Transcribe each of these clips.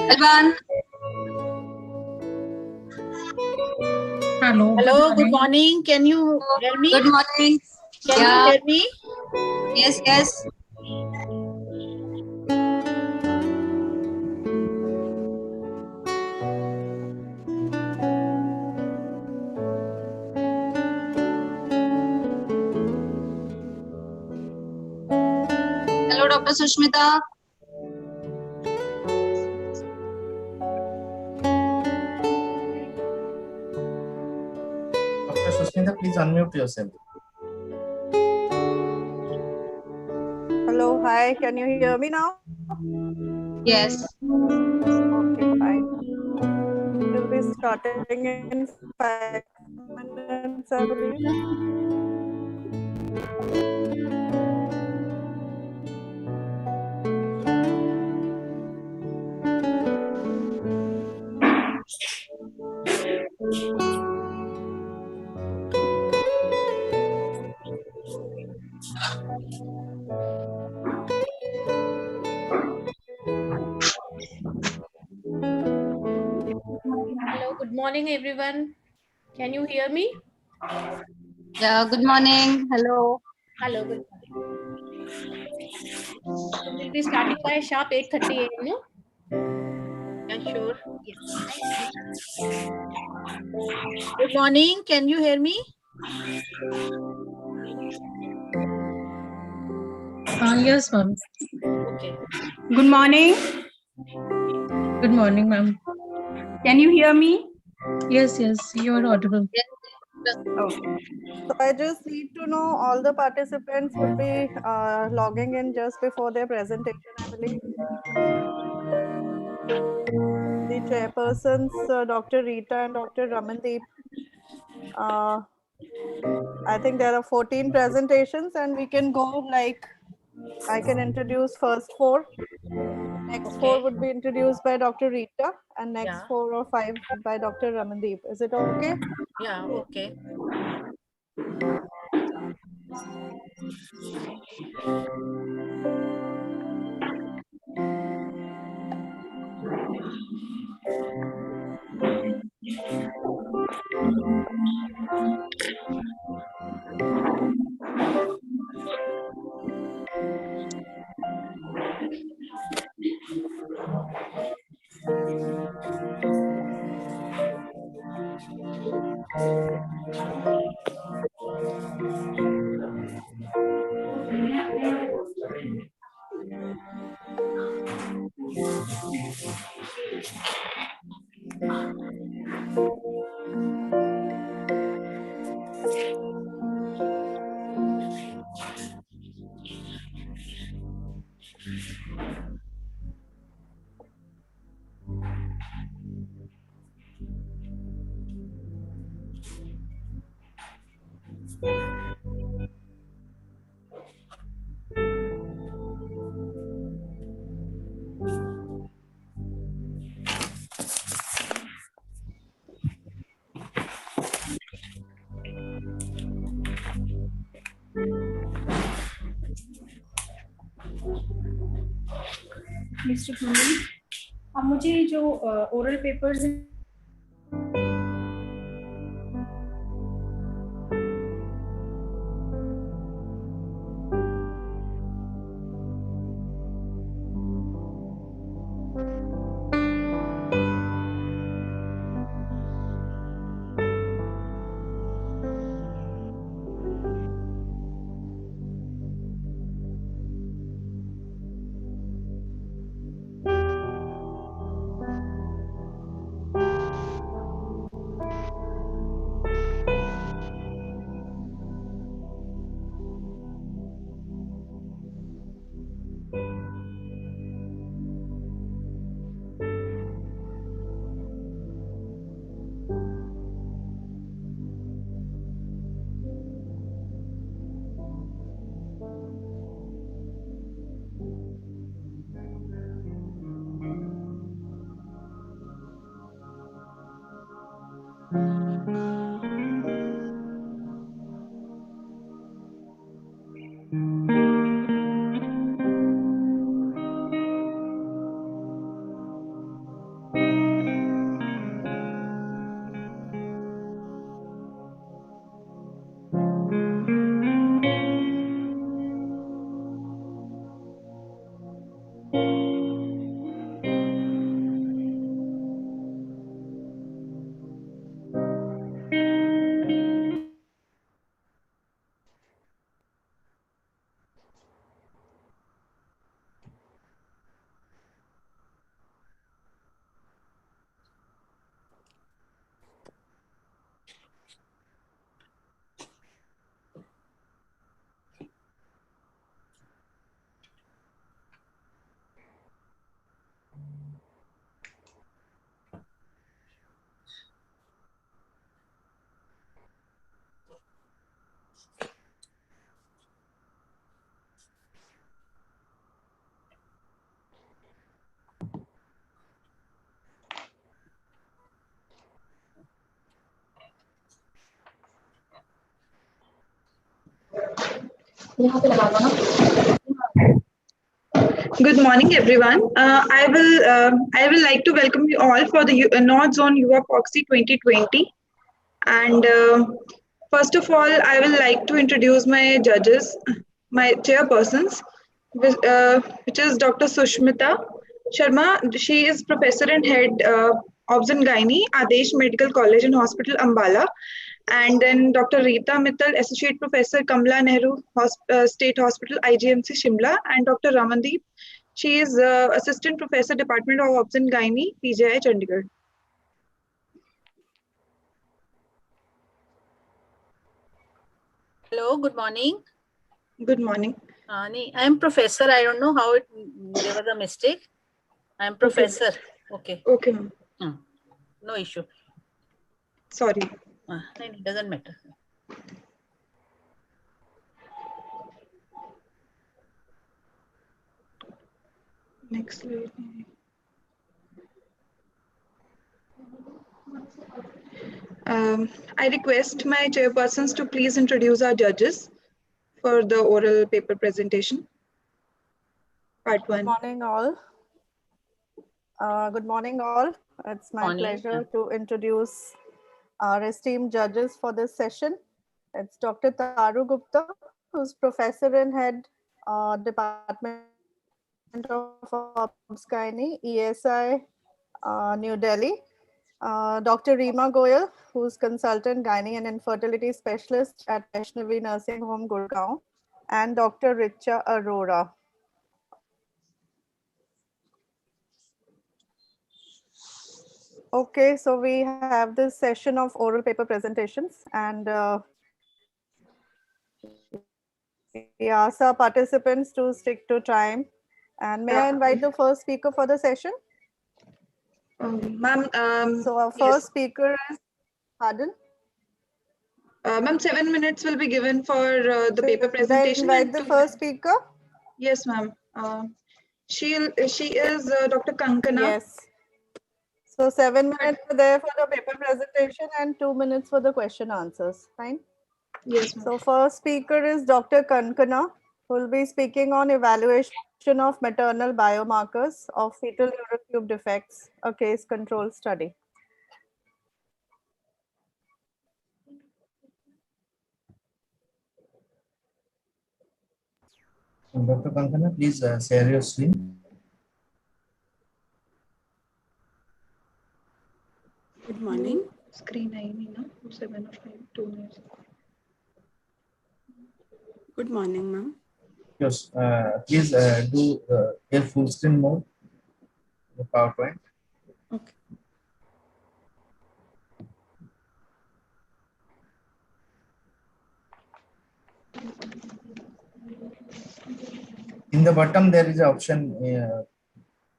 Alban. Hello, good morning. Can you hear me? Good morning. Can you hear me? Yes, yes. Hello, Dr. Sushmita. Dr. Sushmita, please unmute yourself. Hello, hi, can you hear me now? Yes. Okay, fine. We'll be starting in 5 minutes, I believe. Hello, good morning, everyone. Can you hear me? Yeah, good morning. Hello. Hello, good morning. So we'll be starting by sharp 8:30 a.m. No? Yeah, sure. Yes. Good morning. Can you hear me? Yes, ma'am. Okay. Good morning. Good morning, ma'am. Can you hear me? Yes, you are audible. Okay. So I just need to know all the participants would be logging in just before their presentation, I believe. The chairpersons, Dr. Rita and Dr. Ramandeep. I think there are 14 presentations and we can go like, I can introduce first 4. Next 4 would be introduced by Dr. Rita and next 4 or 5 by Dr. Ramandeep. Is it okay? Yeah, okay. Mister Puneet, अब मुझे जो oral papers Good morning, everyone. I will like to welcome you all for the North Zone YUVAAFOGSI 2020. And first of all, I will like to introduce my judges, my chairpersons, which is Dr. Sushmita Sharma. She is professor and head Obs and Gynae, Adesh Medical College and Hospital, Ambala. And then Dr. Rita Mittal, Associate Professor, Kamla Nehru State Hospital, IGMC, Shimla, and Dr. Ramandeep. She is Assistant Professor, Department of Obs and Gynae, PGI, Chandigarh. Hello, good morning. Good morning. I am professor. I don't know how there was a mistake. I am professor. Okay. Okay, ma'am. No issue. Sorry. It doesn't matter. Next slide. I request my chairpersons to please introduce our judges for the oral paper presentation. Part 1. Good morning, all. Good morning, all. It's my pleasure to introduce our esteemed judges for this session. It's Dr. Taru Gupta, who's professor and head Department of Obs Gynae, ESI, New Delhi. Dr. Reema Goyal, who's consultant gynae and infertility specialist at Vaishnavi Nursing Home, Gurgaon, and Dr. Richa Arora. Okay, so we have this session of oral paper presentations, and we ask our participants to stick to time. And may I invite the first speaker for the session? Ma'am, so our first speaker is, pardon? Ma'am, 7 minutes will be given for the paper Did I presentation. invite the first speaker? Yes, ma'am. She is Dr. Kankana. Yes. So 7 minutes are there for the paper presentation and 2 minutes for the question answers. Fine? Yes, ma'am. So first speaker is Dr. Kankana, who will be speaking on evaluation of maternal biomarkers of fetal neural tube defects, a case control study. Dr. Kankana, please share your screen. Good morning. Screen 9, 7 of 5, 2 minutes. Good morning, ma'am. Yes, please do a full screen mode, the PowerPoint. Okay. In the bottom, there is an option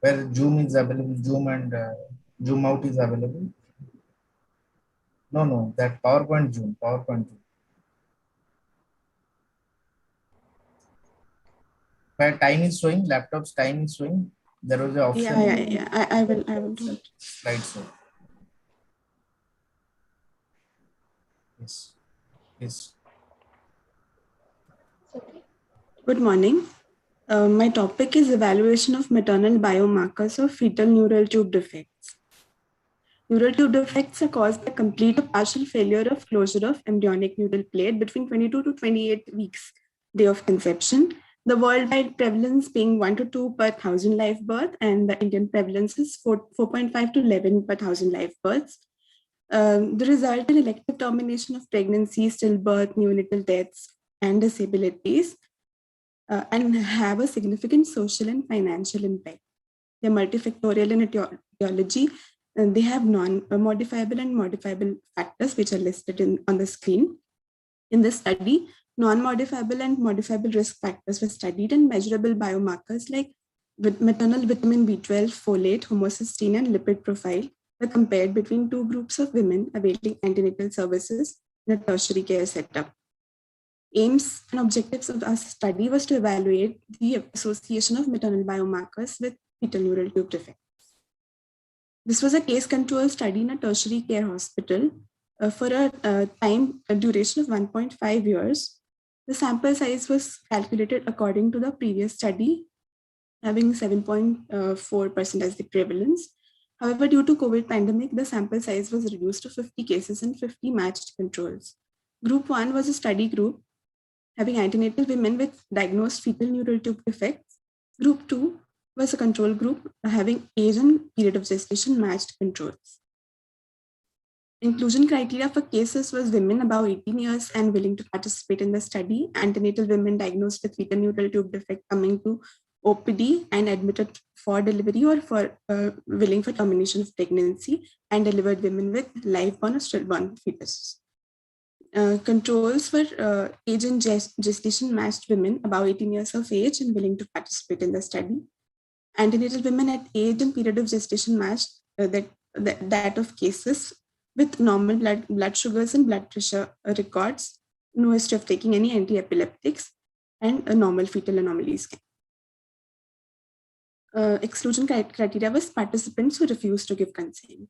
where zoom is available, zoom and zoom out is available. No, that PowerPoint zoom, Where time is showing, laptop's time is showing, there was an option. Yeah. I will do it. Slideshow. Yes. Good morning. My topic is evaluation of maternal biomarkers of fetal neural tube defects. Neural tube defects are caused by complete or partial failure of closure of embryonic neural plate between 22 to 28 weeks, day of conception. The worldwide prevalence being 1 to 2 per 1,000 live birth, and the Indian prevalence is 4.5 to 11 per 1,000 live births. The result in elective termination of pregnancy, stillbirth, neonatal deaths, and disabilities, and have a significant social and financial impact. They're multifactorial in etiology, and they have non-modifiable and modifiable factors which are listed on the screen. In this study, non-modifiable and modifiable risk factors were studied, and measurable biomarkers like maternal vitamin B12, folate, homocysteine, and lipid profile were compared between two groups of women awaiting antenatal services in a tertiary care setup. Aims and objectives of our study was to evaluate the association of maternal biomarkers with fetal neural tube defects. This was a case control study in a tertiary care hospital for a duration of 1.5 years. The sample size was calculated according to the previous study, having 7.4% as the prevalence. However, due to COVID pandemic, the sample size was reduced to 50 cases and 50 matched controls. Group 1 was a study group having antenatal women with diagnosed fetal neural tube defects. Group 2 was a control group having age and period of gestation matched controls. Inclusion criteria for cases was women above 18 years and willing to participate in the study, antenatal women diagnosed with fetal neural tube defect coming to OPD and admitted for delivery or for willing for termination of pregnancy, and delivered women with live-born or stillborn fetuses. Controls for age and gestation matched women above 18 years of age and willing to participate in the study. Antenatal women at age and period of gestation matched that of cases with normal blood sugars and blood pressure records, no history of taking any anti-epileptics, and a normal fetal anomaly scan. Exclusion criteria was participants who refused to give consent.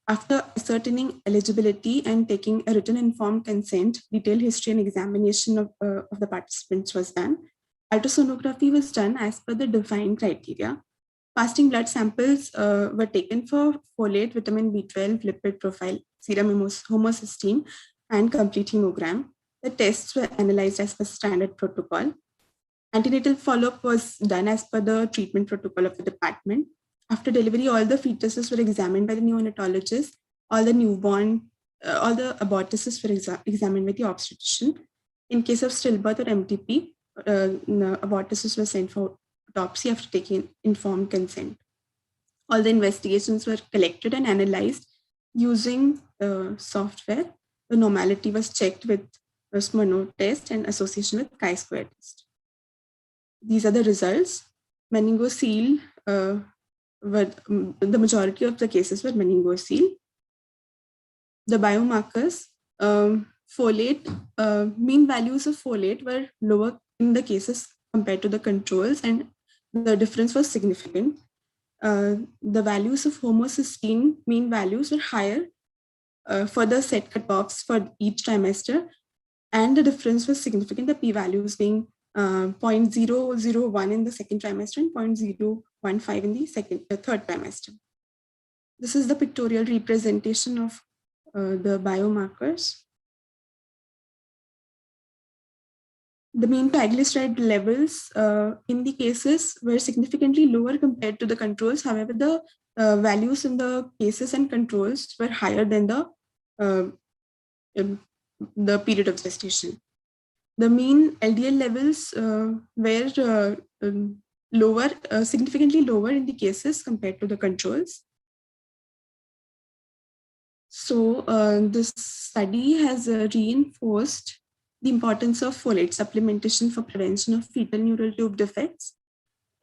After ascertaining eligibility and taking a written informed consent, detailed history and examination of the participants was done. Ultrasonography was done as per the defined criteria. Fasting blood samples were taken for folate, vitamin B12, lipid profile, serum homocysteine, and complete hemogram. The tests were analyzed as per standard protocol. Antenatal follow-up was done as per the treatment protocol of the department. After delivery, all the fetuses were examined by the neonatologist. All the abortuses were examined by the obstetrician. In case of stillbirth or MTP, abortuses were sent for autopsy after taking informed consent. All the investigations were collected and analyzed using software. The normality was checked with a Smirnov test and association with chi-square test. These are the results. Meningocele, the majority of the cases were meningocele. The biomarkers, folate, mean values of folate were lower in the cases compared to the controls, and the difference was significant. The values of homocysteine mean values were higher for the set cutoffs for each trimester, and the difference was significant, the p-values being 0.001 in the second trimester and 0.015 in the third trimester. This is the pictorial representation of the biomarkers. The mean triglyceride levels in the cases were significantly lower compared to the controls. However, the values in the cases and controls were higher than the period of gestation. The mean LDL levels were lower, significantly lower in the cases compared to the controls. So this study has reinforced the importance of folate supplementation for prevention of fetal neural tube defects.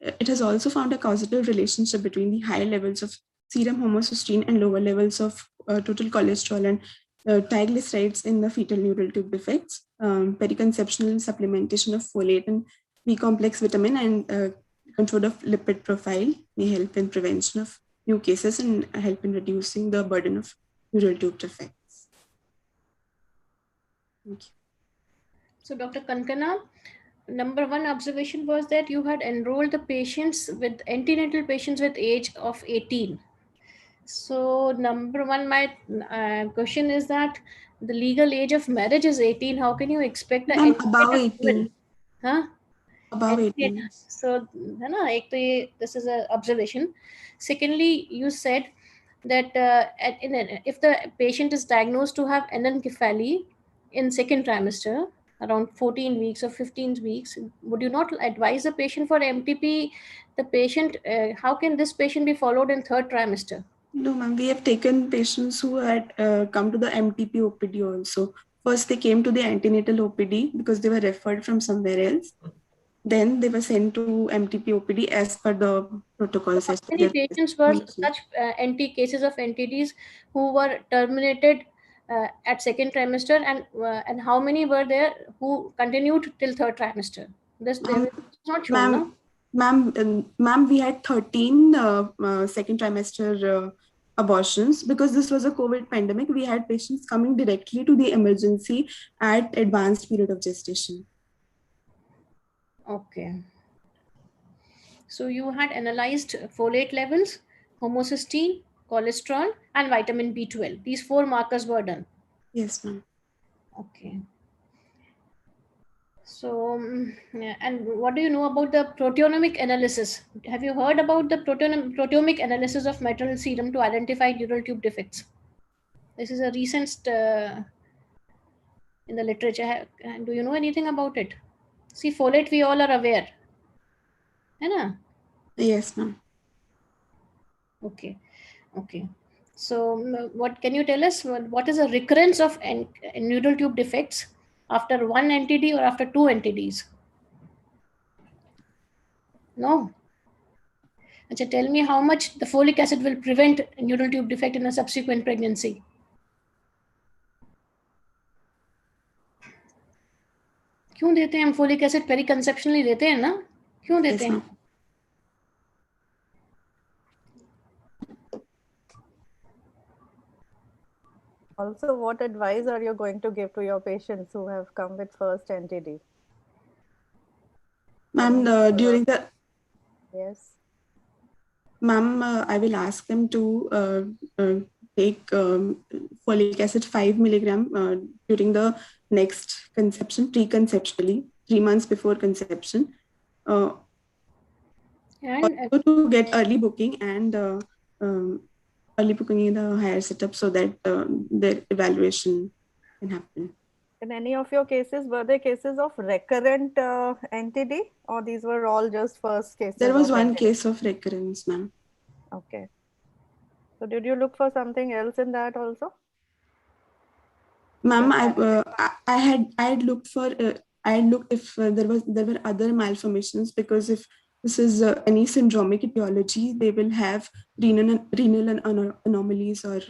It has also found a causative relationship between the higher levels of serum homocysteine and lower levels of total cholesterol and triglycerides in the fetal neural tube defects. Periconceptional supplementation of folate and B-complex vitamin and control of lipid profile may help in prevention of new cases and help in reducing the burden of neural tube defects. Thank you. So, Dr. Kankana, number one observation was that you had enrolled the patients with antenatal patients with age of 18. So, number one, my question is that the legal age of marriage is 18. How can you expect the above 18? Huh? Above 18. So, this is an observation. Secondly, you said that if the patient is diagnosed to have anencephaly in second trimester, around 14 weeks or 15 weeks, would you not advise the patient for MTP? The patient, how can this patient be followed in third trimester? No, ma'am, we have taken patients who had come to the MTP OPD also. First, they came to the antenatal OPD because they were referred from somewhere else. Then they were sent to MTP OPD as per the protocols. How many patients were such cases of NTDs who were terminated at second trimester, and how many were there who continued till third trimester? This is not shown, no? Ma'am, we had 13 second trimester abortions. Because this was a COVID pandemic, we had patients coming directly to the emergency at advanced period of gestation. Okay. So you had analyzed folate levels, homocysteine, cholesterol, and vitamin B12. These 4 markers were done. Yes, ma'am. Okay. So, and what do you know about the proteomic analysis? Have you heard about the proteomic analysis of maternal serum to identify neural tube defects? This is a recent in the literature. Do you know anything about it? See, folate, we all are aware. Hai Yes, ma'am. Okay. Okay. So, what can you tell us? What is a recurrence of neural tube defects after 1 NTD or after 2 NTDs? No. Achha, tell me how much the folic acid will prevent neural tube defect in a subsequent pregnancy. क्यों देते हैं हम folic acid periconceptionally देते हैं ना? क्यों देते हैं? Also, what advice are you going to give to your patients who have come with first NTD? Ma'am, during the... Yes. Ma'am, I will ask them to take folic acid 5 milligram during the next conception, preconceptually, 3 months before conception. Also to get early booking and early booking in the higher setup so that their evaluation can happen. In any of your cases, were there cases of recurrent NTD, or these were all just first cases? There was one case of recurrence, ma'am. Okay. So did you look for something else in that also? Ma'am, I had looked for I had looked if there were other malformations, because if this is any syndromic etiology, they will have renal anomalies or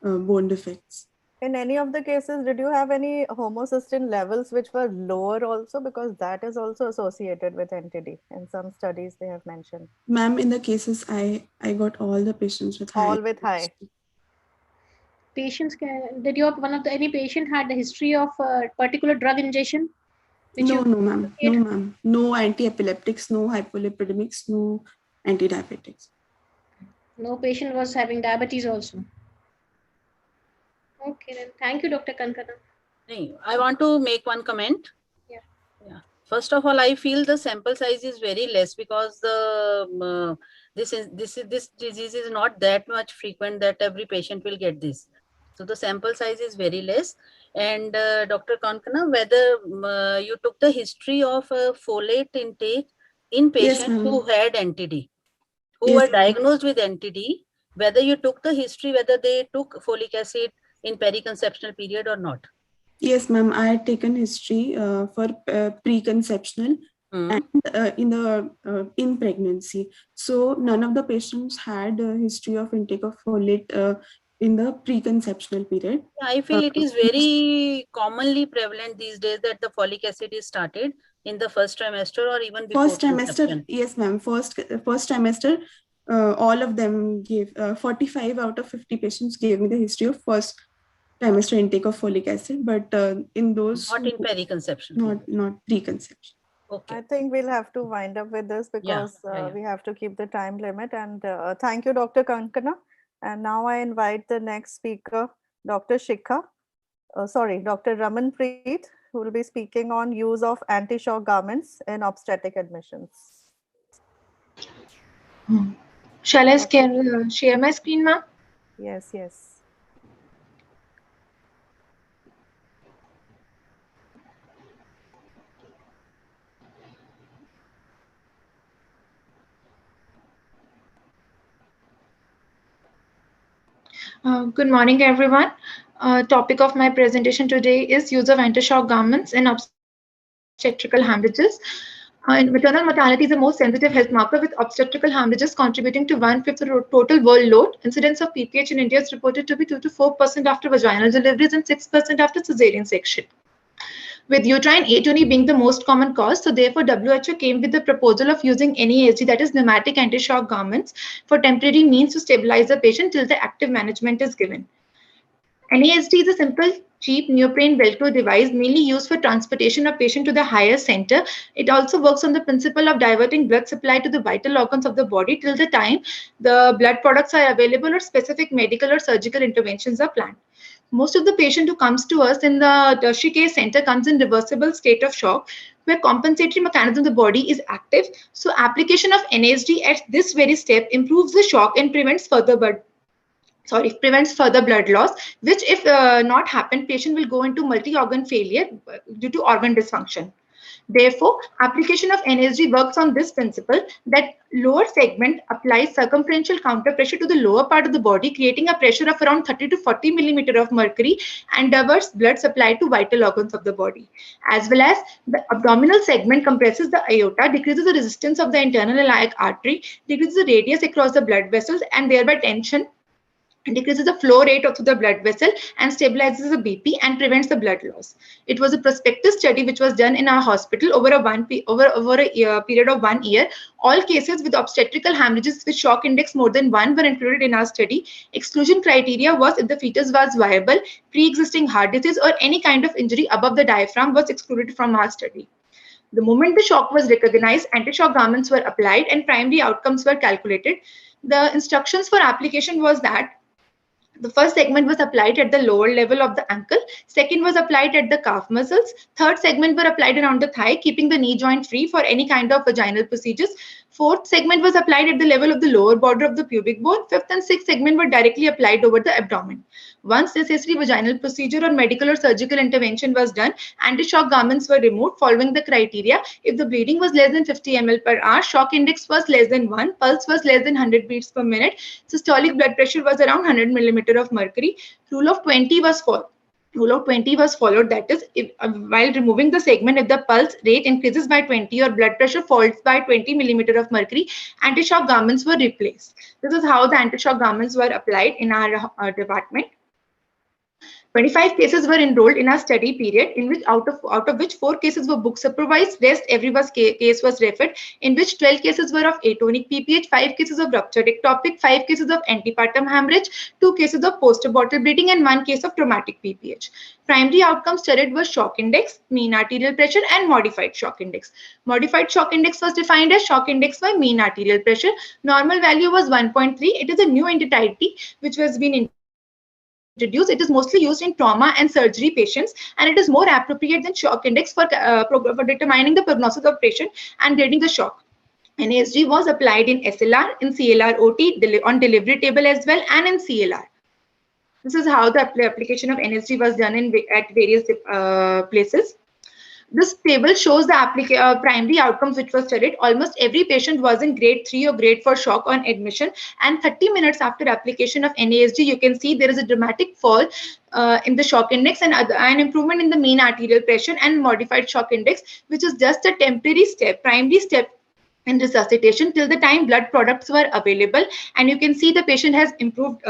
bone defects. In any of the cases, did you have any homocysteine levels which were lower also? Because that is also associated with NTD. In some studies, they have mentioned. Ma'am, in the cases, I got all the patients with high. All with high. Patients did you have any patient had a history of particular drug ingestion? No, ma'am. No, ma'am. No anti-epileptics, no hypolipidemics, no anti-diabetics. No patient was having diabetes also. Okay, then thank you, Dr. Kankana. I want to make one comment. Yeah. First of all, I feel the sample size is very less because the this disease is not that much frequent that every patient will get this. So the sample size is very less. And Dr. Kankana, whether you took the history of folate intake in patients who had NTD, who were diagnosed with NTD, whether you took the history, whether they took folic acid in periconceptional period or not? Yes, ma'am. I had taken history for preconceptional and in pregnancy. So none of the patients had a history of intake of folate in the preconceptional period. Yeah, I feel it is very commonly prevalent these days that the folic acid is started in the first trimester or even before first trimester. Conception. Yes, ma'am. First trimester. All of them gave 45 out of 50 patients gave me the history of first trimester intake of folic acid, but in those not in periconception, not preconception. Okay. I think we'll have to wind up with this because we have to keep the time limit. And thank you, Dr. Kankana. And now I invite the next speaker, Dr. Dr. Ramanpreet, who will be speaking on use of anti-shock garments in obstetric admissions. Shall I share my screen, ma'am? Yes, yes. Good morning, everyone. Topic of my presentation today is use of anti-shock garments in obstetrical hemorrhages. Maternal mortality is the most sensitive health marker, with obstetrical hemorrhages contributing to 1/5 of the total world load. Incidence of PPH in India is reported to be 2 to 4% after vaginal deliveries and 6% after cesarean section. with uterine atony being the most common cause. So therefore, WHO came with the proposal of using NASG, that is pneumatic anti-shock garments, for temporary means to stabilize the patient till the active management is given. NASD is a simple, cheap neoprene Velcro device mainly used for transportation of patient to the higher center. It also works on the principle of diverting blood supply to the vital organs of the body till the time the blood products are available or specific medical or surgical interventions are planned. Most of the patient who comes to us in the tertiary care center comes in reversible state of shock, where compensatory mechanism of the body is active. So application of NASD at this very step improves the shock and prevents further blood loss, which if not happen, patient will go into multi-organ failure due to organ dysfunction. Therefore, application of NASD works on this principle that lower segment applies circumferential counter pressure to the lower part of the body, creating a pressure of around 30 to 40 millimeter of mercury and diverts blood supply to vital organs of the body. As well as the abdominal segment compresses the aorta, decreases the resistance of the internal iliac artery, decreases the radius across the blood vessels and thereby tension, decreases the flow rate of the blood vessel and stabilizes the BP and prevents the blood loss. It was a prospective study which was done in our hospital over a period of 1 year. All cases with obstetrical hemorrhages with shock index more than 1 were included in our study. Exclusion criteria was if the fetus was viable, pre-existing heart disease or any kind of injury above the diaphragm was excluded from our study. The moment the shock was recognized, anti-shock garments were applied and primary outcomes were calculated. The instructions for application was that the first segment was applied at the lower level of the ankle. Second was applied at the calf muscles. Third segment were applied around the thigh, keeping the knee joint free for any kind of vaginal procedures. Fourth segment was applied at the level of the lower border of the pubic bone. Fifth and sixth segment were directly applied over the abdomen. Once necessary vaginal procedure or medical or surgical intervention was done, anti-shock garments were removed following the criteria. If the bleeding was less than 50 ml per hour, shock index was less than 1, pulse was less than 100 beats per minute, systolic blood pressure was around 100 millimeter of mercury. Rule of 20 was followed. That is, if, while removing the segment, if the pulse rate increases by 20 or blood pressure falls by 20 millimeter of mercury, anti-shock garments were replaced. This is how the anti-shock garments were applied in our department. 25 cases were enrolled in our study period, in which out of which 4 cases were book supervised, rest everyone's case was referred, in which 12 cases were of atonic PPH, 5 cases of ruptured ectopic, 5 cases of antepartum hemorrhage, 2 cases of post-abortal bleeding, and 1 case of traumatic PPH. Primary outcomes studied were shock index, mean arterial pressure, and modified shock index. Modified shock index was defined as shock index by mean arterial pressure. Normal value was 1.3. It is a new entity which was being introduced. It is mostly used in trauma and surgery patients, and it is more appropriate than shock index for determining the prognosis of patient and grading the shock. NASG was applied in SLR, in CLR OT, on delivery table as well, and in CLR. This is how the application of NASG was done at various places. This table shows the primary outcomes which were studied. Almost every patient was in grade 3 or grade 4 shock on admission, and 30 minutes after application of NASG, you can see there is a dramatic fall in the shock index and an improvement in the mean arterial pressure and modified shock index, which is just a temporary step, primary step in resuscitation till the time blood products were available, and you can see the patient has improved.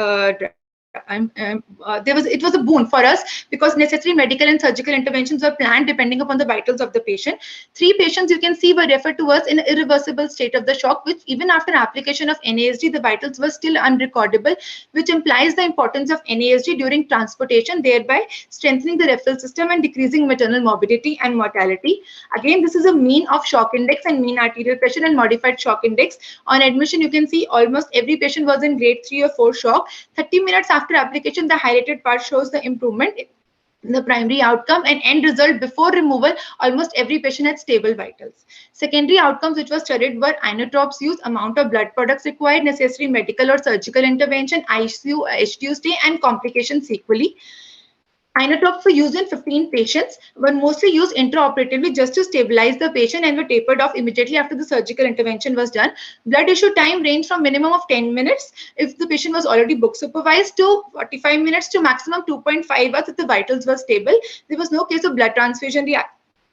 It was a boon for us because necessary medical and surgical interventions were planned depending upon the vitals of the patient. 3 patients you can see were referred to us in an irreversible state of the shock, which even after application of NASD, the vitals were still unrecordable, which implies the importance of NASD during transportation, thereby strengthening the referral system and decreasing maternal morbidity and mortality. Again, this is a mean of shock index and mean arterial pressure and modified shock index. On admission, you can see almost every patient was in grade 3 or 4 shock. 30 minutes after application, the highlighted part shows the improvement in the primary outcome, and end result before removal, almost every patient had stable vitals. Secondary outcomes which were studied were inotropes use, amount of blood products required, necessary medical or surgical intervention, ICU, HDU stay, and complications equally. Inotropes were used in 15 patients, were mostly used intraoperatively just to stabilize the patient and were tapered off immediately after the surgical intervention was done. Blood issue time ranged from minimum of 10 minutes if the patient was already book supervised to 45 minutes to maximum 2.5 hours if the vitals were stable. There was no case of blood transfusion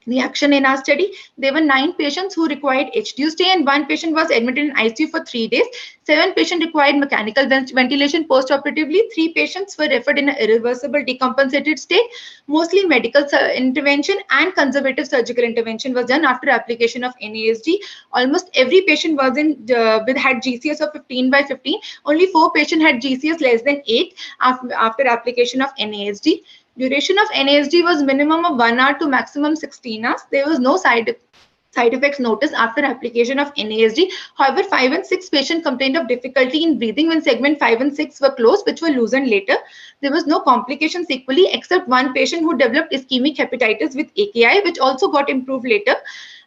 reaction in our study. There were 9 patients who required HDU stay and 1 patient was admitted in ICU for 3 days. 7 patients required mechanical ventilation post-operatively. 3 patients were referred in an irreversible decompensated state. Mostly medical intervention and conservative surgical intervention was done after application of NASD. Almost every patient was had GCS of 15/15. Only 4 patients had GCS less than 8 after application of NASD. Duration of NASD was minimum of 1 hour to maximum 16 hours. There was no side effects noticed after application of NASD. However, 5 and 6 patients complained of difficulty in breathing when segment 5 and 6 were closed, which were loosened later. There was no complications equally, except 1 patient who developed ischemic hepatitis with AKI, which also got improved later.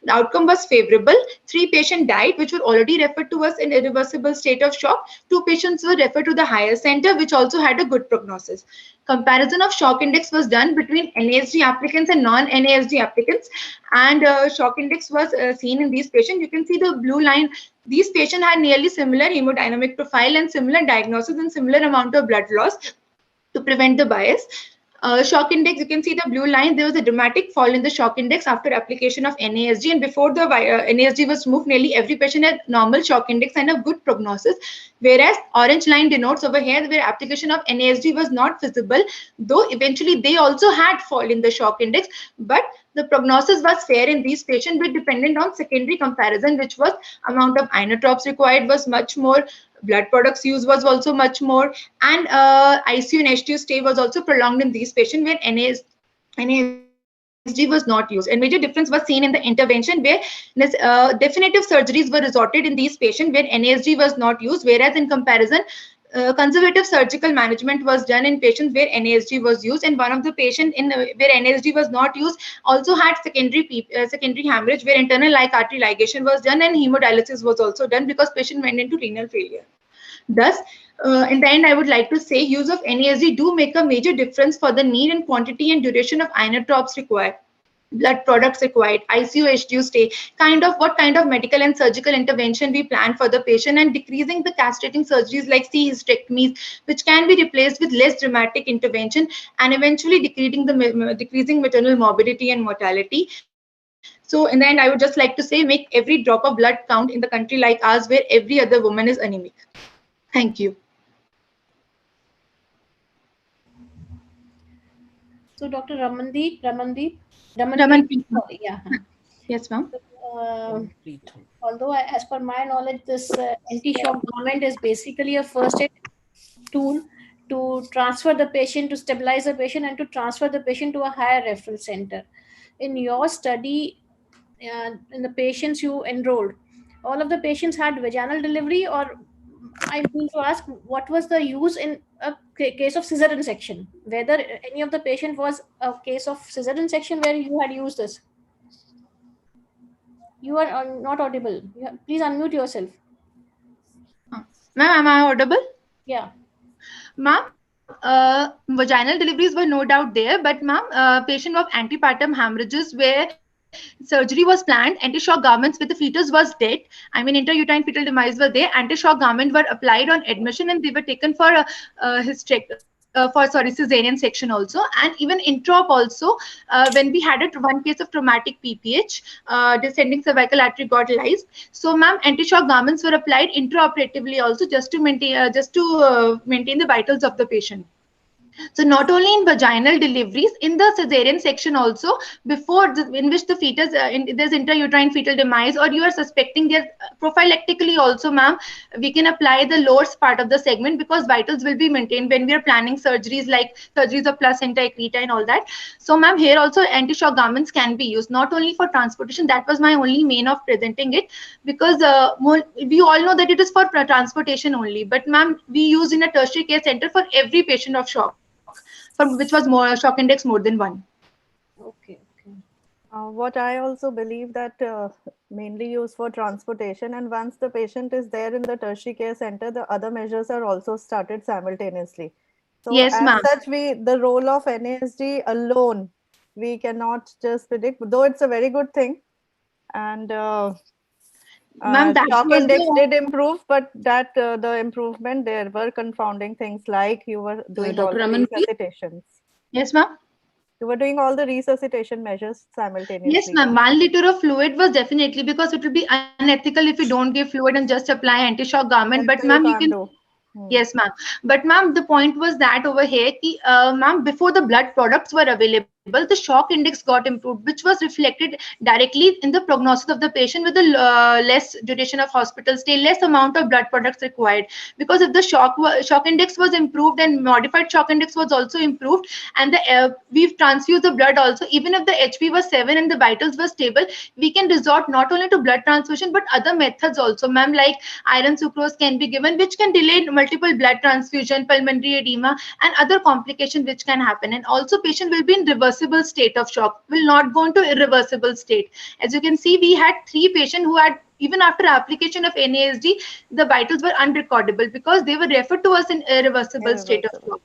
The outcome was favorable. 3 patients died, which were already referred to us in irreversible state of shock. 2 patients were referred to the higher center, which also had a good prognosis. Comparison of shock index was done between NASD applicants and non-NASD applicants, and shock index was seen in these patients. You can see the blue line. These patients had nearly similar hemodynamic profile and similar diagnosis and similar amount of blood loss to prevent the bias. Shock index, you can see the blue line. There was a dramatic fall in the shock index after application of NASD, and before the NASD was moved, nearly every patient had normal shock index and a good prognosis. Whereas orange line denotes over here where application of NASD was not visible, though eventually they also had fall in the shock index, but the prognosis was fair in these patients, but dependent on secondary comparison, which was amount of inotropes required was much more, blood products use was also much more, and ICU and HDU stay was also prolonged in these patients where NASD was not used. And major difference was seen in the intervention where definitive surgeries were resorted in these patients where NASD was not used, whereas in comparison, conservative surgical management was done in patients where NASD was used, and one of the patients in where NASD was not used also had secondary hemorrhage where internal like artery ligation was done and hemodialysis was also done because patient went into renal failure. Thus, in the end, I would like to say use of NASD do make a major difference for the need and quantity and duration of inotropes required, blood products required, ICU, HDU stay, what kind of medical and surgical intervention we plan for the patient, and decreasing the castrating surgeries like C hysterectomies, which can be replaced with less dramatic intervention, and eventually decreasing maternal morbidity and mortality. So in the end, I would just like to say, make every drop of blood count in the country like ours where every other woman is anemic. Thank you. So Dr. Ramandeep, sorry, yeah. Yes, ma'am. Although as per my knowledge, this anti-shock garment is basically a first aid tool to transfer the patient, to stabilize the patient, and to transfer the patient to a higher referral center. In your study, in the patients you enrolled, all of the patients had vaginal delivery, or I mean to ask, what was the use in a case of cesarean section? Whether any of the patient was a case of cesarean section where you had used this? You are not audible. Please unmute yourself. Ma'am, am I audible? Yeah. Ma'am, vaginal deliveries were no doubt there, but ma'am, patient of antepartum hemorrhages where surgery was planned, anti-shock garments with the fetus was dead. I mean, intrauterine fetal demise were there. Anti-shock garments were applied on admission, and they were taken for cesarean section also, and even introp also. When we had one case of traumatic PPH, descending cervical artery got lysed. So, ma'am, anti-shock garments were applied intraoperatively also just to maintain the vitals of the patient. So not only in vaginal deliveries, in the cesarean section also, in which the fetus, there's intrauterine fetal demise, or you are suspecting there's prophylactically also, ma'am, we can apply the lower part of the segment because vitals will be maintained when we are planning surgeries like surgeries of placenta, excreta and all that. So ma'am, here also anti-shock garments can be used, not only for transportation. That was my only main of presenting it, because we all know that it is for transportation only, but ma'am, we use in a tertiary care center for every patient of shock, for which was more shock index more than 1. Okay. What I also believe that mainly used for transportation, and once the patient is there in the tertiary care center, the other measures are also started simultaneously. So yes, as such, the role of NASD alone, we cannot just predict, though it's a very good thing. And shock index did improve, but that the improvement, there were confounding things like you were doing all the resuscitations. Yes, ma'am. You were doing all the resuscitation measures simultaneously. Yes, ma'am. 1 liter of fluid was definitely, because it will be unethical if you don't give fluid and just apply anti-shock garment. But ma'am, you can. Yes, ma'am. But ma'am, the point was that over here, ma'am, before the blood products were available, the shock index got improved, which was reflected directly in the prognosis of the patient with a less duration of hospital stay, less amount of blood products required. Because if the shock index was improved and modified shock index was also improved, and we've transfused the blood also, even if the HP was 7 and the vitals were stable, we can resort not only to blood transfusion but other methods also, ma'am, like iron sucrose can be given, which can delay multiple blood transfusion, pulmonary edema, and other complications which can happen. And also patient will be in reversible state of shock, will not go into irreversible state. As you can see, we had 3 patients who had, even after application of NASD, the vitals were unrecordable because they were referred to us in irreversible state of shock.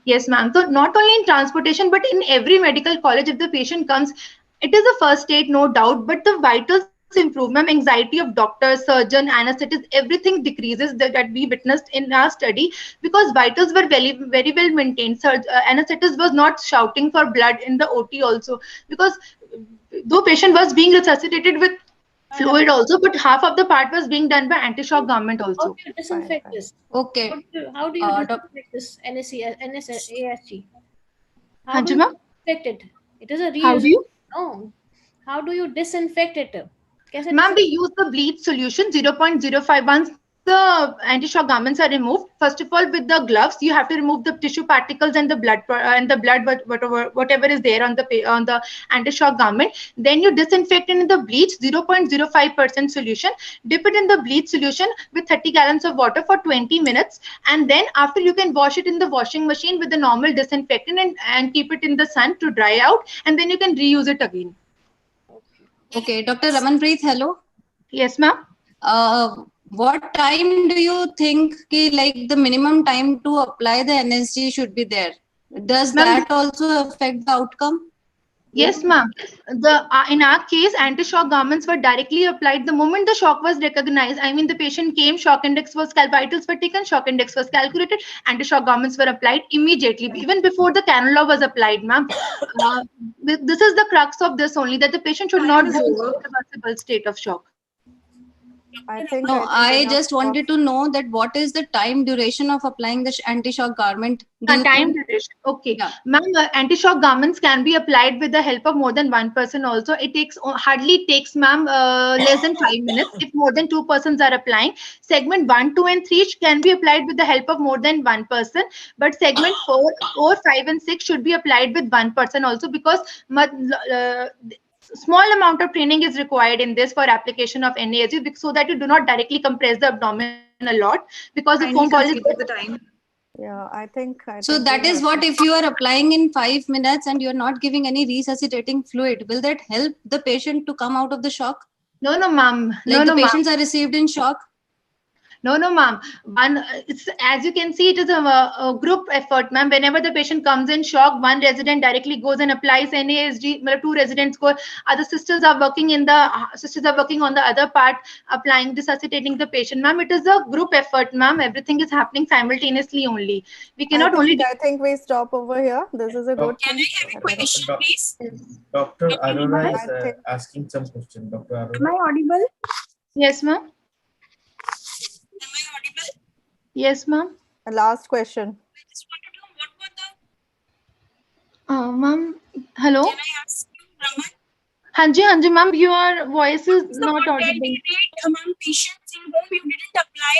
Yes, ma'am. So not only in transportation, but in every medical college, if the patient comes, it is a first aid, no doubt, but the vitals improve, ma'am. Anxiety of doctor, surgeon, anesthetist, everything decreases that we witnessed in our study, because vitals were very well maintained. Anesthetist was not shouting for blood in the OT also, because though patient was being resuscitated with fluid also, but half of the part was being done by anti-shock garment also. How do you disinfect this? Okay. How do you disinfect this NSASG? How Haan do ji, you ma'am? disinfect it? It is a reusable. How do you? No. How do you disinfect it? Ma'am, we use the bleach solution 0.05. Once the anti-shock garments are removed, first of all, with the gloves, you have to remove the tissue particles and the blood whatever is there on the anti-shock garment. Then you disinfect it in the bleach 0.05% solution. Dip it in the bleach solution with 30 gallons of water for 20 minutes, and then after you can wash it in the washing machine with the normal disinfectant and keep it in the sun to dry out, and then you can reuse it again. Okay, Dr. Ramanpreet, hello. Yes, ma'am. What time do you think like the minimum time to apply the NSG should be there? Does that also affect the outcome? Yes, ma'am. In our case, anti-shock garments were directly applied the moment the shock was recognized. I mean, the patient came, shock index was vitals were taken, shock index was calculated, anti-shock garments were applied immediately, even before the cannula was applied, ma'am. This is the crux of this only, that the patient should not go into a reversible state of shock. I just wanted to know that what is the time duration of applying the anti-shock garment? Time duration. Okay. Yeah. Ma'am, anti-shock garments can be applied with the help of more than one person also. It hardly takes, ma'am, less than 5 minutes if more than 2 persons are applying. Segment 1, 2, and 3 can be applied with the help of more than one person. But segment 4, 5, and 6 should be applied with one person also, because small amount of training is required in this for application of NASG, so that you do not directly compress the abdomen a lot, because the foam ball is the time. Yeah, I think so that is what, if you are applying in 5 minutes and you're not giving any resuscitating fluid, will that help the patient to come out of the shock? No, ma'am. Like the patients are received in shock? No, ma'am. It's, as you can see, it is a group effort, ma'am. Whenever the patient comes in shock, one resident directly goes and applies NASG. 2 residents go. Other sisters are working on the other part, applying, resuscitating the patient, ma'am. It is a group effort, ma'am. Everything is happening simultaneously only. We cannot I think we stop over here. This is a good. Can I have a question, please? Dr. Arora is asking some question. Dr. Arora. Am I audible? Yes, ma'am. Am I audible? Yes, ma'am. Last question. I just want to know what were the. Ma'am, hello. Can I ask you, Raman? Hanji, ma'am, your voice is not audible. Rate among patients in whom you didn't apply.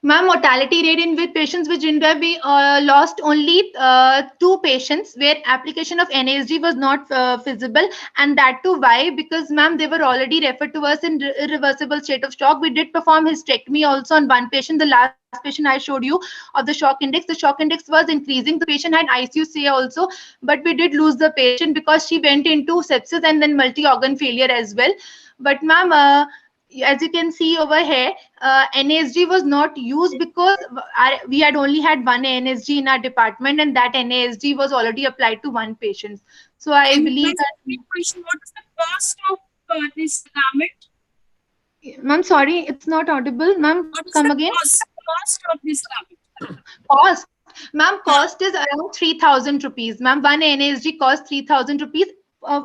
Ma'am, mortality rate in with patients with India, we lost only 2 patients where application of NASG was not feasible, and that too why? Because, ma'am, they were already referred to us in irreversible state of shock. We did perform hysterectomy also on one patient, the last patient I showed you of the shock index. The shock index was increasing. The patient had ICU stay also, but we did lose the patient because she went into sepsis and then multi-organ failure as well. But, ma'am, as you can see over here, NASG was not used because we had only had one NASG in our department, and that NASG was already applied to one patient. So I believe that. Question: what is the cost of this garment? Ma'am, sorry, it's not audible. Ma'am, come again. Cost of this garment? Cost. Ma'am, cost is around 3,000 rupees. Ma'am, one NASG costs 3,000 rupees.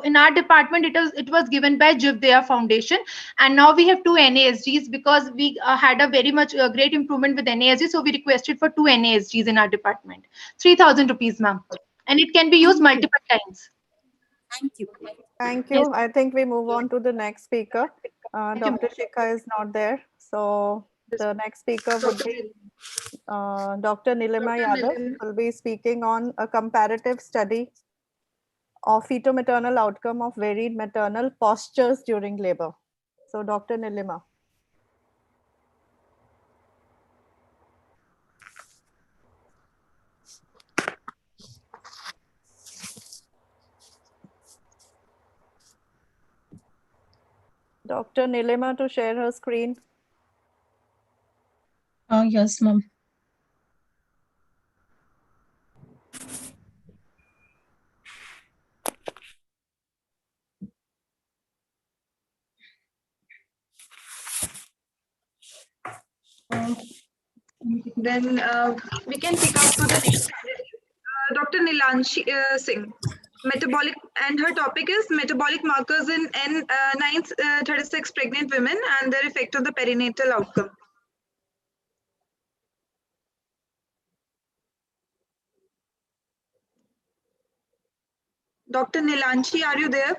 In our department, it was given by YUVAAFOGSI Foundation, and now we have two NASGs because we had a very much great improvement with NASG, so we requested for two NASGs in our department. 3,000 rupees, ma'am, and it can be used multiple times. Thank you. Thank you. I think we move on to the next speaker. Dr. Shikha is not there. So the next speaker would be Dr. Nilima Yadav, will be speaking on a comparative study of fetal-maternal outcome of varied maternal postures during labor. So Dr. Nilima. Dr. Nilima to share her screen. Yes, ma'am. Then we can pick up to the next candidate, Dr. Nilanshi Singh. Metabolic, and her topic is metabolic markers in N936 pregnant women and their effect on the perinatal outcome. Dr. Nilanshi, are you there?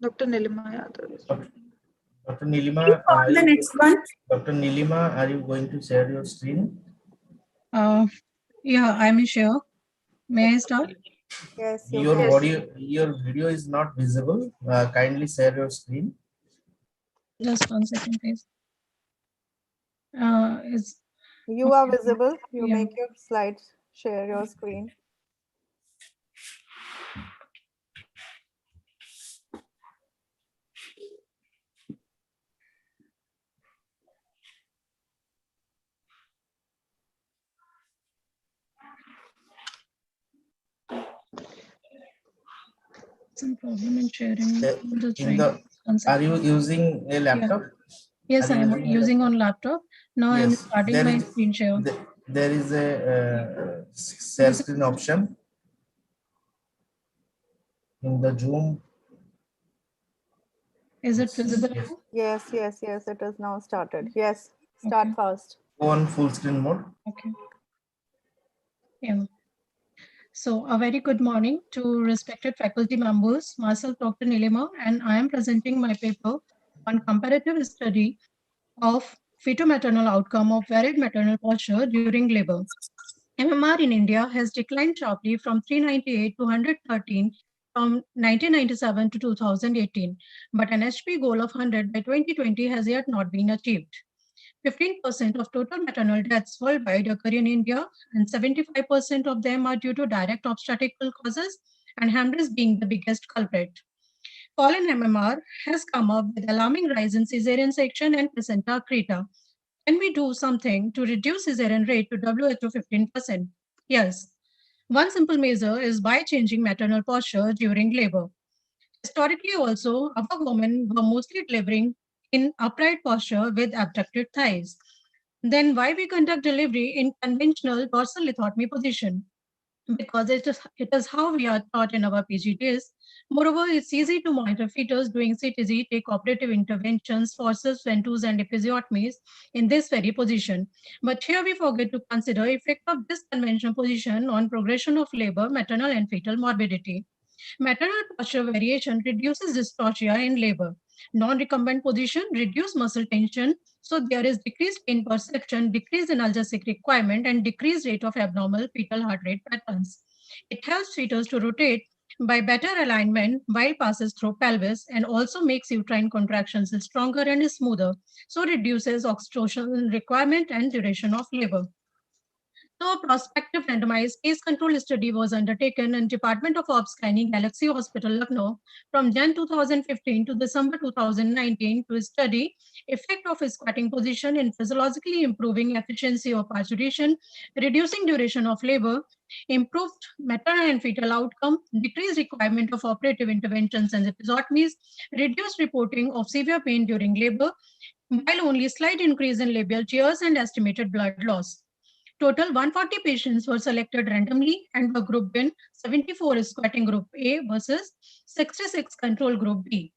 Dr. Nilima Yadav. Dr. Nilima, The next one. Dr. Nilima, are you going to share your screen? Yeah, I'm sure. May I start? Yes, Your audio, your video is not visible. Kindly share your screen. Just 1 second, please. You are visible. You make your slides, share your screen. Some problem in sharing Are you using a laptop? Yes, I'm using on laptop. Now I'm starting my screen share. There is a share screen option in the Zoom. Is it visible? Yes, yes, yes, it is now started. Yes, start fast. Go on full screen mode. Okay. Yeah. So a very good morning to respected faculty members, myself Dr. Nilima, and I am presenting my paper on comparative study of fetal-maternal outcome of varied maternal posture during labor. MMR in India has declined sharply from 398 to 113 from 1997 to 2018, but an HP goal of 100 by 2020 has yet not been achieved. 15% of total maternal deaths worldwide occur in India, and 75% of them are due to direct obstetrical causes, and hemorrhage being the biggest culprit. Colin MMR has come up with alarming rise in cesarean section and placenta accreta. Can we do something to reduce cesarean rate to WHO 15%? Yes. One simple measure is by changing maternal posture during labor. Historically also, our women were mostly delivering in upright posture with abducted thighs. Then why we conduct delivery in conventional dorsal lithotomy position? Because it is how we are taught in our PGTs. Moreover, it's easy to monitor fetus doing CTG, take operative interventions, forceps, ventouse, and episiotomies in this very position. But here we forget to consider effect of this conventional position on progression of labor, maternal and fetal morbidity. Maternal posture variation reduces dystocia in labor. Non-recumbent position reduce muscle tension, so there is decreased pain perception, decrease in analgesic requirement, and decreased rate of abnormal fetal heart rate patterns. It helps fetus to rotate by better alignment while passes through pelvis, and also makes uterine contractions stronger and smoother, so reduces oxytocin requirement and duration of labor. So a prospective randomized case control study was undertaken in Department of Obs Gynae Galaxy Hospital, Lucknow from Jan 2015 to December 2019 to study effect of squatting position in physiologically improving efficiency of parturition, reducing duration of labor, improved maternal and fetal outcome, decreased requirement of operative interventions and episiotomies, reduced reporting of severe pain during labor, while only slight increase in labial tears and estimated blood loss. Total 140 patients were selected randomly and were grouped in 74 squatting group A versus 66 control group B.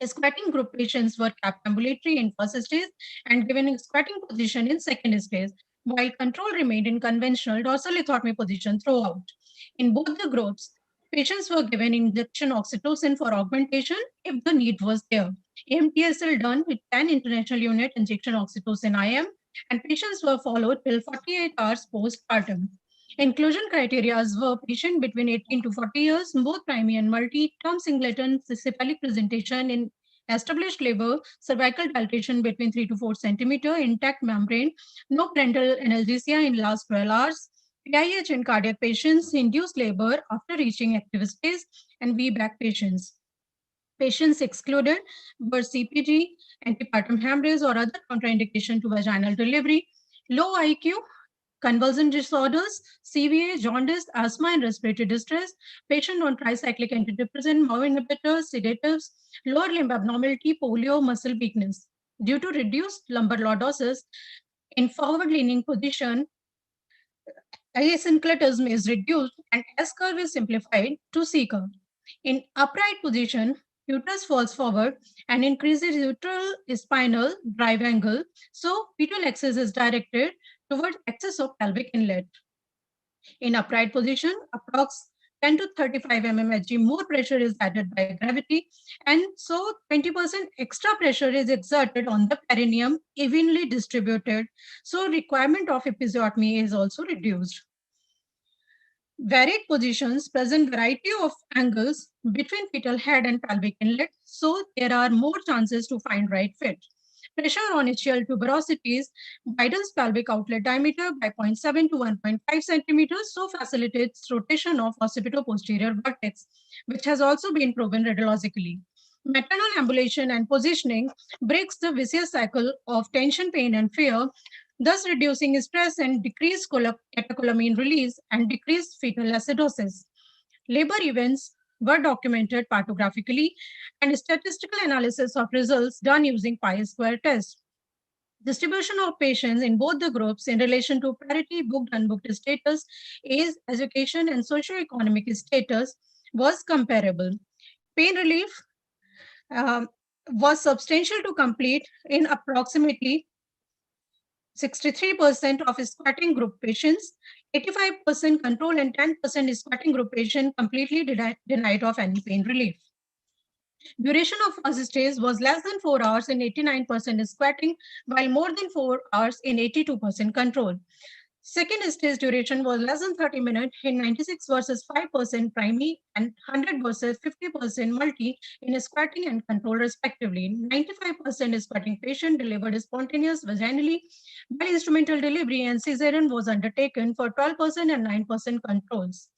Squatting group patients were kept ambulatory in first stage and given a squatting position in second stage, while control remained in conventional dorsal lithotomy position throughout. In both the groups, patients were given injection oxytocin for augmentation if the need was there. AMTSL done with 10 international unit injection oxytocin IM, and patients were followed till 48 hours postpartum. Inclusion criteria were patient between 18 to 40 years, both primary and multi-term singleton cephalic presentation in established labor, cervical dilatation between 3 to 4 centimeter, intact membrane, no parental analgesia in last 12 hours, PIH in cardiac patients, induced labor after reaching active stage, and VBAC patients. Patients excluded were CPG, antepartum hemorrhage, or other contraindication to vaginal delivery, low IQ, convulsion disorders, CVA, jaundice, asthma, and respiratory distress, patient on tricyclic antidepressant, MAO inhibitors, sedatives, lower limb abnormality, polio, muscle weakness. Due to reduced lumbar lordosis, in forward-leaning position, asynclitism is reduced and S curve is simplified to C curve. In upright position, uterus falls forward and increases uteral spinal drive angle, so fetal axis is directed towards axis of pelvic inlet. In upright position, approx 10 to 35 mmHg more pressure is added by gravity, and so 20% extra pressure is exerted on the perineum, evenly distributed, so requirement of episiotomy is also reduced. Varied positions present variety of angles between fetal head and pelvic inlet, so there are more chances to find right fit. Pressure on ischial tuberosities widens pelvic outlet diameter by 0.7 to 1.5 centimeters, so facilitates rotation of occipito-posterior vertex, which has also been proven radiologically. Maternal ambulation and positioning breaks the vicious cycle of tension, pain, and fear, thus reducing stress and decreased catecholamine release and decreased fetal acidosis. Labor events were documented parthographically and statistical analysis of results done using pi-square test. Distribution of patients in both the groups in relation to parity, booked, unbooked status, age, education, and socioeconomic status was comparable. Pain relief was substantial to complete in approximately 63% of squatting group patients, 85% control, and 10% squatting group patient completely denied of any pain relief. Duration of first stage was less than 4 hours in 89% squatting, while more than 4 hours in 82% control. Second stage duration was less than 30 minutes in 96 versus 5% primary and 100 versus 50% multi in squatting and control respectively. 95% squatting patient delivered spontaneous vaginally, while instrumental delivery and cesarean was undertaken for 12% and 9% controls.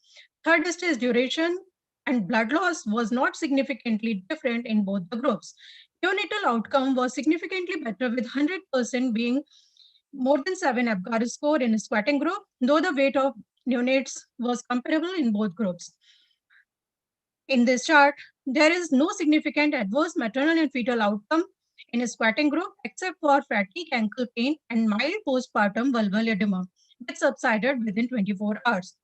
Third stage duration and blood loss was not significantly different in both the groups. Neonatal outcome was significantly better, with 100% being more than 7 Apgar score in squatting group, though the weight of neonates was comparable in both groups. In this chart, there is no significant adverse maternal and fetal outcome in a squatting group except for fatigue, ankle pain, and mild postpartum vulval edema, which subsided within 24 hours.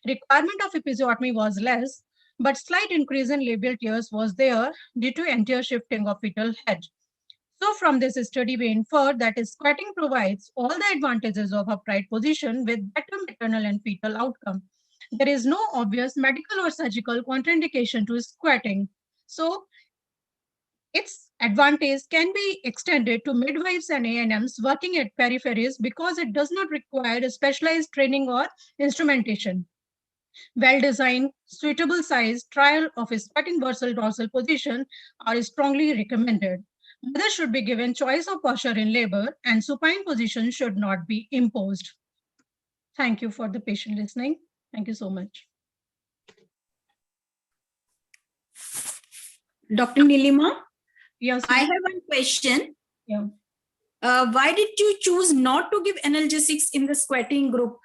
Requirement of episiotomy was less, but slight increase in labial tears was there due to anterior shifting of fetal head. So from this study, we infer that squatting provides all the advantages of upright position with better maternal and fetal outcome. There is no obvious medical or surgical contraindication to squatting. So its advantage can be extended to midwives and ANMs working at peripheries because it does not require specialized training or instrumentation. Well-designed, suitable size trial of a squatting dorsal position are strongly recommended. Mothers should be given choice of posture in labor, and supine position should not be imposed. Thank you for the patient listening. Thank you so much. Dr. Nilima? Yes. I have one question. Yeah. Why did you choose not to give analgesics in the squatting group?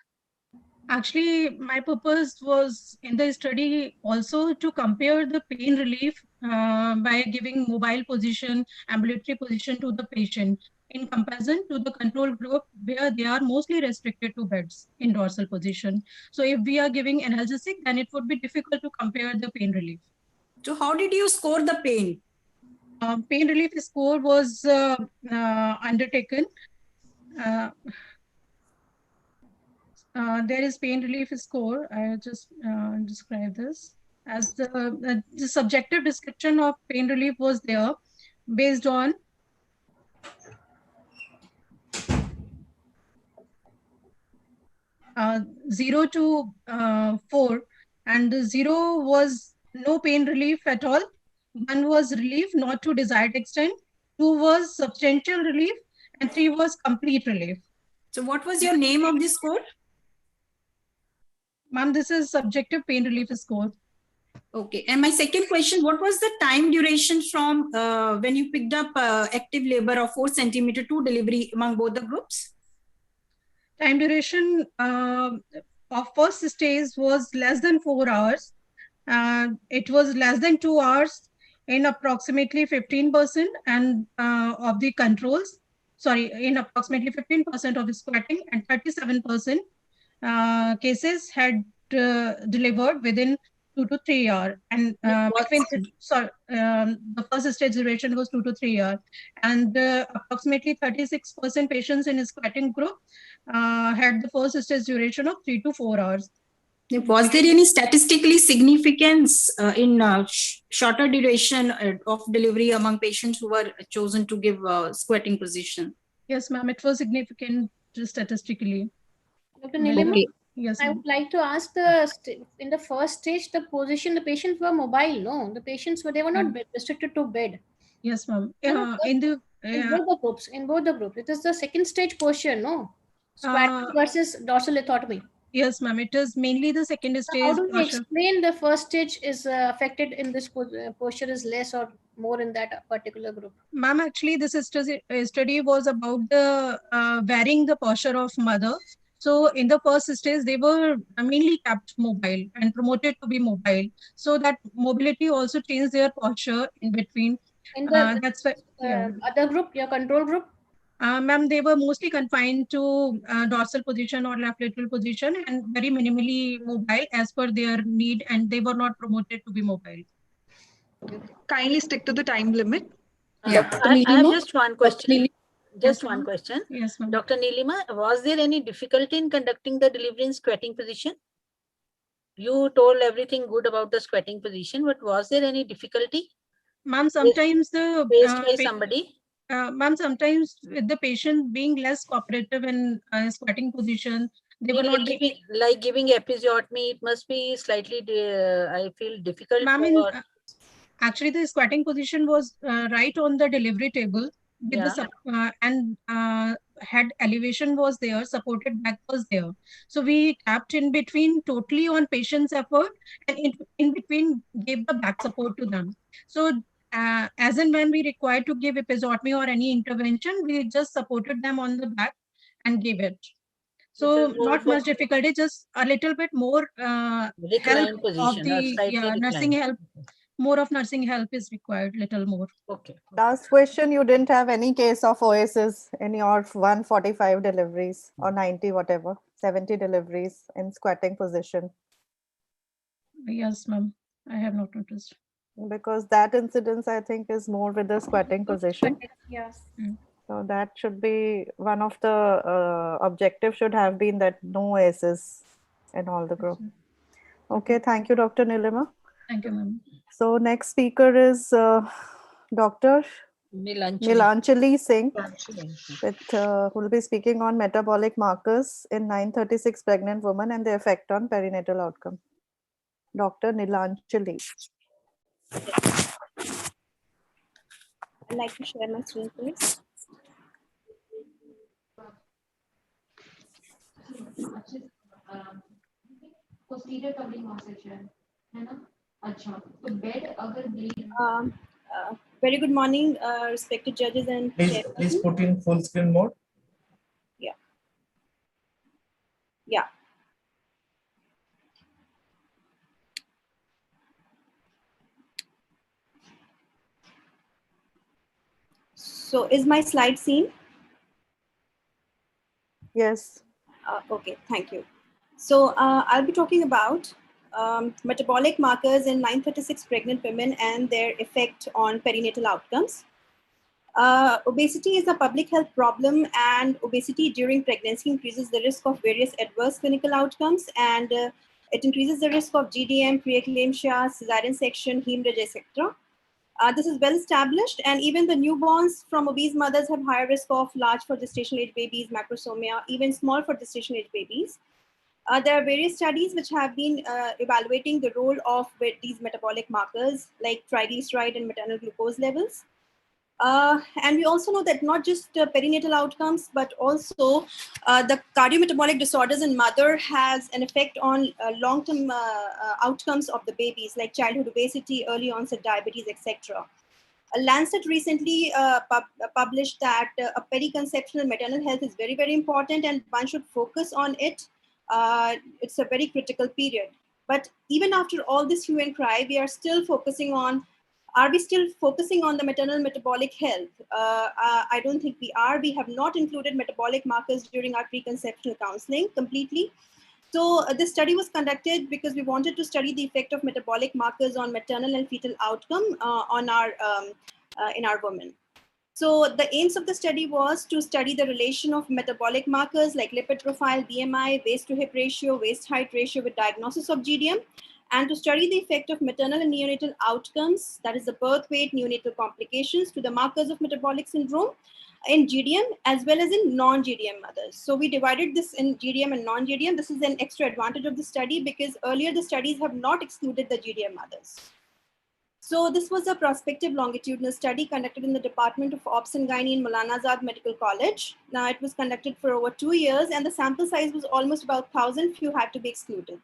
Actually, my purpose was in the study also to compare the pain relief by giving mobile position, ambulatory position to the patient. in comparison to the control group where they are mostly restricted to beds in dorsal position. So if we are giving analgesic, then it would be difficult to compare the pain relief. So how did you score the pain? Pain relief score was undertaken. There is pain relief score. I just describe this as the subjective description of pain relief was there based on uh, 0 to 4, and the 0 was no pain relief at all. 1 was relief not to desired extent. 2 was substantial relief, and 3 was complete relief. So what was your name of this score? Ma'am, this is subjective pain relief score. Okay. And my second question, what was the time duration from when you picked up active labor of 4 centimeter to delivery among both the groups? Time duration of first stage was less than 4 hours. It was less than 2 hours in approximately 15% and of the controls. Sorry, in approximately 15% of the squatting, and 37% cases had delivered within 2 to 3 hours. And the first stage duration was 2 to 3 hours. And approximately 36% patients in a squatting group had the first stage duration of 3 to 4 hours. Was there any statistically significance in shorter duration of delivery among patients who were chosen to give squatting position? Yes, ma'am, it was significant statistically. Dr. Nilima, yes, I would like to ask in the first stage, the patients were mobile, no? The patients they were not restricted to bed. Yes, ma'am. In both the groups, it is the second stage posture, no? Squatting versus dorsal lithotomy. Yes, ma'am. It is mainly the second stage. How do we explain the first stage is affected in this posture is less or more in that particular group? Ma'am, actually, this study was about the varying the posture of mother. So in the first stage, they were mainly kept mobile and promoted to be mobile. So that mobility also changed their posture in between. In the that's why, other group, your control group? Ma'am, they were mostly confined to dorsal position or left lateral position and very minimally mobile as per their need, and they were not promoted to be mobile. Kindly stick to the time limit. I have just one question. Just one question. Yes, ma'am. Dr. Nilima, was there any difficulty in conducting the delivery in squatting position? You told everything good about the squatting position, but was there any difficulty? Ma'am, sometimes the faced by somebody? Ma'am, sometimes with the patient being less cooperative in squatting position, they were not giving episiotomy. It must be slightly, I feel, difficult. Ma'am, actually, the squatting position was right on the delivery table with the head elevation was there, supported back was there. So we tapped in between totally on patient's effort, and in between gave the back support to them. So as and when we required to give episiotomy or any intervention, we just supported them on the back and gave it. So not much difficulty, just a little bit more help of the nursing help. More of nursing help is required, little more. Okay. Last question, you didn't have any case of OSs in your 145 deliveries or 90, whatever, 70 deliveries in squatting position? Yes, ma'am. I have not noticed. Because that incidence, I think, is more with the squatting position. Yes. So that should be one of the objectives should have been that no OSs in all the group. Okay, thank you, Dr. Nilima. Thank you, ma'am. So next speaker is Dr. Nilanchali Singh, who will be speaking on metabolic markers in 936 pregnant women and the effect on perinatal outcome. Dr. Nilanchali. I'd like to share my screen, please. posterior covering of section है ना अच्छा तो bed अगर bleed Very good morning, respected judges and please put in full screen mode. Yeah. So is my slide seen? Yes. Okay, thank you. So I'll be talking about metabolic markers in 936 pregnant women and their effect on perinatal outcomes. Obesity is a public health problem, and obesity during pregnancy increases the risk of various adverse clinical outcomes, and it increases the risk of GDM, preeclampsia, cesarean section, hemorrhage, etc. This is well established, and even the newborns from obese mothers have higher risk of large for gestational age babies, macrosomia, even small for gestational age babies. There are various studies which have been evaluating the role of these metabolic markers like triglyceride and maternal glucose levels. And we also know that not just perinatal outcomes, but also the cardiometabolic disorders in mother has an effect on long-term outcomes of the babies, like childhood obesity, early onset diabetes, etc. Lancet recently published that a periconceptional maternal health is very, very important, and one should focus on it. It's a very critical period. But even after all this hue and cry, we are still focusing on, are we still focusing on the maternal metabolic health? I don't think we are. We have not included metabolic markers during our preconceptional counseling completely. So this study was conducted because we wanted to study the effect of metabolic markers on maternal and fetal outcome on our in our women. So the aims of the study was to study the relation of metabolic markers like lipid profile, BMI, waist to hip ratio, waist height ratio with diagnosis of GDM, and to study the effect of maternal and neonatal outcomes, that is the birth weight, neonatal complications, to the markers of metabolic syndrome in GDM as well as in non-GDM mothers. So we divided this in GDM and non-GDM. This is an extra advantage of the study because earlier the studies have not excluded the GDM mothers. So this was a prospective longitudinal study conducted in the Department of Obs and Gynae in Maulana Azad Medical College. Now it was conducted for over 2 years, and the sample size was almost about 1,000. Few had to be excluded.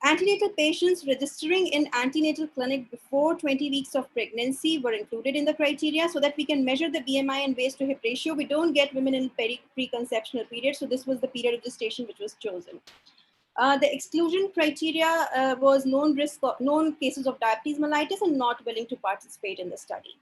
Antenatal patients registering in antenatal clinic before 20 weeks of pregnancy were included in the criteria so that we can measure the BMI and waist to hip ratio. We don't get women in preconceptional period, so this was the period of gestation which was chosen. The exclusion criteria was known cases of diabetes mellitus and not willing to participate in the study.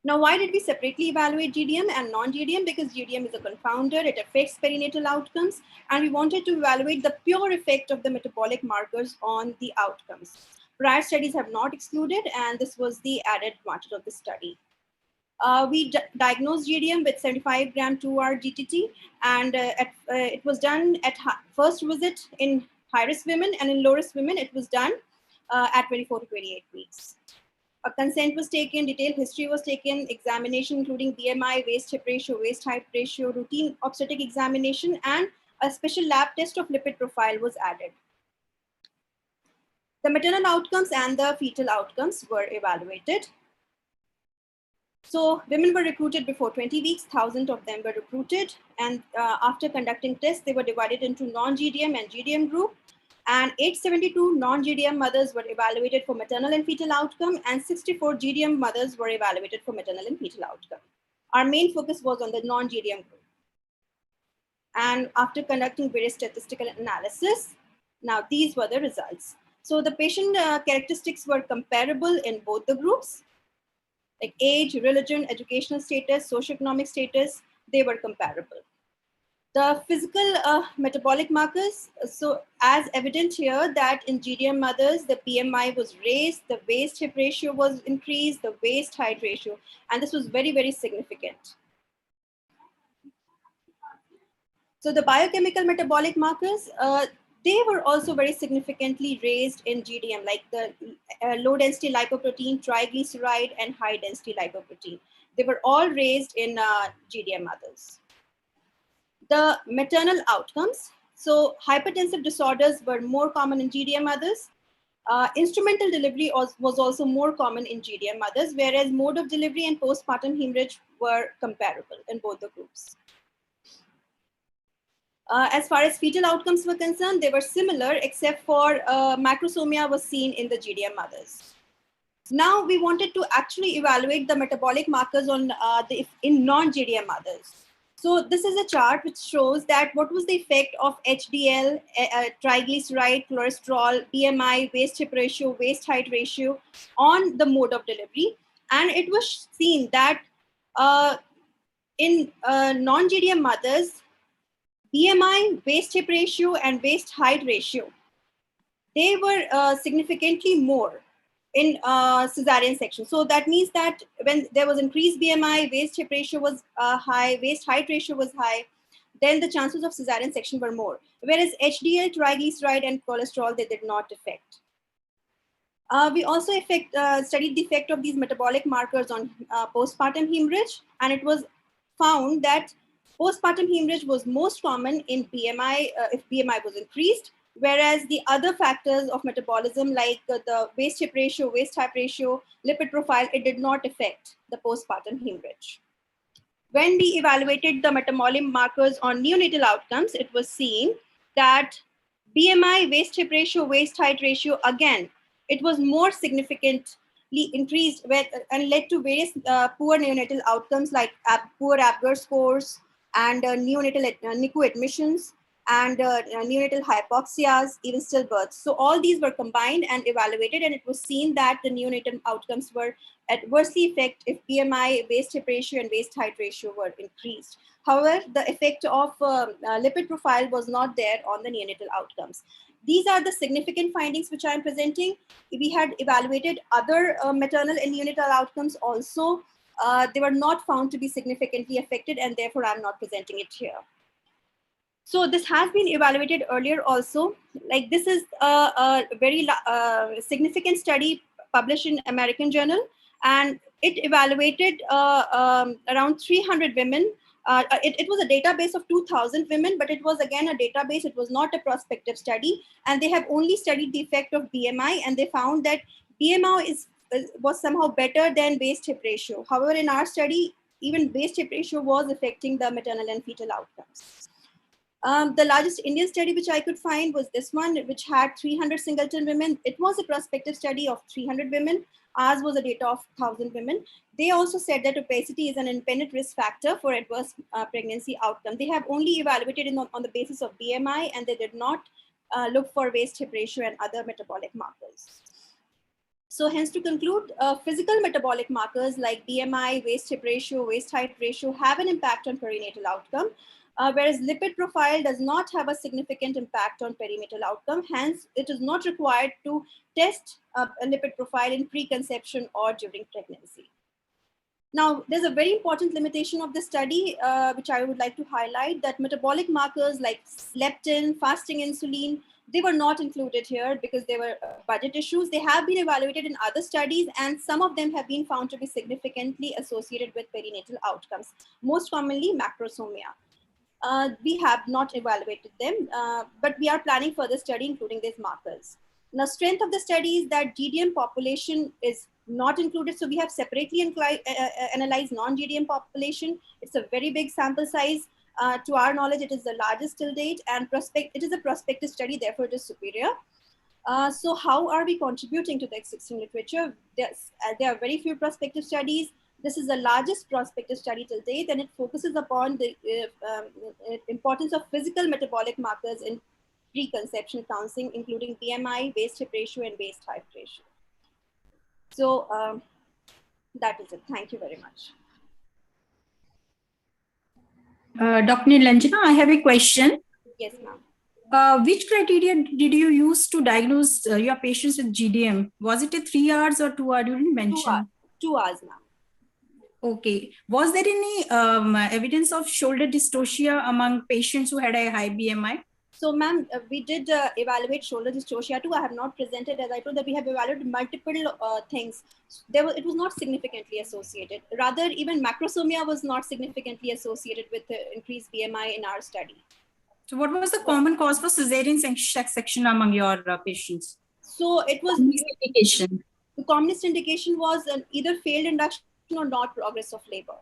Now, why did we separately evaluate GDM and non-GDM? Because GDM is a confounder, it affects perinatal outcomes, and we wanted to evaluate the pure effect of the metabolic markers on the outcomes. Prior studies have not excluded, and this was the added advantage of the study. We diagnosed GDM with 75 gram 2-hour GTT, and it was done at first visit in high-risk women, and in low-risk women, it was done at 24 to 28 weeks. A consent was taken, detailed history was taken, examination including BMI, waist hip ratio, waist height ratio, routine obstetric examination, and a special lab test of lipid profile was added. The maternal outcomes and the fetal outcomes were evaluated. So women were recruited before 20 weeks, 1,000 of them were recruited, and after conducting tests, they were divided into non-GDM and GDM group. And 872 non-GDM mothers were evaluated for maternal and fetal outcome, and 64 GDM mothers were evaluated for maternal and fetal outcome. Our main focus was on the non-GDM group. And after conducting various statistical analysis, now these were the results. So the patient characteristics were comparable in both the groups, like age, religion, educational status, socioeconomic status, they were comparable. The physical metabolic markers, so as evident here that in GDM mothers, the BMI was raised, the waist hip ratio was increased, the waist height ratio, and this was very, very significant. So the biochemical metabolic markers, they were also very significantly raised in GDM, like the low density lipoprotein, triglyceride, and high density lipoprotein. They were all raised in GDM mothers. The maternal outcomes, so hypertensive disorders were more common in GDM mothers. Instrumental delivery was also more common in GDM mothers, whereas mode of delivery and postpartum hemorrhage were comparable in both the groups. As far as fetal outcomes were concerned, they were similar, except for macrosomia was seen in the GDM mothers. Now we wanted to actually evaluate the metabolic markers on in non-GDM mothers. So this is a chart which shows that what was the effect of HDL, triglyceride, cholesterol, BMI, waist hip ratio, waist height ratio on the mode of delivery. And it was seen that in non-GDM mothers, BMI, waist hip ratio, and waist height ratio, they were significantly more in cesarean section. So that means that when there was increased BMI, waist hip ratio was high, waist height ratio was high, then the chances of cesarean section were more. Whereas HDL, triglyceride, and cholesterol, they did not affect. We also studied the effect of these metabolic markers on postpartum hemorrhage, and it was found that postpartum hemorrhage was most common in BMI if BMI was increased, whereas the other factors of metabolism like the waist hip ratio, waist height ratio, lipid profile, it did not affect the postpartum hemorrhage. When we evaluated the metabolic markers on neonatal outcomes, it was seen that BMI, waist hip ratio, waist height ratio, again, it was more significantly increased and led to various poor neonatal outcomes like poor Apgar scores and neonatal NICU admissions and neonatal hypoxias, even stillbirths. So all these were combined and evaluated, and it was seen that the neonatal outcomes were adversely affected if BMI, waist hip ratio, and waist height ratio were increased. However, the effect of lipid profile was not there on the neonatal outcomes. These are the significant findings which I am presenting. We had evaluated other maternal and neonatal outcomes also. They were not found to be significantly affected, and therefore I'm not presenting it here. So this has been evaluated earlier also. Like this is a very significant study published in American Journal, and it evaluated around 300 women. It was a database of 2,000 women, but it was again a database. It was not a prospective study, and they have only studied the effect of BMI, and they found that BMI was somehow better than waist hip ratio. However, in our study, even waist hip ratio was affecting the maternal and fetal outcomes. The largest Indian study which I could find was this one, which had 300 singleton women. It was a prospective study of 300 women. Ours was a data of 1,000 women. They also said that obesity is an independent risk factor for adverse pregnancy outcome. They have only evaluated on the basis of BMI, and they did not look for waist hip ratio and other metabolic markers. So hence to conclude, physical metabolic markers like BMI, waist hip ratio, waist height ratio have an impact on perinatal outcome. Whereas lipid profile does not have a significant impact on perinatal outcome. Hence, it is not required to test a lipid profile in preconception or during pregnancy. Now, there's a very important limitation of the study, which I would like to highlight, that metabolic markers like leptin, fasting insulin, they were not included here because they were budget issues. They have been evaluated in other studies, and some of them have been found to be significantly associated with perinatal outcomes, most commonly macrosomia. We have not evaluated them, but we are planning further study including these markers. Now, strength of the study is that GDM population is not included. So we have separately analyzed non-GDM population. It's a very big sample size. To our knowledge, it is the largest till date, and it is a prospective study, therefore it is superior. So how are we contributing to the existing literature? There are very few prospective studies. This is the largest prospective study till date, and it focuses upon the importance of physical metabolic markers in preconception counseling, including BMI, waist hip ratio, and waist height ratio. So that is it. Thank you very much. Dr. Nilanjana, I have a question. Yes, ma'am. Which criteria did you use to diagnose your patients with GDM? Was it a 3 hours or 2 hours? You didn't mention. 2 hours, ma'am. Okay. Was there any evidence of shoulder dystocia among patients who had a high BMI? So, ma'am, we did evaluate shoulder dystocia too. I have not presented, as I told, that we have evaluated multiple things. It was not significantly associated. Rather, even macrosomia was not significantly associated with increased BMI in our study. So what was the common cause for cesarean section among your patients? So it was indication. The commonest indication was either failed induction or not progress of labor.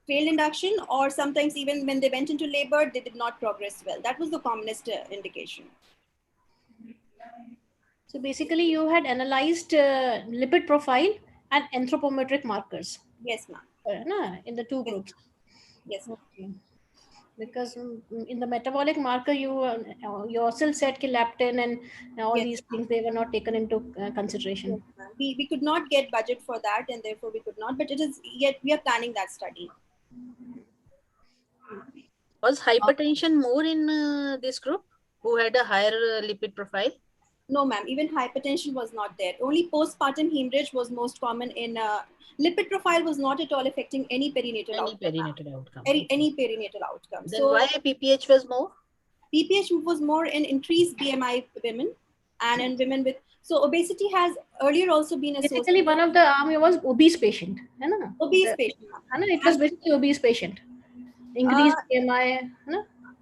Failed induction, or sometimes even when they went into labor, they did not progress well. That was the commonest indication. So basically you had analyzed lipid profile and anthropometric markers. Yes, ma'am. In the two groups. Yes. Okay. Because in the metabolic marker, you yourself said leptin and all these things, they were not taken into consideration. we could not get budget for that, and therefore we could not. But it is yet we are planning that study. Was hypertension more in this group who had a higher lipid profile? No, ma'am. Even hypertension was not there. Only postpartum hemorrhage was most common in lipid profile was not at all affecting any perinatal outcome. Any perinatal outcome. Then why PPH was more? PPH was more in increased BMI women and in women with. So obesity has earlier also been associated. Basically, one of the arm was obese patient. Obese patient. It was basically obese patient. Increased BMI.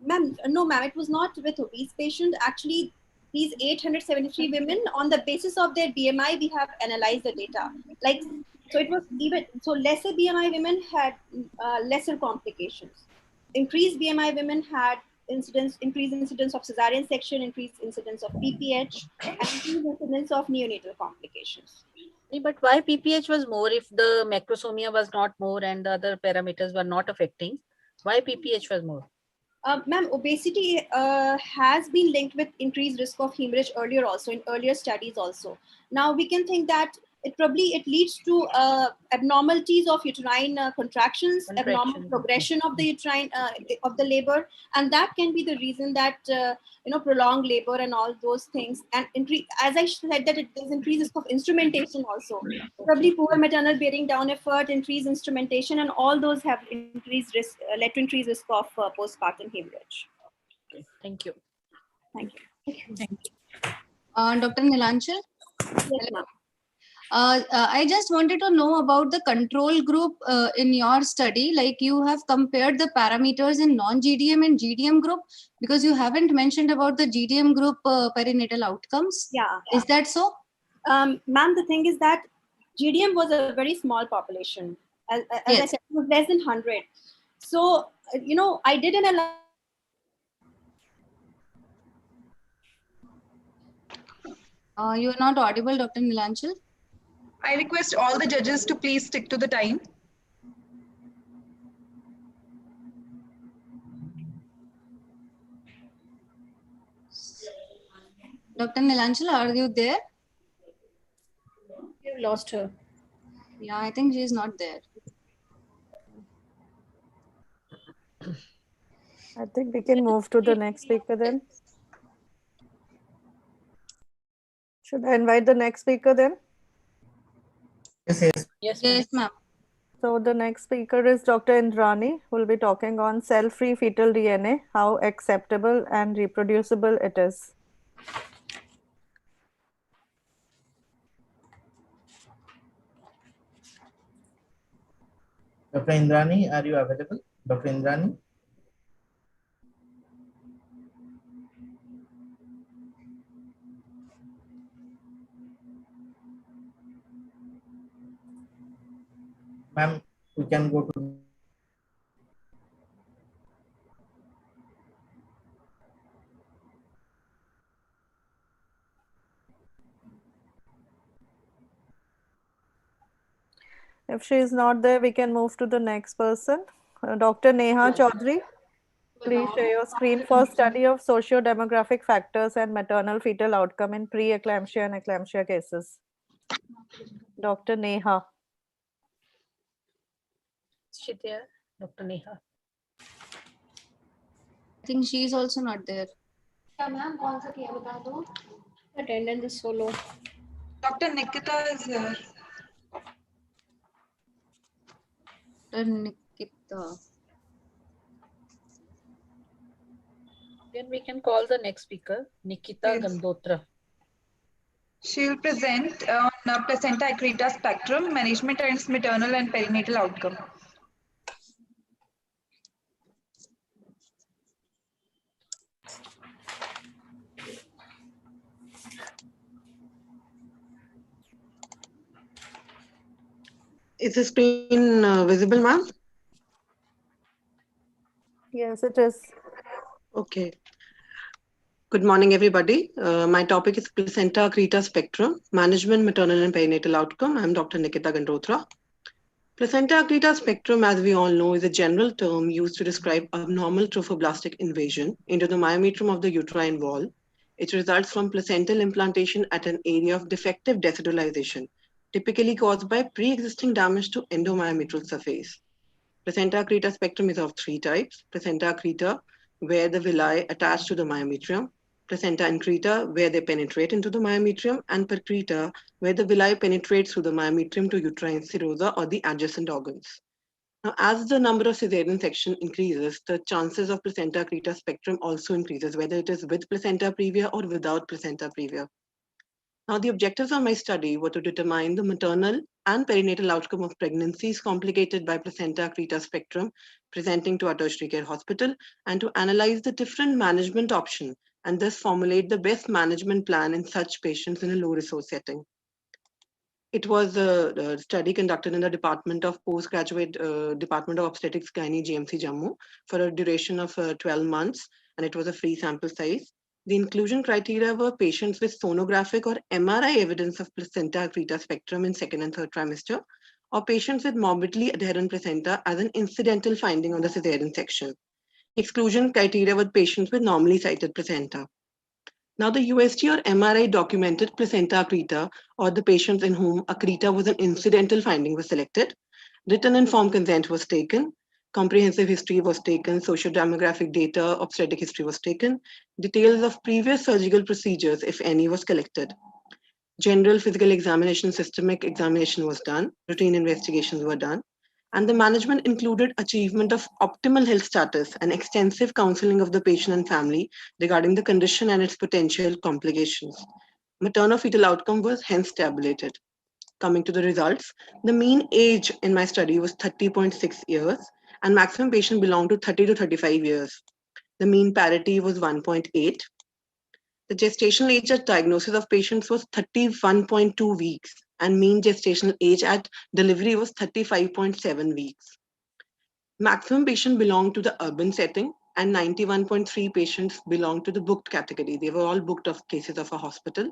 Ma'am, no, ma'am. It was not with obese patient. Actually, these 873 women, on the basis of their BMI, we have analyzed the data. Like, so it was even, so lesser BMI women had lesser complications. Increased BMI women had increased incidence of cesarean section, increased incidence of PPH, and increased incidence of neonatal complications. But why PPH was more if the macrosomia was not more and the other parameters were not affecting? Why PPH was more? Ma'am, obesity has been linked with increased risk of hemorrhage earlier also, in earlier studies also. Now we can think that it leads to abnormalities of uterine contractions, abnormal progression of the uterine of the labor, and that can be the reason that prolonged labor and all those things. And as I said, that there's increased risk of instrumentation also. Probably poor maternal bearing down effort, increased instrumentation, and all those have increased risk, led to increased risk of postpartum hemorrhage. Okay, thank you. Thank you. Dr. Nilanchal? Yes, ma'am. I just wanted to know about the control group in your study. Like you have compared the parameters in non-GDM and GDM group, because you haven't mentioned about the GDM group perinatal outcomes. Yeah. Is that so? Ma'am, the thing is that GDM was a very small population. As I said, it was less than 100. So, I did an analysis. You are not audible, Dr. Nilanchal. I request all the judges to please stick to the time. Dr. Nilanchal, are you there? You've lost her. Yeah, I think she is not there. I think we can move to the next speaker then. Should I invite the next speaker then? Yes, ma'am. So the next speaker is Dr. Indrani, who will be talking on cell-free fetal DNA, how acceptable and reproducible it is. Dr. Indrani, are you available? Dr. Indrani? Ma'am, we can go to If she is not there, we can move to the next person. Dr. Neha Chaudhary, please share your screen for study of socio-demographic factors and maternal fetal outcome in pre-eclampsia and eclampsia cases. Dr. Neha. Is she there? Dr. Neha. I think she is also not there. Attendance is so low. Dr. Nikita is here. Dr. Nikita. Then we can call the next speaker, Nikita Gandotra. She will present on placenta accreta spectrum, management and its maternal and perinatal outcome. Is the screen visible, ma'am? Yes, it is. Okay. Good morning, everybody. My topic is placenta accreta spectrum, management, maternal and perinatal outcome. I'm Dr. Nikita Gandotra. Placenta accreta spectrum, as we all know, is a general term used to describe abnormal trophoblastic invasion into the myometrium of the uterine wall. It results from placental implantation at an area of defective decedulization, typically caused by pre-existing damage to endomyometrial surface. Placenta accreta spectrum is of three types: placenta accreta, where the villi attach to the myometrium; placenta increta, where they penetrate into the myometrium; and percreta, where the villi penetrates through the myometrium to uterine serosa or the adjacent organs. Now, as the number of cesarean section increases, the chances of placenta accreta spectrum also increases, whether it is with placenta previa or without placenta previa. Now, the objectives of my study were to determine the maternal and perinatal outcome of pregnancies complicated by placenta accreta spectrum presenting to our tertiary care hospital, and to analyze the different management options and thus formulate the best management plan in such patients in a low resource setting. It was a study conducted in the Department of Postgraduate Department of Obstetrics Gynae GMC Jammu for a duration of 12 months, and it was a free sample size. The inclusion criteria were patients with sonographic or MRI evidence of placenta accreta spectrum in second and third trimester, or patients with morbidly adherent placenta as an incidental finding on the cesarean section. Exclusion criteria were patients with normally sighted placenta. Now, the USG or MRI documented placenta accreta, or the patients in whom accreta was an incidental finding was selected. Written informed consent was taken. Comprehensive history was taken. Socio-demographic data, obstetric history was taken. Details of previous surgical procedures, if any, was collected. General physical examination, systemic examination was done. Routine investigations were done. And the management included achievement of optimal health status and extensive counseling of the patient and family regarding the condition and its potential complications. Maternal-fetal outcome was hence tabulated. Coming to the results, the mean age in my study was 30.6 years, and maximum patient belonged to 30 to 35 years. The mean parity was 1.8. The gestational age at diagnosis of patients was 31.2 weeks, and mean gestational age at delivery was 35.7 weeks. Maximum patient belonged to the urban setting, and 91.3 patients belonged to the booked category. They were all booked of cases of a hospital.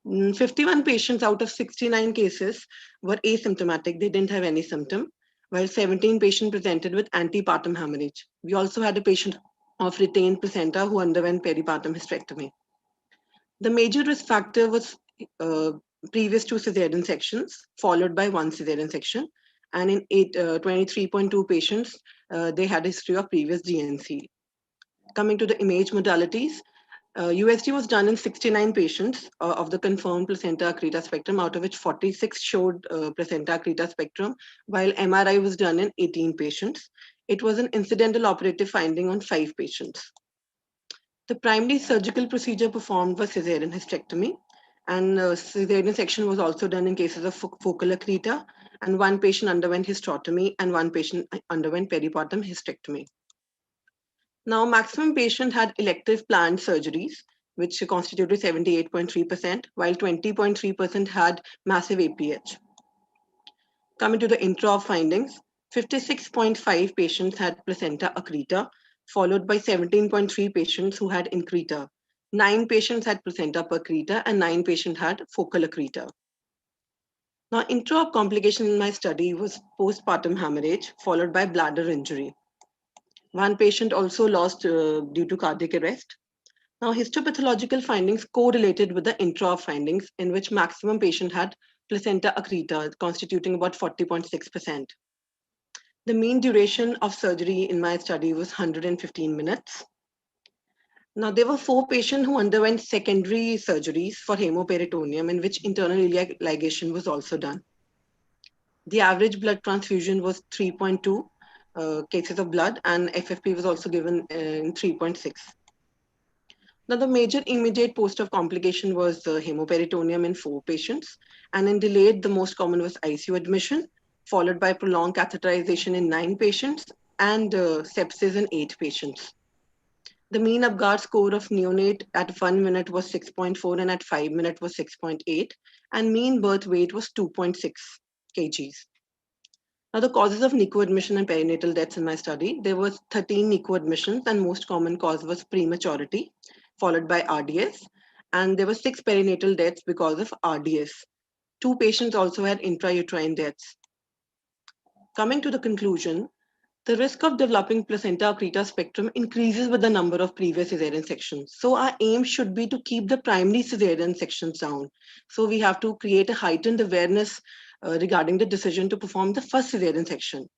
51 patients out of 69 cases were asymptomatic. They didn't have any symptom, while 17 patients presented with antepartum hemorrhage. We also had a patient of retained placenta who underwent peripartum hysterectomy. The major risk factor was previous two cesarean sections, followed by one cesarean section. And in 23.2 patients, they had a history of previous GNC. Coming to the image modalities, USG was done in 69 patients of the confirmed placenta accreta spectrum, out of which 46 showed placenta accreta spectrum, while MRI was done in 18 patients. It was an incidental operative finding on 5 patients. The primary surgical procedure performed was cesarean hysterectomy, and cesarean section was also done in cases of focal accreta, and one patient underwent hysterotomy and one patient underwent peripartum hysterectomy. Now, maximum patient had elective planned surgeries, which constituted 78.3%, while 20.3% had massive APH. Coming to the intra findings, 56.5 patients had placenta accreta, followed by 17.3 patients who had increta. 9 patients had placenta percreta, and 9 patients had focal accreta. Now, intra complication in my study was postpartum hemorrhage, followed by bladder injury. One patient also lost due to cardiac arrest. Now, histopathological findings correlated with the intra findings, in which maximum patient had placenta accreta, constituting about 40.6%. The mean duration of surgery in my study was 115 minutes. Now, there were 4 patients who underwent secondary surgeries for hemoperitoneum, in which internal iliac ligation was also done. The average blood transfusion was 3.2 cases of blood, and FFP was also given in 3.6. Now, the major immediate post-op complication was hemoperitoneum in 4 patients, and in delayed, the most common was ICU admission, followed by prolonged catheterization in 9 patients, and sepsis in 8 patients. The mean Apgar score of neonate at 1 minute was 6.4, and at 5 minutes was 6.8, and mean birth weight was 2.6 kgs. Now, the causes of NICU admission and perinatal deaths in my study, there was 13 NICU admissions, and most common cause was prematurity, followed by RDS, and there were 6 perinatal deaths because of RDS. 2 patients also had intrauterine deaths. Coming to the conclusion, The risk of developing placenta accreta spectrum increases with the number of previous cesarean sections. So our aim should be to keep the primary cesarean sections down. So we have to create a heightened awareness regarding the decision to perform the first cesarean section.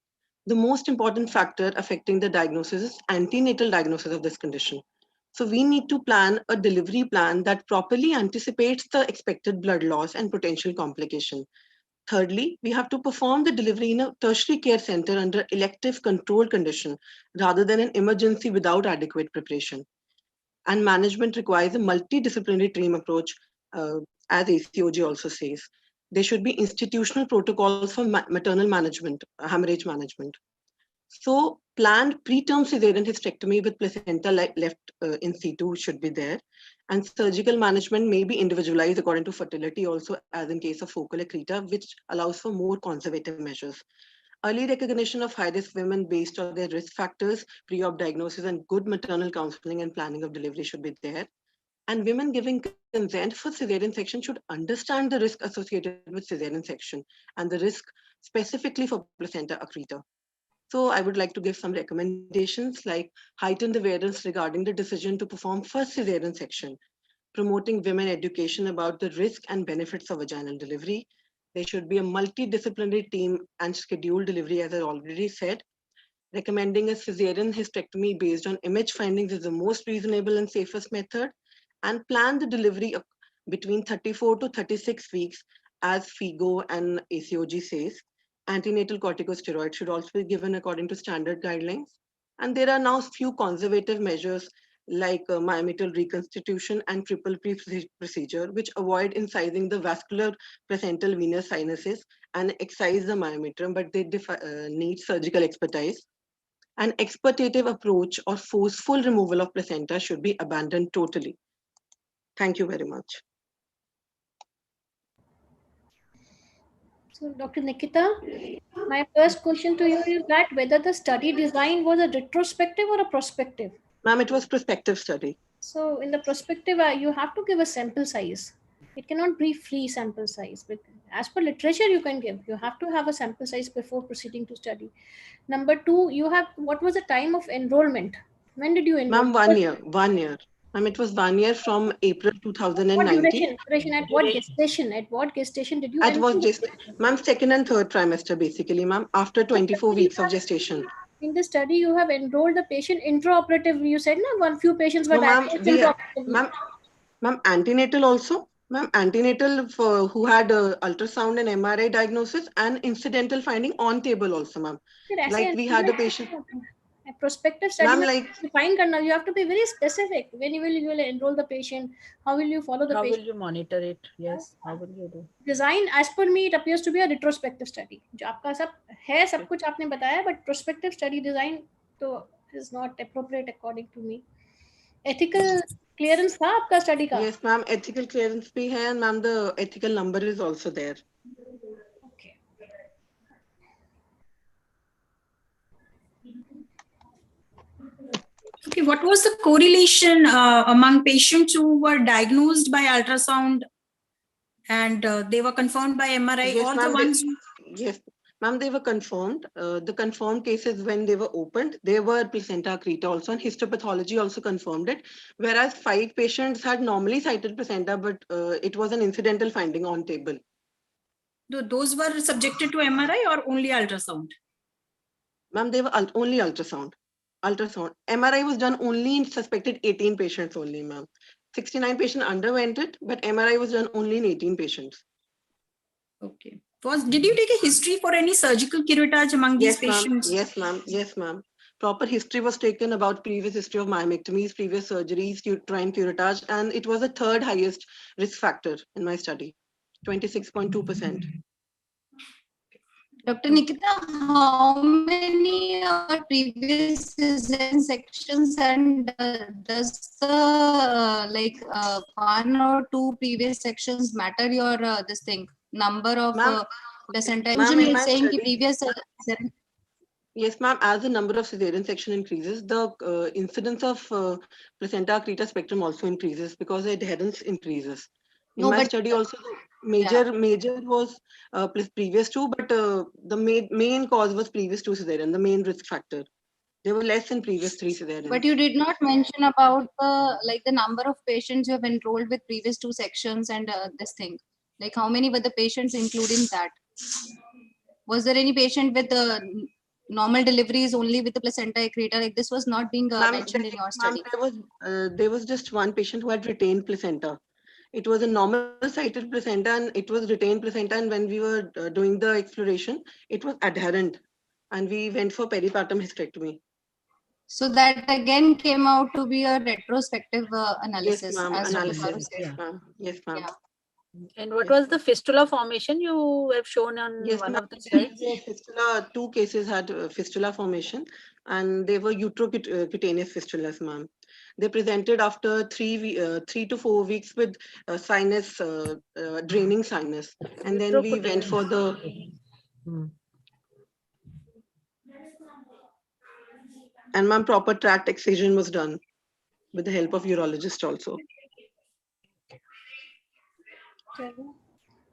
The most important factor affecting the diagnosis is antenatal diagnosis of this condition. So we need to plan a delivery plan that properly anticipates the expected blood loss and potential complication. Thirdly, we have to perform the delivery in a tertiary care center under elective controlled condition rather than an emergency without adequate preparation. And management requires a multidisciplinary team approach, as ACOG also says. There should be institutional protocols for maternal management, hemorrhage management. So planned preterm cesarean hysterectomy with placenta left in situ should be there. And surgical management may be individualized according to fertility also, as in case of focal accreta, which allows for more conservative measures. Early recognition of high-risk women based on their risk factors, pre-op diagnosis, and good maternal counseling and planning of delivery should be there. And women giving consent for cesarean section should understand the risk associated with cesarean section and the risk specifically for placenta accreta. So I would like to give some recommendations like heightened awareness regarding the decision to perform first cesarean section, promoting women education about the risk and benefits of vaginal delivery. There should be a multidisciplinary team and scheduled delivery, as I already said. Recommending a cesarean hysterectomy based on image findings is the most reasonable and safest method, and plan the delivery between 34 to 36 weeks, as FIGO and ACOG says. Antenatal corticosteroids should also be given according to standard guidelines. And there are now few conservative measures like myometrial reconstitution and triple P procedure, which avoid incising the vascular placental venous sinuses and excise the myometrium, but they need surgical expertise. An expurtative approach or forceful removal of placenta should be abandoned totally. Thank you very much. So, Dr. Nikita, my first question to you is that whether the study design was a retrospective or a prospective? Ma'am, it was prospective study. So, in the prospective, you have to give a sample size. It cannot be free sample size. But as per literature, you can give. You have to have a sample size before proceeding to study. Number two, you have what was the time of enrollment? When did you enroll? Ma'am, 1 year. 1 year. Ma'am, it was 1 year from April 2019. What duration? At what gestation? At what gestation did you enroll? Ma'am, second and third trimester, basically, ma'am, after 24 weeks of gestation. In the study, you have enrolled the patient intraoperative. You said no, one few patients were No, ma'am, diagnosed ma'am, antenatal also. Ma'am, antenatal for who had ultrasound and MRI diagnosis and incidental finding on table also, ma'am. Like we had a patient. A prospective study, you have to be very specific. When you will enroll the patient, how will you follow the patient? How will you monitor it? Yes, how will you do? Design, as per me, it appears to be a retrospective study. जो आपका सब है, सब कुछ आपने बताया, but prospective study design तो is not appropriate according to me. Ethical clearance था आपका study का? Yes, ma'am. Ethical clearance भी है, and ma'am, the ethical number is also there. Okay, what was the correlation among patients who were diagnosed by ultrasound and they were confirmed by MRI? Yes, all the ones? Yes, ma'am, they were confirmed. The confirmed cases when they were opened, they were placenta accreta also, and histopathology also confirmed it. Whereas 5 patients had normally cited placenta, but it was an incidental finding on table. Those were subjected to MRI or only ultrasound? Ma'am, they were only ultrasound. MRI was done only in suspected 18 patients only, ma'am. 69 patients underwent it, but MRI was done only in 18 patients. Okay. Did you take a history for any surgical curettage among these patients? Yes, ma'am. Yes, ma'am. Proper history was taken about previous history of myomectomies, previous surgeries, uterine curettage, and it was the third highest risk factor in my study, 26.2%. Dr. Nikita, how many previous cesarean sections, and does the one or two previous sections matter your this thing number of placenta? Usually it's saying previous cesarean. Yes, ma'am. As the number of cesarean section increases, the incidence of placenta accreta spectrum also increases because the adherence increases. In my study also. Major was previous to, but the main cause was previous to cesarean, the main risk factor. They were less in previous 3 cesareans. But you did not mention about the number of patients you have enrolled with previous 2 sections and this thing. Like how many were the patients including that? Was there any patient with normal deliveries only with the placenta accreta? Like this was not being mentioned in your study. There was just one patient who had retained placenta. It was a normal sighted placenta and it was retained placenta. And when we were doing the exploration, it was adherent. And we went for peripartum hysterectomy. So that again came out to be a retrospective analysis. Yes, ma'am. As Analysis. Yes, ma'am. Yes, ma'am. Yeah. And what was the fistula formation you have shown on one of the slides? Fistula, 2 cases had fistula formation and they were uterocutaneous fistulas, ma'am. They presented after 3 to 4 weeks with sinus, draining sinus. And then we went for the... And ma'am, proper tract excision was done with the help of urologist also.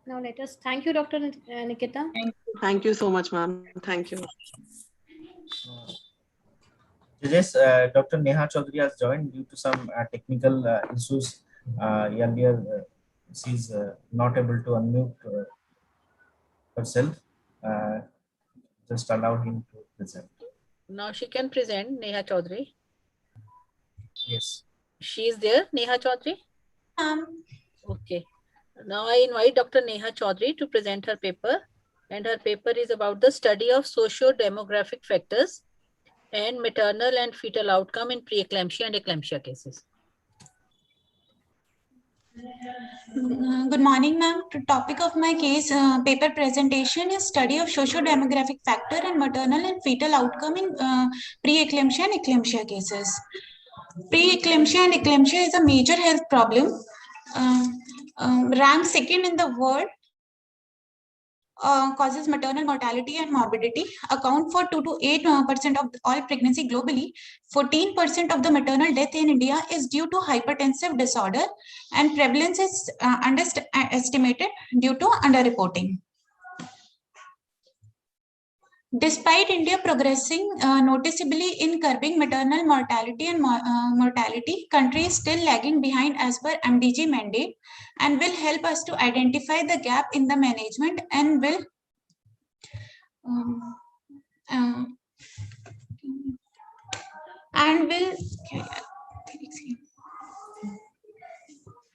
Now let us thank you, Dr. Nikita. Thank you so much, ma'am. Thank you. Yes, Dr. Neha Chaudhary has joined due to some technical issues. Earlier, she's not able to unmute herself. Just allow him to present. Now she can present, Neha Chaudhary. Yes. She is there, Neha Chaudhary? Okay. Now I invite Dr. Neha Chaudhary to present her paper. And her paper is about the study of socio-demographic factors and maternal and fetal outcome in preeclampsia and eclampsia cases. Good morning, ma'am. The topic of my case paper presentation is study of socio-demographic factor and maternal and fetal outcome in preeclampsia and eclampsia cases. Preeclampsia and eclampsia is a major health problem, ranked second in the world. Causes maternal mortality and morbidity, account for 2 to 8% of all pregnancy globally. 14% of the maternal death in India is due to hypertensive disorder, and prevalence is underestimated due to underreporting. Despite India progressing noticeably in curbing maternal mortality and mortality, country is still lagging behind as per MDG mandate, and will help us to identify the gap in the management and will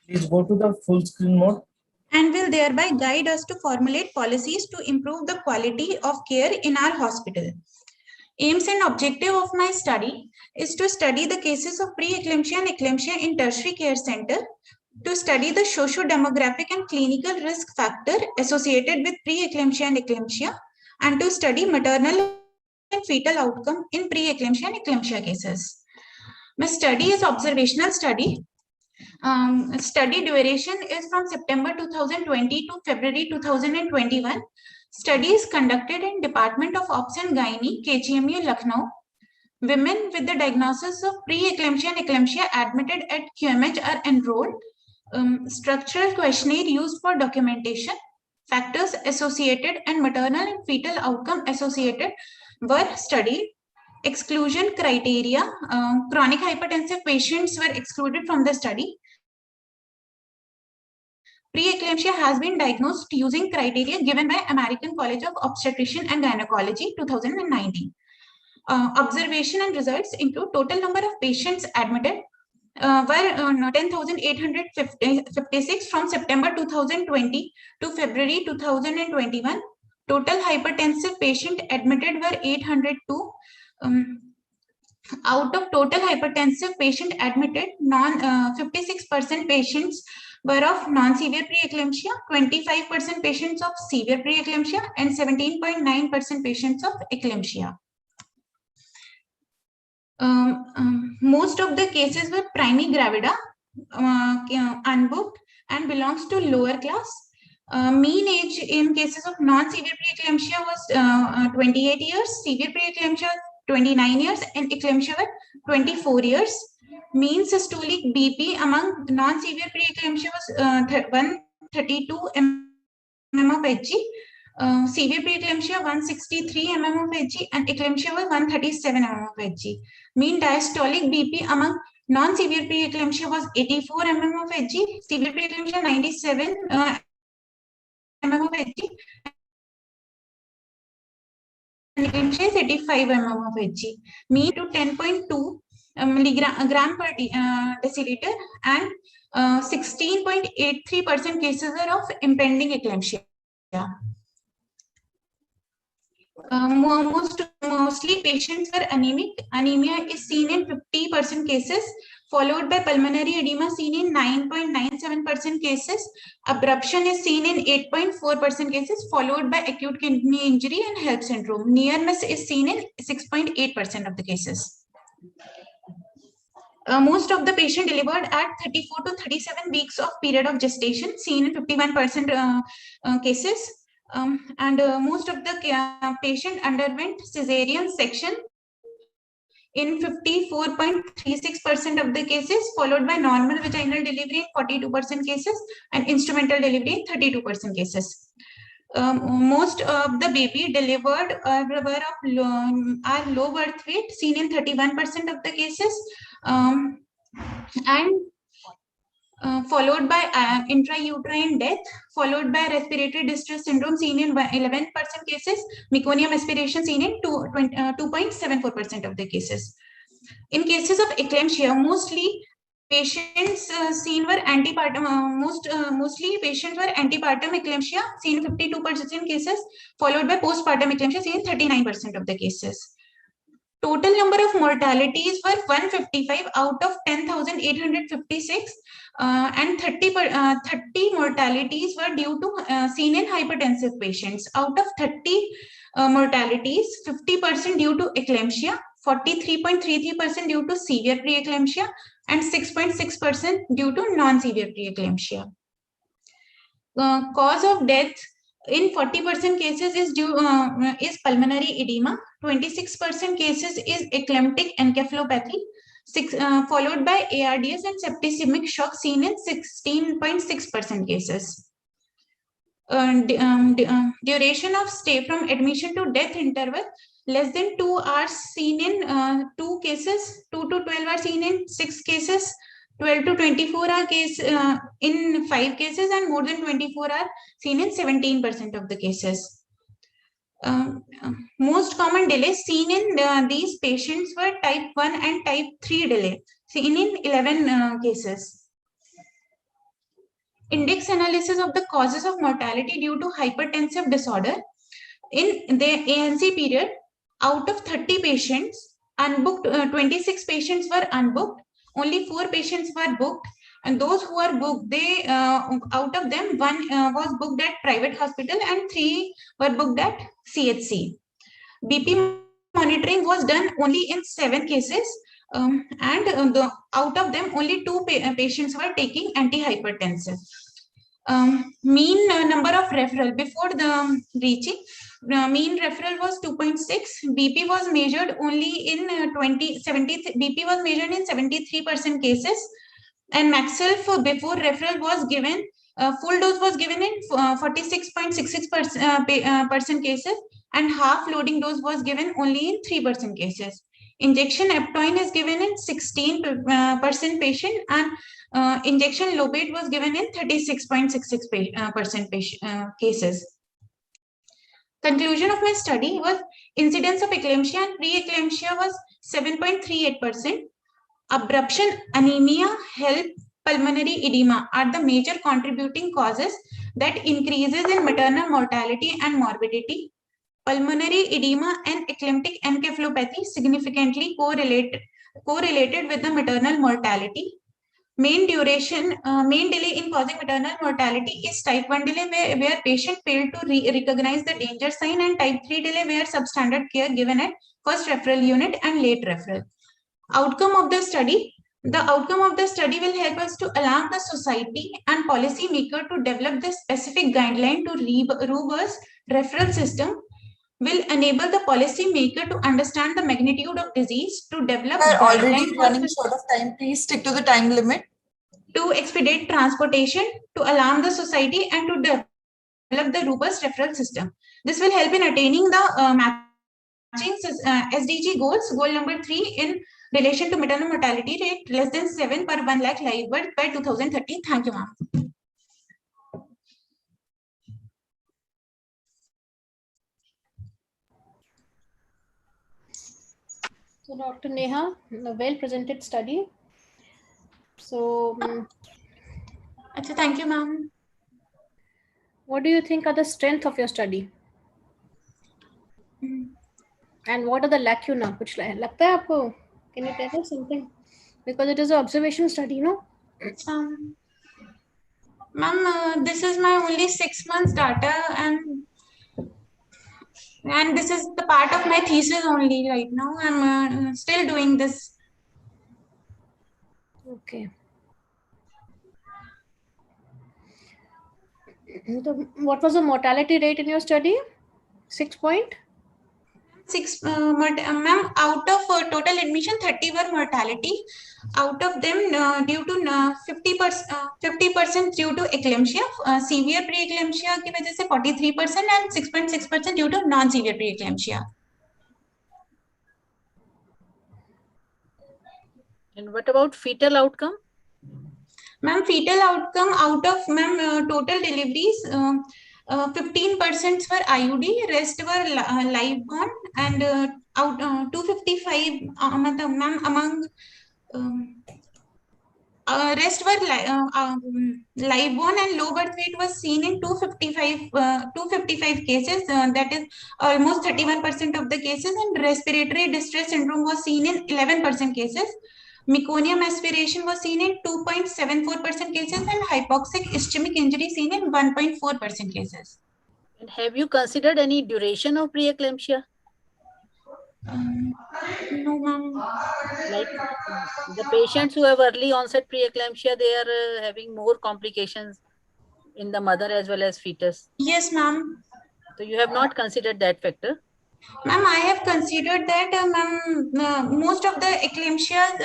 Please go to the full screen mode. And will thereby guide us to formulate policies to improve the quality of care in our hospital. Aims and objective of my study is to study the cases of preeclampsia and eclampsia in tertiary care center, to study the socio-demographic and clinical risk factor associated with preeclampsia and eclampsia, and to study maternal and fetal outcome in preeclampsia and eclampsia cases. My study is observational study. Study duration is from September 2020 to February 2021. Study is conducted in Department of Obs and Gynae, KGMU, Lucknow. Women with the diagnosis of preeclampsia and eclampsia admitted at QMH are enrolled. Structural questionnaire used for documentation, factors associated and maternal and fetal outcome associated were studied. Exclusion criteria, chronic hypertensive patients were excluded from the study. Preeclampsia has been diagnosed using criteria given by American College of Obstetrician and Gynecology 2019. Observation and results include total number of patients admitted were 10,856 from September 2020 to February 2021. Total hypertensive patient admitted were 802. Out of total hypertensive patient admitted, 56% patients were of non-severe preeclampsia, 25% patients of severe preeclampsia, and 17.9% patients of eclampsia. Most of the cases were primigravida, unbooked, and belongs to lower class. Mean age in cases of non-severe preeclampsia was 28 years, severe preeclampsia 29 years, and eclampsia were 24 years. Mean systolic BP among non-severe preeclampsia was 32 mm of Hg. Severe preeclampsia 163 mm of Hg, and eclampsia was 137 mm of Hg. Mean diastolic BP among non-severe preeclampsia was 84 mm of Hg, severe preeclampsia 97 mm of Hg, and eclampsia is 85 mm of Hg. Mean to 10.2 milligram per deciliter, and 16.83% cases are of impending eclampsia. Mostly patients were anemic. Anemia is seen in 50% cases, followed by pulmonary edema seen in 9.97% cases. Abruption is seen in 8.4% cases, followed by acute kidney injury and HELLP syndrome. Near miss is seen in 6.8% of the cases. Most of the patient delivered at 34 to 37 weeks of period of gestation, seen in 51% cases. And most of the patient underwent cesarean section in 54.36% of the cases, followed by normal vaginal delivery in 42% cases, and instrumental delivery in 32% cases. Most of the baby delivered are low birth weight, seen in 31% of the cases, and followed by intrauterine death, followed by respiratory distress syndrome seen in 11% cases, meconium aspiration seen in 2.74% of the cases. In cases of eclampsia, mostly patients seen were antepartum. Mostly patients were antepartum eclampsia seen in 52% cases, followed by postpartum eclampsia seen in 39% of the cases. Total number of mortalities were 155 out of 10,856, and 30 mortalities were due to seen in hypertensive patients. Out of 30 mortalities, 50% due to eclampsia, 43.33% due to severe preeclampsia, and 6.6% due to non-severe preeclampsia. Cause of death in 40% cases is pulmonary edema, 26% cases is eclamptic encephalopathy, followed by ARDS and septicemic shock seen in 16.6% cases. Duration of stay from admission to death interval less than 2 hours seen in 2 cases, 2 to 12 hours seen in 6 cases, 12 to 24 hour case in 5 cases, and more than 24 hour seen in 17% of the cases. Most common delays seen in these patients were type 1 and type 3 delay, seen in 11 cases. Index analysis of the causes of mortality due to hypertensive disorder. In the ANC period, out of 30 patients, unbooked, 26 patients were unbooked, only 4 patients were booked, and those who are booked, they out of them, 1 was booked at private hospital and 3 were booked at CHC. BP monitoring was done only in 7 cases, and out of them, only 2 patients were taking antihypertensive. Mean number of referral before the reaching, mean referral was 2.6. BP was measured only in 70. BP was measured in 73% cases, and Maxelf before referral was given. Full dose was given in 46.66% cases, and half loading dose was given only in 3% cases. Injection Eptoin is given in 16% patient, and injection Lobate was given in 36.66% cases. Conclusion of my study was incidence of eclampsia and pre-eclampsia was 7.38%. Abruption, anemia, HELLP, pulmonary edema are the major contributing causes that increases in maternal mortality and morbidity. Pulmonary edema and eclamptic encephalopathy significantly correlated with the maternal mortality. Main delay in causing maternal mortality is type 1 delay where patient failed to recognize the danger sign, and type 3 delay where substandard care given at first referral unit and late referral. Outcome of the study. The outcome of the study will help us to alarm the society and policy maker to develop the specific guideline to robust referral system, will enable the policy maker to understand the magnitude of disease, to develop. We are already running short of time. Please stick to the time limit. to expedite transportation, to alarm the society, and to develop the robust referral system. This will help in attaining the matching SDG goals, goal number 3 in relation to maternal mortality rate less than 7 per 1 lakh live birth by 2030. Thank you, ma'am. So Dr. Neha, a well presented study. So, thank you, ma'am. What do you think are the strength of your study? And what are the lacuna? कुछ लगता है आपको? Can you tell us something? Because it is an observation study, no? Ma'am, this is my only 6 months data, and this is the part of my thesis only right now. I'm still doing this. Okay. What was the mortality rate in your study? 6 point? 6, ma'am, out of total admission, 30 were mortality. Out of them, due to 50% due to eclampsia, severe preeclampsia की वजह से 43% and 6.6% due to non-severe preeclampsia. And what about fetal outcome? Ma'am, fetal outcome out of total deliveries, 15% were IUD, rest were live born, and out 255 ma'am among rest were live born, and low birth weight was seen in 255 cases. That is almost 31% of the cases, and respiratory distress syndrome was seen in 11% cases. Meconium aspiration was seen in 2.74% cases, and hypoxic ischemic injury seen in 1.4% cases. And have you considered any duration of preeclampsia? No, ma'am. Like the patients who have early onset preeclampsia, they are having more complications in the mother as well as fetus. Yes, ma'am. So you have not considered that factor? Ma'am, I have considered that, most of the eclampsias,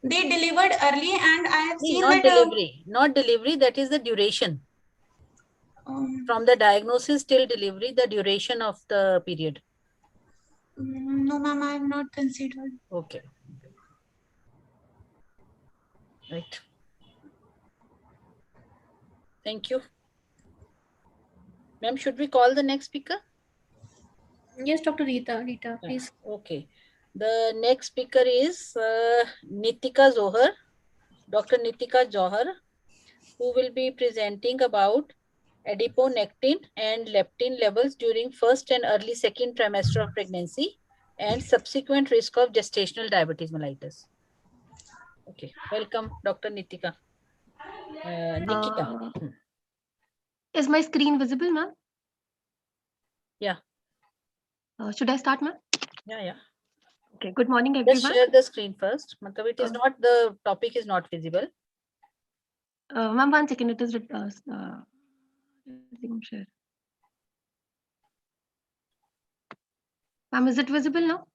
they delivered early, and I have seen not that... delivery, not delivery, that is the duration. From the diagnosis till delivery, the duration of the period. No, ma'am, I have not considered. Okay. Right. Thank you. Ma'am, should we call the next speaker? Yes, Dr. Rita, please. Okay. The next speaker is Nitika Zohar, Dr. Nitika Johar, who will be presenting about adiponectin and leptin levels during first and early second trimester of pregnancy and subsequent risk of gestational diabetes mellitus. Okay, welcome, Dr. Nitika. Nikita. Is my screen visible, ma'am? Yeah. Should I start, ma'am? Yeah. Okay, good morning, everyone. Just share the screen first. It is not, the topic is not visible. Ma'am, 1 second, it is share. Ma'am, is it visible now?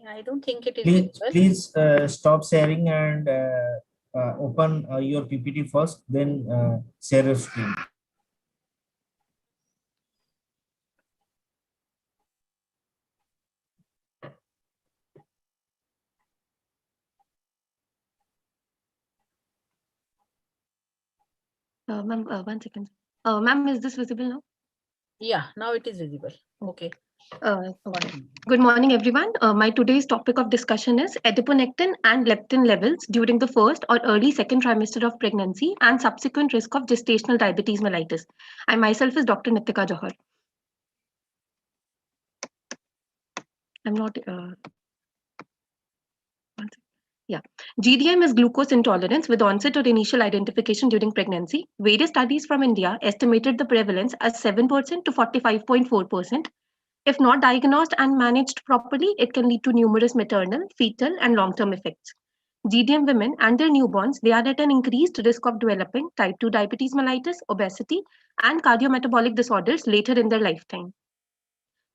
I don't think it is visible. Please stop sharing and open your PPT first, then share your screen. Ma'am, 1 second. Ma'am, is this visible now? Yeah, now it is visible. Okay. Good morning, everyone. My today's topic of discussion is adiponectin and leptin levels during the first or early second trimester of pregnancy and subsequent risk of gestational diabetes mellitus. I myself is Dr. Nitika Johar. I'm not... Yeah. GDM is glucose intolerance with onset or initial identification during pregnancy. Various studies from India estimated the prevalence as 7% to 45.4%. If not diagnosed and managed properly, it can lead to numerous maternal, fetal, and long-term effects. GDM women and their newborns, they are at an increased risk of developing type 2 diabetes mellitus, obesity, and cardiometabolic disorders later in their lifetime.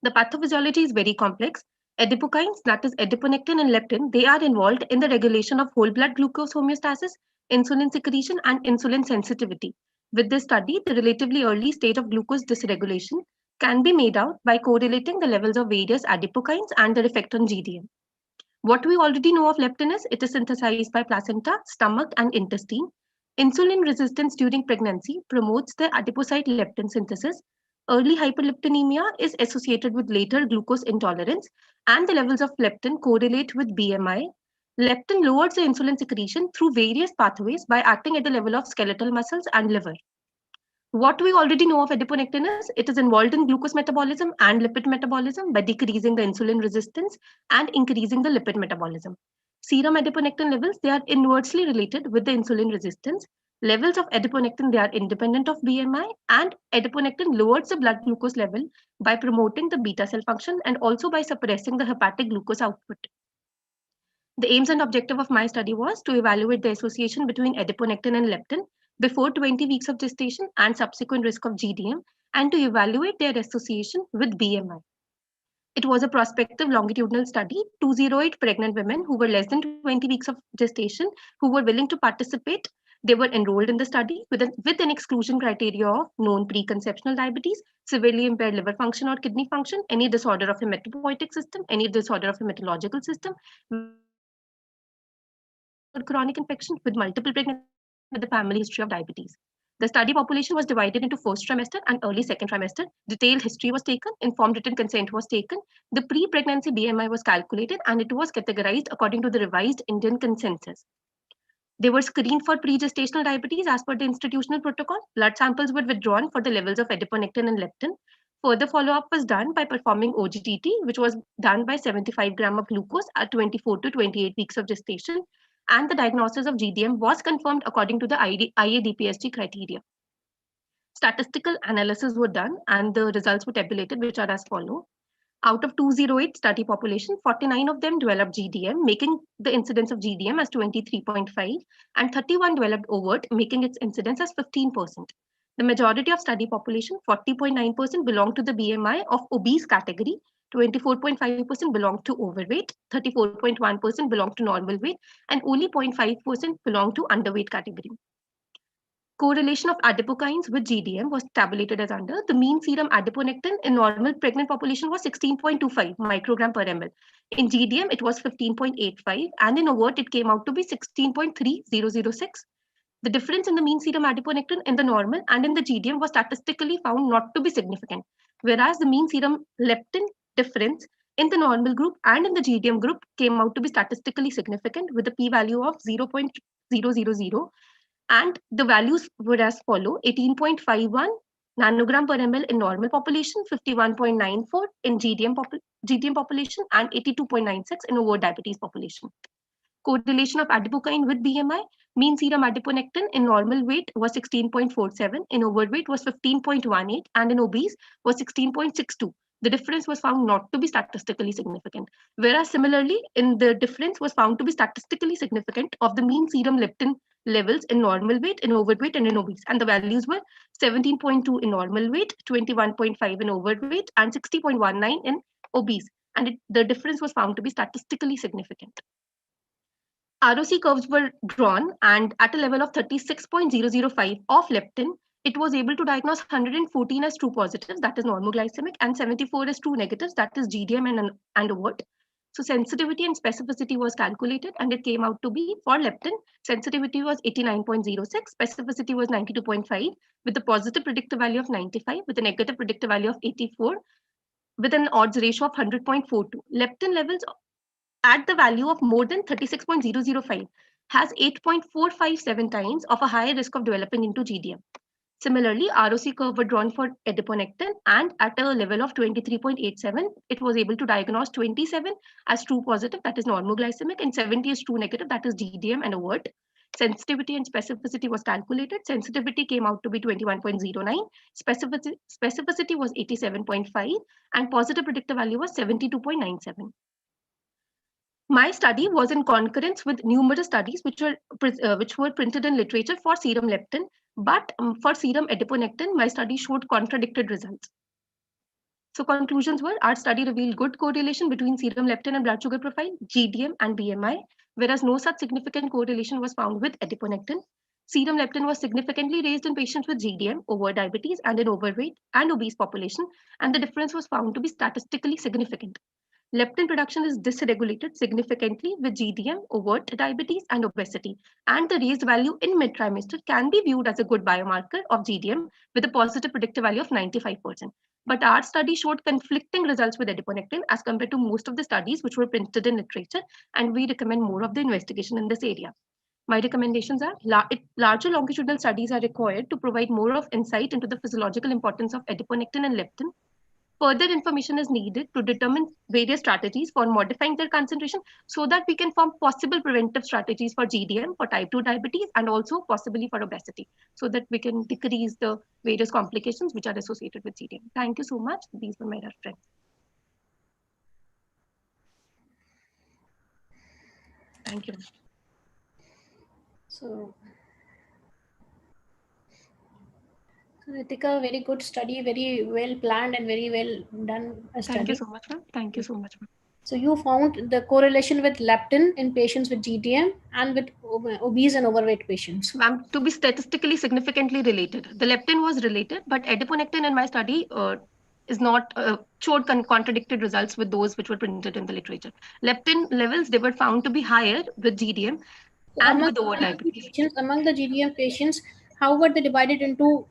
The pathophysiology is very complex. Adipokines, that is adiponectin and leptin, they are involved in the regulation of whole blood glucose homeostasis, insulin secretion, and insulin sensitivity. With this study, the relatively early stage of glucose dysregulation can be made out by correlating the levels of various adipokines and their effect on GDM. What we already know of leptin is it is synthesized by placenta, stomach, and intestine. Insulin resistance during pregnancy promotes the adipocyte leptin synthesis. Early hyperleptinemia is associated with later glucose intolerance, and the levels of leptin correlate with BMI. Leptin lowers the insulin secretion through various pathways by acting at the level of skeletal muscles and liver. What we already know of adiponectin is it is involved in glucose metabolism and lipid metabolism by decreasing the insulin resistance and increasing the lipid metabolism. Serum adiponectin levels, they are inversely related with the insulin resistance. Levels of adiponectin, they are independent of BMI, and adiponectin lowers the blood glucose level by promoting the beta cell function and also by suppressing the hepatic glucose output. The aims and objective of my study was to evaluate the association between adiponectin and leptin before 20 weeks of gestation and subsequent risk of GDM, and to evaluate their association with BMI. It was a prospective longitudinal study, 208 pregnant women who were less than 20 weeks of gestation, who were willing to participate. They were enrolled in the study with an exclusion criteria of known preconceptional diabetes, severely impaired liver function or kidney function, any disorder of the hematopoietic system, any disorder of the hematological system, chronic infection with multiple pregnancies with the family history of diabetes. The study population was divided into first trimester and early second trimester. Detailed history was taken, informed written consent was taken. The pre-pregnancy BMI was calculated and it was categorized according to the revised Indian consensus. They were screened for pre-gestational diabetes as per the institutional protocol. Blood samples were withdrawn for the levels of adiponectin and leptin. Further follow-up was done by performing OGTT, which was done by 75 gram of glucose at 24 to 28 weeks of gestation, and the diagnosis of GDM was confirmed according to the IA-DPSG criteria. Statistical analysis were done and the results were tabulated, which are as follow. Out of 208 study population, 49 of them developed GDM, making the incidence of GDM as 23.5, and 31 developed overt, making its incidence as 15%. The majority of study population, 40.9%, belonged to the BMI of obese category, 24.5% belonged to overweight, 34.1% belonged to normal weight, and only 0.5% belonged to underweight category. Correlation of adipokines with GDM was tabulated as under. The mean serum adiponectin in normal pregnant population was 16.25 microgram per ml. In GDM, it was 15.85, and in overt, it came out to be 16.3006. The difference in the mean serum adiponectin in the normal and in the GDM was statistically found not to be significant, whereas the mean serum leptin difference in the normal group and in the GDM group came out to be statistically significant with a p-value of 0.000, and the values were as follow: 18.51 nanogram per ml in normal population, 51.94 in GDM population, and 82.96 in overt diabetes population. Correlation of adipokine with BMI, mean serum adiponectin in normal weight was 16.47, in overweight was 15.18, and in obese was 16.62. The difference was found not to be statistically significant. Whereas similarly, in the difference was found to be statistically significant of the mean serum leptin levels in normal weight, in overweight, and in obese. And the values were 17.2 in normal weight, 21.5 in overweight, and 60.19 in obese. And the difference was found to be statistically significant. ROC curves were drawn, and at a level of 36.005 of leptin, it was able to diagnose 114 as true positives, that is normoglycemic, and 74 as true negatives, that is GDM and overt. So sensitivity and specificity was calculated, and it came out to be for leptin, sensitivity was 89.06, specificity was 92.5, with a positive predictive value of 95, with a negative predictive value of 84, with an odds ratio of 100.42. Leptin levels at the value of more than 36.005 has 8.457 times of a higher risk of developing into GDM. Similarly, ROC curve were drawn for adiponectin, and at a level of 23.87, it was able to diagnose 27 as true positive, that is normoglycemic, and 70 as true negative, that is GDM and overt. Sensitivity and specificity was calculated. Sensitivity came out to be 21.09, specificity was 87.5, and positive predictive value was 72.97. My study was in concurrence with numerous studies which were printed in literature for serum leptin, but for serum adiponectin, my study showed contradicted results. So conclusions were, our study revealed good correlation between serum leptin and blood sugar profile, GDM and BMI, whereas no such significant correlation was found with adiponectin. Serum leptin was significantly raised in patients with GDM, over diabetes, and in overweight and obese population, and the difference was found to be statistically significant. Leptin production is dysregulated significantly with GDM, overt diabetes, and obesity, and the raised value in mid-trimester can be viewed as a good biomarker of GDM with a positive predictive value of 95%. But our study showed conflicting results with adiponectin as compared to most of the studies which were printed in literature, and we recommend more of the investigation in this area. My recommendations are larger longitudinal studies are required to provide more of insight into the physiological importance of adiponectin and leptin. Further information is needed to determine various strategies for modifying their concentration so that we can form possible preventive strategies for GDM, for type 2 diabetes, and also possibly for obesity, so that we can decrease the various complications which are associated with GDM. Thank you so much. These were my references. Thank you. So Ritika, very good study, very well planned and very well done study. Thank you so much, ma'am. Thank you so much, ma'am. So you found the correlation with leptin in patients with GDM and with obese and overweight patients. Ma'am, to be statistically significantly related. The leptin was related, but adiponectin in my study is not showed contradicted results with those which were printed in the literature. Leptin levels, they were found to be higher with GDM and with over diabetes. Among the GDM patients, how were they divided into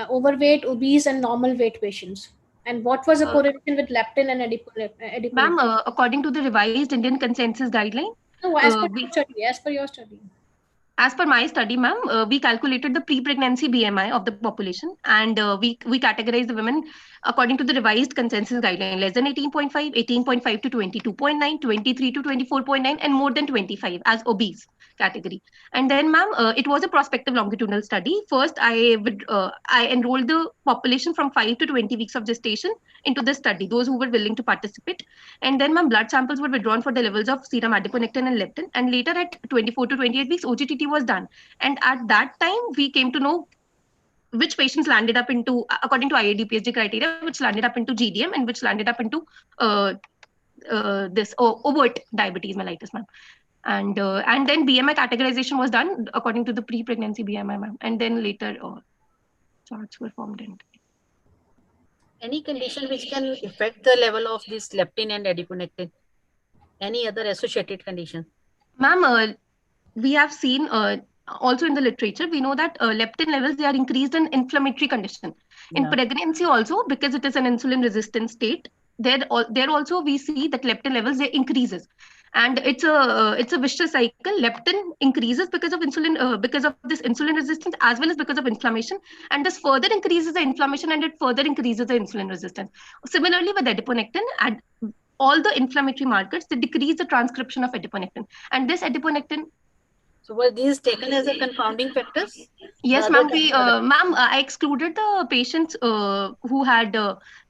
overweight, obese, and normal weight patients? And what was the correlation with leptin and adiponectin? Ma'am, according to the revised Indian consensus guideline, no, as per your study. As per my study, ma'am, we calculated the pre-pregnancy BMI of the population, and we categorized the women according to the revised consensus guideline: less than 18.5, 18.5 to 22.9, 23 to 24.9, and more than 25 as obese category. And then, ma'am, it was a prospective longitudinal study. First, I enrolled the population from 5 to 20 weeks of gestation into this study, those who were willing to participate. And then, ma'am, blood samples were withdrawn for the levels of serum adiponectin and leptin. And later, at 24 to 28 weeks, OGTT was done. And at that time, we came to know which patients landed up into, according to IAD PhD criteria, which landed up into GDM and which landed up into this overt diabetes mellitus, ma'am. And then BMI categorization was done according to the pre-pregnancy BMI, ma'am. And then later charts were formed. And any condition which can affect the level of this leptin and adiponectin? Any other associated condition? Ma'am, we have seen also in the literature, we know that leptin levels, they are increased in inflammatory condition. In pregnancy also, because it is an insulin resistant state, there also we see that leptin levels, they increases. And it's a vicious cycle. Leptin increases because of insulin, because of this insulin resistance, as well as because of inflammation. And this further increases the inflammation, and it further increases the insulin resistance. Similarly with adiponectin, and all the inflammatory markers, they decrease the transcription of adiponectin. And this adiponectin. So were these taken as a confounding factors? Yes, ma'am. I excluded the patients who had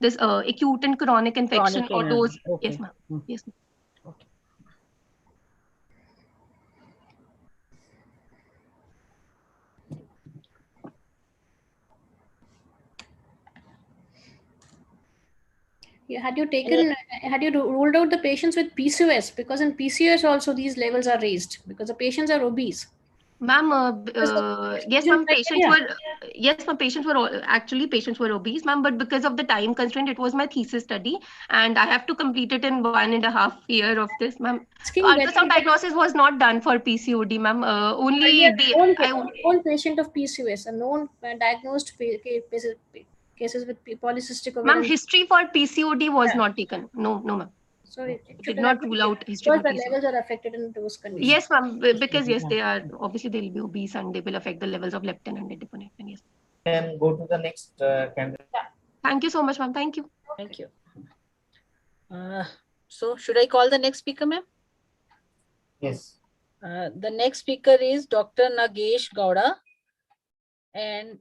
this acute and chronic infection or those. Okay. Yes, ma'am. Yes, ma'am. Okay. Had you ruled out the patients with PCOS? Because in PCOS also these levels are raised because the patients are obese. Ma'am, yes, ma'am. Patients were obese, ma'am. But because of the time constraint, it was my thesis study, and I have to complete it in 1.5 years of this, ma'am. Ultrasound diagnosis was not done for PCOD, ma'am. Only known patient of PCOS, a known diagnosed cases with polycystic ovarian. Ma'am, history for PCOD was not taken. No, ma'am. So it did not rule out history. Because the levels are affected in those conditions. Yes, ma'am. Because yes, they are obviously they'll be obese and they will affect the levels of leptin and adiponectin. Yes. Can go to the next candidate. Yeah. Thank you so much, ma'am. Thank you. Thank you. So should I call the next speaker, ma'am? Yes. The next speaker is Dr. Nagesh Gowda, and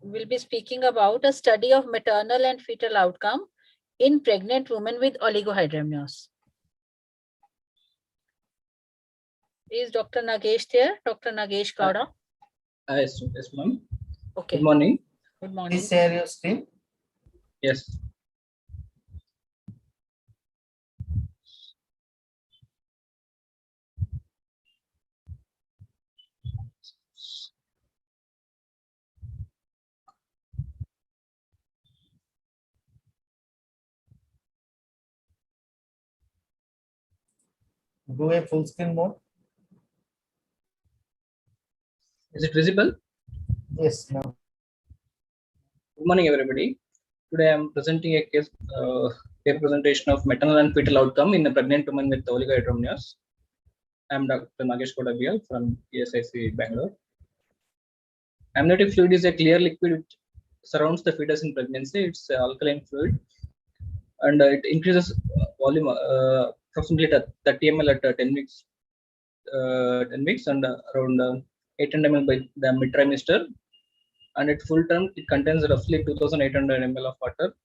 we'll be speaking about a study of maternal and fetal outcome in pregnant women with oligohydramnios. Is Dr. Nagesh there? Dr. Nagesh Gowda? Yes, ma'am. Okay. Good morning. Good morning. Please share your screen. Yes. do a full screen mode. Is it visible? Yes. Now. Good morning, everybody. Today I am presenting a case paper presentation of maternal and fetal outcome in a pregnant woman with oligohydramnios. I am Dr. Nagesh Kodabiyal from ESIC Bangalore. Amniotic fluid is a clear liquid which surrounds the fetus in pregnancy. It's an alkaline fluid, and it increases volume approximately 30 ml at 10 weeks, and around 800 ml by the mid-trimester. And at full term, it contains roughly 2,800 ml of water.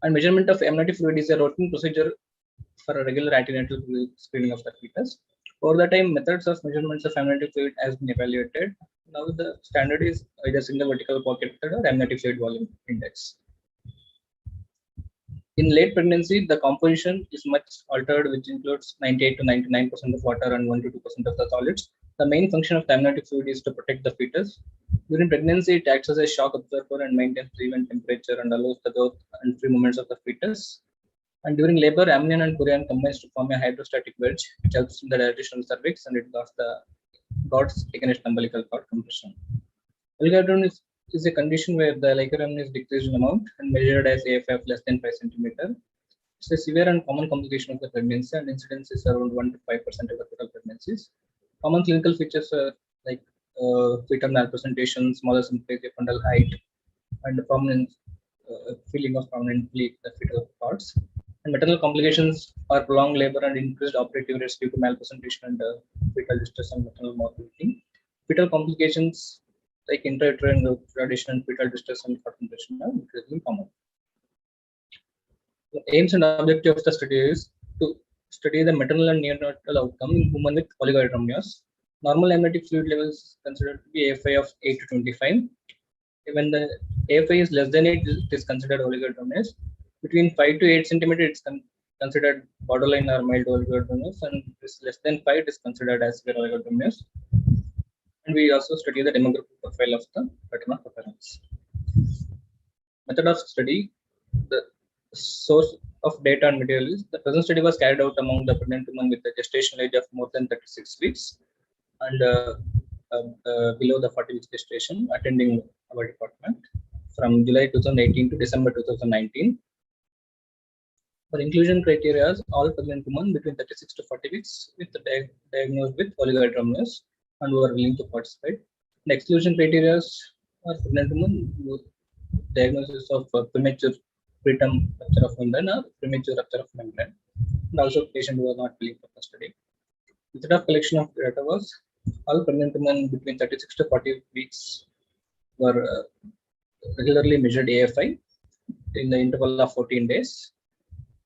And measurement of amniotic fluid is a routine procedure for a regular antenatal screening of the fetus. Over the time, methods of measurements of amniotic fluid has been evaluated. Now the standard is either single vertical pocket method or amniotic fluid volume index. In late pregnancy, the composition is much altered, which includes 98 to 99% of water and 1 to 2% of the solids. The main function of the amniotic fluid is to protect the fetus. During pregnancy, it acts as a shock absorber and maintains the even temperature and allows the growth and free movements of the fetus. And during labor, amnion and chorion combines to form a hydrostatic wedge, which helps in the dilatation of the cervix, and it guards the cords against umbilical cord compression. Oligohydramnios is a condition where the liquor amnion is decreased in amount and measured as AFI of less than 5 centimeter. It's a severe and common complication of the pregnancy, and incidence is around 1 to 5% of the total pregnancies. Common clinical features are like fetal malpresentation, smaller symphysis, fundal height, and the prominent feeling of prominently the fetal parts. And maternal complications are prolonged labor and increased operative risk due to malpresentation and fetal distress and maternal morbidity. Fetal complications like intrauterine retardation and fetal distress and concentration are increasingly common. The aims and objective of the study is to study the maternal and neonatal outcome in women with oligohydramnios. Normal amniotic fluid levels considered to be AFI of 8 to 25. When the AFI is less than 8, it is considered oligohydramnios. Between 5 to 8 centimeter, it's considered borderline or mild oligohydramnios, and less than 5 is considered as severe oligohydramnios. And we also study the demographic profile of the maternal preference. Method of study: the source of data and material is the present study was carried out among the pregnant women with a gestational age of more than 36 weeks and below the 40 weeks gestation, attending our department from July 2018 to December 2019. For inclusion criteria, all pregnant women between 36 to 40 weeks with the diagnosed with oligohydramnios and who are willing to participate. The exclusion criteria are pregnant women with diagnosis of premature preterm rupture of membrane or premature rupture of membrane, and also patients who are not willing for the study. Method of collection of data was all pregnant women between 36 to 40 weeks were regularly measured AFI in the interval of 14 days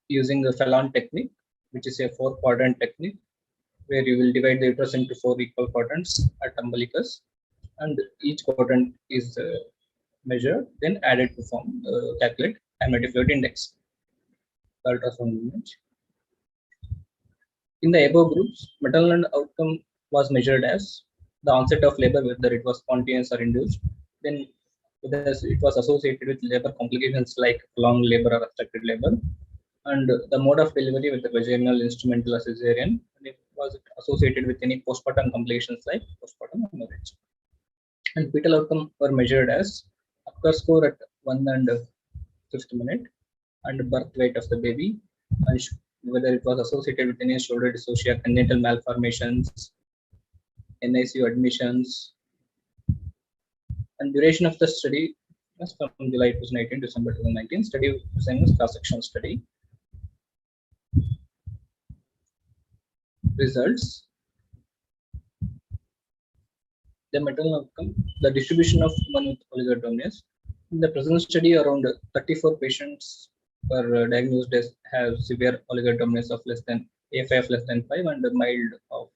using the Fallon technique, which is a 4-quadrant technique where you will divide the uterus into 4 equal quadrants at umbilicus, and each quadrant is measured, then added to form calculate amniotic fluid index. The ultrasound image. In the above groups, maternal outcome was measured as the onset of labor, whether it was spontaneous or induced, then whether it was associated with labor complications like long labor or obstructed labor, and the mode of delivery with the vaginal, instrumental, or cesarean, and it was associated with any postpartum complications like postpartum hemorrhage. And fetal outcome were measured as Apgar score at 1 and 5th minute, and birth weight of the baby, and whether it was associated with any shoulder dystocia, congenital malformations, NICU admissions, and duration of the study was from July 2018 to December 2019. Study was cross-sectional study. Results: the maternal outcome, the distribution of women with oligohydramnios. In the present study, around 34 patients were diagnosed as have severe oligohydramnios of less than AFI of less than 5 and mild of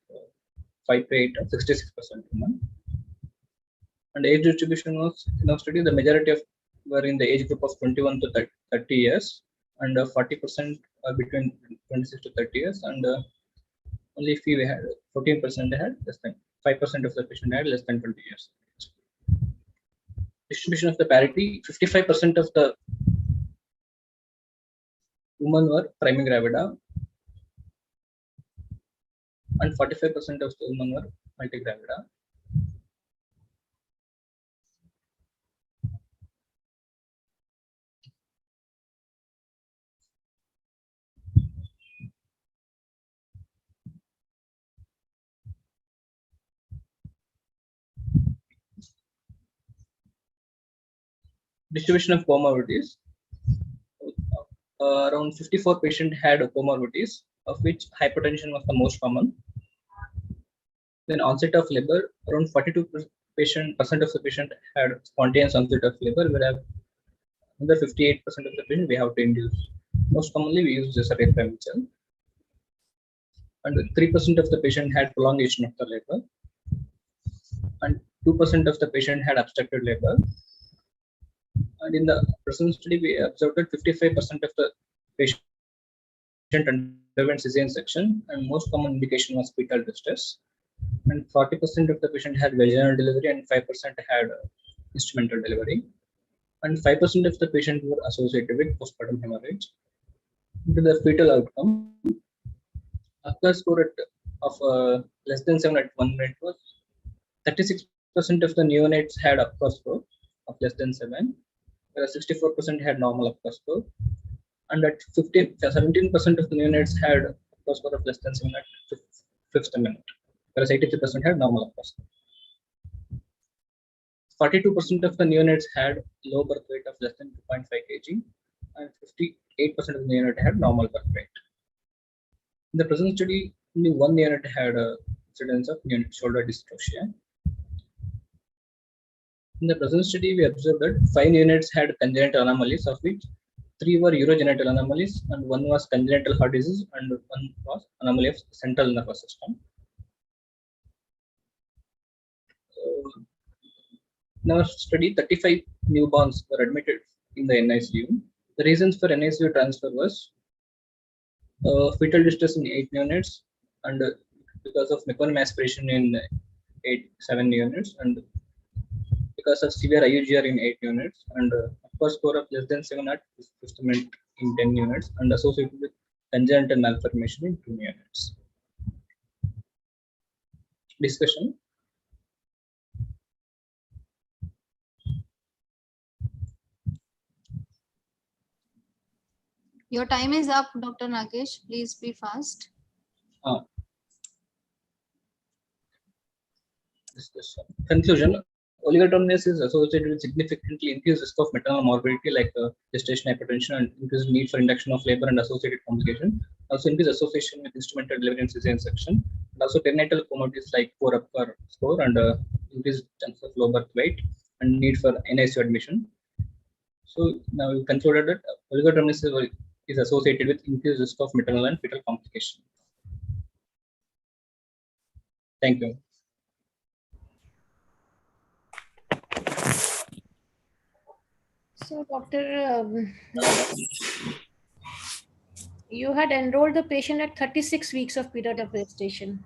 5 to 8 of 66% women. And age distribution was in our study, the majority of were in the age group of 21 to 30 years, and 40% are between 26 to 30 years, and only few had 14% had less than 5% of the patient had less than 20 years. Distribution of the parity: 55% of the women were primigravida, and 45% of the women were multigravida. Distribution of comorbidities. Around 54 patients had comorbidities, of which hypertension was the most common. Then onset of labor, around 42% of the patient had spontaneous onset of labor, whereas another 58% of the patient we have to induce. Most commonly we use cesarean premature. And 3% of the patient had prolongation of the labor, and 2% of the patient had obstructed labor. And in the present study, we observed that 55% of the patient underwent cesarean section, and most common indication was fetal distress. And 40% of the patient had vaginal delivery, and 5% had instrumental delivery. And 5% of the patient were associated with postpartum hemorrhage. Into the fetal outcome, ACLA score of less than 7 at 1 minute was 36% of the neonates had ACLA score of less than 7, whereas 64% had normal ACLA score, and at 17% of the neonates had ACLA score of less than 7 at 5th minute, whereas 83% had normal ACLA score. 42% of the neonates had low birth weight of less than 2.5 kg, and 58% of the neonates had normal birth weight. In the present study, only one neonate had a incidence of shoulder dystocia. In the present study, we observed that 5 neonates had congenital anomalies, of which 3 were urogenital anomalies, and 1 was congenital heart disease, and 1 was anomaly of central nervous system. In our study, 35 newborns were admitted in the NICU. The reasons for NICU transfer was fetal distress in 8 neonates, and because of meconium aspiration in 7 neonates, and because of severe IUGR in 8 units, and ACLA score of less than 7 at 5th minute in 10 units, and associated with congenital malformation in 2 units. Discussion. Your time is up, Dr. Nagesh. Please be fast. Discussion. Conclusion. Oligoterminus is associated with significantly increased risk of maternal morbidity like gestation hypertension, and increased need for induction of labor and associated complication. Also increased association with instrumental delivery and cesarean section. And also perinatal comorbidities like poor ACLA score and increased chance of low birth weight and need for NICU admission. So now we concluded that oligoterminus is associated with increased risk of maternal and fetal complication. Thank you. So, Dr. You had enrolled the patient at 36 weeks of period of gestation.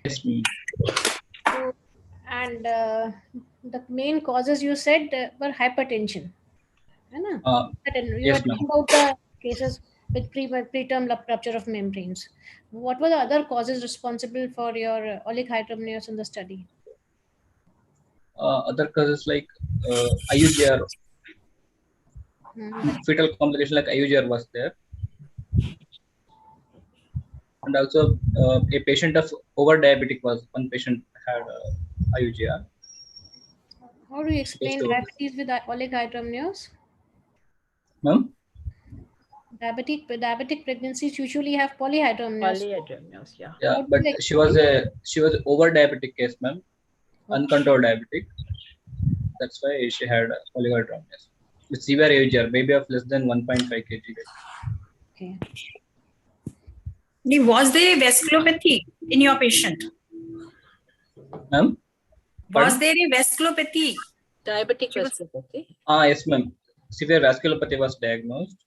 Yes, ma'am. So, and the main causes you said were hypertension. You yes, were talking about the cases with preterm rupture of membranes. What were the other causes responsible for your oligohydramnios in the study? Other causes like IUGR, fetal complication like IUGR was there, and also a patient of over diabetic was one patient had IUGR. How do you explain diabetes with oligohydramnios? Ma'am? Diabetic pregnancies usually have polyhydramnios. Polyhydramnios, yeah. Yeah, but she was over diabetic case, ma'am, uncontrolled diabetic. That's why she had oligohydramnios with severe IUGR, maybe of less than 1.5 kg. Okay. Was there a vasculopathy in your patient? Ma'am? Was there a vasculopathy? Diabetic vasculopathy? Yes, ma'am. Severe vasculopathy was diagnosed.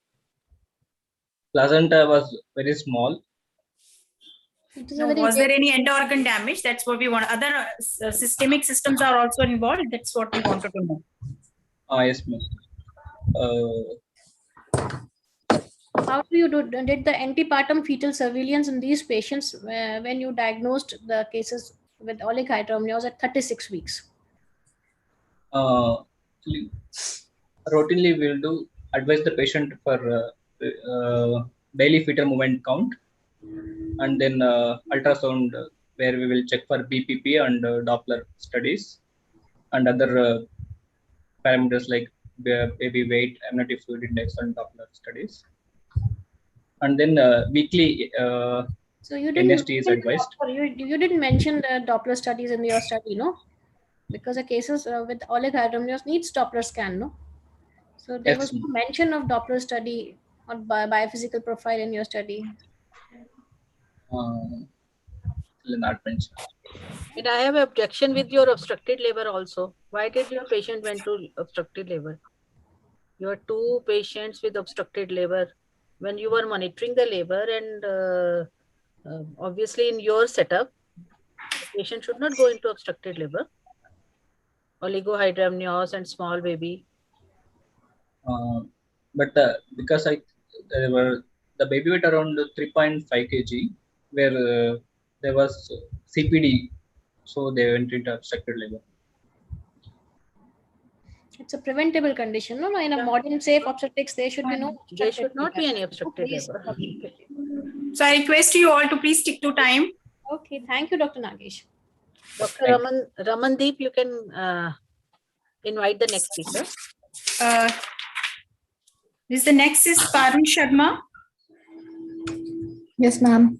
Placenta was very small. No, was there any end organ damage? That's what we want. Other systemic systems are also involved. That's what we wanted to know. Yes, ma'am. How do you did the antepartum fetal surveillance in these patients when you diagnosed the cases with oligohydramnios at 36 weeks? Actually, routinely we'll do advise the patient for daily fetal movement count, and then ultrasound where we will check for BPP and Doppler studies and other parameters like baby weight, amniotic fluid index, and Doppler studies. And then weekly So you didn't NST is advised. you didn't mention the Doppler studies in your study, no? Because the cases with oligohydramnios needs Doppler scan, no? So there was no mention of Doppler study or biophysical profile in your study. Not mentioned. And I have objection with your obstructed labor also. Why did your patient went to obstructed labor? You are two patients with obstructed labor. When you were monitoring the labor and obviously in your setup, the patient should not go into obstructed labor. Oligohydramnios and small baby. But because there were the baby weight around 3.5 kg, where there was CPD, so they went into obstructed labor. It's a preventable condition, no? In a modern safe obstetrics, there should be no. There should not be any obstructed labor. So I request you all to please stick to time. Okay, thank you, Dr. Nagesh. Dr. Ramandeep, you can invite the next speaker. The next is Parul Sharma. Yes, ma'am.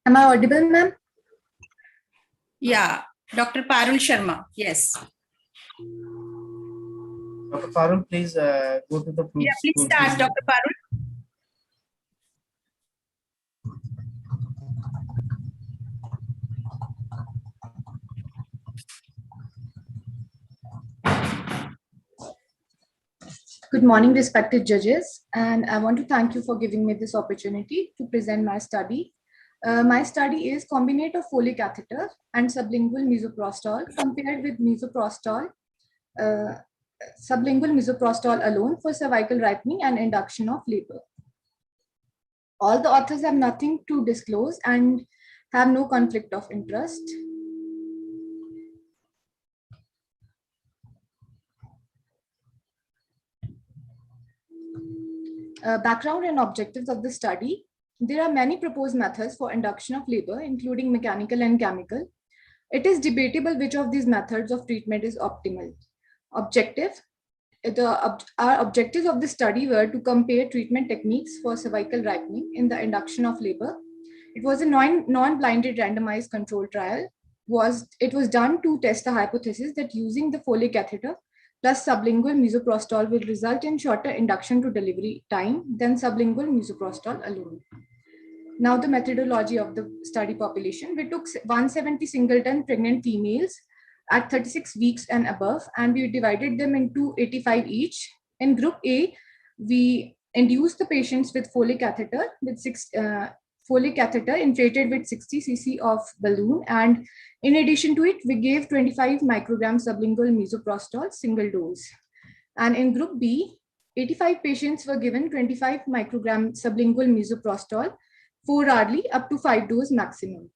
Am I audible, ma'am? Yeah, Dr. Parul Sharma. Yes. Dr. Parul, please go to the proof. Yeah, please start, Dr. Parul. Good morning, respected judges, and I want to thank you for giving me this opportunity to present my study. My study is combination of Foley catheter and sublingual misoprostol compared with sublingual misoprostol alone for cervical ripening and induction of labor. All the authors have nothing to disclose and have no conflict of interest. Background and objectives of the study. There are many proposed methods for induction of labor, including mechanical and chemical. It is debatable which of these methods of treatment is optimal. Our objectives of the study were to compare treatment techniques for cervical ripening in the induction of labor. It was a non-blinded randomized control trial. It was done to test the hypothesis that using the Foley catheter plus sublingual misoprostol will result in shorter induction to delivery time than sublingual misoprostol alone. Now the methodology of the study population. We took 170 singleton pregnant females at 36 weeks and above, and we divided them into 85 each. In group A, we induced the patients with Foley catheter Foley catheter inflated with 60 cc of balloon, and in addition to it, we gave 25 microgram sublingual misoprostol single dose. And in group B, 85 patients were given 25 microgram sublingual misoprostol 4 hourly up to 5 dose maximum.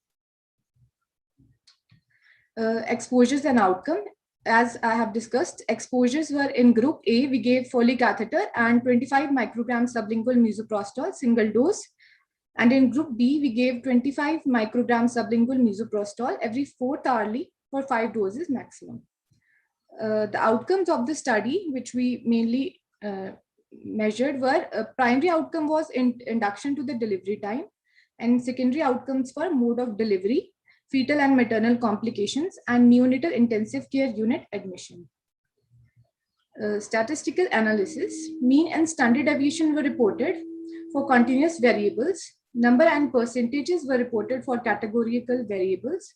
Exposures and outcome. As I have discussed, exposures were in group A, we gave Foley catheter and 25 microgram sublingual misoprostol single dose. And in group B, we gave 25 microgram sublingual misoprostol every 4th hourly for 5 doses maximum. The outcomes of the study, which we mainly measured, were primary outcome was induction to the delivery time, and secondary outcomes were mode of delivery, fetal and maternal complications, and neonatal intensive care unit admission. Statistical analysis. Mean and standard deviation were reported for continuous variables. Number and percentages were reported for categorical variables.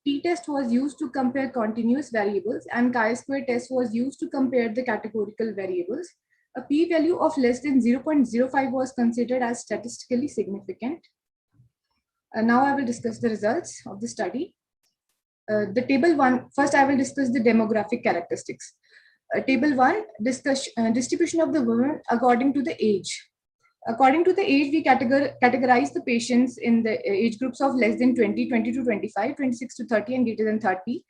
T-test was used to compare continuous variables, and chi-square test was used to compare the categorical variables. A p-value of less than 0.05 was considered as statistically significant. Now I will discuss the results of the study. The table 1, first I will discuss the demographic characteristics. Table 1, distribution of the women according to the age. According to the age, we categorize the patients in the age groups of less than 20, 20 to 25, 26 to 30, and greater than 30.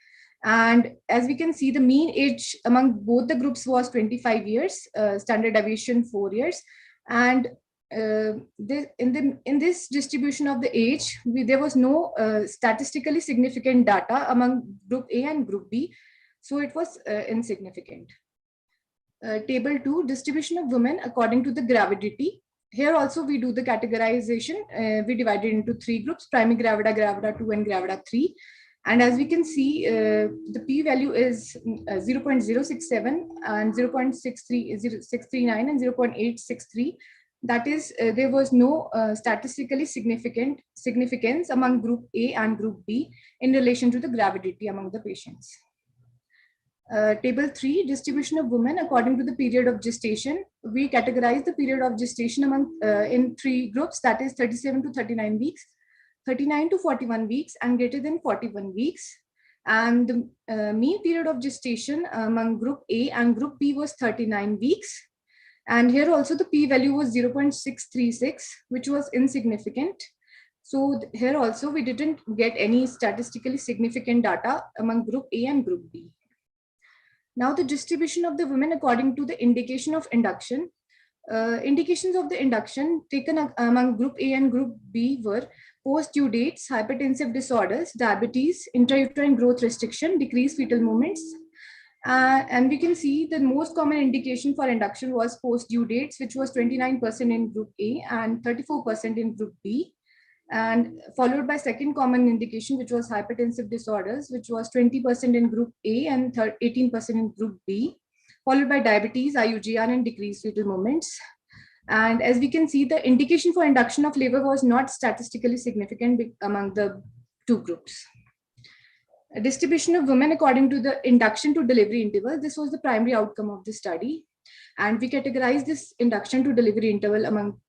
And as we can see, the mean age among both the groups was 25 years, standard deviation 4 years. And in this distribution of the age, there was no statistically significant data among group A and group B. So it was insignificant. Table 2, distribution of women according to the gravidity. Here also we do the categorization. We divide it into 3 groups: primary gravida, gravida 2, and gravida 3. And as we can see, the p-value is 0.067 and 0.639 and 0.863. That is, there was no statistically significance among group A and group B in relation to the gravidity among the patients. Table 3, distribution of women according to the period of gestation. We categorize the period of gestation among in 3 groups, that is 37 to 39 weeks, 39 to 41 weeks, and greater than 41 weeks. And the mean period of gestation among group A and group B was 39 weeks. And here also the p-value was 0.636, which was insignificant. So here also we didn't get any statistically significant data among group A and group B. Now the distribution of the women according to the indication of induction. Indications of the induction taken among group A and group B were post-due dates, hypertensive disorders, diabetes, intrauterine growth restriction, decreased fetal movements. And we can see the most common indication for induction was post-due dates, which was 29% in group A and 34% in group B. And followed by second common indication, which was hypertensive disorders, which was 20% in group A and 18% in group B, followed by diabetes, IUGR, and decreased fetal movements. And as we can see, the indication for induction of labor was not statistically significant among the 2 groups. A distribution of women according to the induction to delivery interval. This was the primary outcome of the study. And we categorized this induction to delivery interval among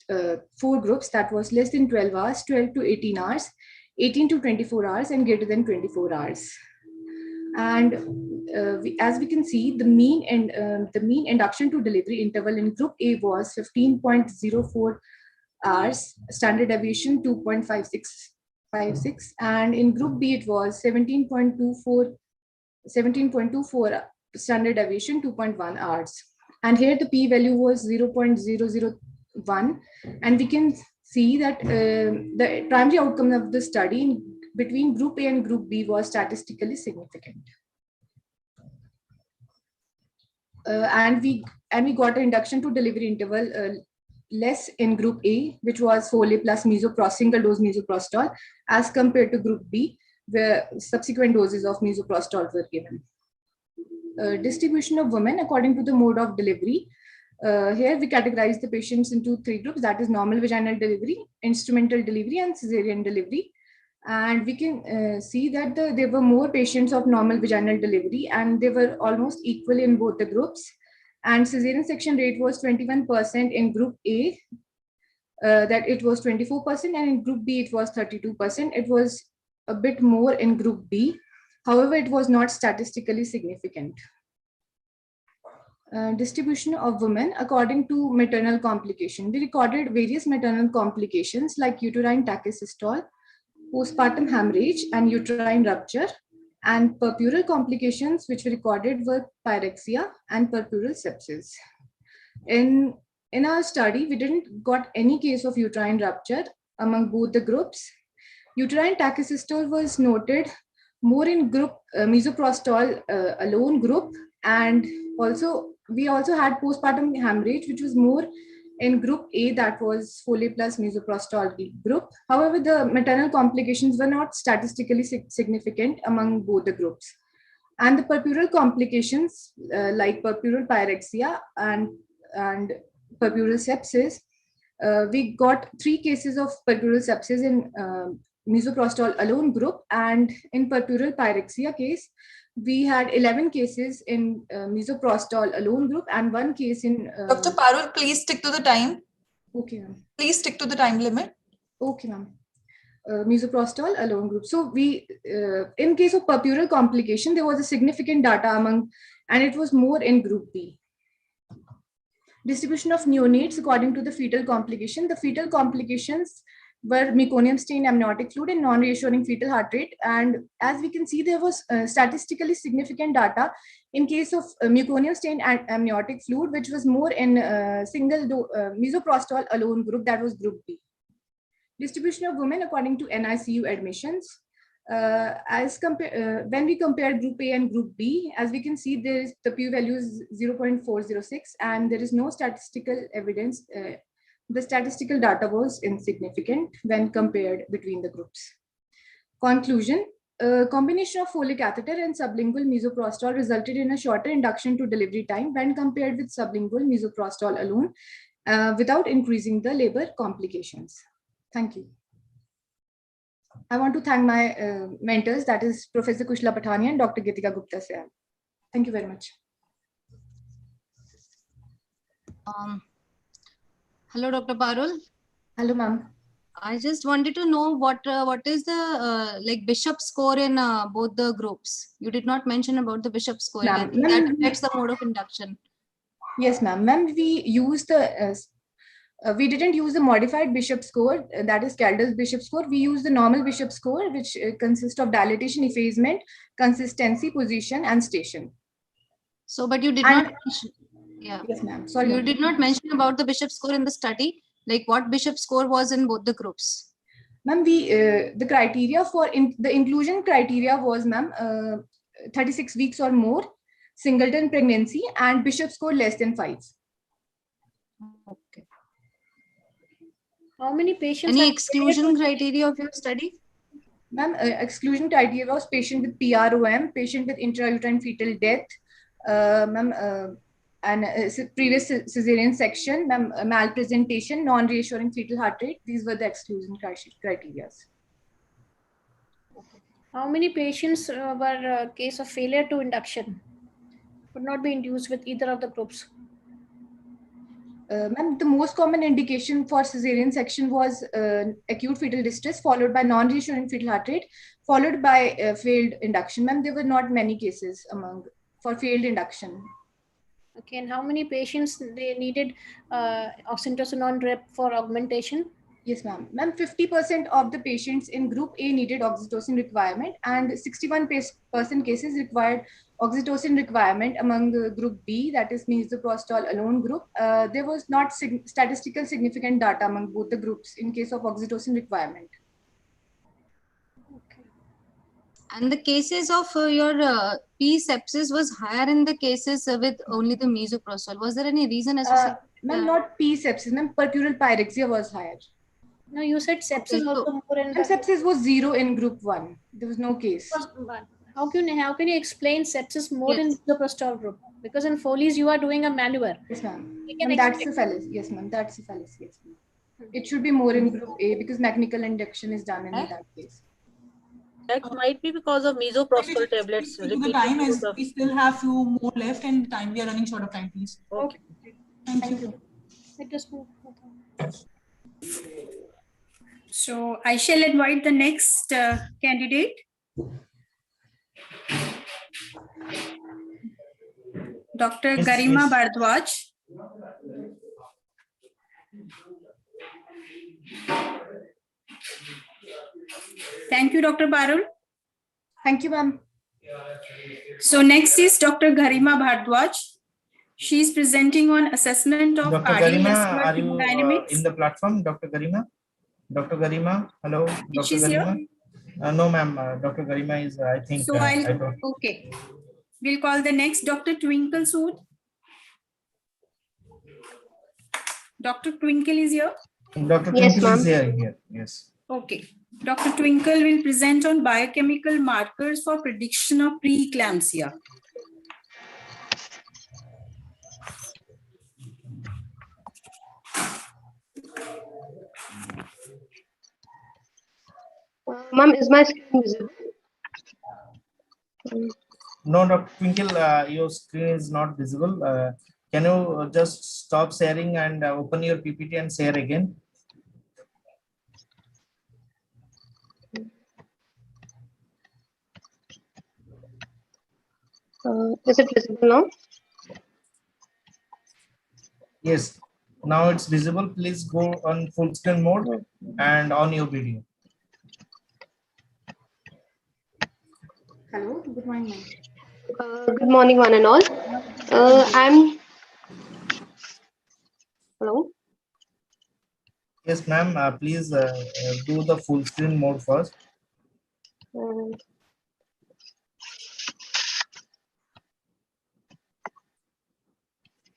4 groups, that was less than 12 hours, 12 to 18 hours, 18 to 24 hours, and greater than 24 hours. And as we can see, the mean induction to delivery interval in group A was 15.04 hours, standard deviation 2.56, and in group B it was 17.24, standard deviation 2.1 hours. And here the p-value was 0.001, and we can see that the primary outcome of the study between group A and group B was statistically significant. And we got an induction to delivery interval less in group A, which was Foley plus single dose misoprostol, as compared to group B, where subsequent doses of misoprostol were given. Distribution of women according to the mode of delivery. Here we categorize the patients into 3 groups, that is normal vaginal delivery, instrumental delivery, and cesarean delivery. And we can see that there were more patients of normal vaginal delivery, and they were almost equal in both the groups. And cesarean section rate was 21% in group A, that it was 24%, and in group B it was 32%. It was a bit more in group B. However, it was not statistically significant. Distribution of women according to maternal complication. We recorded various maternal complications like uterine tachysystole, postpartum hemorrhage, and uterine rupture. And perpural complications which we recorded were pyrexia and perpural sepsis. In our study, we didn't got any case of uterine rupture among both the groups. Uterine tachysystole was noted more in group misoprostol alone group, and we also had postpartum hemorrhage, which was more in group A, that was Foley plus misoprostol group. However, the maternal complications were not statistically significant among both the groups. And the perpural complications like perpural pyrexia and perpural sepsis, we got 3 cases of perpural sepsis in misoprostol alone group, and in perpural pyrexia case, we had 11 cases in misoprostol alone group and 1 case in... Dr. Parul, please stick to the time. Okay, ma'am. Please stick to the time limit. Okay, ma'am. misoprostol alone group. So we, in case of purpural complication, there was a significant data among, and it was more in group B. Distribution of neonates according to the fetal complication. The fetal complications were meconium stain, amniotic fluid, and non-reassuring fetal heart rate. And as we can see, there was statistically significant data in case of meconium stain and amniotic fluid, which was more in single misoprostol alone group, that was group B. Distribution of women according to NICU admissions. When we compare group A and group B, as we can see, there is the p value is 0.406, and there is no statistical evidence. The statistical data was insignificant when compared between the groups. Conclusion: combination of Foley catheter and sublingual misoprostol resulted in a shorter induction to delivery time when compared with sublingual misoprostol alone, without increasing the labor complications. Thank you. I want to thank my mentors, that is Professor Kushla Pathani and Dr. Gitika Gupta sir. Thank you very much. Hello, Dr. Parul. Hello, ma'am. I just wanted to know what is the like Bishop score in both the groups. You did not mention about the Bishop score. I think that affects the mode of induction. Yes, ma'am. Ma'am, we use the we didn't use the modified Bishop score, that is Calder's Bishop score. We use the normal Bishop score, which consists of dilatation, effacement, consistency, position, and station. So, but you did not mention, yeah. Yes, ma'am. Sorry. You did not mention about the Bishop score in the study, like what Bishop score was in both the groups. Ma'am, we the criteria for the inclusion criteria was, ma'am, 36 weeks or more, singleton pregnancy, and Bishop score less than 5. Okay. How many patients? Any exclusion criteria of your study? Ma'am, exclusion criteria was patient with PROM, patient with intrauterine fetal death, ma'am, and previous cesarean section, ma'am, malpresentation, non-reassuring fetal heart rate. These were the exclusion criteria. How many patients were case of failure to induction? Could not be induced with either of the groups. Ma'am, the most common indication for cesarean section was acute fetal distress, followed by non-reassuring fetal heart rate, followed by failed induction. Ma'am, there were not many cases for failed induction. Okay, and how many patients they needed oxytocin on drip for augmentation? Yes, ma'am. Ma'am, 50% of the patients in group A needed oxytocin requirement, and 61% cases required oxytocin requirement among the group B, that is misoprostol alone group. There was not statistical significant data among both the groups in case of oxytocin requirement. Okay. And the cases of your P sepsis was higher in the cases with only the misoprostol. Was there any reason associated? Ma'am, not P sepsis, ma'am, purpural pyrexia was higher. No, you said sepsis Okay, also more in. And sepsis was 0 in group 1. There was no case. How can you explain sepsis more in misoprostol group? Because in Foley's you are doing a maneuver. Yes, ma'am. That's a fallacy. Yes, ma'am. That's a fallacy. Yes, ma'am. It should be more in group A because mechanical induction is done in that case. That might be because of misoprostol tablets. The time is we still have few more left, and time we are running short of time, please. Okay. Thank you. Let us move. So I shall invite the next candidate. Dr. Yes, Garima yes. Bhardwaj. Thank you, Dr. Parul. Thank you, ma'am. So next is Dr. Garima Bhardwaj. She is presenting on assessment of Dr. Garima, are you hemodynamics. in the platform, Dr. Garima? Dr. Garima, hello, Dr. She's Garima. here? No, ma'am. Dr. Garima is, I think. So okay. We'll call the next Dr. Twinkle Sood. Dr. Twinkle is here? Dr. Twinkle is here. Yes. Okay. Dr. Twinkle will present on biochemical markers for prediction of preeclampsia. Ma'am, is my screen visible? No, Dr. Twinkle, your screen is not visible. Can you just stop sharing and open your PPT and share again? Is it visible now? Yes. Now it's visible. Please go on full screen mode and on your video. Hello, good morning. Good morning, one and all. I'm. Hello. Yes, ma'am. Please do the full screen mode first.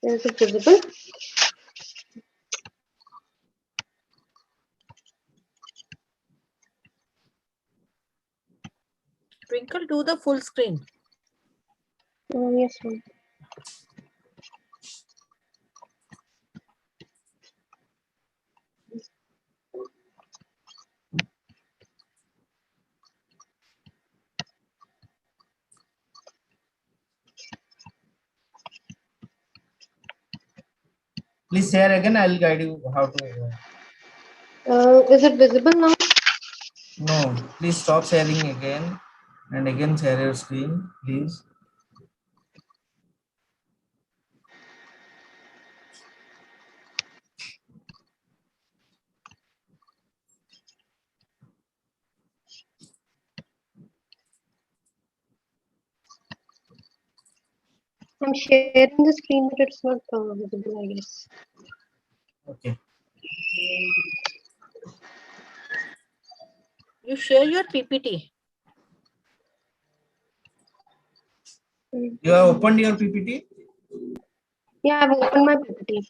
Is it visible? Twinkle, do the full screen. Yes, ma'am. Please share again. I'll guide you how to. Is it visible now? No, please stop sharing again and again share your screen, please. I'm sharing the screen, but it's not visible, I guess. Okay. You share your PPT. You have opened your PPT? Yeah, I've opened my PPT.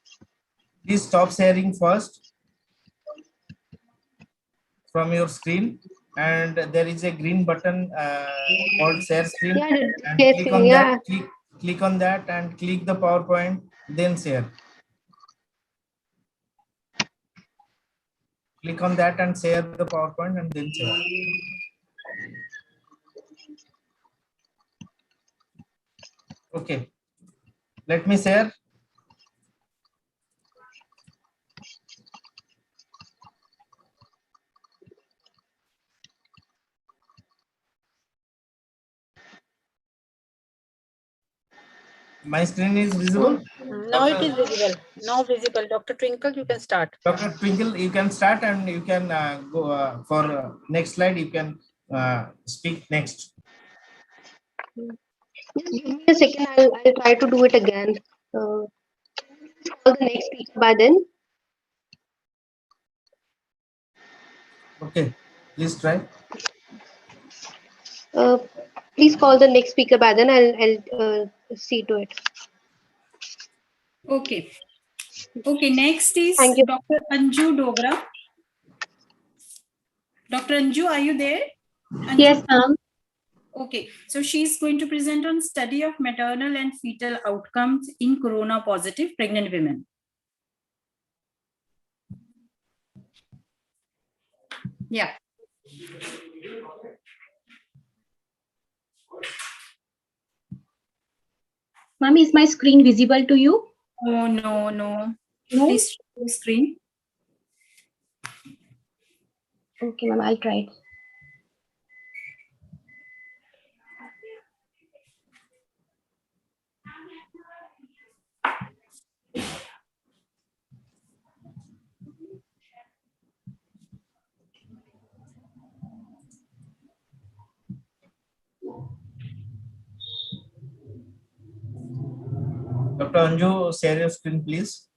Please stop sharing first from your screen, and there is a green button called share screen. Yeah, and share click screen, on yeah. that. Click on that and click the PowerPoint, then share. Click on that and share the PowerPoint and then share. Okay. Let me share. My screen is visible. Now it is visible. Now visible. Dr. Twinkle, you can start. Dr. Twinkle, you can start and you can go for next slide. You can speak next. Just give me a second. I'll try to do it again. Call the next speaker by then. Okay, please try. Please call the next speaker by then. I'll see to it. Okay. Okay, next is Thank you. Dr. Anju Dogra. Dr. Anju, are you there? Anju? Yes, ma'am. Okay, so she's going to present on study of maternal and fetal outcomes in corona positive pregnant women. Yeah. Ma'am, is my screen visible to you? Oh, no. No? Please show the screen. Okay, ma'am, I'll try it. Dr. Anju, share your screen, please.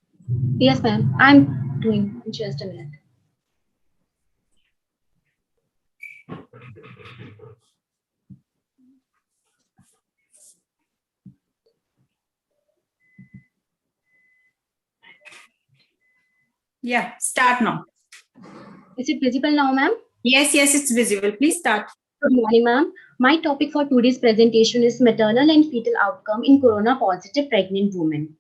Yes, ma'am. I'm doing just a minute. Yeah, start now. Is it visible now, ma'am? Yes, it's visible. Please start. Good morning, ma'am. My topic for today's presentation is maternal and fetal outcome in corona positive pregnant women.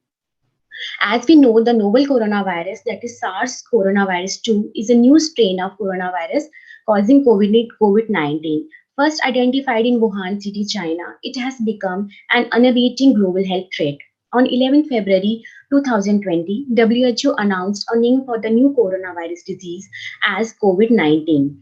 As we know, the novel coronavirus, that is SARS coronavirus 2, is a new strain of coronavirus causing COVID-19. First identified in Wuhan city, China, it has become an unabating global health threat. On 11 February 2020, WHO announced a name for the new coronavirus disease as COVID-19.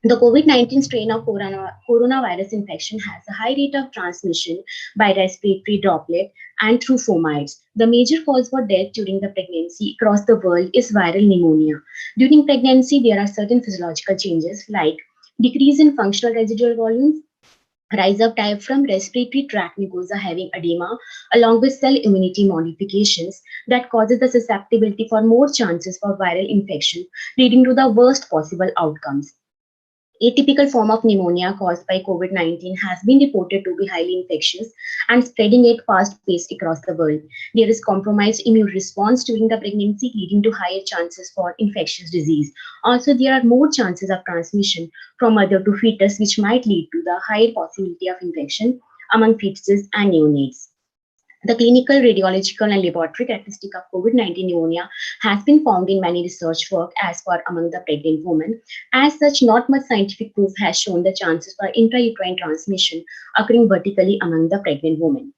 The COVID-19 strain of coronavirus infection has a high rate of transmission by respiratory droplet and through fomites. The major cause for death during the pregnancy across the world is viral pneumonia. During pregnancy, there are certain physiological changes like decrease in functional residual volumes, rise of diaphragm, respiratory tract mucosa having edema, along with cell immunity modifications that causes the susceptibility for more chances for viral infection, leading to the worst possible outcomes. Atypical form of pneumonia caused by COVID-19 has been reported to be highly infectious and spreading at fast pace across the world. There is compromised immune response during the pregnancy, leading to higher chances for infectious disease. Also, there are more chances of transmission from mother to fetus, which might lead to the higher possibility of infection among fetuses and neonates. The clinical, radiological, and laboratory characteristic of COVID-19 pneumonia has been found in many research work as for among the pregnant women. As such, not much scientific proof has shown the chances for intrauterine transmission occurring vertically among the pregnant women.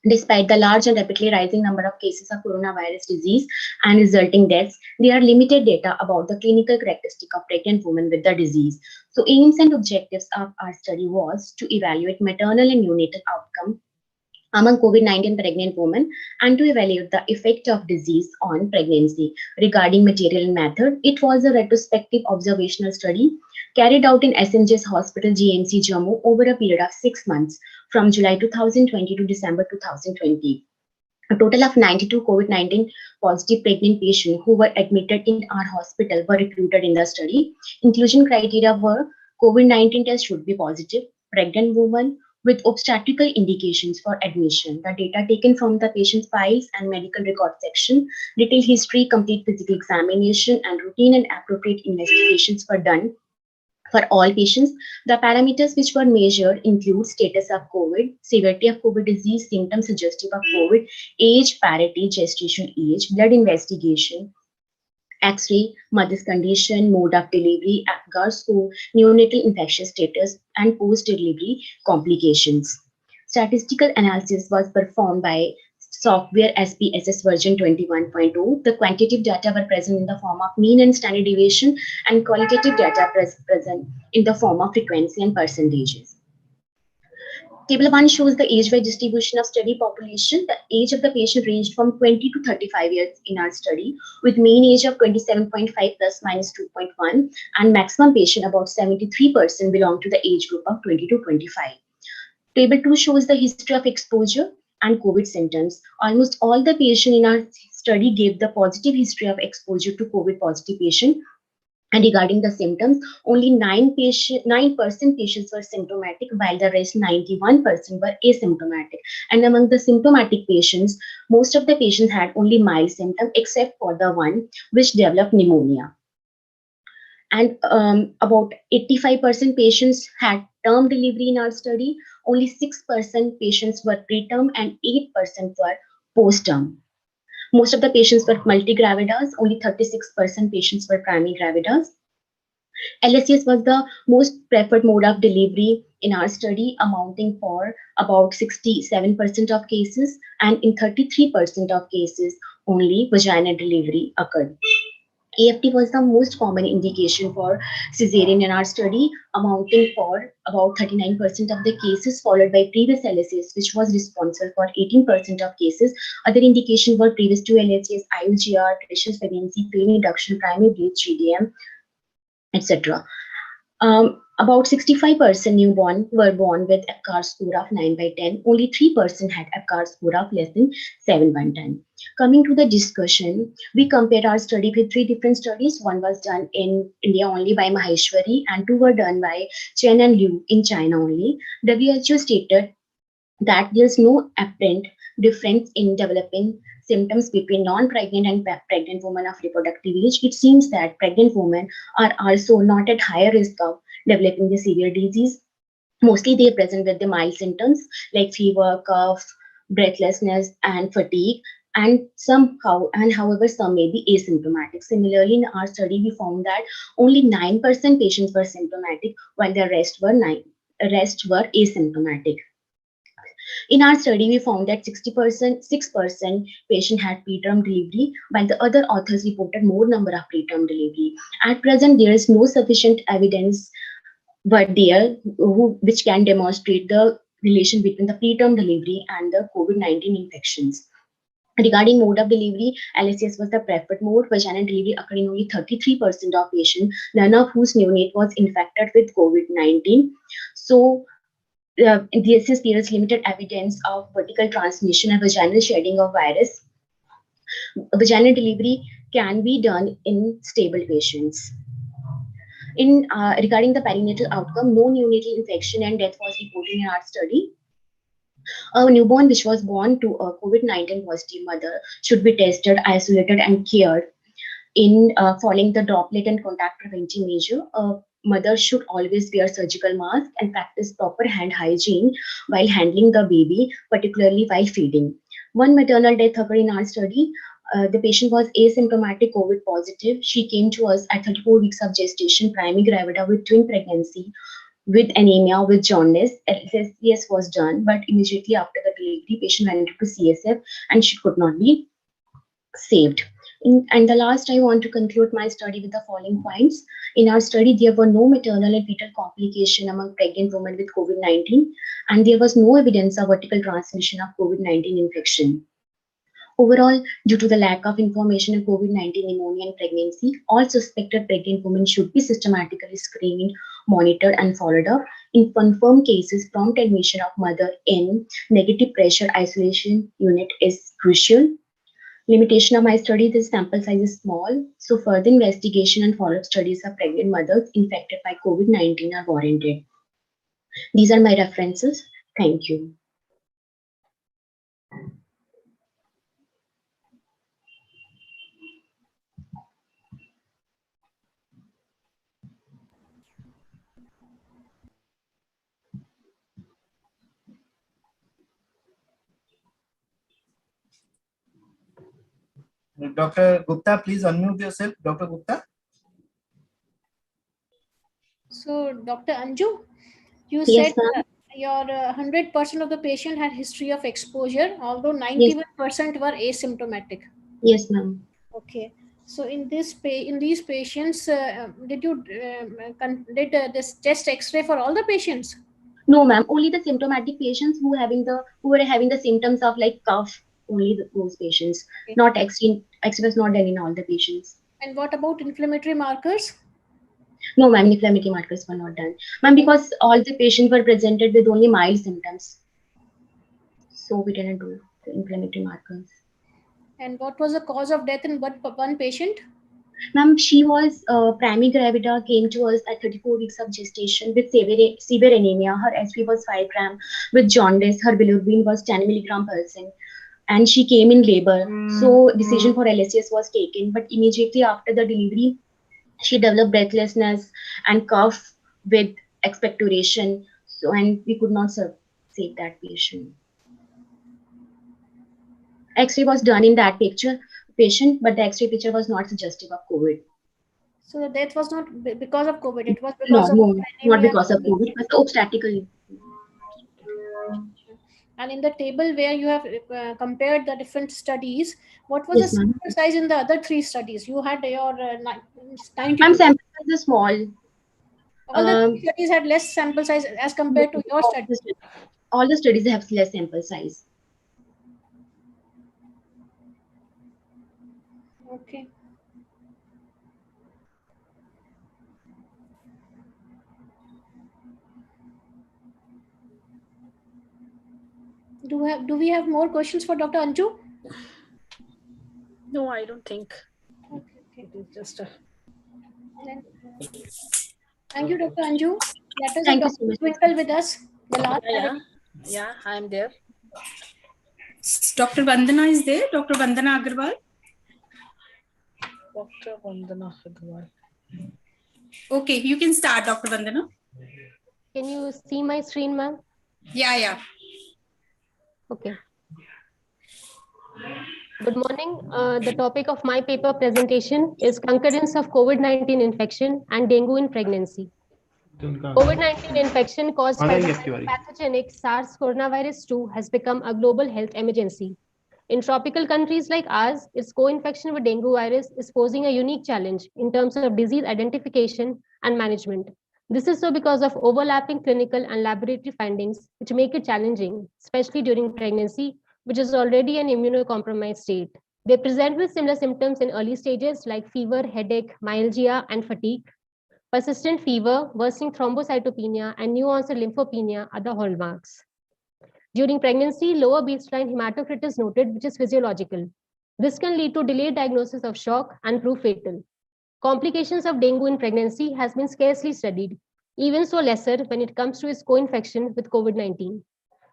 Despite the large and rapidly rising number of cases of coronavirus disease and resulting deaths, there are limited data about the clinical characteristic of pregnant women with the disease. So, aims and objectives of our study was to evaluate maternal and neonatal outcome among COVID-19 pregnant women and to evaluate the effect of disease on pregnancy. Regarding material and method, it was a retrospective observational study carried out in SNJ's Hospital GMC Jammu over a period of 6 months from July 2020 to December 2020. A total of 92 COVID-19 positive pregnant patients who were admitted in our hospital were recruited in the study. Inclusion criteria were COVID-19 test should be positive, pregnant woman with obstetrical indications for admission. The data taken from the patient's files and medical record section, detailed history, complete physical examination, and routine and appropriate investigations were done for all patients. The parameters which were measured include status of COVID, severity of COVID disease, symptoms suggestive of COVID, age parity, gestation age, blood investigation, X-ray, mother's condition, mode of delivery, APGAR score, neonatal infectious status, and post-delivery complications. Statistical analysis was performed by software SPSS version 21.0. The quantitative data were present in the form of mean and standard deviation, and qualitative data present in the form of frequency and percentages. Table 1 shows the age-wise distribution of study population. The age of the patient ranged from 20 to 35 years in our study, with mean age of 27.5 plus minus 2.1, and maximum patient about 73% belong to the age group of 20 to 25. Table 2 shows the history of exposure and COVID symptoms. Almost all the patients in our study gave the positive history of exposure to COVID positive patient. And regarding the symptoms, only 9% patients were symptomatic, while the rest 91% were asymptomatic. And among the symptomatic patients, most of the patients had only mild symptoms, except for the one which developed pneumonia. And about 85% patients had term delivery in our study. Only 6% patients were preterm and 8% were post-term. Most of the patients were multigravidas. Only 36% patients were primary gravidas. LSCS was the most preferred mode of delivery in our study, amounting for about 67% of cases, and in 33% of cases, only vaginal delivery occurred. AFT was the most common indication for cesarean in our study, amounting for about 39% of the cases, followed by previous LSAs, which was responsible for 18% of cases. Other indications were previous to LSAs, IUGR, precious pregnancy, pain induction, primary bleed, GDM, etc. About 65% newborn were born with APGAR score of 9 by 10. Only 3% had APGAR score of less than 7 by 10. Coming to the discussion, we compared our study with 3 different studies. One was done in India only by Maheshwari, and 2 were done by Chen and Liu in China only. WHO stated that there's no apparent difference in developing symptoms between non-pregnant and pregnant women of reproductive age. It seems that pregnant women are also not at higher risk of developing the severe disease. Mostly they present with the mild symptoms like fever, cough, breathlessness, and fatigue. And however, some may be asymptomatic. Similarly, in our study, we found that only 9% patients were symptomatic, while the rest were asymptomatic. In our study, we found that 6% patient had preterm delivery, while the other authors reported more number of preterm delivery. At present, there is no sufficient evidence were there which can demonstrate the relation between the preterm delivery and the COVID-19 infections. Regarding mode of delivery, LSCS was the preferred mode. Vaginal delivery occurred in only 33% of patients, none of whose neonate was infected with COVID-19. So, there is limited evidence of vertical transmission and vaginal shedding of virus. Vaginal delivery can be done in stable patients. In regarding the perinatal outcome, no neonatal infection and death was reported in our study. A newborn which was born to a COVID-19 positive mother should be tested, isolated, and cared in following the droplet and contact prevention measure. A mother should always wear surgical mask and practice proper hand hygiene while handling the baby, particularly while feeding. One maternal death occurred in our study. The patient was asymptomatic COVID positive. She came to us at 34 weeks of gestation, primary gravida with twin pregnancy, with anemia, with jaundice. LSCS was done, but immediately after the delivery, patient went to CSF and she could not be saved. And the last, I want to conclude my study with the following points. In our study, there were no maternal and fetal complication among pregnant women with COVID-19, and there was no evidence of vertical transmission of COVID-19 infection. Overall, due to the lack of information on COVID-19 pneumonia and pregnancy, all suspected pregnant women should be systematically screened, monitored, and followed up. In confirmed cases, prompt admission of mother in negative pressure isolation unit is crucial. Limitation of my study, the sample size is small, so further investigation and follow-up studies of pregnant mothers infected by COVID-19 are warranted. These are my references. Thank you. Dr. Gupta, please unmute yourself. Dr. Gupta. So, Dr. Anju, you Yes, said your 100% of the patient had history of exposure, although 91% were asymptomatic. Yes, ma'am. Okay. So in these patients, did you did this chest X-ray for all the patients? No, ma'am. Only the symptomatic patients who were having the symptoms of like cough. Only those patients. Okay. Not X-ray was not done in all the patients. And what about inflammatory markers? No, ma'am. Inflammatory markers were not done, ma'am, because all the patients were presented with only mild symptoms. So we didn't do the inflammatory markers. And what was the cause of death in one patient? Ma'am, she was primary gravida, came to us at 34 weeks of gestation with severe anemia. Her SV was 5 gram. With jaundice, her bilirubin was 10 milligram per cent. And she came in labor. So decision for LSCS was taken. But immediately after the delivery, she developed breathlessness and cough with expectoration. So, and we could not save that patient. X-ray was done in that patient, but the X-ray picture was not suggestive of COVID. So the death was not because of COVID. It was because of anemia. Not because of COVID, but obstetrical. And in the table where you have compared the different studies, what was the sample size in the other 3 studies? You had your 90. Sample size is small. All the studies had less sample size as compared to your study. All the studies have less sample size. Okay. Do we have more questions for Dr. Anju? No, I don't think. Okay. It is just a... Then, thank you, Dr. Anju. Let us have Dr. Twinkle with us. The last yeah, I am there. Dr. Vandana is there. Dr. Vandana Agarwal. Dr. Vandana Agarwal. Okay, you can start, Dr. Vandana. Can you see my screen, ma'am? Yeah. Okay. Good morning. The topic of my paper presentation is concurrence of COVID-19 infection and dengue in pregnancy. COVID-19 infection caused by the pathogenic SARS coronavirus 2 has become a global health emergency. In tropical countries like ours, its co-infection with dengue virus is posing a unique challenge in terms of disease identification and management. This is so because of overlapping clinical and laboratory findings, which make it challenging, especially during pregnancy, which is already an immunocompromised state. They present with similar symptoms in early stages like fever, headache, myalgia, and fatigue. Persistent fever, worsening thrombocytopenia, and new onset lymphopenia are the hallmarks. During pregnancy, lower baseline hematocrit is noted, which is physiological. This can lead to delayed diagnosis of shock and prove fatal. Complications of dengue in pregnancy has been scarcely studied, even so lesser when it comes to its co-infection with COVID-19.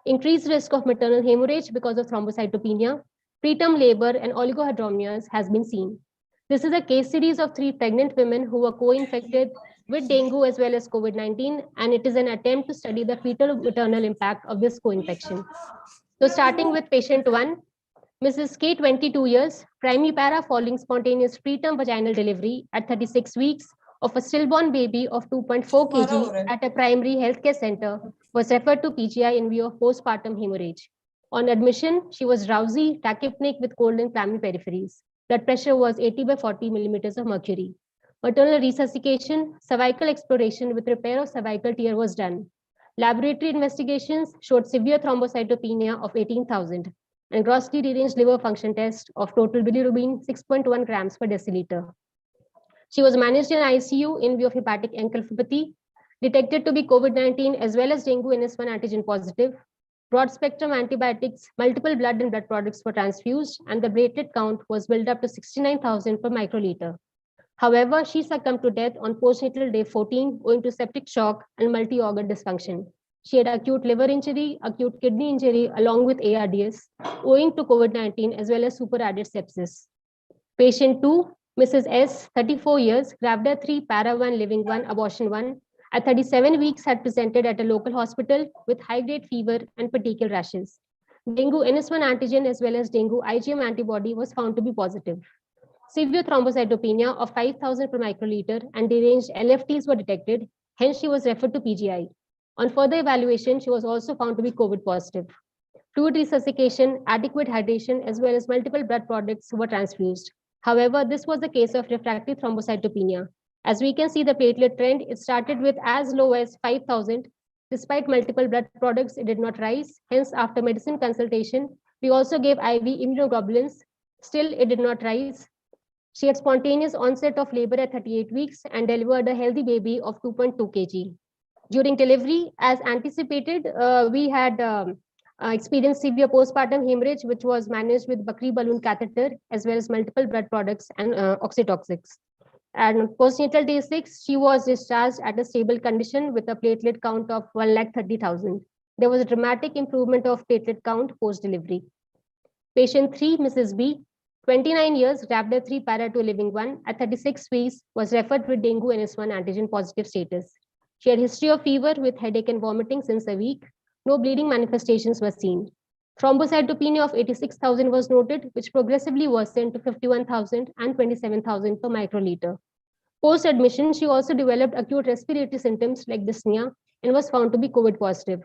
Increased risk of maternal hemorrhage because of thrombocytopenia, preterm labor, and oligohydramnios has been seen. This is a case series of 3 pregnant women who were co-infected with dengue as well as COVID-19, and it is an attempt to study the fetal maternal impact of this co-infection. So starting with patient 1, Mrs. K, 22 years, primipara following spontaneous preterm vaginal delivery at 36 weeks of a stillborn baby of 2.4 kg at a primary healthcare center, was referred to PGI in view of postpartum hemorrhage. On admission, she was drowsy, tachypneic with cold and clammy peripheries. Blood pressure was 80 by 40 millimeters of mercury. Maternal resuscitation, cervical exploration with repair of cervical tear was done. Laboratory investigations showed severe thrombocytopenia of 18,000 and grossly deranged liver function test of total bilirubin 6.1 grams per deciliter. She was managed in ICU in view of hepatic encephalopathy, detected to be COVID-19 as well as dengue NS1 antigen positive. Broad spectrum antibiotics, multiple blood and blood products were transfused, and the platelet count was built up to 69,000 per microliter. However, she succumbed to death on postnatal day 14 owing to septic shock and multi-organ dysfunction. She had acute liver injury, acute kidney injury, along with ARDS, owing to COVID-19 as well as superadded sepsis. Patient 2, Mrs. S, 34 years, Gravida 3, Para 1, Living 1, Abortion 1, at 37 weeks had presented at a local hospital with high-grade fever and petechial rashes. Dengue NS1 antigen as well as dengue IgM antibody was found to be positive. Severe thrombocytopenia of 5,000 per microliter and deranged LFTs were detected, hence she was referred to PGI. On further evaluation, she was also found to be COVID positive. Fluid resuscitation, adequate hydration, as well as multiple blood products were transfused. However, this was a case of refractory thrombocytopenia. As we can see the platelet trend, it started with as low as 5,000. Despite multiple blood products, it did not rise. Hence, after medicine consultation, we also gave IV immunoglobulins. Still, it did not rise. She had spontaneous onset of labor at 38 weeks and delivered a healthy baby of 2.2 kg. During delivery, as anticipated, we had experienced severe postpartum hemorrhage, which was managed with Bakri balloon catheter, as well as multiple blood products and oxytoxics. And postnatal day 6, she was discharged at a stable condition with a platelet count of 130,000. There was a dramatic improvement of platelet count post-delivery. Patient 3, Mrs. B, 29 years, Gravida 3, Para 2, Living 1, at 36 weeks, was referred with dengue NS1 antigen positive status. She had history of fever with headache and vomiting since a week. No bleeding manifestations were seen. Thrombocytopenia of 86,000 was noted, which progressively worsened to 51,000 and 27,000 per microliter. Post-admission, she also developed acute respiratory symptoms like dyspnea and was found to be COVID positive.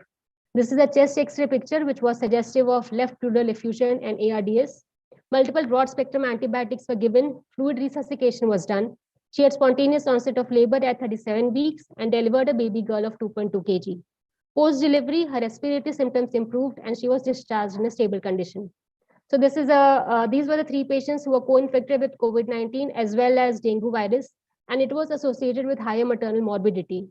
This is a chest X-ray picture, which was suggestive of left pleural effusion and ARDS. Multiple broad-spectrum antibiotics were given. Fluid resuscitation was done. She had spontaneous onset of labor at 37 weeks and delivered a baby girl of 2.2 kg. Post-delivery, her respiratory symptoms improved and she was discharged in a stable condition. So this is these were the 3 patients who were co-infected with COVID-19 as well as dengue virus, and it was associated with higher maternal morbidity.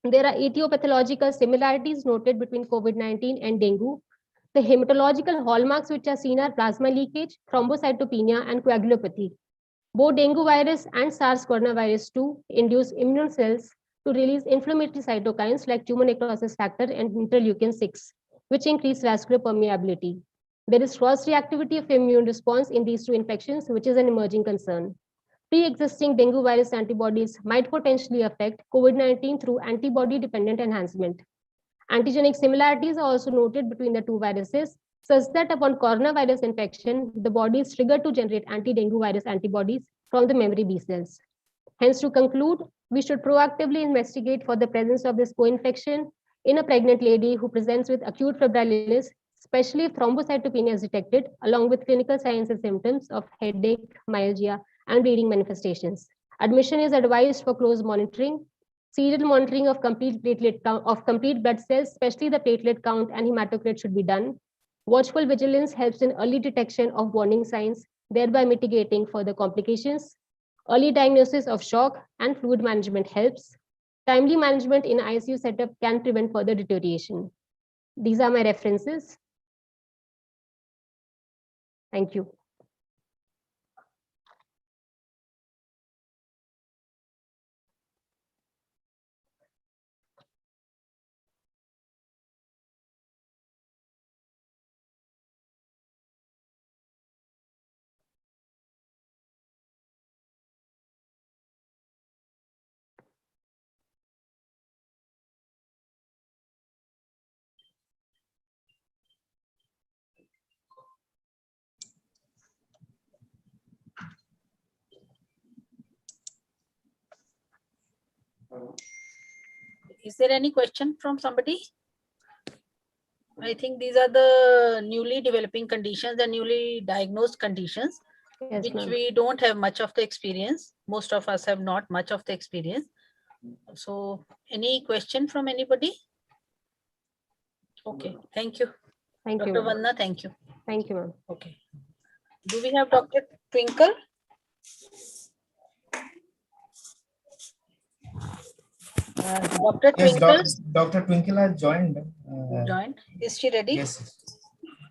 There are etiopathological similarities noted between COVID-19 and dengue. The hematological hallmarks which are seen are plasma leakage, thrombocytopenia, and coagulopathy. Both dengue virus and SARS coronavirus 2 induce immune cells to release inflammatory cytokines like tumor necrosis factor and interleukin 6, which increase vascular permeability. There is cross-reactivity of immune response in these 2 infections, which is an emerging concern. Pre-existing dengue virus antibodies might potentially affect COVID-19 through antibody-dependent enhancement. Antigenic similarities are also noted between the 2 viruses, such that upon coronavirus infection, the body is triggered to generate anti-dengue virus antibodies from the memory B cells. Hence, to conclude, we should proactively investigate for the presence of this co-infection in a pregnant lady who presents with acute febrile illness, especially if thrombocytopenia is detected, along with clinical signs and symptoms of headache, myalgia, and bleeding manifestations. Admission is advised for close monitoring. Serial monitoring of complete platelet count, of complete blood cells, especially the platelet count and hematocrit, should be done. Watchful vigilance helps in early detection of warning signs, thereby mitigating further complications. Early diagnosis of shock and fluid management helps. Timely management in ICU setup can prevent further deterioration. These are my references. Thank you. Is there any question from somebody? I think these are the newly developing conditions, the newly diagnosed conditions, yes, which we don't have much of the experience. Most of us have not much of the experience. So any question from anybody? Okay, thank you. Thank Dr. you. Vanna, thank you. Thank you, ma'am. Okay. Do we have Dr. Twinkle? Dr. Yes, Twinkle Dr. Twinkle has joined. joined. Is she ready? Yes.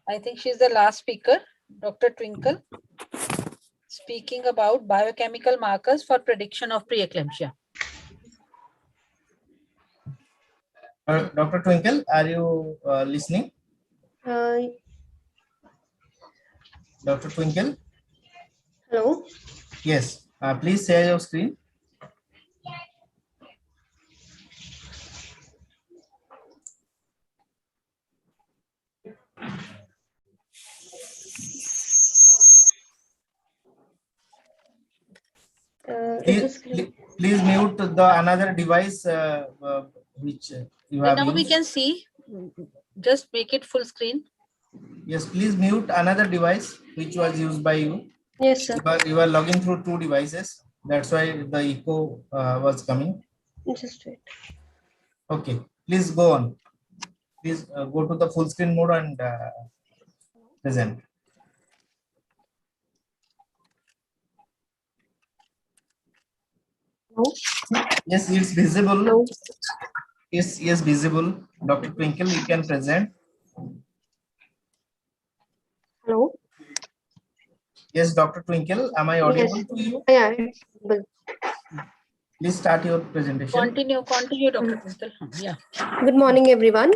I think she's the last speaker. Dr. Twinkle, speaking about biochemical markers for prediction of preeclampsia. Dr. Twinkle, are you listening? Dr. Twinkle? Hello. Yes. Please share your screen. Please mute the another device which you have Now used. we can see. Just make it full screen. Yes, please mute another device which was used by you. Yes, sir. You are logging through two devices. That's why the echo was coming. Just wait. Okay, please go on. Please go to the full screen mode and present. No. Yes, it's visible. No. Yes, visible. Dr. Twinkle, you can present. Hello. Yes, Dr. Twinkle, am I audible Yes. to you? Yeah, it's visible. Please start your presentation. Continue, Dr. Twinkle. Yeah. Good morning, everyone.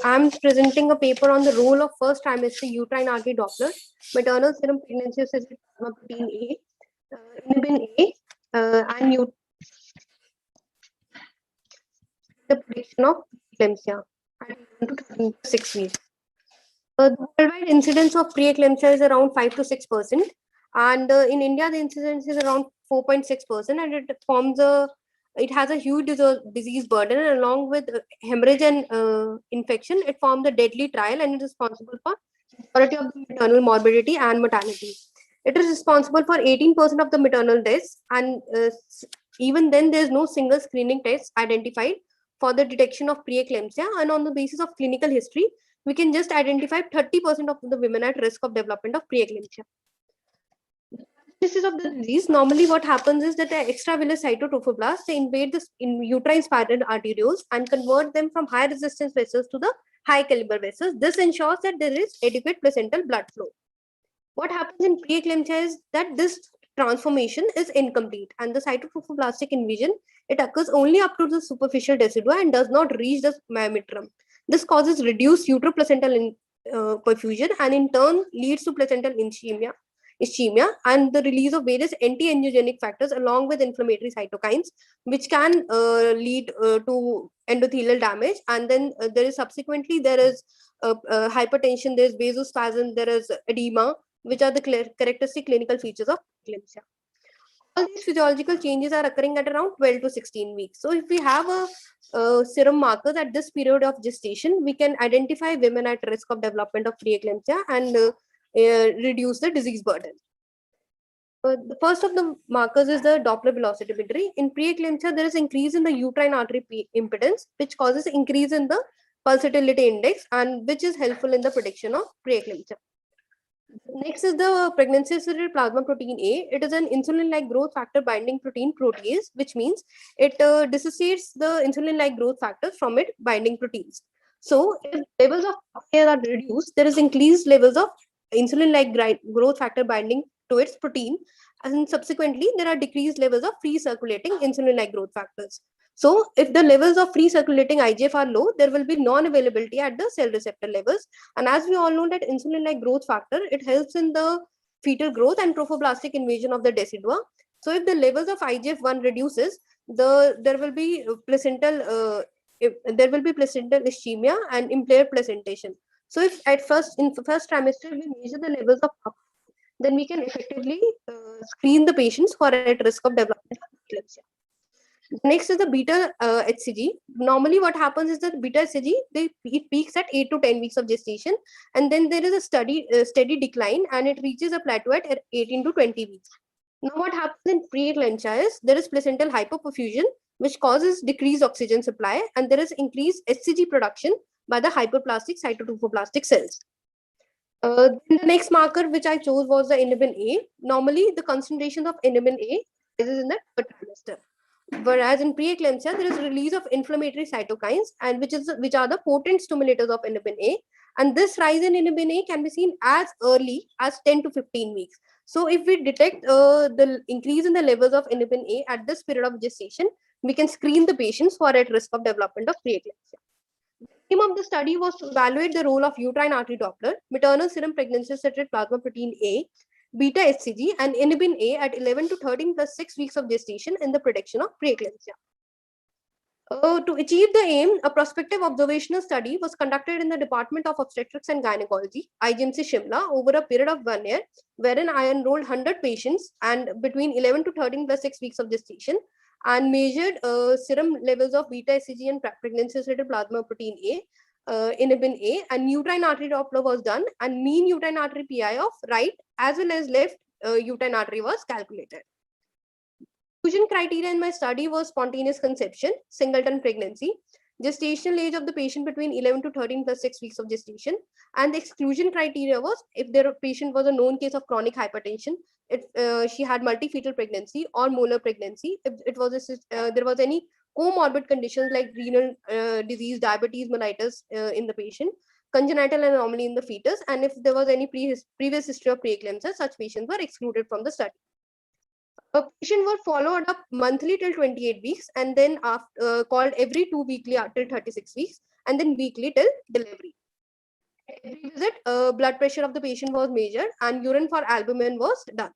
I'm presenting a paper on the role of first trimester uterine RT Doppler, maternal serum pregnancy assisted protein A, inhibin A, and the prediction of preeclampsia at 1 to 6 weeks. The worldwide incidence of preeclampsia is around 5 to 6%, and in India the incidence is around 4.6%, and it has a huge disease burden, and along with hemorrhage and infection, it forms a deadly trial, and it is responsible for majority of the maternal morbidity and mortality. It is responsible for 18% of the maternal deaths, and even then there is no single screening test identified for the detection of preeclampsia, and on the basis of clinical history, we can just identify 30% of the women at risk of development of preeclampsia. Diagnosis of the disease, normally what happens is that the extravillous cytotrophoblasts, they invade the uterine spiral arterioles and convert them from high resistance vessels to the high caliber vessels. This ensures that there is adequate placental blood flow. What happens in preeclampsia is that this transformation is incomplete, and the cytotrophoblastic invasion, it occurs only up to the superficial decidua and does not reach the myometrium. This causes reduced uteroplacental perfusion, and in turn leads to placental ischemia and the release of various anti-angiogenic factors along with inflammatory cytokines, which can lead to endothelial damage. And then there is hypertension, there is vasospasm, there is edema, which are the characteristic clinical features of preeclampsia. All these physiological changes are occurring at around 12 to 16 weeks. So if we have a serum markers at this period of gestation, we can identify women at risk of development of preeclampsia and reduce the disease burden. The first of the markers is the Doppler velocimetry. In preeclampsia, there is increase in the uterine artery impedance, which causes increase in the pulsatility index, and which is helpful in the prediction of preeclampsia. Next is the pregnancy-associated plasma protein A. It is an insulin-like growth factor binding protein protease, which means it dissociates the insulin-like growth factors from its binding proteins. So, if levels of A are reduced, there is increased levels of insulin-like growth factor binding to its protein, and subsequently there are decreased levels of free circulating insulin-like growth factors. So if the levels of free circulating IGF are low, there will be non-availability at the cell receptor levels. And as we all know that insulin-like growth factor, it helps in the fetal growth and trophoblastic invasion of the decidua. So if the levels of IGF-1 reduces, there will be placental ischemia and impaired placentation. So if in first trimester we measure the levels of PAP, then we can effectively screen the patients who are at risk of development of eclampsia. Next is the beta HCG. Normally what happens is that beta HCG, it peaks at 8 to 10 weeks of gestation, and then there is a steady decline, and it reaches a plateau at 18 to 20 weeks. Now what happens in preeclampsia is there is placental hypoperfusion, which causes decreased oxygen supply, and there is increased HCG production by the hyperplastic cytotrophoblastic cells. Then the next marker which I chose was the inhibin A. Normally the concentration of inhibin A rises in the third trimester. Whereas in preeclampsia, there is release of inflammatory cytokines, and which are the potent stimulators of inhibin A. And this rise in inhibin A can be seen as early as 10 to 15 weeks. So if we detect the increase in the levels of inhibin A at this period of gestation, we can screen the patients who are at risk of development of preeclampsia. The aim of the study was to evaluate the role of uterine artery Doppler, maternal serum pregnancy-associated plasma protein A, beta HCG, and inhibin A at 11 to 13 plus 6 weeks of gestation in the prediction of preeclampsia. To achieve the aim, a prospective observational study was conducted in the Department of Obstetrics and Gynecology, IGMC Shimla, over a period of 1 year, wherein I enrolled 100 patients and between 11 to 13 plus 6 weeks of gestation, and measured serum levels of beta HCG and pregnancy-associated plasma protein A, inhibin A, and uterine artery Doppler was done, and mean uterine artery PI of right as well as left uterine artery was calculated. Inclusion criteria in my study was spontaneous conception, singleton pregnancy, gestational age of the patient between 11 to 13 plus 6 weeks of gestation, and the exclusion criteria was if their patient was a known case of chronic hypertension, if she had multifetal pregnancy or molar pregnancy, if it was there was any comorbid conditions like renal disease, diabetes mellitus in the patient, congenital anomaly in the fetus, and if there was any previous history of preeclampsia, such patients were excluded from the study. A patient were followed up monthly till 28 weeks, and then after called every 2 weekly till 36 weeks, and then weekly till delivery. At every visit, blood pressure of the patient was measured, and urine for albumin was done.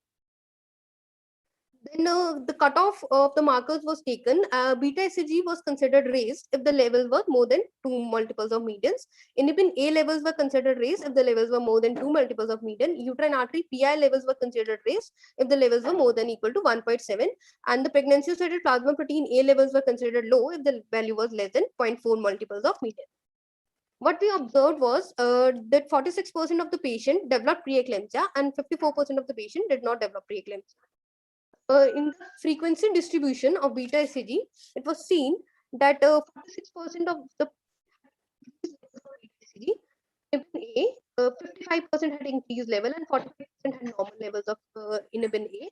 Then the cutoff of the markers was taken. Beta HCG was considered raised if the level was more than 2 multiples of medians. Inhibin A levels were considered raised if the levels were more than 2 multiples of median. Uterine artery PI levels were considered raised if the levels were more than equal to 1.7. And the pregnancy-associated plasma protein A levels were considered low if the value was less than 0.4 multiples of median. What we observed was that 46% of the patient developed preeclampsia and 54% of the patient did not develop preeclampsia. In the frequency distribution of beta HCG, it was seen that 46% of the HCG, inhibin A, 55% had increased level and 45% had normal levels of inhibin A.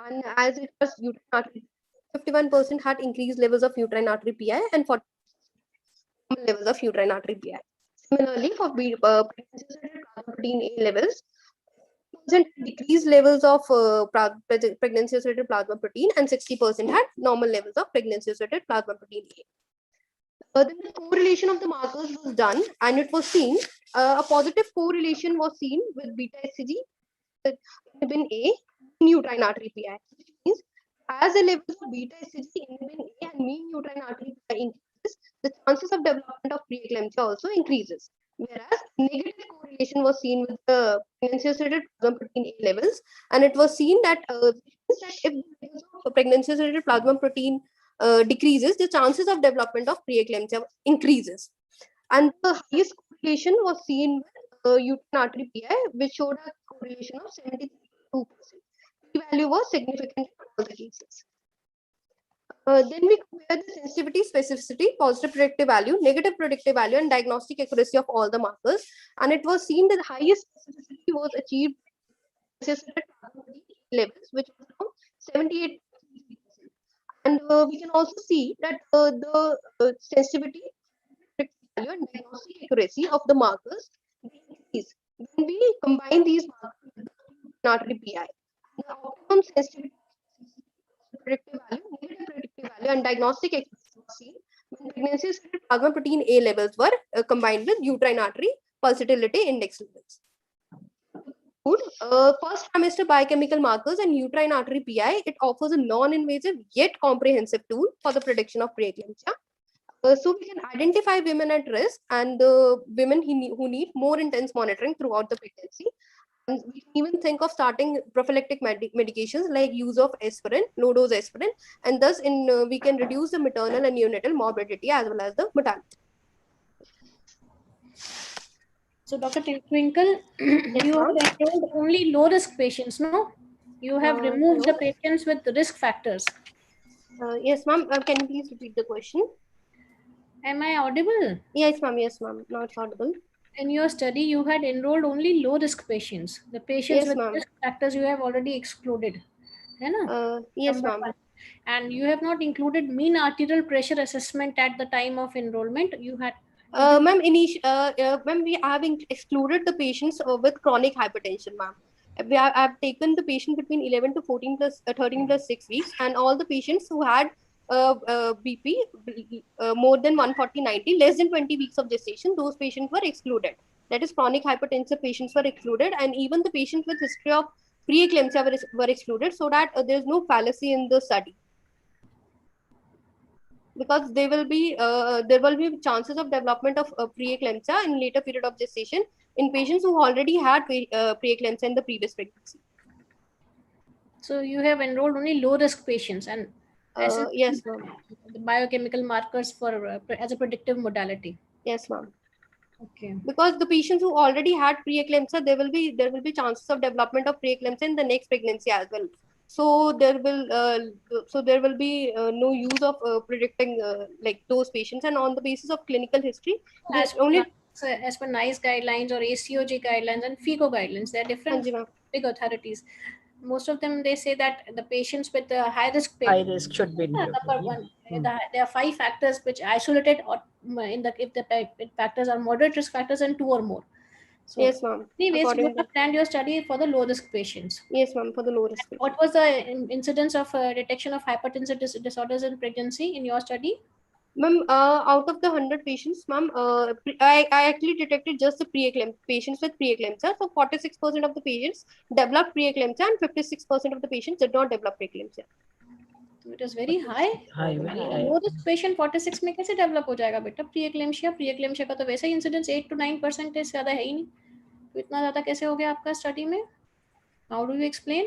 And as it was uterine artery, 51% had increased levels of uterine artery PI and 40% levels of uterine artery PI. Similarly, for pregnancy-associated plasma protein A levels, decreased levels of pregnancy-associated plasma protein, and 60% had normal levels of pregnancy-associated plasma protein A. Then the correlation of the markers was done, and it was seen a positive correlation was seen with beta HCG, inhibin A, and uterine artery PI, which means as the levels of beta HCG, inhibin A, and mean uterine artery PI increases, the chances of development of preeclampsia also increases. Whereas negative correlation was seen with the pregnancy-associated plasma protein A levels, and it was seen that if the levels of pregnancy-associated plasma protein decreases, the chances of development of preeclampsia increases. And the highest correlation was seen with uterine artery PI, which showed a correlation of 72%. p-value was significant in all the cases. Then we compare the sensitivity, specificity, positive predictive value, negative predictive value, and diagnostic accuracy of all the markers. And it was seen that the highest specificity was achieved levels, which was around 78%. And we can also see that the sensitivity, predictive value, and diagnostic accuracy of the markers increase when we combine these markers with the artery PI. The optimum sensitivity, predictive value, negative predictive value, and diagnostic accuracy when pregnancy-associated plasma protein A levels were combined with uterine artery pulsatility index levels. First trimester biochemical markers and uterine artery PI, it offers a non-invasive yet comprehensive tool for the prediction of preeclampsia. So we can identify women at risk and the women who need more intense monitoring throughout the pregnancy. And we can even think of starting prophylactic medications like use of aspirin, low-dose aspirin, and thus we can reduce the maternal and neonatal morbidity as well as the mortality. So, Dr. Twinkle, you have enrolled only low-risk patients, no? You have removed the patients with risk factors. Yes, ma'am. Can you please repeat the question? Am I audible? Yes, ma'am. Yes, ma'am. Now it's audible. In your study, you had enrolled only low-risk patients. The patients Yes, with risk factors you have already excluded. Yes, ma'am. And you have not included mean arterial pressure assessment at the time of enrollment. You had ma'am, ma'am, we have excluded the patients with chronic hypertension, ma'am. We have taken the patient between 11 to 14 plus 13 plus 6 weeks, and all the patients who had BP more than 140/90, less than 20 weeks of gestation, those patients were excluded. That is, chronic hypertensive patients were excluded, and even the patients with history of preeclampsia were excluded, so that there is no fallacy in the study. Because there will be chances of development of preeclampsia in later period of gestation in patients who already had preeclampsia in the previous pregnancy. So you have enrolled only low risk patients and yes, ma'am. The biochemical markers for as a predictive modality. Yes, ma'am. Okay. Because the patients who already had preeclampsia, there will be chances of development of preeclampsia in the next pregnancy as well. So there will be no use of predicting like those patients, and on the basis of clinical history, as per NICE guidelines or ACOG guidelines and FICO guidelines, they are different big authorities. Most of them, they say that the patients with high risk should be number one. There are 5 factors which isolated or if the factors are moderate risk factors and 2 or more. So yes, ma'am. Anyways, you have planned your study for the low risk patients. Yes, ma'am, for the low risk patients. What was the incidence of detection of hypertensive disorders in pregnancy in your study? Ma'am, out of the 100 patients, ma'am, I actually detected just the patients with preeclampsia. So 46% of the patients developed preeclampsia and 56% of the patients did not develop preeclampsia. So it is very high. Very high. Low risk patient 46 में कैसे develop हो जाएगा बेटा preeclampsia का तो वैसे ही incidence 8 to 9% से ज़्यादा है ही नहीं, तो इतना ज़्यादा कैसे हो गया आपका study में? How do you explain?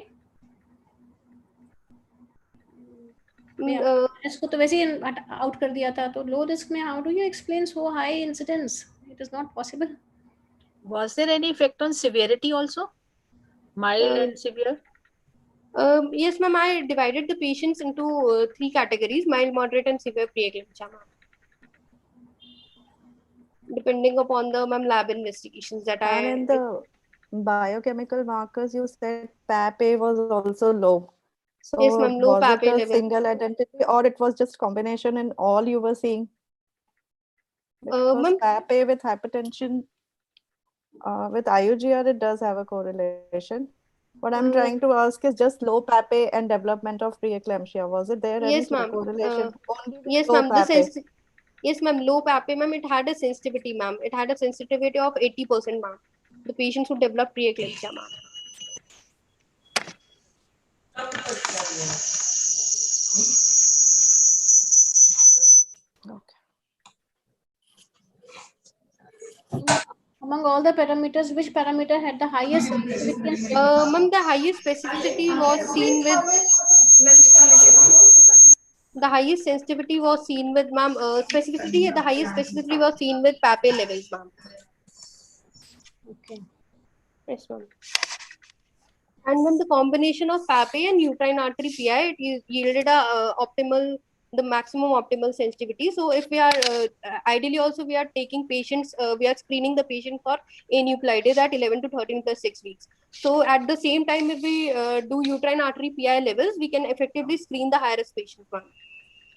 इसको तो वैसे ही out कर दिया था, तो low risk में how do you explain so high incidence? It is not possible. Was there any effect on severity also? Mild and severe? Yes, ma'am. I divided the patients into 3 categories: mild, moderate, and severe preeclampsia, depending upon the lab investigations that and in the biochemical markers, you said PAP-A was also low. So yes, ma'am, low was PAP-A it a level. single identity, or it was just combination in all you were seeing? Because PAP-A with hypertension, with IUGR, it does have a correlation. What I'm trying to ask is just low PAP-A and development of preeclampsia. Was it there any correlation? Yes, ma'am. Yes, ma'am. Low PAP-A, ma'am, it had a sensitivity, ma'am. It had a sensitivity of 80%, ma'am. The patients who developed preeclampsia, ma'am. Among all the parameters, which parameter had the highest sensitivity? Ma'am, the highest specificity was seen with ma'am. Specificity, the highest specificity was seen with PAP-A levels, ma'am. Okay. Yes, ma'am. And then the combination of PAPA and uterine artery PI, it yielded a optimal, the maximum optimal sensitivity. So if we are ideally also we are taking patients, we are screening the patient for aneuploidies at 11 to 13 plus 6 weeks. So at the same time, if we do uterine artery PI levels, we can effectively screen the high risk patients,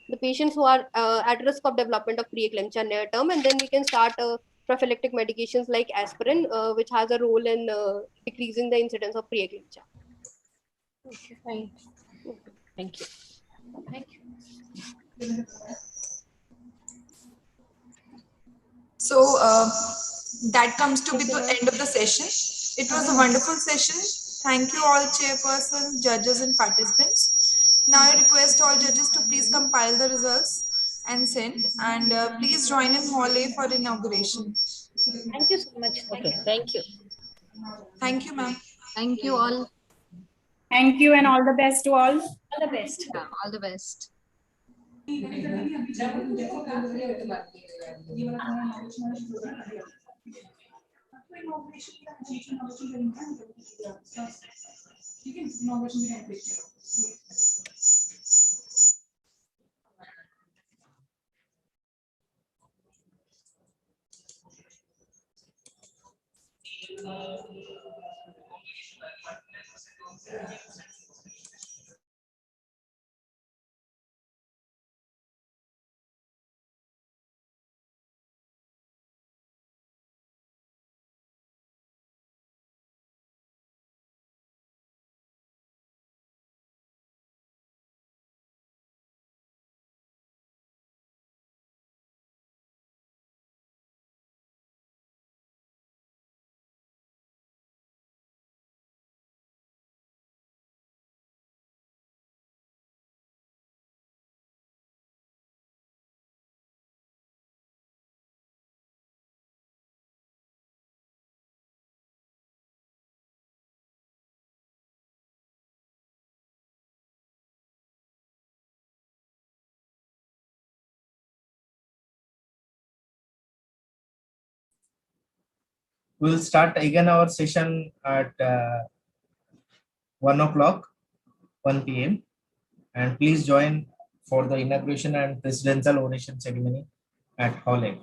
the patients who are at risk of development of preeclampsia near term, and then we can start prophylactic medications like aspirin, which has a role in decreasing the incidence of preeclampsia. Okay, fine. Thank you. Thank you. So that comes to be the end of the session. It was a wonderful session. Thank you all chairpersons, judges and participants. Now I request all judges to please compile the results and send, and please join in Hall A for inauguration. Thank you so much. Okay, thank you. Thank you, ma'am. Thank you all. Thank you and all the best to all. All the best. Yeah, all the best. We'll start again our session at 1 o'clock, 1 p.m. And please join for the inauguration and presidential oration ceremony at Hall A.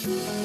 you.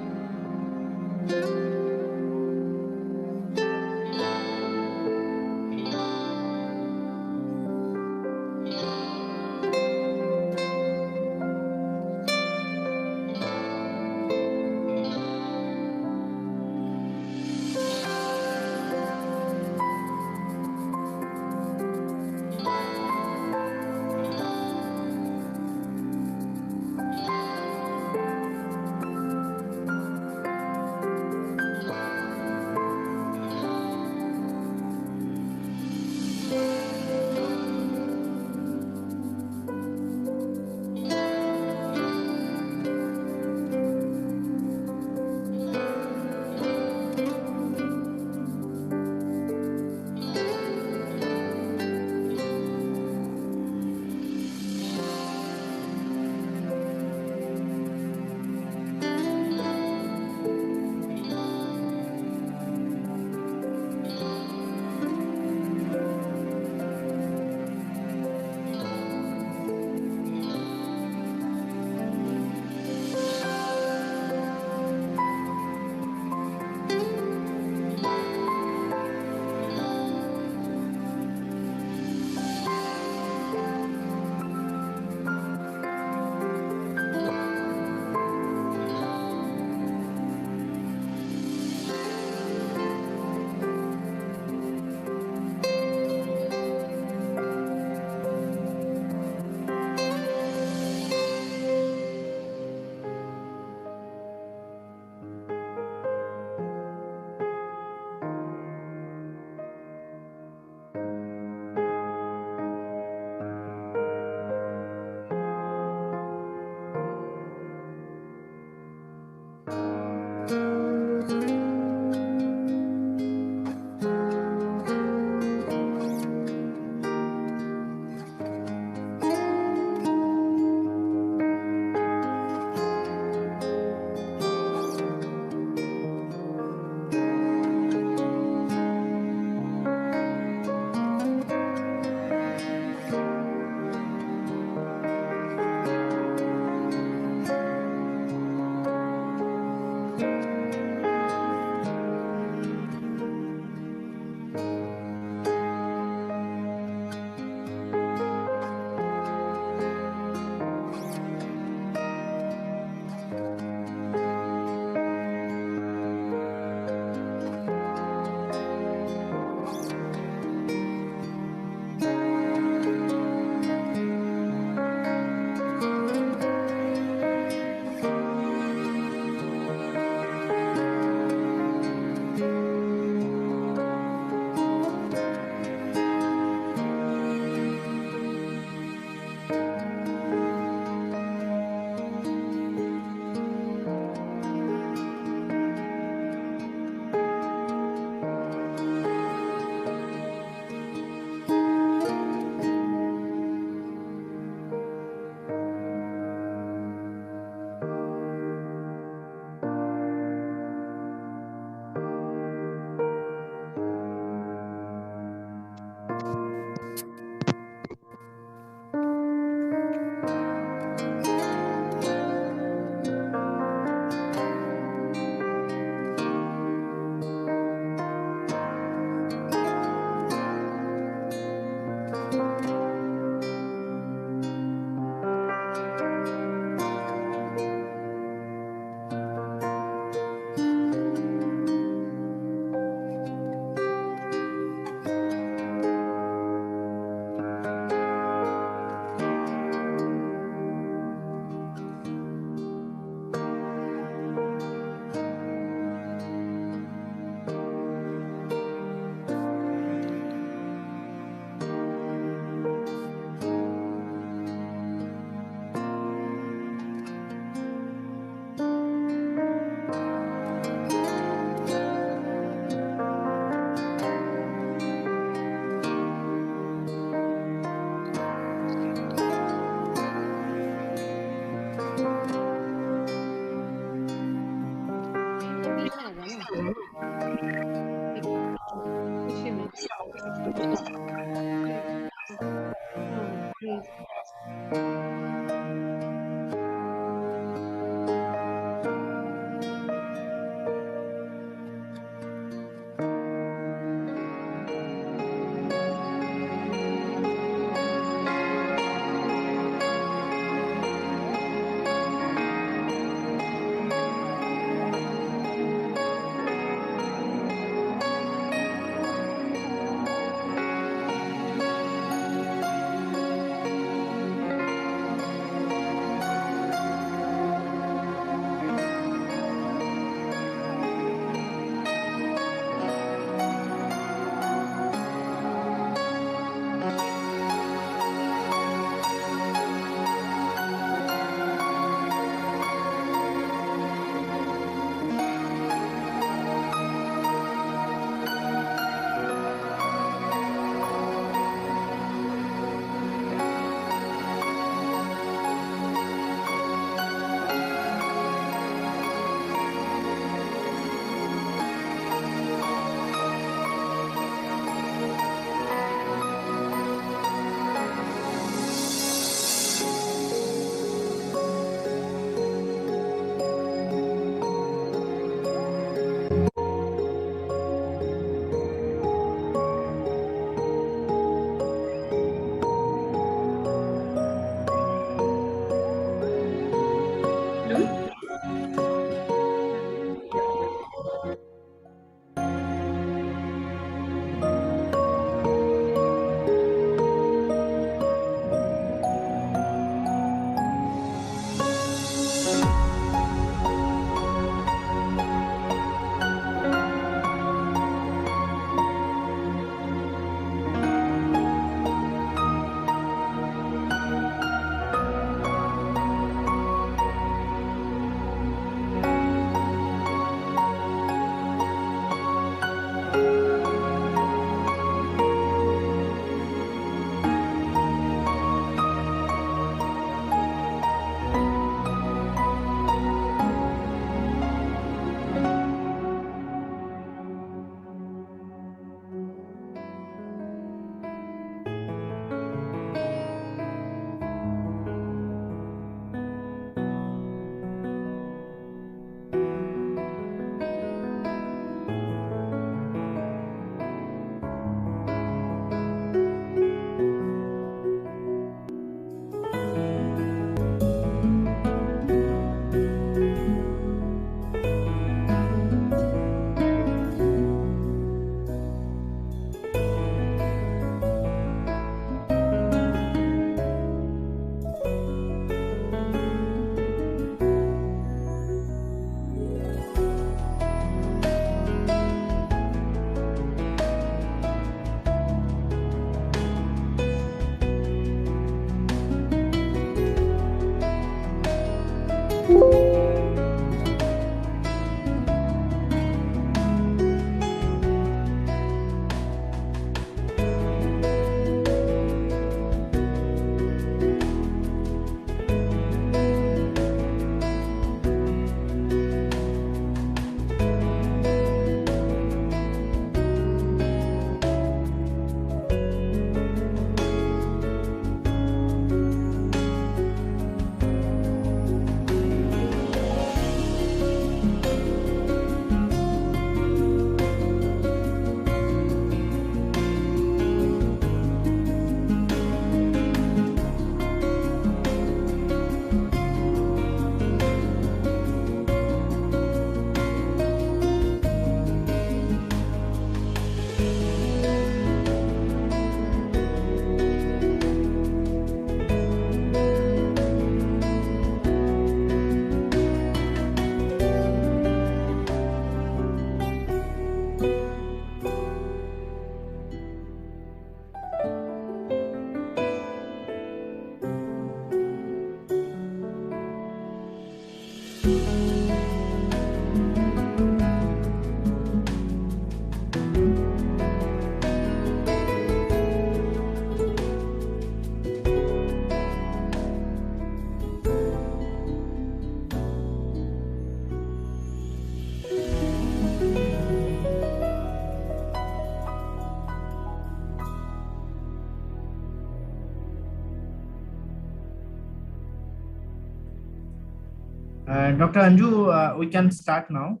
Dr. Anju, we can start now.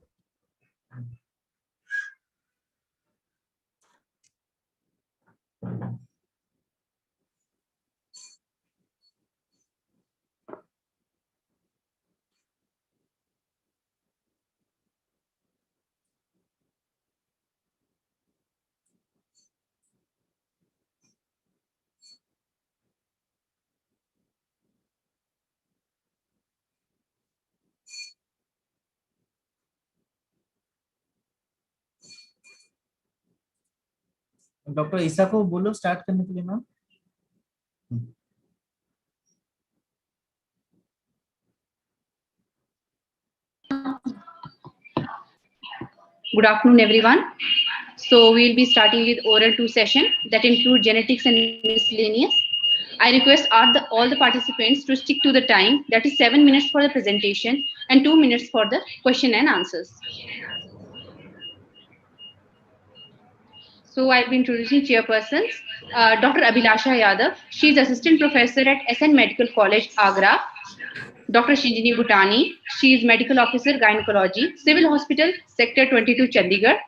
Doctor Isa को बोलो start करने के लिए ma'am. Good afternoon, everyone. So we'll be starting with oral 2 session that include genetics and miscellaneous. I request all the participants to stick to the time, that is 7 minutes for the presentation and 2 minutes for the question and answers. So I'll be introducing chairpersons. Dr. Abhilasha Yadav, she is assistant professor at SN Medical College, Agra. Dr. Shinjini Bhutani, she is medical officer, gynecology, Civil Hospital, Sector 22, Chandigarh.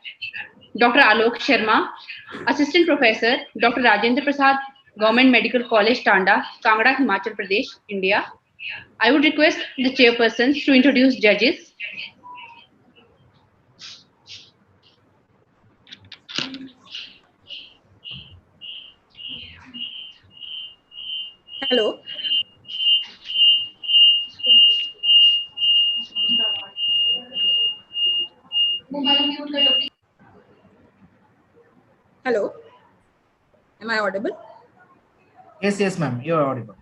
Dr. Alok Sharma, assistant professor, Dr. Rajendra Prasad, Government Medical College, Tanda, Kangra, Himachal Pradesh, India. I would request the chairpersons to introduce judges. Hello. Hello. Am I audible? Yes, ma'am. You are audible.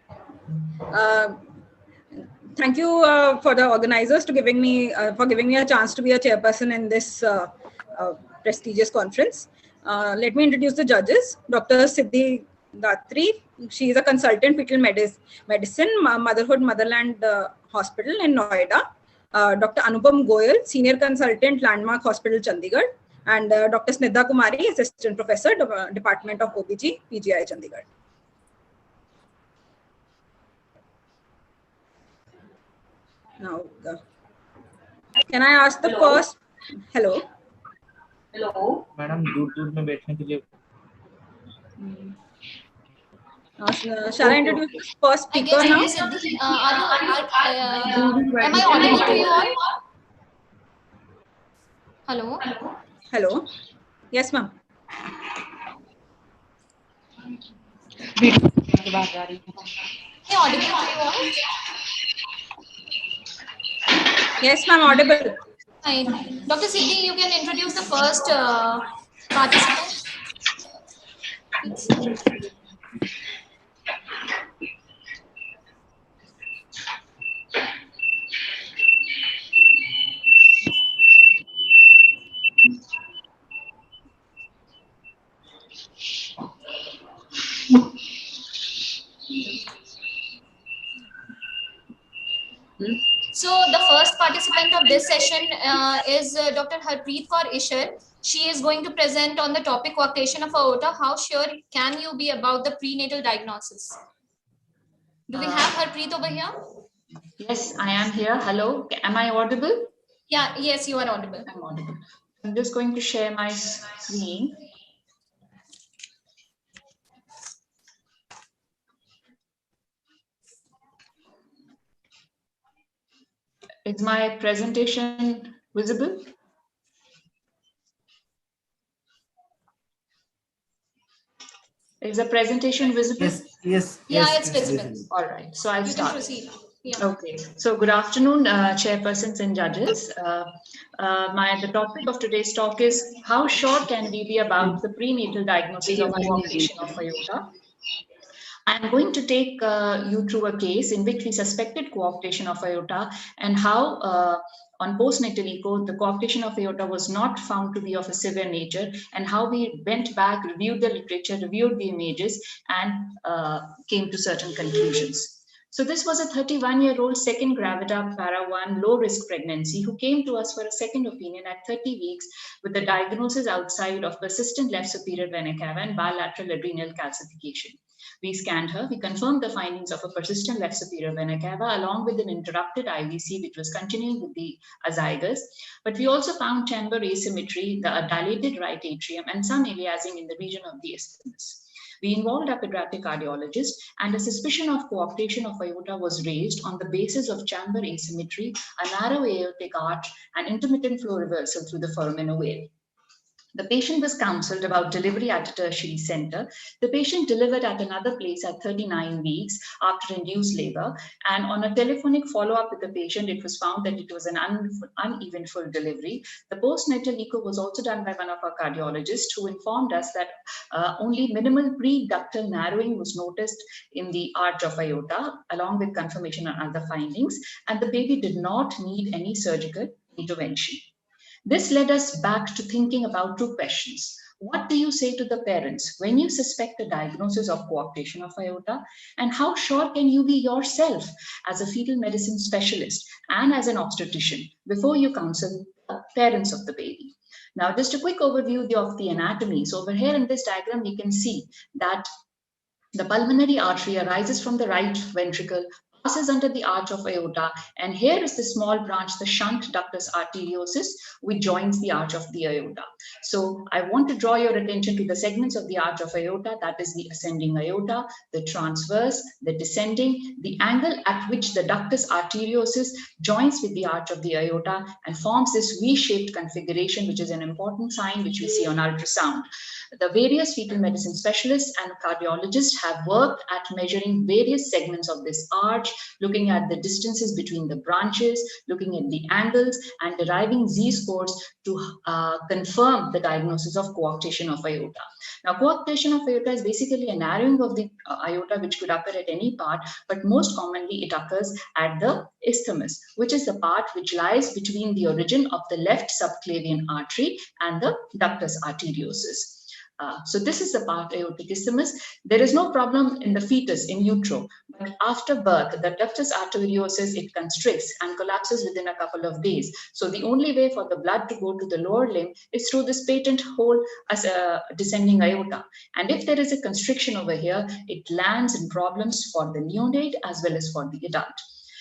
Thank you for the organizers to giving me a chance to be a chairperson in this prestigious conference. Let me introduce the judges. Dr. Siddhi Datri, she is a consultant fetal medicine, Motherhood Motherland Hospital in Noida. Dr. Anupam Goyal, senior consultant, Landmark Hospital, Chandigarh, and Dr. Snidha Kumari, assistant professor, Department of OBG, PGI, Chandigarh. Now, can I ask the first? Hello. Hello. Madam, दूर में बैठने के लिए. Shall I introduce the first speaker now? Am I audible to you all? Hello. Hello. Yes, ma'am. Am I audible to you all? Yes, ma'am, audible. Hi. Dr. Siddhi, you can introduce the first participant. So the first participant of this session is Dr. Harpreet Kaur Ishar. She is going to present on the topic coarctation of aorta. How sure can you be about the prenatal diagnosis? Do we have Harpreet over here? Yes, I am here. Hello, am I audible? Yeah, yes, you are audible. I'm audible. I'm just going to share my screen. Is my presentation visible? Is the presentation visible? Yes. Yeah, it's visible. All right, so I'll start. You can proceed. Yeah. Okay, so good afternoon, chairpersons and judges. The topic of today's talk is how sure can we be about the prenatal diagnosis of coarctation of aorta? I'm going to take you through a case in which we suspected coarctation of aorta and how on postnatal echo, the coarctation of aorta was not found to be of a severe nature, and how we went back, reviewed the literature, reviewed the images, and came to certain conclusions. So this was a 31-year-old second gravida para 1 low-risk pregnancy who came to us for a second opinion at 30 weeks with the diagnosis outside of persistent left superior vena cava and bilateral adrenal calcification. We scanned her, we confirmed the findings of a persistent left superior vena cava along with an interrupted IVC which was continuing with the azygos, but we also found chamber asymmetry, the dilated right atrium, and some aliasing in the region of the isthmus. We involved a pediatric cardiologist, and a suspicion of coarctation of aorta was raised on the basis of chamber asymmetry, a narrow aortic arch, and intermittent flow reversal through the foramen ovale. The patient was counseled about delivery at a tertiary center. The patient delivered at another place at 39 weeks after induced labor. And on a telephonic follow-up with the patient, it was found that it was an uneven full delivery. The postnatal echo was also done by one of our cardiologists who informed us that only minimal pre-ductal narrowing was noticed in the arch of aorta, along with confirmation on other findings. And the baby did not need any surgical intervention. This led us back to thinking about two questions. What do you say to the parents when you suspect a diagnosis of coarctation of aorta? And how sure can you be yourself as a fetal medicine specialist and as an obstetrician before you counsel the parents of the baby? Now, just a quick overview of the anatomy. So over here in this diagram, you can see that the pulmonary artery arises from the right ventricle, passes under the arch of aorta, and here is the small branch, the shunt ductus arteriosus, which joins the arch of the aorta. So I want to draw your attention to the segments of the arch of aorta, that is the ascending aorta, the transverse, the descending, the angle at which the ductus arteriosus joins with the arch of the aorta and forms this V-shaped configuration, which is an important sign which we see on ultrasound. The various fetal medicine specialists and cardiologists have worked at measuring various segments of this arch, looking at the distances between the branches, looking at the angles, and deriving Z-scores to confirm the diagnosis of coarctation of aorta. Now, coarctation of aorta is basically a narrowing of the aorta, which could occur at any part, but most commonly it occurs at the isthmus, which is the part which lies between the origin of the left subclavian artery and the ductus arteriosus. So this is the part, aortic isthmus. There is no problem in the fetus in utero, but after birth, the ductus arteriosus, it constricts and collapses within a couple of days. So the only way for the blood to go to the lower limb is through this patent hole as a descending aorta. And if there is a constriction over here, it lands in problems for the neonate as well as for the adult.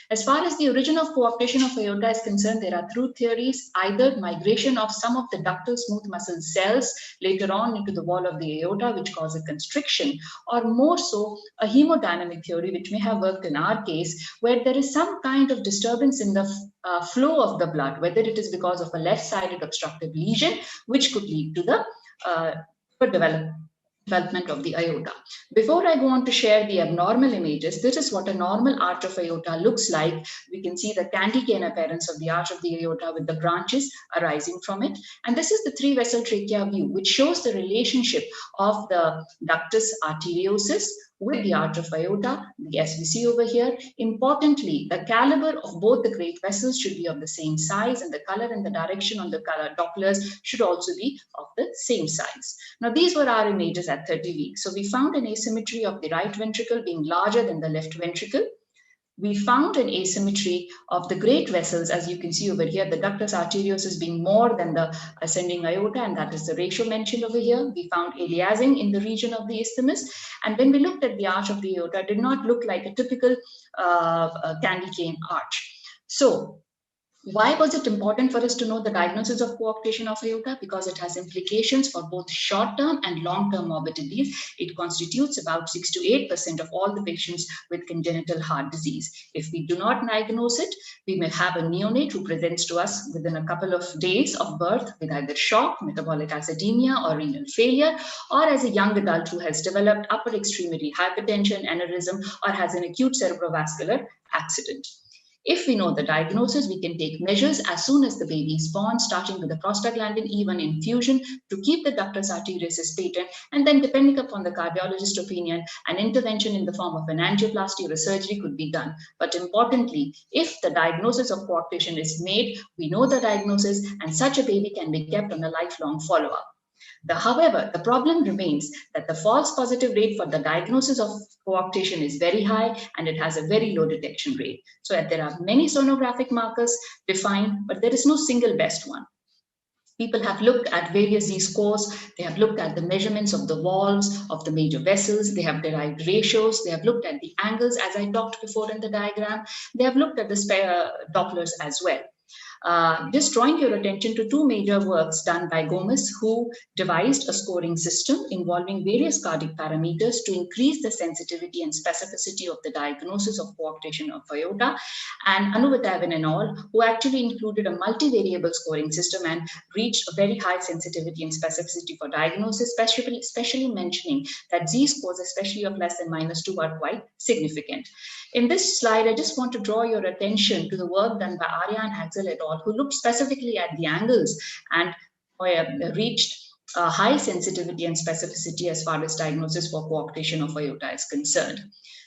As far as the origin of coarctation of aorta is concerned, there are two theories: either migration of some of the ductal smooth muscle cells later on into the wall of the aorta, which cause a constriction, or more so a hemodynamic theory, which may have worked in our case, where there is some kind of disturbance in the flow of the blood, whether it is because of a left-sided obstructive lesion, which could lead to the development of the aorta. Before I go on to share the abnormal images, this is what a normal arch of aorta looks like. We can see the candy cane appearance of the arch of the aorta with the branches arising from it. And this is the three vessel trachea view, which shows the relationship of the ductus arteriosus with the arch of aorta, as we see over here. Importantly, the caliber of both the great vessels should be of the same size, and the color and the direction on the color Dopplers should also be of the same size. Now, these were our images at 30 weeks. So we found an asymmetry of the right ventricle being larger than the left ventricle. We found an asymmetry of the great vessels, as you can see over here, the ductus arteriosus being more than the ascending aorta, and that is the ratio mentioned over here. We found aliasing in the region of the isthmus, and when we looked at the arch of the aorta, it did not look like a typical candy cane arch. So, why was it important for us to know the diagnosis of coarctation of aorta? Because it has implications for both short-term and long-term morbidities. It constitutes about 6 to 8% of all the patients with congenital heart disease. If we do not diagnose it, we may have a neonate who presents to us within a couple of days of birth with either shock, metabolic acidemia, or renal failure, or as a young adult who has developed upper extremity hypertension, aneurysm, or has an acute cerebrovascular accident. If we know the diagnosis, we can take measures as soon as the baby is born, starting with the prostaglandin E1 infusion to keep the ductus arteriosus patent, and then depending upon the cardiologist's opinion, an intervention in the form of an angioplasty or a surgery could be done. But importantly, if the diagnosis of coarctation is made, we know the diagnosis, and such a baby can be kept on a lifelong follow-up. However, the problem remains that the false positive rate for the diagnosis of coarctation is very high, and it has a very low detection rate. So there are many sonographic markers defined, but there is no single best one. People have looked at various Z-scores. They have looked at the measurements of the walls of the major vessels. They have derived ratios. They have looked at the angles, as I talked before in the diagram. They have looked at the Dopplers as well. Just drawing your attention to two major works done by Gomez, who devised a scoring system involving various cardiac parameters to increase the sensitivity and specificity of the diagnosis of coarctation of aorta, and Anuvathavan and all, who actually included a multivariable scoring system and reached a very high sensitivity and specificity for diagnosis, especially mentioning that Z-scores, especially of less than -2, are quite significant. In this slide, I just want to draw your attention to the work done by Arya and Haxel et al., who looked specifically at the angles and reached high sensitivity and specificity as far as diagnosis for coarctation of aorta is concerned.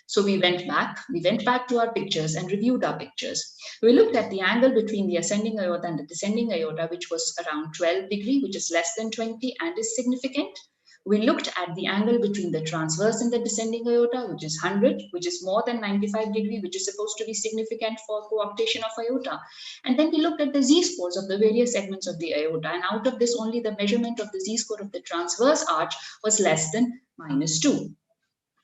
So we went back to our pictures and reviewed our pictures. We looked at the angle between the ascending aorta and the descending aorta, which was around 12 degrees, which is less than 20 and is significant. We looked at the angle between the transverse and the descending aorta, which is 100, which is more than 95 degrees, which is supposed to be significant for coarctation of aorta. And then we looked at the Z-scores of the various segments of the aorta. And out of this, only the measurement of the Z-score of the transverse arch was less than -2.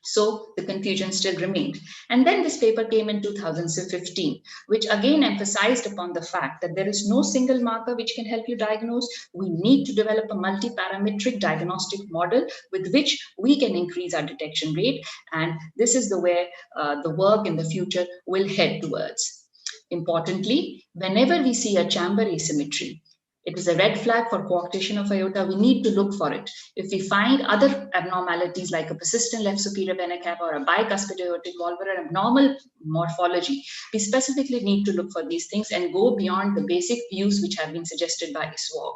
So the confusion still remained. And then this paper came in 2015, which again emphasized upon the fact that there is no single marker which can help you diagnose. We need to develop a multi-parametric diagnostic model with which we can increase our detection rate. And this is the way the work in the future will head towards. Importantly, whenever we see a chamber asymmetry, it is a red flag for coarctation of aorta. We need to look for it. If we find other abnormalities like a persistent left superior vena cava or a bicuspid aortic valve or an abnormal morphology, we specifically need to look for these things and go beyond the basic views which have been suggested by ISWOG.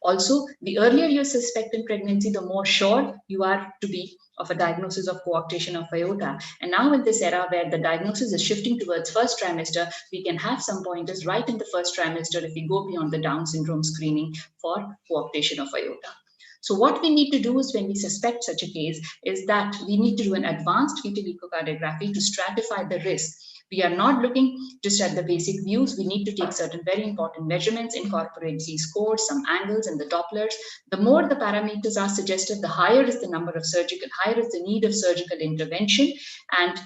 Also, the earlier you suspect in pregnancy, the more sure you are to be of a diagnosis of coarctation of aorta. And now in this era where the diagnosis is shifting towards first trimester, we can have some pointers right in the first trimester if we go beyond the Down syndrome screening for coarctation of aorta. So what we need to do is when we suspect such a case is that we need to do an advanced fetal echocardiography to stratify the risk. We are not looking just at the basic views. We need to take certain very important measurements, incorporate Z-scores, some angles and the Dopplers. The more the parameters are suggested, the higher is the number of higher is the need of surgical intervention. And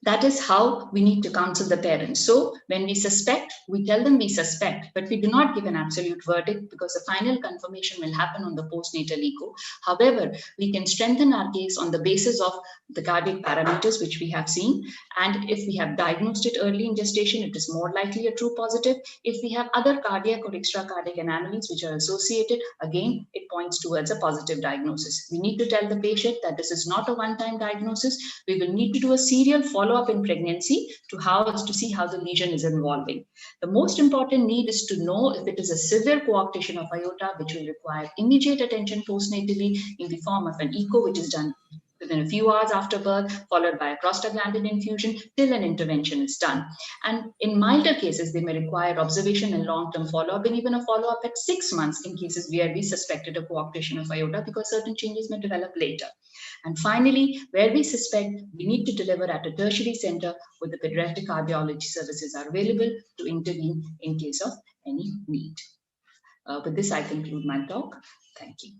that is how we need to counsel the parents. So when we suspect, we tell them we suspect, but we do not give an absolute verdict because the final confirmation will happen on the postnatal echo. However, we can strengthen our case on the basis of the cardiac parameters which we have seen. And if we have diagnosed it early in gestation, it is more likely a true positive. If we have other cardiac or extracardiac anomalies which are associated, again, it points towards a positive diagnosis. We need to tell the patient that this is not a one-time diagnosis. We will need to do a serial follow-up in pregnancy to see how the lesion is evolving. The most important need is to know if it is a severe coarctation of aorta, which will require immediate attention postnatally in the form of an echo, which is done within a few hours after birth, followed by a prostaglandin infusion till an intervention is done. And in milder cases, they may require observation and long-term follow-up, and even a follow-up at 6 months in cases where we suspected a coarctation of aorta because certain changes may develop later. And finally, where we suspect, we need to deliver at a tertiary center where the pediatric cardiology services are available to intervene in case of any need. With this, I conclude my talk. Thank you.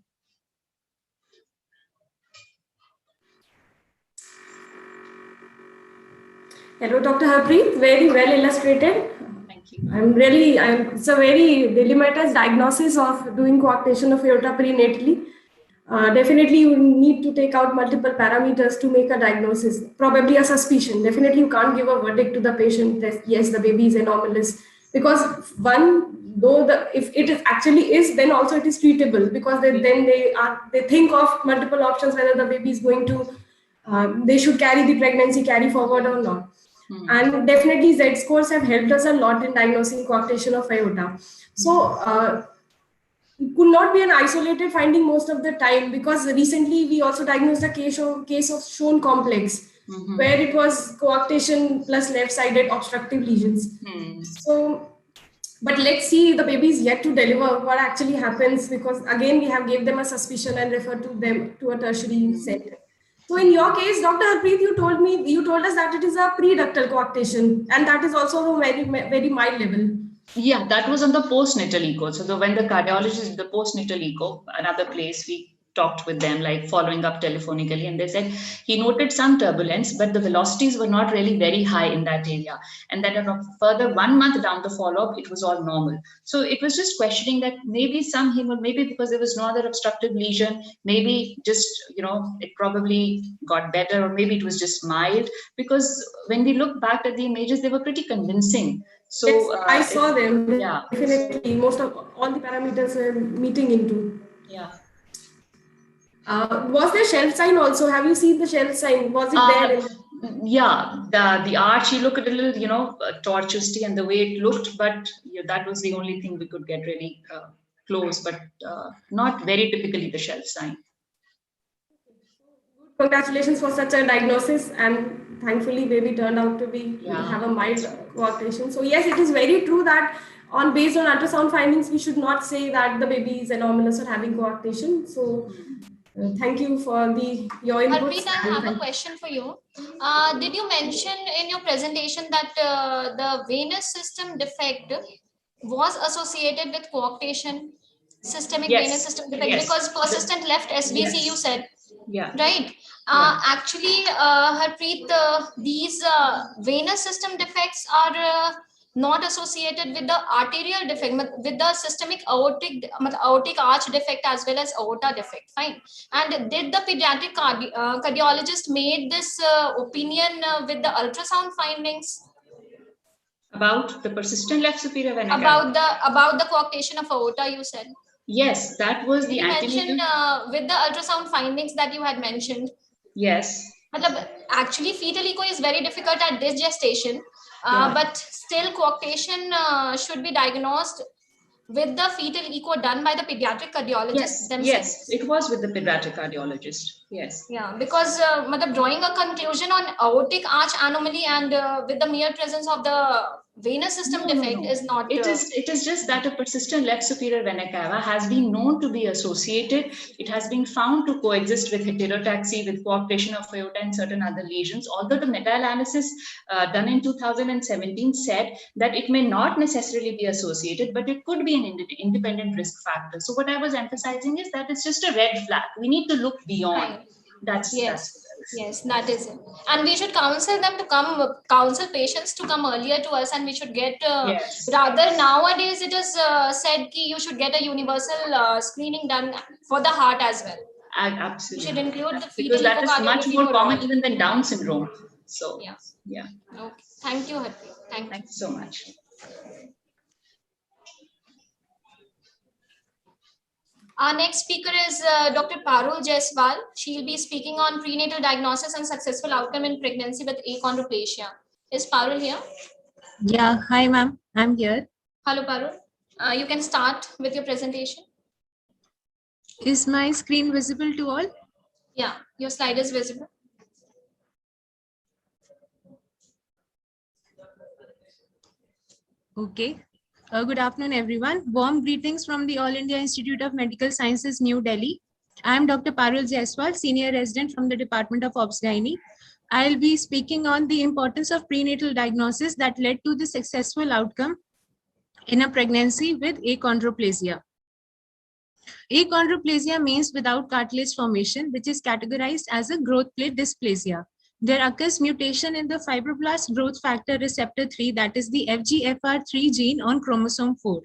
Hello, Dr. Harpreet. Very well illustrated. Thank you. It's a very delimitous diagnosis of doing coarctation of aorta prenatally. Definitely, you need to take out multiple parameters to make a diagnosis, probably a suspicion. Definitely, you can't give a verdict to the patient that yes, the baby is anomalous, because if it is actually is, then also it is treatable, because then they think of multiple options whether the baby is going to they should carry the pregnancy carry forward or not. And definitely Z-scores have helped us a lot in diagnosing coarctation of aorta. So it could not be an isolated finding most of the time, because recently we also diagnosed a case of Schoen complex, where it was coarctation plus left-sided obstructive lesions. So, but let's see, the baby is yet to deliver, what actually happens, because again, we have gave them a suspicion and referred to a tertiary center. So in your case, Dr. Harpreet, you told us that it is a pre-ductal coarctation, and that is also a very, very mild level. Yeah, that was on the postnatal echo. So when the cardiologist did the postnatal echo, another place, we talked with them, like following up telephonically, and they said he noted some turbulence, but the velocities were not really very high in that area. And that further 1 month down the follow-up, it was all normal. So it was just questioning that maybe maybe because there was no other obstructive lesion, maybe just, it probably got better, or maybe it was just mild, because when we look back at the images, they were pretty convincing. So yes, I saw them. Yeah, definitely. Most of all the parameters are meeting into. Yeah. Was there shelf sign also? Have you seen the shelf sign? Was it there? Yeah, the arch, you look at a little, tortuously and the way it looked, but that was the only thing we could get really close, but not very typically the shelf sign. Congratulations for such a diagnosis, and thankfully baby turned out to have a mild coarctation. So yes, it is very true that based on ultrasound findings, we should not say that the baby is anomalous or having coarctation. So thank you for your inputs. Harpreet, I have a question for you. Did you mention in your presentation that the venous system defect was associated with coarctation, systemic venous system defect, because persistent left SVC, you said? Yeah. Right. Actually, Harpreet, these venous system defects are not associated with the arterial defect, with the systemic aortic arch defect as well as aorta defect. Fine. And did the pediatric cardiologist made this opinion with the ultrasound findings? About the persistent left superior vena cava? About the coarctation of aorta, you said. Yes, that was the antenatal. You mentioned with the ultrasound findings that you had mentioned. Yes. Actually, fetal echo is very difficult at this gestation, but still coarctation should be diagnosed with the fetal echo done by the pediatric cardiologist themselves. Yes, it was with the pediatric cardiologist. Yes. Yeah, because drawing a conclusion on aortic arch anomaly and with the mere presence of the venous system defect is not. It is just that a persistent left superior vena cava has been known to be associated. It has been found to coexist with heterotaxy, with coarctation of aorta and certain other lesions. Although the meta-analysis done in 2017 said that it may not necessarily be associated, but it could be an independent risk factor. So what I was emphasizing is that it's just a red flag. We need to look beyond. That's Yes, that is it. And we should counsel them to come, counsel patients to come earlier to us, and we should get, rather nowadays it is said that you should get a universal screening done for the heart as well. Absolutely. You should include the because that is much more common even than Down syndrome. So, yeah. Okay. Thank you, Harpreet. Thank you so much. Our next speaker is Dr. Parul Jaiswal. She will be speaking on prenatal diagnosis and successful outcome in pregnancy with achondroplasia. Is Parul here? Yeah, hi ma'am, I'm here. Hello Parul. You can start with your presentation. Is my screen visible to all? Yeah, your slide is visible. Okay. Good afternoon, everyone. Warm greetings from the All India Institute of Medical Sciences, New Delhi. I am Dr. Parul Jaiswal, Senior Resident from the Department of Obs-Gynae. I'll be speaking on the importance of prenatal diagnosis that led to the successful outcome in a pregnancy with achondroplasia. Achondroplasia means without cartilage formation, which is categorized as a growth plate dysplasia. There occurs mutation in the fibroblast growth factor receptor 3, that is the FGFR3 gene on chromosome 4.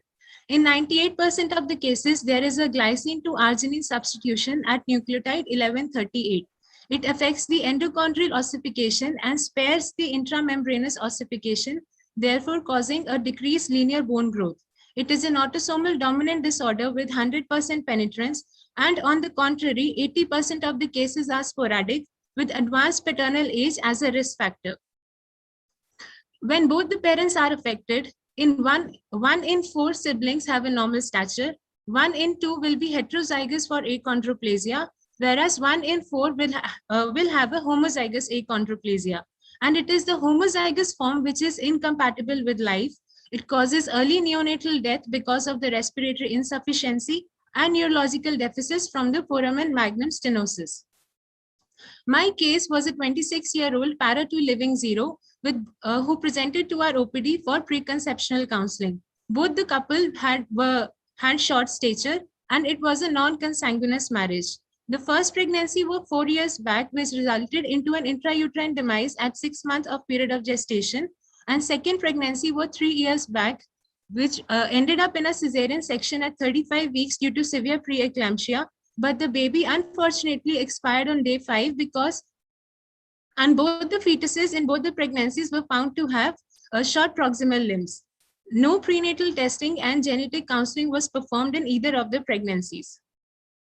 In 98% of the cases, there is a glycine to arginine substitution at nucleotide 1138. It affects the endochondral ossification and spares the intramembranous ossification, therefore causing a decreased linear bone growth. It is an autosomal dominant disorder with 100% penetrance, and on the contrary, 80% of the cases are sporadic, with advanced paternal age as a risk factor. When both the parents are affected, in one in 4 siblings have a normal stature, 1 in 2 will be heterozygous for achondroplasia, whereas 1 in 4 will have a homozygous achondroplasia. And it is the homozygous form which is incompatible with life. It causes early neonatal death because of the respiratory insufficiency and neurological deficits from the foramen magnum stenosis. My case was a 26-year-old para 2 living 0 with who presented to our OPD for preconceptional counseling. Both the couple had short stature, and it was a non-consanguineous marriage. The first pregnancy was 4 years back, which resulted into an intrauterine demise at 6 months of period of gestation, and second pregnancy was 3 years back, which ended up in a cesarean section at 35 weeks due to severe preeclampsia. But the baby unfortunately expired on day 5 and both the fetuses in both the pregnancies were found to have short proximal limbs. No prenatal testing and genetic counseling was performed in either of the pregnancies.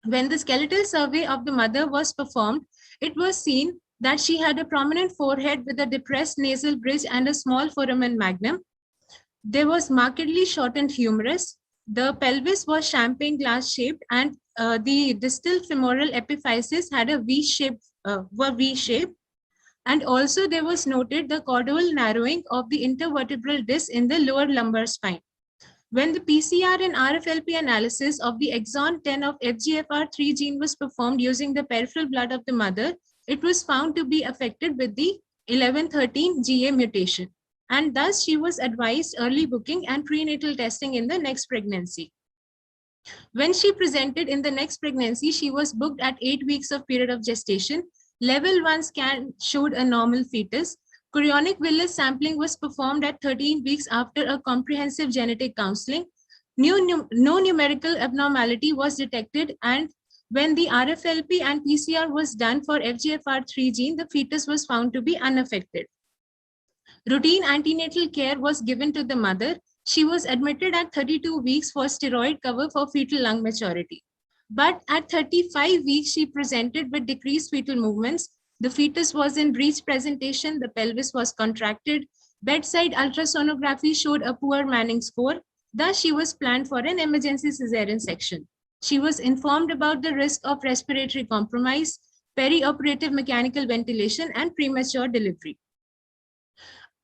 When the skeletal survey of the mother was performed, it was seen that she had a prominent forehead with a depressed nasal bridge and a small foramen magnum. There was markedly shortened humerus. The pelvis was champagne glass shaped, and the distal femoral epiphyses had a were V-shaped. And also there was noted the caudal narrowing of the intervertebral disc in the lower lumbar spine. When the PCR and RFLP analysis of the exon 10 of FGFR3 gene was performed using the peripheral blood of the mother, it was found to be affected with the 1113 GA mutation. And thus she was advised early booking and prenatal testing in the next pregnancy. When she presented in the next pregnancy, she was booked at 8 weeks of period of gestation. Level 1 scan showed a normal fetus. Chorionic villus sampling was performed at 13 weeks after a comprehensive genetic counseling. No numerical abnormality was detected, and when the RFLP and PCR was done for FGFR3 gene, the fetus was found to be unaffected. Routine antenatal care was given to the mother. She was admitted at 32 weeks for steroid cover for fetal lung maturity. But at 35 weeks, she presented with decreased fetal movements. The fetus was in breech presentation, the pelvis was contracted. Bedside ultrasonography showed a poor Manning score. Thus, she was planned for an emergency cesarean section. She was informed about the risk of respiratory compromise, perioperative mechanical ventilation, and premature delivery.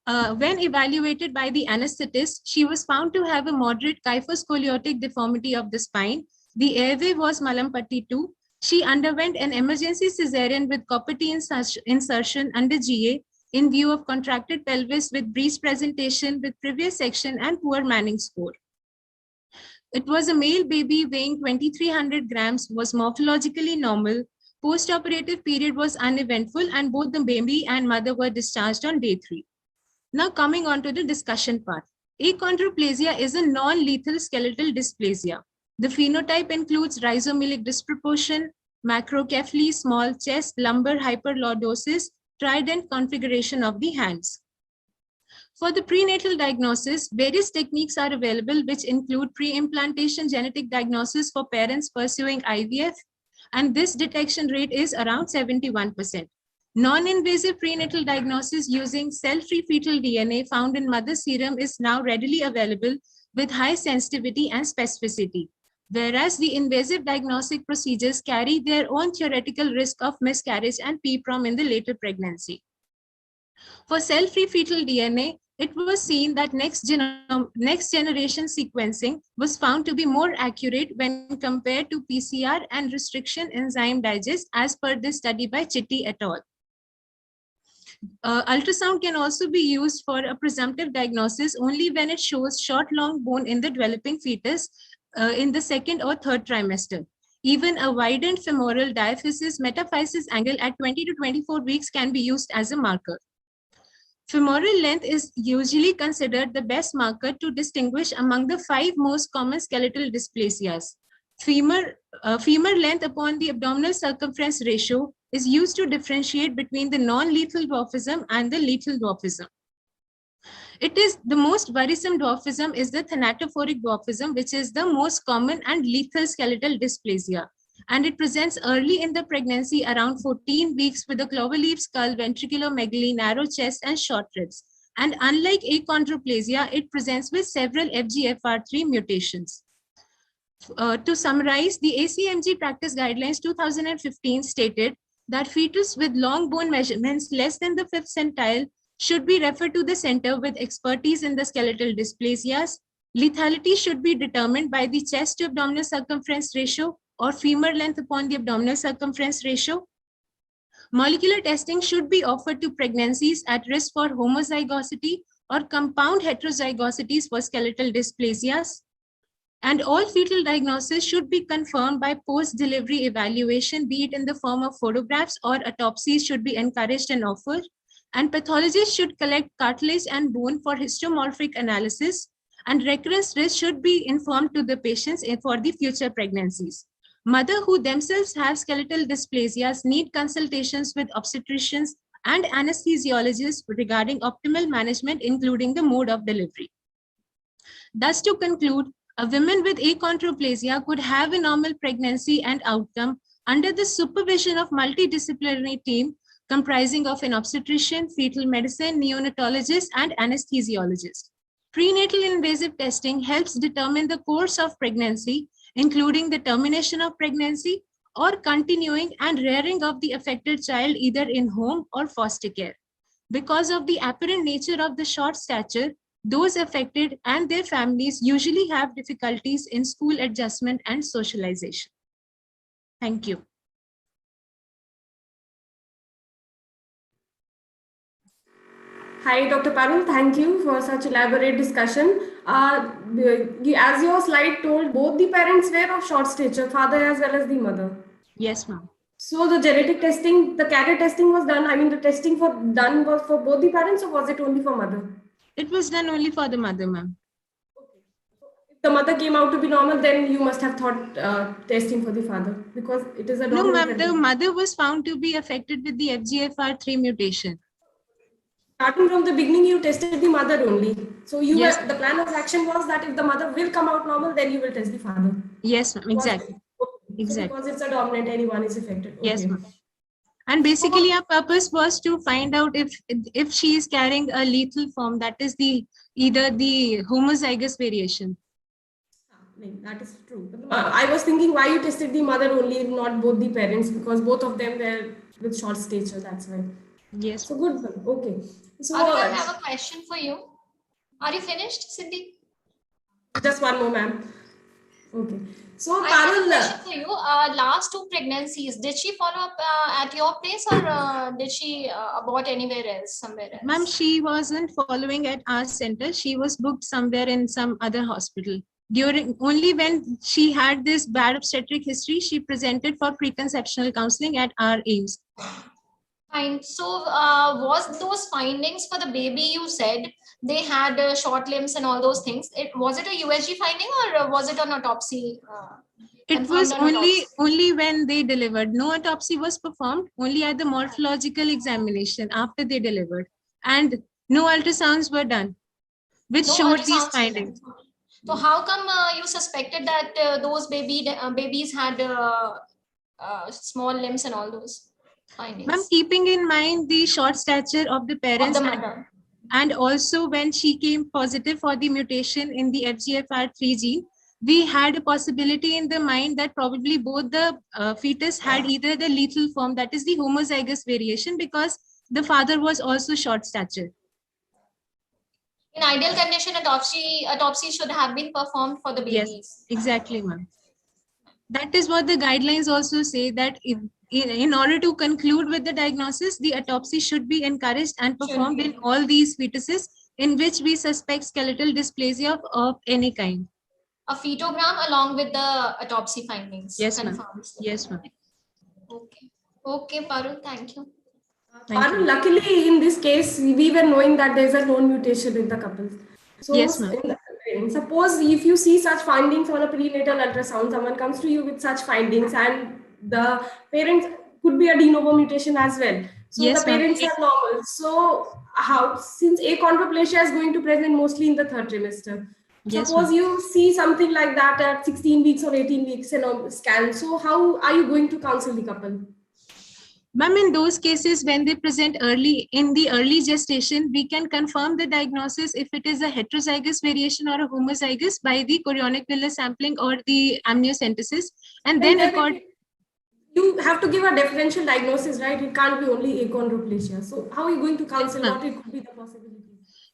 When evaluated by the anesthetist, she was found to have a moderate kyphoscoliotic deformity of the spine. The airway was Malampatti 2. She underwent an emergency cesarean with Copperty insertion under GA in view of contracted pelvis with breech presentation with previous section and poor Manning score. It was a male baby weighing 2,300 grams, was morphologically normal. Post-operative period was uneventful, and both the baby and mother were discharged on day 3. Now coming on to the discussion part. Achondroplasia is a non-lethal skeletal dysplasia. The phenotype includes rhizomelic disproportion, macrocephaly, small chest, lumbar hyperlordosis, trident configuration of the hands. For the prenatal diagnosis, various techniques are available, which include pre-implantation genetic diagnosis for parents pursuing IVF, and this detection rate is around 71%. Non-invasive prenatal diagnosis using cell-free fetal DNA found in mother serum is now readily available with high sensitivity and specificity, whereas the invasive diagnostic procedures carry their own theoretical risk of miscarriage and PPROM in the later pregnancy. For cell-free fetal DNA, it was seen that next generation sequencing was found to be more accurate when compared to PCR and restriction enzyme digest, as per this study by Chitty et al. Ultrasound can also be used for a presumptive diagnosis only when it shows short long bone in the developing fetus in the second or third trimester. Even a widened femoral diaphysis metaphysis angle at 20 to 24 weeks can be used as a marker. Femoral length is usually considered the best marker to distinguish among the 5 most common skeletal dysplasias. Femur length upon the abdominal circumference ratio is used to differentiate between the non-lethal dwarfism and the lethal dwarfism. It is the most worrisome dwarfism is the thanatophoric dwarfism, which is the most common and lethal skeletal dysplasia. And it presents early in the pregnancy around 14 weeks with a cloverleaf skull, ventriculomegaly, narrow chest, and short ribs. And unlike achondroplasia, it presents with several FGFR3 mutations. To summarize, the ACMG practice guidelines 2015 stated that fetus with long bone measurements less than the 5th centile should be referred to the center with expertise in the skeletal dysplasias. Lethality should be determined by the chest to abdominal circumference ratio or femur length upon the abdominal circumference ratio. Molecular testing should be offered to pregnancies at risk for homozygosity or compound heterozygosities for skeletal dysplasias. And all fetal diagnosis should be confirmed by post-delivery evaluation, be it in the form of photographs or autopsies should be encouraged and offered. And pathologists should collect cartilage and bone for histomorphic analysis, and recurrence risk should be informed to the patients for the future pregnancies. Mothers who themselves have skeletal dysplasias need consultations with obstetricians and anesthesiologists regarding optimal management, including the mode of delivery. Thus, to conclude, a woman with achondroplasia could have a normal pregnancy and outcome under the supervision of multidisciplinary team comprising of an obstetrician, fetal medicine, neonatologist, and anesthesiologist. Prenatal invasive testing helps determine the course of pregnancy, including the termination of pregnancy or continuing and rearing of the affected child either in home or foster care. Because of the apparent nature of the short stature, those affected and their families usually have difficulties in school adjustment and socialization. Thank you. Hi, Dr. Parul. Thank you for such elaborate discussion. As your slide told, both the parents were of short stature, father as well as the mother. Yes, ma'am. So the genetic testing, the carrier testing was done. I mean, the testing done was for both the parents, or was it only for mother? It was done only for the mother, ma'am. If the mother came out to be normal, then you must have thought testing for the father, because it is a No, dominant ma'am, the condition. mother was found to be affected with the FGFR3 mutation. Starting from the beginning, you tested the mother only. So Yes. the plan of action was that if the mother will come out normal, then you will test the father. Yes, ma'am, exactly. So because it's a dominant, anyone is affected. Okay. Yes, ma'am. And basically our purpose was to find out if she is carrying a lethal form, that is either the homozygous variation. That is true. I was thinking why you tested the mother only, not both the parents, because both of them were with short stature. That's why. Yes. So good. Okay. So Arun, I have a question for you. Are you finished, Siddhi? Just one more, ma'am. Okay. So I have a question for you. Last 2 pregnancies, did she follow up at your place, or did she abort anywhere else, somewhere else? Ma'am, she wasn't following at our center. She was booked somewhere in some other hospital. Only when she had this bad obstetric history, she presented for preconceptional counseling at our AIMS. Fine. So was those findings for the baby, you said they had short limbs and all those things, was it a USG finding, or was it an autopsy? It was only when they delivered. No autopsy was performed, only at the morphological examination after they delivered. And no ultrasounds were done, which showed these findings. So how come you suspected that those babies had small limbs and all those findings? Ma'am, keeping in mind the short stature of the parents, and also when she came positive for the mutation in the FGFR3 gene, we had a possibility in the mind that probably both the fetus had either the lethal form, that is the homozygous variation, because the father was also short stature. In ideal condition, autopsy should have been performed for the babies. Yes, exactly, ma'am. That is what the guidelines also say, that in order to conclude with the diagnosis, the autopsy should be encouraged and performed in all these fetuses in which we suspect skeletal dysplasia of any kind. A fetogram along with the autopsy findings. Yes, ma'am. Yes, ma'am. Okay. Okay, Parul, thank you. Parul, luckily in this case, we were knowing that there's a known mutation in the couple. So yes, ma'am. Suppose if you see such findings on a prenatal ultrasound, someone comes to you with such findings, and the parents could be a de novo mutation as well. So yes, the parents are normal. So how, since achondroplasia is going to present mostly in the 3rd trimester, yes, suppose you see something like that at 16 weeks or 18 weeks in a scan. So how are you going to counsel the couple? Ma'am, in those cases, when they present early in the early gestation, we can confirm the diagnosis if it is a heterozygous variation or a homozygous by the chorionic villus sampling or the amniocentesis. And then you have to give a differential diagnosis, right? It can't be only achondroplasia. So how are you going to counsel what it could be the possibilities?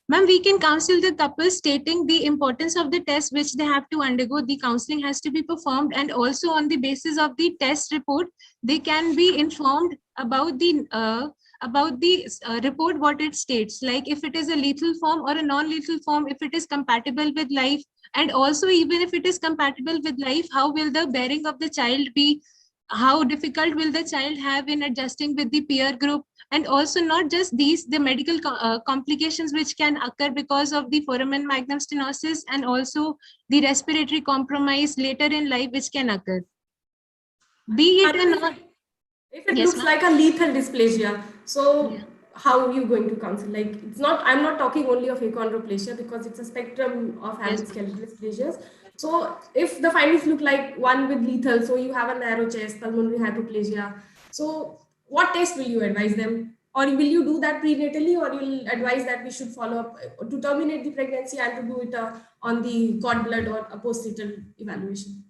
Ma'am, we can counsel the couple stating the importance of the test which they have to undergo. The counseling has to be performed, and also on the basis of the test report, they can be informed about the report, what it states, like if it is a lethal form or a non-lethal form, if it is compatible with life, and also even if it is compatible with life, how will the bearing of the child be, how difficult will the child have in adjusting with the peer group, and also not just these, the medical complications which can occur because of the foramen magnum stenosis, and also the respiratory compromise later in life which can occur. Be it or not. If it looks like a lethal dysplasia, so how are you going to counsel? Like, it's not, I'm not talking only of achondroplasia because it's a spectrum of having skeletal dysplasias. So if the findings look like one with lethal, so you have a narrow chest, pulmonary hyperplasia. So what test will you advise them? Or will you do that prenatally, or you'll advise that we should follow up to terminate the pregnancy and to do it on the cord blood or a postnatal evaluation?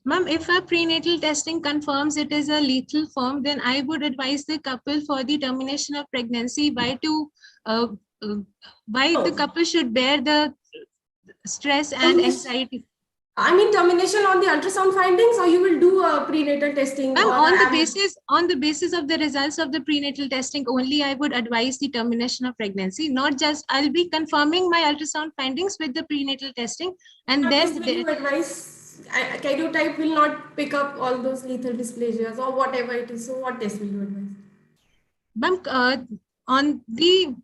Ma'am, if a prenatal testing confirms it is a lethal form, then I would advise the couple for the termination of pregnancy the couple should bear the stress and anxiety. I mean, termination on the ultrasound findings, or you will do a prenatal testing? On the basis of the results of the prenatal testing only, I would advise the termination of pregnancy. Not just, I'll be confirming my ultrasound findings with the prenatal testing, and then will you advise karyotype will not pick up all those lethal dysplasias or whatever it is. So what test will you advise? Ma'am, on the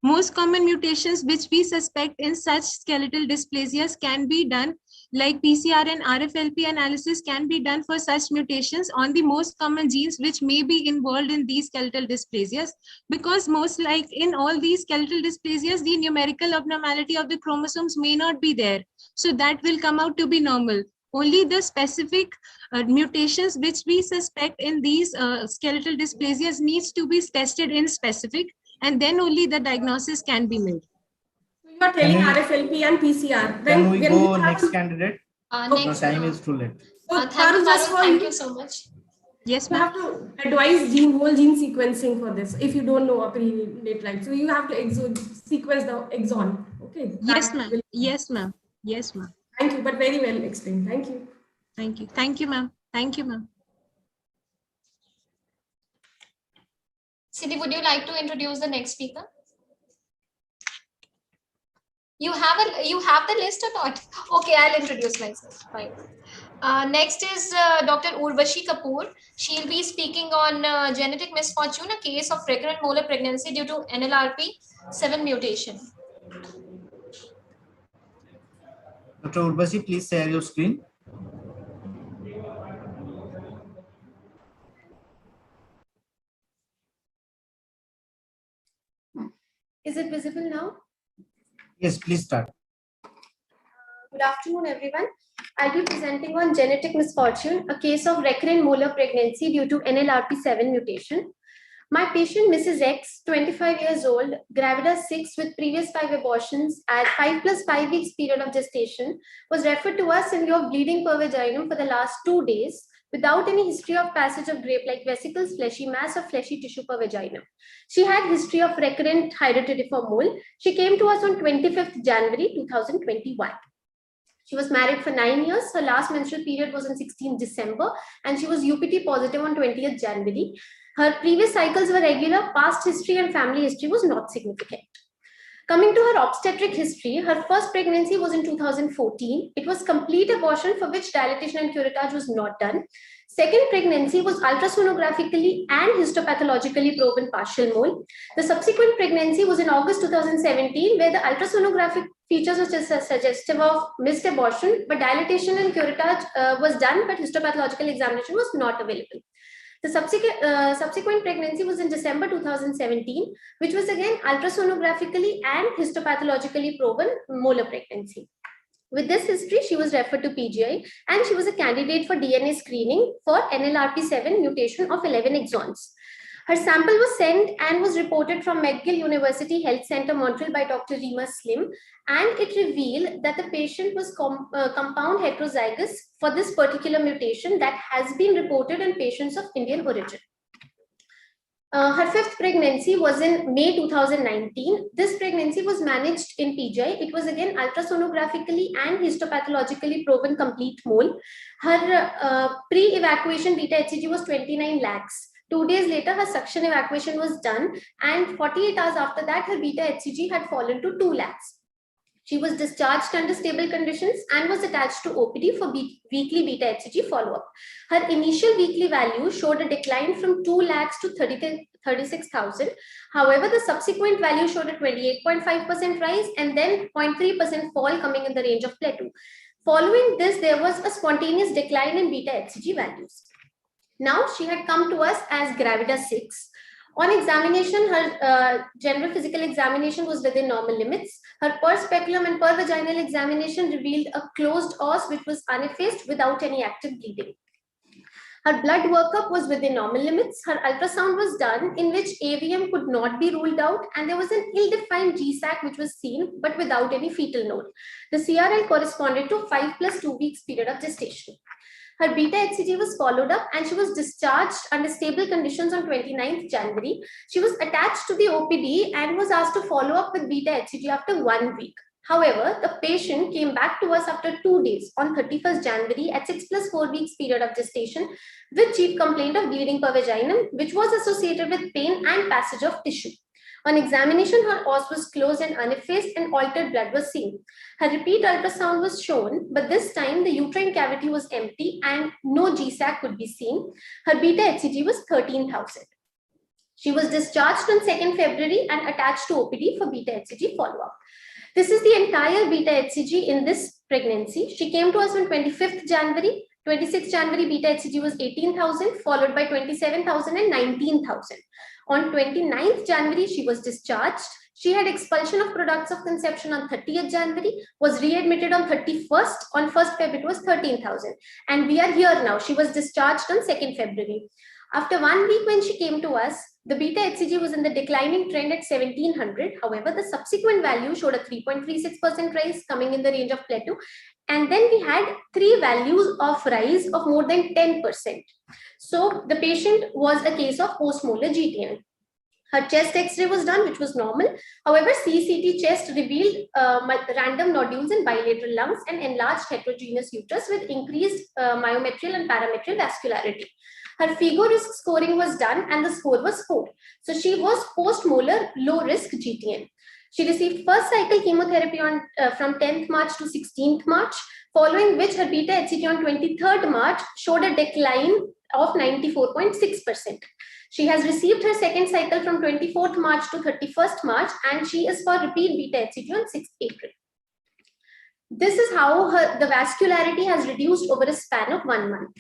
most common mutations which we suspect in such skeletal dysplasias can be done, like PCR and RFLP analysis can be done for such mutations on the most common genes which may be involved in these skeletal dysplasias, because most like in all these skeletal dysplasias, the numerical abnormality of the chromosomes may not be there. So that will come out to be normal. Only the specific mutations which we suspect in these skeletal dysplasias needs to be tested in specific, and then only the diagnosis can be made. You are telling RFLP and PCR. Can we go next candidate? Next, time is too late. thank you so much. Yes, you have to advise whole gene sequencing for this if you don't know a prenate, right? So you have to sequence the exon. Okay. Yes, ma'am. Yes, ma'am. Yes, ma'am. Thank you, but very well explained. Thank you. Thank you. Thank you, ma'am. Thank you, ma'am. Siddhi, would you like to introduce the next speaker? You have the list or not? Okay, I'll introduce myself. Fine. Next is Dr. Urvashi Kapoor. She'll be speaking on genetic misfortune, a case of recurrent molar pregnancy due to NLRP7 mutation. Dr. Urvashi, please share your screen. Is it visible now? Yes, please start. Good afternoon, everyone. I'll be presenting on genetic misfortune, a case of recurrent molar pregnancy due to NLRP7 mutation. My patient, Mrs. X, 25 years old, gravida 6 with previous 5 abortions at 5 + 5 weeks period of gestation, was referred to us in view of bleeding per vaginum for the last 2 days without any history of passage of grape-like vesicles, fleshy mass, or fleshy tissue per vaginum. She had history of recurrent hydatidiform mole. She came to us on 25th January 2021. She was married for 9 years. Her last menstrual period was on 16th December, and she was UPT positive on 20th January. Her previous cycles were regular. Past history and family history was not significant. Coming to her obstetric history, her first pregnancy was in 2014. It was complete abortion for which dilatation and curettage was not done. Second pregnancy was ultrasonographically and histopathologically proven partial mole. The subsequent pregnancy was in August 2017, where the ultrasonographic features were suggestive of missed abortion, but dilatation and curettage was done, but histopathological examination was not available. The subsequent pregnancy was in December 2017, which was again ultrasonographically and histopathologically proven molar pregnancy. With this history, she was referred to PGI, and she was a candidate for DNA screening for NLRP7 mutation of 11 exons. Her sample was sent and was reported from McGill University Health Center, Montreal by Dr. Rima Slim, and it revealed that the patient was compound heterozygous for this particular mutation that has been reported in patients of Indian origin. Her fifth pregnancy was in May 2019. This pregnancy was managed in PGI. It was again ultrasonographically and histopathologically proven complete mole. Her pre-evacuation beta HCG was 29 lakhs. 2 days later, her suction evacuation was done, and 48 hours after that, her beta HCG had fallen to 2 lakhs. She was discharged under stable conditions and was attached to OPD for weekly beta HCG follow-up. Her initial weekly value showed a decline from 2 lakhs to 36,000. However, the subsequent value showed a 28.5% rise and then 0.3% fall coming in the range of plateau. Following this, there was a spontaneous decline in beta HCG values. Now, she had come to us as gravida 6. On examination, her general physical examination was within normal limits. Her per speculum and per vaginal examination revealed a closed os which was uneffaced without any active bleeding. Her blood workup was within normal limits. Her ultrasound was done, in which AVM could not be ruled out, and there was an ill-defined GSAC which was seen but without any fetal node. The CRL corresponded to 5 + 2 weeks period of gestation. Her beta HCG was followed up and she was discharged under stable conditions on 29th January. She was attached to the OPD and was asked to follow up with beta HCG after 1 week. However, the patient came back to us after 2 days on 31st January at 6 + 4 weeks period of gestation with chief complaint of bleeding per vaginum, which was associated with pain and passage of tissue. On examination, her os was closed and uneffaced and altered blood was seen. Her repeat ultrasound was shown, but this time the uterine cavity was empty and no GSAC could be seen. Her beta HCG was 13,000. She was discharged on 2nd February and attached to OPD for beta HCG follow-up. This is the entire beta HCG in this pregnancy. She came to us on 25th January. 26th January, beta HCG was 18,000, followed by 27,000 and 19,000. On 29th January, she was discharged. She had expulsion of products of conception on 30th January, was readmitted on 31st. On 1st February, it was 13,000. And we are here now. She was discharged on 2nd February. After 1 week when she came to us, the beta HCG was in the declining trend at 1700. However, the subsequent value showed a 3.36% rise coming in the range of plateau. And then we had 3 values of rise of more than 10%. So the patient was a case of postmolar GTN. Her chest X-ray was done, which was normal. However, CCT chest revealed random nodules in bilateral lungs and enlarged heterogeneous uterus with increased myometrial and parametrial vascularity. Her FIGO risk scoring was done and the score was 4. So she was post-molar low risk GTN. She received first cycle chemotherapy on from 10th March to 16th March, following which her beta HCG on 23rd March showed a decline of 94.6%. She has received her second cycle from 24th March to 31st March, and she is for repeat beta HCG on 6th April. This is how the vascularity has reduced over a span of 1 month.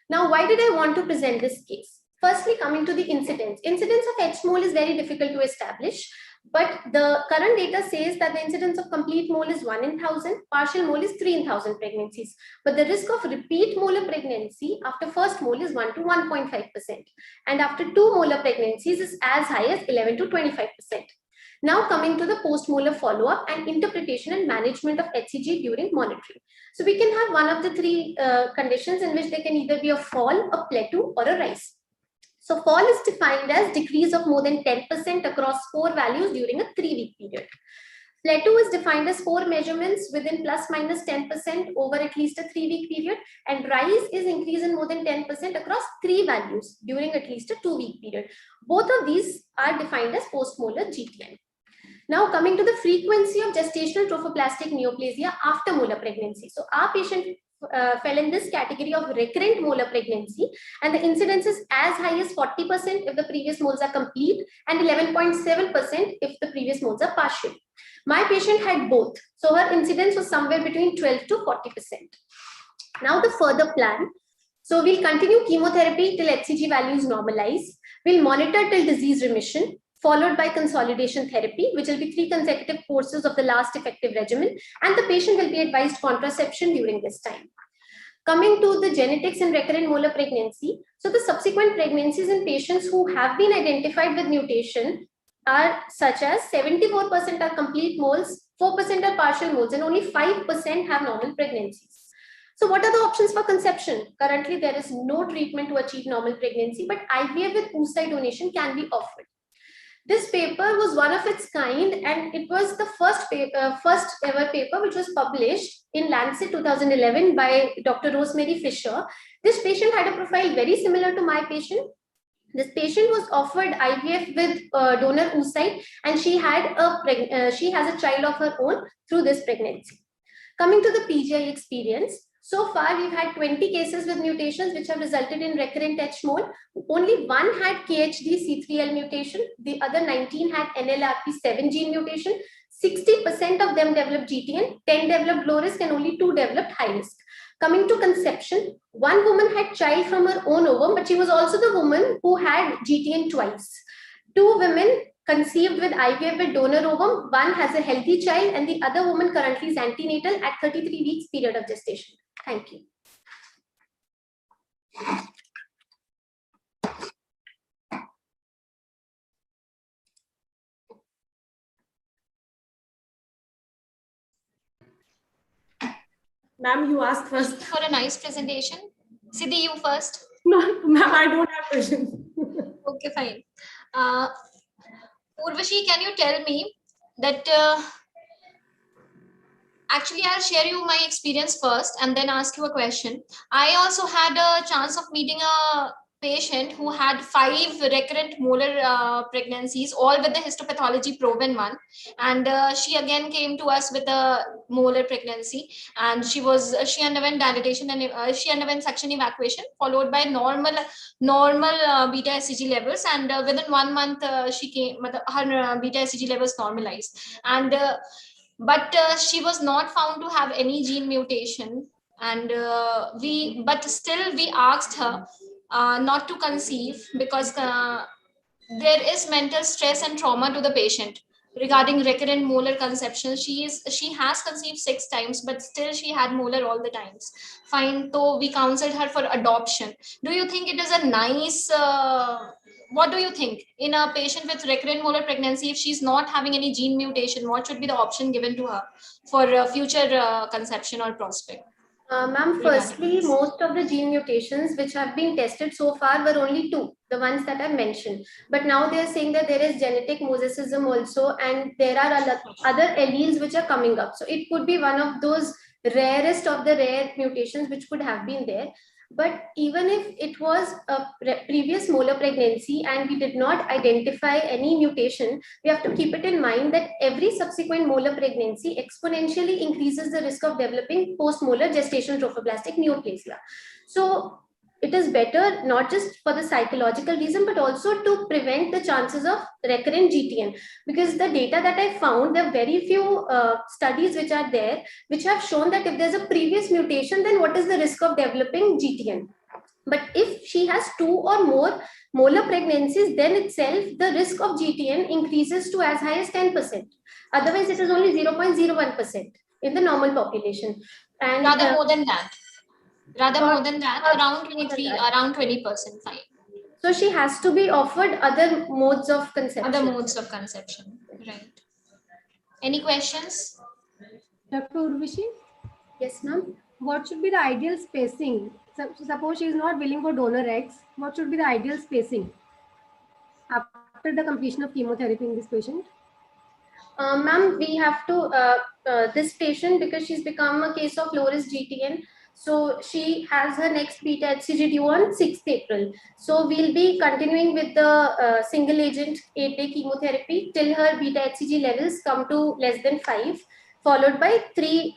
Now, why did I want to present this case? Firstly, coming to the incidence. Incidence of H-mole is very difficult to establish, but the current data says that the incidence of complete mole is 1 in 1000, partial mole is 3 in 1000 pregnancies. But the risk of repeat molar pregnancy after first mole is 1 to 1.5%. And after 2 molar pregnancies is as high as 11 to 25%. Now coming to the post-molar follow-up and interpretation and management of HCG during monitoring. So we can have one of the 3 conditions in which there can either be a fall, a plateau, or a rise. So fall is defined as decrease of more than 10% across 4 values during a 3-week period. Plateau is defined as 4 measurements within plus minus 10% over at least a 3-week period, and rise is increase in more than 10% across 3 values during at least a 2-week period. Both of these are defined as post-molar GTN. Now coming to the frequency of gestational trophoblastic neoplasia after molar pregnancy. So our patient fell in this category of recurrent molar pregnancy, and the incidence is as high as 40% if the previous moles are complete and 11.7% if the previous moles are partial. My patient had both, so her incidence was somewhere between 12 to 40%. Now the further plan. So we'll continue chemotherapy till HCG values normalize. We'll monitor till disease remission, followed by consolidation therapy, which will be 3 consecutive courses of the last effective regimen, and the patient will be advised contraception during this time. Coming to the genetics in recurrent molar pregnancy, so the subsequent pregnancies in patients who have been identified with mutation are such as 74% are complete moles, 4% are partial moles, and only 5% have normal pregnancies. So what are the options for conception? Currently, there is no treatment to achieve normal pregnancy, but IVF with oocyte donation can be offered. This paper was one of its kind, and it was the first ever paper which was published in Lancet 2011 by Dr. Rosemary Fisher. This patient had a profile very similar to my patient. This patient was offered IVF with donor oocyte, and she has a child of her own through this pregnancy. Coming to the PGI experience. So far, we've had 20 cases with mutations which have resulted in recurrent H-mole. Only 1 had KHD C3L mutation. The other 19 had NLRP7 gene mutation. 60% of them developed GTN, 10 developed low risk, and only 2 developed high risk. Coming to conception, 1 woman had child from her own ovum, but she was also the woman who had GTN twice. 2 women conceived with IVF with donor ovum. 1 has a healthy child, and the other woman currently is antenatal at 33 weeks period of gestation. Thank you. Ma'am, you ask first. For a nice presentation. Siddhi, you first. No, ma'am, I don't have questions. Okay, fine. Urvashi, can you tell me that actually I'll share you my experience first and then ask you a question. I also had a chance of meeting a patient who had 5 recurrent molar pregnancies, all with the histopathology proven one. And she again came to us with a molar pregnancy, and she underwent dilatation and she underwent suction evacuation followed by normal beta HCG levels, and within 1 month she came, her beta HCG levels normalized, and but she was not found to have any gene mutation, and but still we asked her not to conceive because there is mental stress and trauma to the patient regarding recurrent molar conception. She has conceived 6 times, but still she had molar all the times. Fine, so we counseled her for adoption. Do you think it is a nice what do you think in a patient with recurrent molar pregnancy, if she's not having any gene mutation, what should be the option given to her for future conception or prospect? Ma'am, firstly, most of the gene mutations which have been tested so far were only 2, the ones that I mentioned. But now they are saying that there is genetic mosaicism also, and there are other alleles which are coming up. So it could be one of those rarest of the rare mutations which could have been there. But even if it was a previous molar pregnancy and we did not identify any mutation, we have to keep it in mind that every subsequent molar pregnancy exponentially increases the risk of developing post-molar gestational trophoblastic neoplasia. So it is better not just for the psychological reason, but also to prevent the chances of recurrent GTN. Because the data that I found, there are very few studies which are there, which have shown that if there's a previous mutation, then what is the risk of developing GTN? But if she has 2 or more molar pregnancies, then itself the risk of GTN increases to as high as 10%. Otherwise, it is only 0.01% in the normal population. And rather more than that. Around 23, around 20%, fine. So she has to be offered other modes of conception. Right. Any questions? Dr. Urvashi? Yes, ma'am. What should be the ideal spacing? So suppose she is not willing for donor eggs, what should be the ideal spacing after the completion of chemotherapy in this patient? Ma'am, we have to, this patient, because she's become a case of low risk GTN, so she has her next beta HCG due on 6th April. So we'll be continuing with the single agent 8-day chemotherapy till her beta HCG levels come to less than 5, followed by 3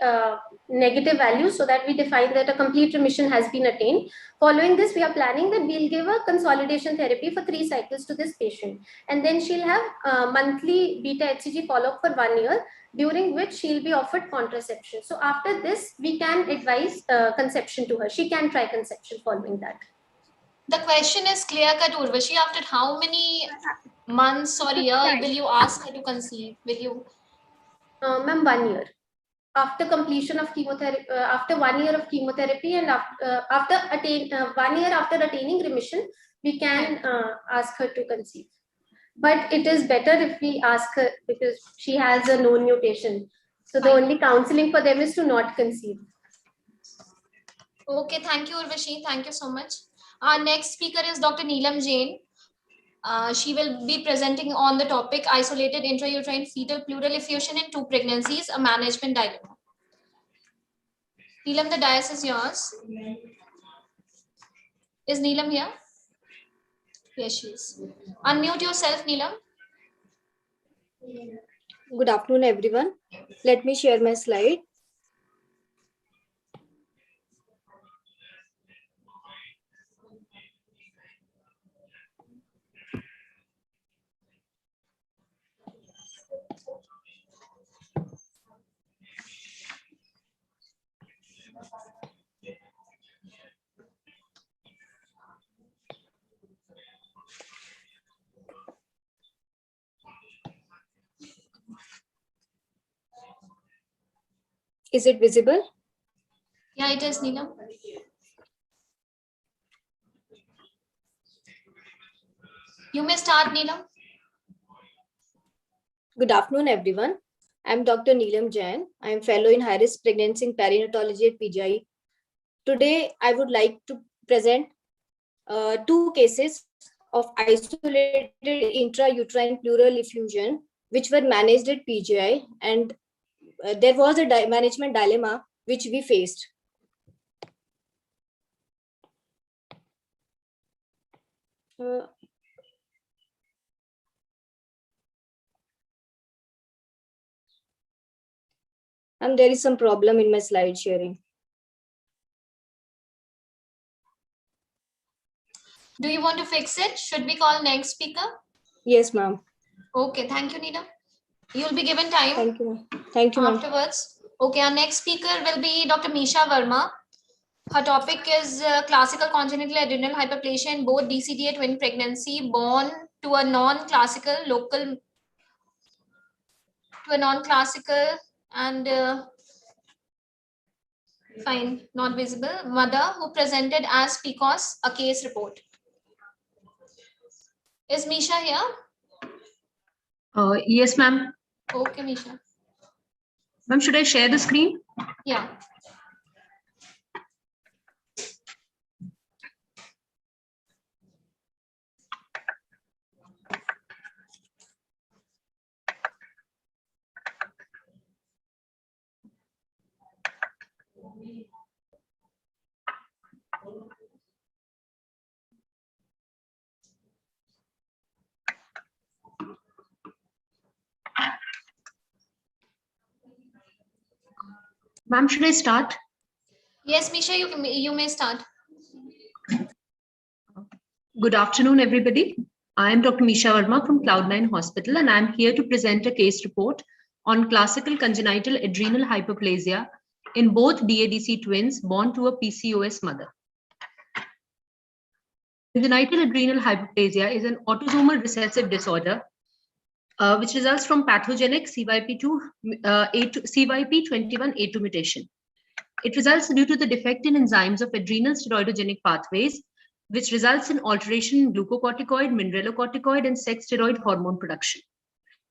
negative values, so that we define that a complete remission has been attained. Following this, we are planning that we'll give a consolidation therapy for 3 cycles to this patient. And then she'll have monthly beta HCG follow-up for 1 year, during which she'll be offered contraception. So after this, we can advise conception to her. She can try conception following that. The question is clear-cut, Urvashi. After how many months or year will you ask her to conceive? Will you? Ma'am, 1 year. After completion of chemotherapy, after 1 year of chemotherapy, and after 1 year after attaining remission, we can ask her to conceive. But it is better if we ask her, because she has a known mutation. So the only counseling for them is to not conceive. Okay, thank you, Urvashi. Thank you so much. Our next speaker is Dr. Neelam Jain. She will be presenting on the topic isolated intrauterine fetal pleural effusion in 2 pregnancies, a management dilemma. Neelam, the dais is yours. Is Neelam here? Yes, she is. Unmute yourself, Neelam. Good afternoon, everyone. Let me share my slide. Is it visible? Yeah, it is, Neelam. You may start, Neelam. Good afternoon, everyone. I'm Dr. Neelam Jain. I'm fellow in high-risk pregnancy and perinatology at PGI. Today, I would like to present 2 cases of isolated intrauterine pleural effusion, which were managed at PGI, and there was a management dilemma which we faced. And there is some problem in my slide sharing. Do you want to fix it? Should we call next speaker? Yes, ma'am. Okay, thank you, Neelam. You'll be given time. Thank you. Thank you, ma'am. Afterwards. Okay, our next speaker will be Dr. Misha Verma. Her topic is classical congenital adrenal hyperplasia in both DCDA twin pregnancy, born to a non-classical and fine, not visible mother who presented as PCOS, a case report. Is Misha here? Yes, ma'am. Okay, Misha. Ma'am, should I share the screen? Yeah. Ma'am, should I start? Yes, Misha, you may start. Good afternoon, everybody. I am Dr. Misha Verma from Cloud9 Hospital, and I am here to present a case report on classical congenital adrenal hyperplasia in both DADC twins born to a PCOS mother. Congenital adrenal hyperplasia is an autosomal recessive disorder which results from pathogenic CYP21A2 mutation. It results due to the defect in enzymes of adrenal steroidogenic pathways, which results in alteration in glucocorticoid, mineralocorticoid, and sex steroid hormone production.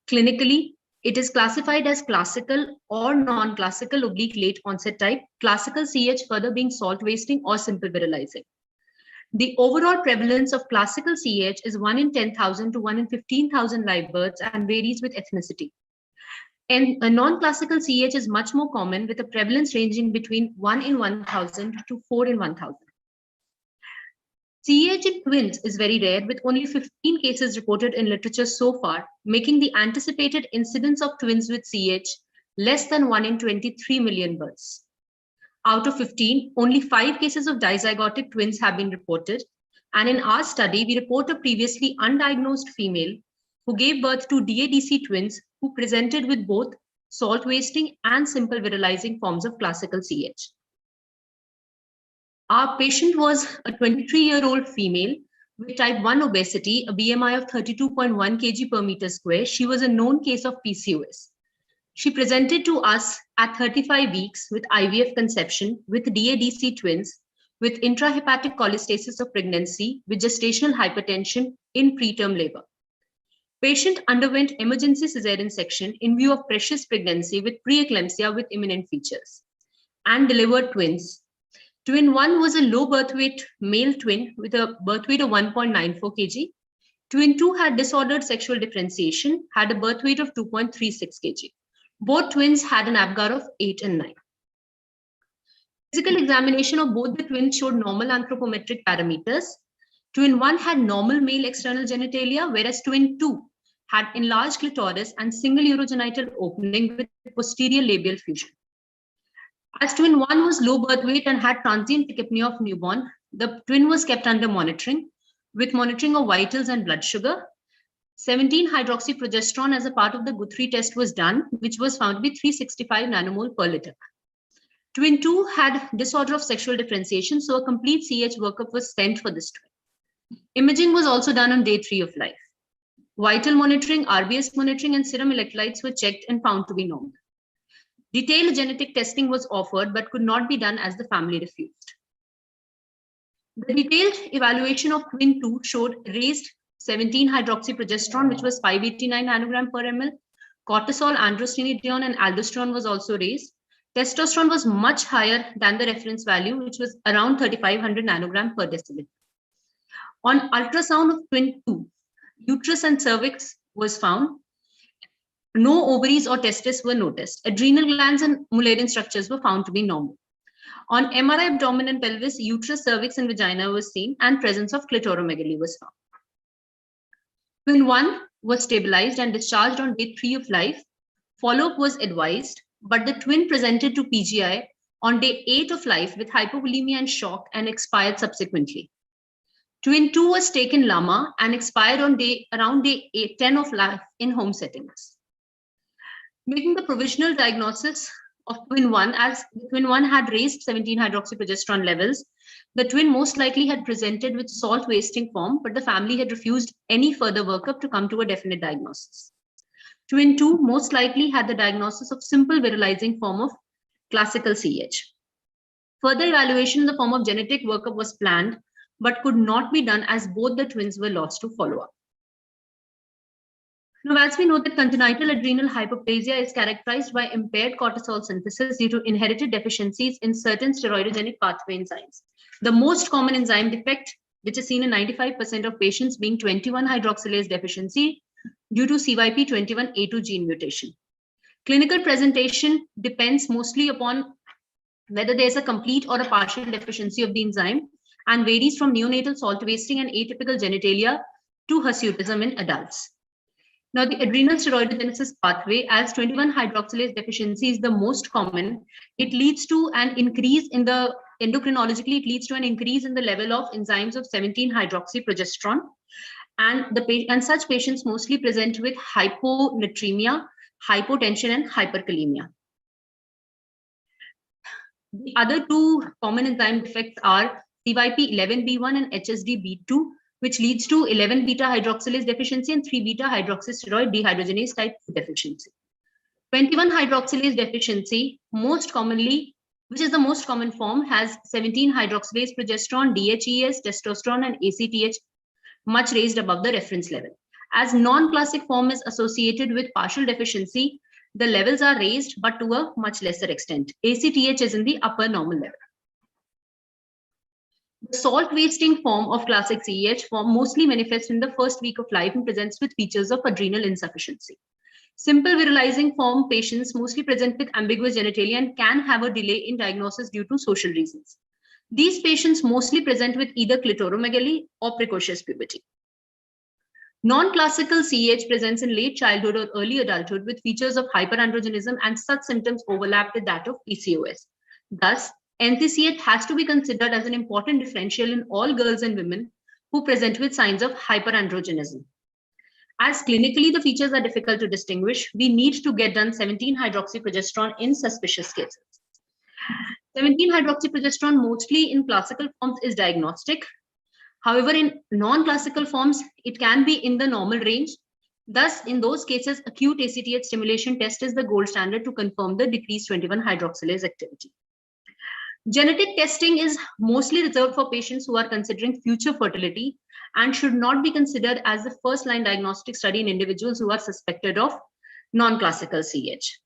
Clinically, it is classified as classical or non-classical oblique late onset type, classical CH further being salt wasting or simple virilizing. The overall prevalence of classical CH is 1 in 10,000 to 1 in 15,000 live births and varies with ethnicity. And a non-classical CH is much more common with a prevalence ranging between 1 in 1,000 to 4 in 1,000. CH in twins is very rare with only 15 cases reported in literature so far, making the anticipated incidence of twins with CH less than 1 in 23 million births. Out of 15, only 5 cases of dizygotic twins have been reported. And in our study, we report a previously undiagnosed female who gave birth to DADC twins who presented with both salt wasting and simple virilizing forms of classical CH. Our patient was a 23-year-old female with type 1 obesity, a BMI of 32.1 kg per meter square. She was a known case of PCOS. She presented to us at 35 weeks with IVF conception with DADC twins with intrahepatic cholestasis of pregnancy with gestational hypertension in preterm labor. Patient underwent emergency cesarean section in view of precious pregnancy with preeclampsia with imminent features and delivered twins. Twin 1 was a low birth weight male twin with a birth weight of 1.94 kg. Twin 2 had disordered sexual differentiation, had a birth weight of 2.36 kg. Both twins had an APGAR of 8 and 9. Physical examination of both the twins showed normal anthropometric parameters. Twin 1 had normal male external genitalia, whereas twin 2 had enlarged clitoris and single urogenital opening with posterior labial fusion. As twin 1 was low birth weight and had transient tachypnea of newborn, the twin was kept under monitoring with monitoring of vitals and blood sugar. 17-hydroxyprogesterone as a part of the Guthrie test was done, which was found to be 365 nanomole per liter. Twin 2 had disorder of sexual differentiation, so a complete CH workup was sent for this twin. Imaging was also done on day 3 of life. Vital monitoring, RBS monitoring, and serum electrolytes were checked and found to be normal. Detailed genetic testing was offered but could not be done as the family refused. The detailed evaluation of twin 2 showed raised 17-hydroxyprogesterone, which was 589 nanogram per ml. Cortisol, androstenedione, and aldosterone was also raised. Testosterone was much higher than the reference value, which was around 3,500 nanogram per deciliter. On ultrasound of twin 2, uterus and cervix was found. No ovaries or testes were noticed. Adrenal glands and Mullerian structures were found to be normal. On MRI abdomen and pelvis, uterus, cervix, and vagina was seen, and presence of clitoromegaly was found. Twin 1 was stabilized and discharged on day 3 of life. Follow-up was advised, but the twin presented to PGI on day 8 of life with hypovolemia and shock and expired subsequently. Twin 2 was taken LAMA and expired on around day 10 of life in home settings. Making the provisional diagnosis of twin 1, as the twin 1 had raised 17-hydroxyprogesterone levels, the twin most likely had presented with salt wasting form, but the family had refused any further workup to come to a definite diagnosis. Twin 2 most likely had the diagnosis of simple virilizing form of classical CH. Further evaluation in the form of genetic workup was planned, but could not be done as both the twins were lost to follow-up. Now, as we know that congenital adrenal hyperplasia is characterized by impaired cortisol synthesis due to inherited deficiencies in certain steroidogenic pathway enzymes. The most common enzyme defect, which is seen in 95% of patients, being 21-hydroxylase deficiency due to CYP21A2 gene mutation. Clinical presentation depends mostly upon whether there is a complete or a partial deficiency of the enzyme and varies from neonatal salt wasting and atypical genitalia to hirsutism in adults. Now, the adrenal steroidogenesis pathway, as 21-hydroxylase deficiency is the most common, it leads to an increase in the endocrinologically, it leads to an increase in the level of enzymes of 17-hydroxyprogesterone, and such patients mostly present with hyponatremia, hypotension, and hyperkalemia. The other two common enzyme defects are CYP11B1 and HSD-B2, which leads to 11-beta-hydroxylase deficiency and 3-beta-hydroxysteroid dehydrogenase type 2 deficiency. 21-hydroxylase deficiency, most commonly, which is the most common form, has 17-hydroxylase progesterone, DHEAS, testosterone, and ACTH much raised above the reference level. As non-classic form is associated with partial deficiency, the levels are raised, but to a much lesser extent. ACTH is in the upper normal level. The salt wasting form of classic CEH form mostly manifests in the first week of life and presents with features of adrenal insufficiency. Simple virilizing form patients mostly present with ambiguous genitalia and can have a delay in diagnosis due to social reasons. These patients mostly present with either clitoromegaly or precocious puberty. Non-classical CEH presents in late childhood or early adulthood with features of hyperandrogenism, and such symptoms overlap with that of PCOS. Thus, NCCH has to be considered as an important differential in all girls and women who present with signs of hyperandrogenism. As clinically the features are difficult to distinguish, we need to get done 17-hydroxyprogesterone in suspicious cases. 17-hydroxyprogesterone mostly in classical forms is diagnostic. However, in non-classical forms, it can be in the normal range. Thus, in those cases, acute ACTH stimulation test is the gold standard to confirm the decreased 21-hydroxylase activity. Genetic testing is mostly reserved for patients who are considering future fertility and should not be considered as the first-line diagnostic study in individuals who are suspected of non-classical CH.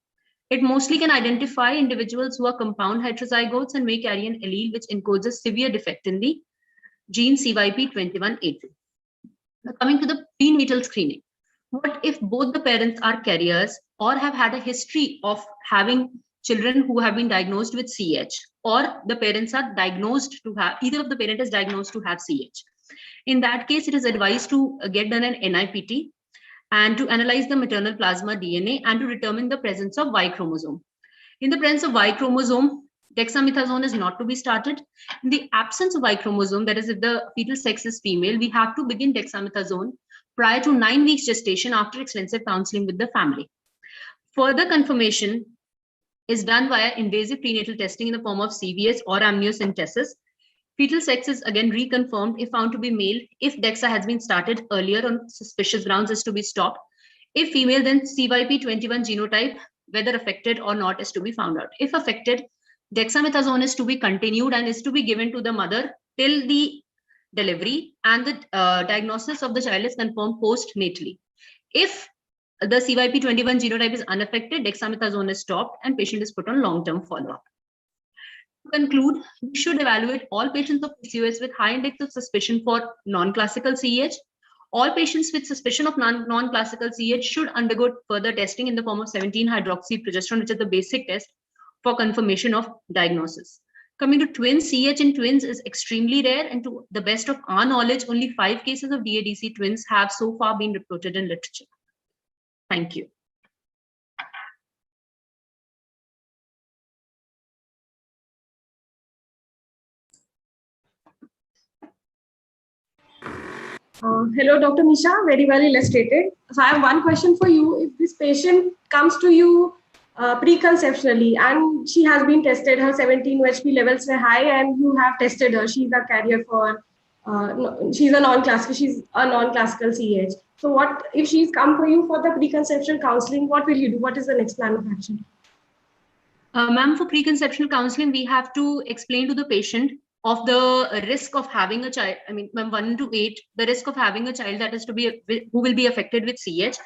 It mostly can identify individuals who are compound heterozygotes and may carry an allele which encodes a severe defect in the gene CYP21A2. Now, coming to the prenatal screening. What if both the parents are carriers or have had a history of having children who have been diagnosed with CH, or the parents are diagnosed to have, either of the parent is diagnosed to have CH? In that case, it is advised to get done an NIPT and to analyze the maternal plasma DNA and to determine the presence of Y chromosome. In the presence of Y chromosome, dexamethasone is not to be started. In the absence of Y chromosome, that is if the fetal sex is female, we have to begin dexamethasone prior to 9 weeks gestation after extensive counseling with the family. Further confirmation is done via invasive prenatal testing in the form of CVS or amniocentesis. Fetal sex is again reconfirmed if found to be male. If DEXA has been started earlier on suspicious grounds, is to be stopped. If female, then CYP21 genotype, whether affected or not, is to be found out. If affected, dexamethasone is to be continued and is to be given to the mother till the delivery, and the diagnosis of the child is confirmed postnatally. If the CYP21 genotype is unaffected, dexamethasone is stopped and patient is put on long-term follow-up. To conclude, we should evaluate all patients of PCOS with high index of suspicion for non-classical CEH. All patients with suspicion of non-classical CEH should undergo further testing in the form of 17-hydroxyprogesterone, which is the basic test for confirmation of diagnosis. Coming to twins, CH in twins is extremely rare, and to the best of our knowledge, only 5 cases of DADC twins have so far been reported in literature. Thank you. Hello, Dr. Nisha, very well illustrated. So I have one question for you. If this patient comes to you preconceptually and she has been tested, her 17 OHP levels were high and you have tested her, she's a carrier for, she's a non-classical CH. So what, if she's come for you for the preconception counseling, what will you do? What is the next plan of action? Ma'am, for preconceptional counseling, we have to explain to the patient of the risk of having a child. I mean, 1 to 8, the risk of having a child that is to be, who will be affected with CH.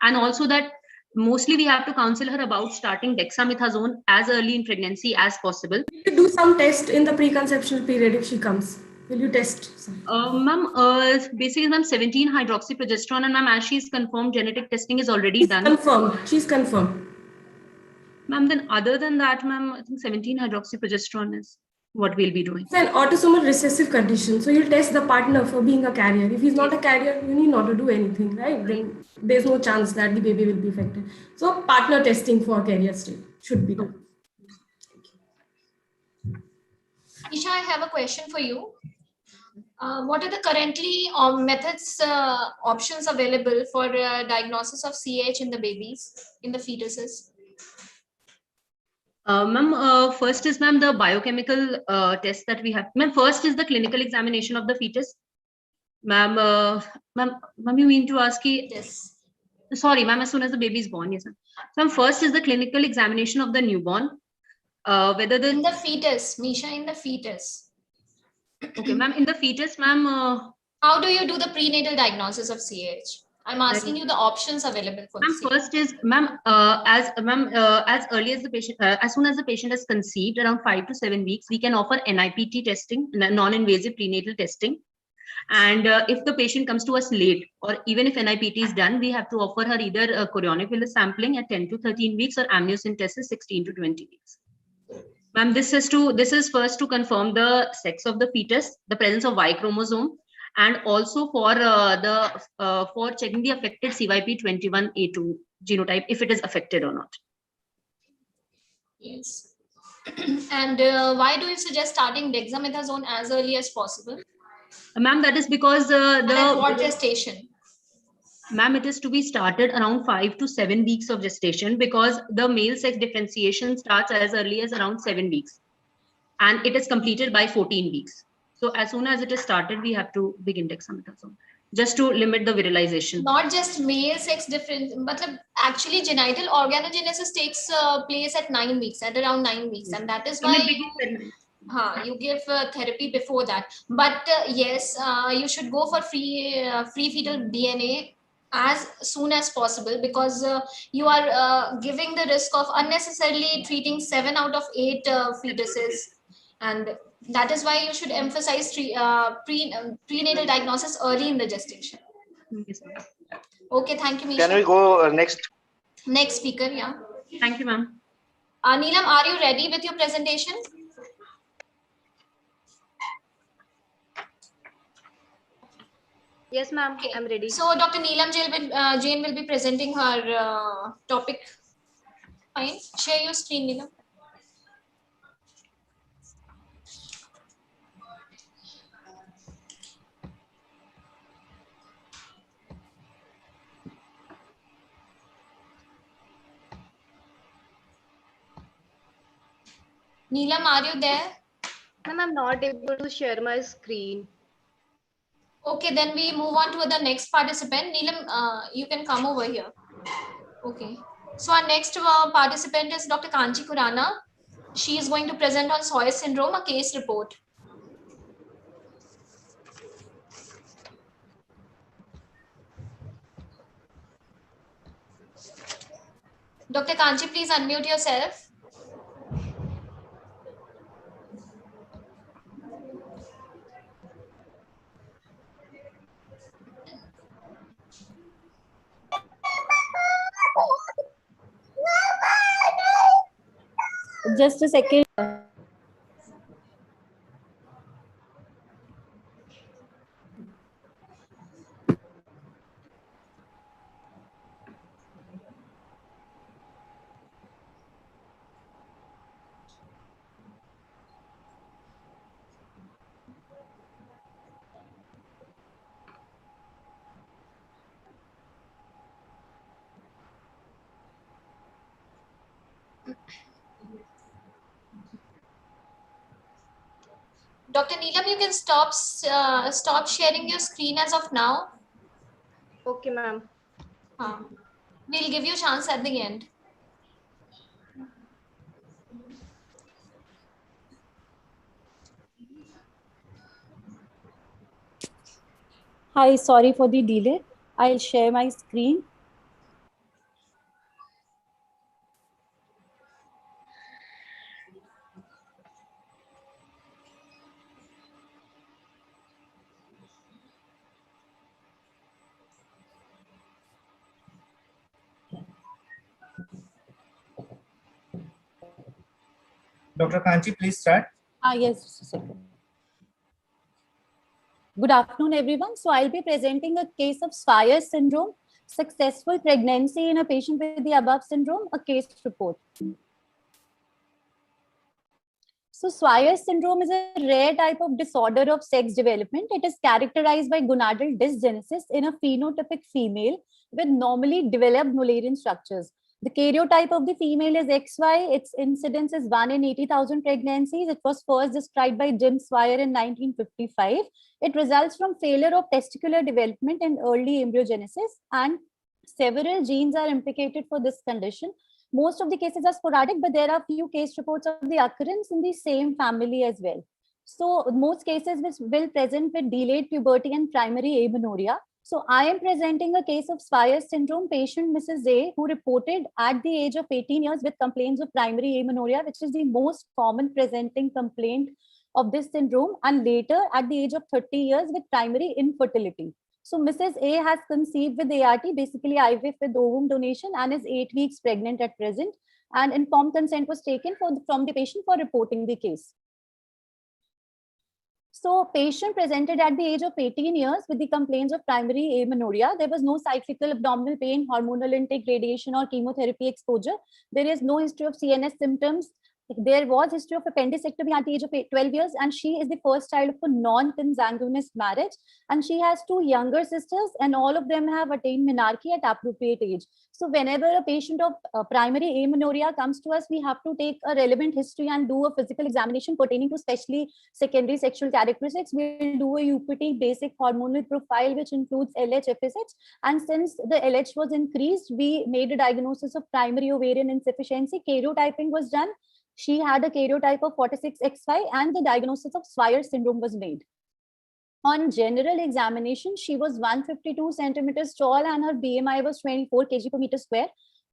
And also that mostly we have to counsel her about starting dexamethasone as early in pregnancy as possible. Will you do some test in the preconceptional period if she comes? Will you test? Ma'am, basically, ma'am, 17-hydroxyprogesterone, and ma'am, as she's confirmed, genetic testing is already done. Confirmed. She's confirmed. Ma'am, then other than that, ma'am, I think 17-hydroxyprogesterone is what we'll be doing. It's an autosomal recessive condition. So you'll test the partner for being a carrier. If he's not a carrier, you need not to do anything, right? Then there's no chance that the baby will be affected. So partner testing for carrier state should be done. Isha, I have a question for you. What are the currently methods, options available for diagnosis of CH in the babies, in the fetuses? Ma'am, first is, ma'am, the biochemical test that we have. Ma'am, first is the clinical examination of the fetus. Ma'am, ma'am, you mean to ask? Yes. Sorry, ma'am, as soon as the baby is born, yes, ma'am. So, first is the clinical examination of the newborn. Whether the... In the fetus, Misha, in the fetus. Okay, ma'am, in the fetus, ma'am. How do you do the prenatal diagnosis of CH? I'm asking you the options available for Ma'am, first is, ma'am, as early as the patient, as soon as the patient is conceived, around 5 to 7 weeks, we can offer NIPT testing, non-invasive prenatal testing. And if the patient comes to us late, or even if NIPT is done, we have to offer her either chorionic villus sampling at 10 to 13 weeks or amniocentesis 16 to 20 weeks. Ma'am, this is first to confirm the sex of the fetus, the presence of Y chromosome, and also for for checking the affected CYP21A2 genotype, if it is affected or not. Yes. And why do you suggest starting dexamethasone as early as possible? Ma'am, that is because at what gestation? Ma'am, it is to be started around 5 to 7 weeks of gestation, because the male sex differentiation starts as early as around 7 weeks, and it is completed by 14 weeks. So as soon as it is started, we have to begin dexamethasone, just to limit the virilization. Not just male sex difference, but actually genital organogenesis takes place at 9 weeks, at around 9 weeks. And that is why you give therapy before that. But yes, you should go for free fetal DNA as soon as possible, because you are giving the risk of unnecessarily treating 7 out of 8 fetuses. And that is why you should emphasize prenatal diagnosis early in the gestation. Yes, okay, thank you, Misha. Can we go next? Next speaker, yeah. Thank you, ma'am. Neelam, are you ready with your presentation? Yes, ma'am, okay. I'm ready. So Dr. Neelam Jain will be presenting her topic. Fine. Share your screen, Neelam. Neelam, are you there? Ma'am, I'm not able to share my screen. Okay, then we move on to the next participant. Neelam, you can come over here. Okay. So our next participant is Dr. Kanchi Kurana. She is going to present on Soy syndrome, a case report. Dr. Kanchi, please unmute yourself. Just a second. Dr. Neelam, you can stop sharing your screen as of now. Okay, ma'am. We'll give you a chance at the end. Hi, sorry for the delay. I'll share my screen. Dr. Kanchi, please start. Yes. Good afternoon, everyone. So I'll be presenting a case of Swire syndrome, successful pregnancy in a patient with the above syndrome, a case report. So Swire syndrome is a rare type of disorder of sex development. It is characterized by gonadal dysgenesis in a phenotypic female with normally developed Mullerian structures. The karyotype of the female is XY. Its incidence is 1 in 80,000 pregnancies. It was first described by Jim Swire in 1955. It results from failure of testicular development in early embryogenesis, and several genes are implicated for this condition. Most of the cases are sporadic, but there are few case reports of the occurrence in the same family as well. So most cases will present with delayed puberty and primary amenorrhea. So I am presenting a case of Swire syndrome patient Mrs. A, who reported at the age of 18 years with complaints of primary amenorrhea, which is the most common presenting complaint of this syndrome, and later at the age of 30 years with primary infertility. So Mrs. A has conceived with ART, basically IVF with ovum donation, and is 8 weeks pregnant at present. And informed consent was taken from the patient for reporting the case. So patient presented at the age of 18 years with the complaints of primary amenorrhea. There was no cyclical abdominal pain, hormonal intake, radiation, or chemotherapy exposure. There is no history of CNS symptoms. There was history of appendicectomy at the age of 12 years, and she is the first child of a non-consanguineous marriage. And she has 2 younger sisters, and all of them have attained menarche at appropriate age. So whenever a patient of primary amenorrhea comes to us, we have to take a relevant history and do a physical examination pertaining to especially secondary sexual characteristics. We'll do a UPT basic hormonal profile, which includes LH, FSH. And since the LH was increased, we made a diagnosis of primary ovarian insufficiency. Karyotyping was done. She had a karyotype of 46XY, and the diagnosis of Swire syndrome was made. On general examination, she was 152 centimeters tall and her BMI was 24 kg per meter square.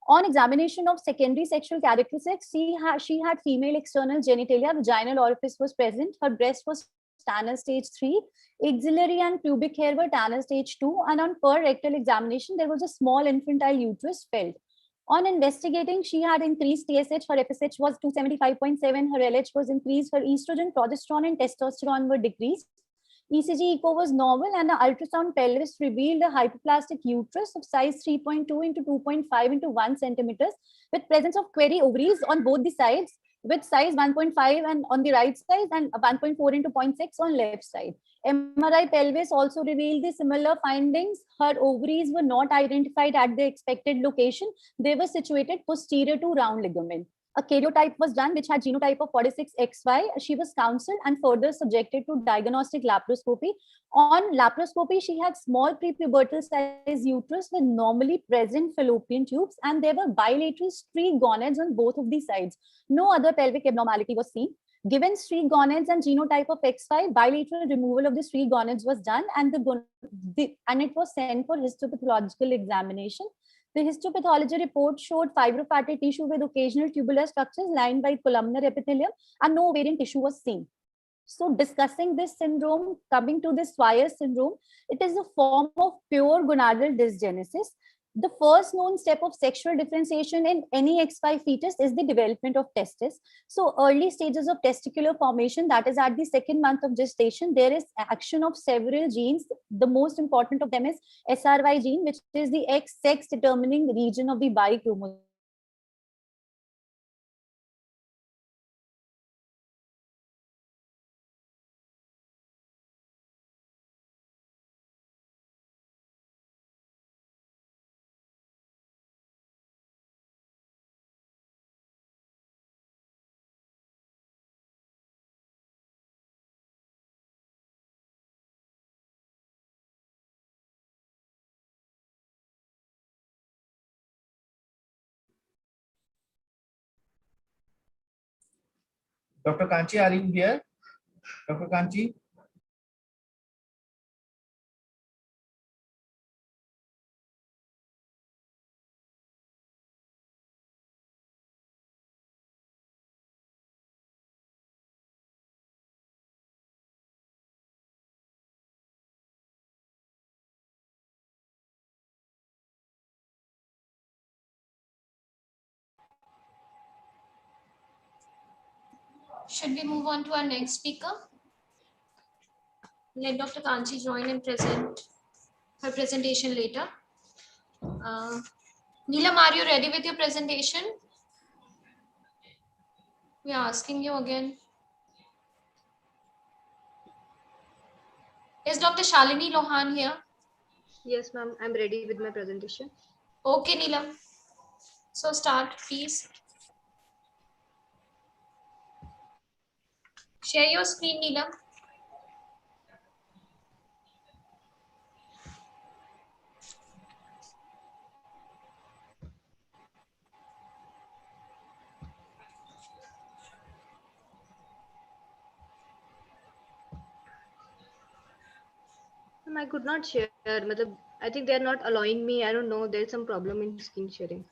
On examination of secondary sexual characteristics, she had female external genitalia, vaginal orifice was present, her breast was Tanner stage 3, axillary and pubic hair were Tanner stage 2, and on per rectal examination, there was a small infantile uterus felt. On investigating, she had increased TSH, her FSH was 275.7, her LH was increased, her estrogen, progesterone, and testosterone were decreased. ECG echo was normal, and the ultrasound pelvis revealed a hypoplastic uterus of size 3.2 into 2.5 into 1 centimeters with presence of query ovaries on both the sides with size 1.5 and on the right side and 1.4 into 0.6 on left side. MRI pelvis also revealed the similar findings. Her ovaries were not identified at the expected location. They were situated posterior to round ligament. A karyotype was done, which had genotype of 46XY. She was counseled and further subjected to diagnostic laparoscopy. On laparoscopy, she had small prepubertal size uterus with normally present fallopian tubes, and there were bilateral streak gonads on both of the sides. No other pelvic abnormality was seen. Given streak gonads and genotype of XY, bilateral removal of the streak gonads was done, and it was sent for histopathological examination. The histopathology report showed fibrofatty tissue with occasional tubular structures lined by columnar epithelium, and no ovarian tissue was seen. So discussing this syndrome, coming to this Swire syndrome, it is a form of pure gonadal dysgenesis. The first known step of sexual differentiation in any XY fetus is the development of testes. So early stages of testicular formation, that is at the 2nd month of gestation, there is action of several genes. The most important of them is SRY gene, which is the X sex determining region of the Y chromosome. Dr. Kanchi, are you here? Dr. Kanchi? Should we move on to our next speaker? Let Dr. Kanchi join and present her presentation later. Neelam, are you ready with your presentation? We are asking you again. Is Dr. Shalini Lohan here? Yes, ma'am. I'm ready with my presentation. Okay, Neelam. So start, please. Share your screen, Neelam. I could not share. I think they are not allowing me. I don't know. There's some problem in screen sharing.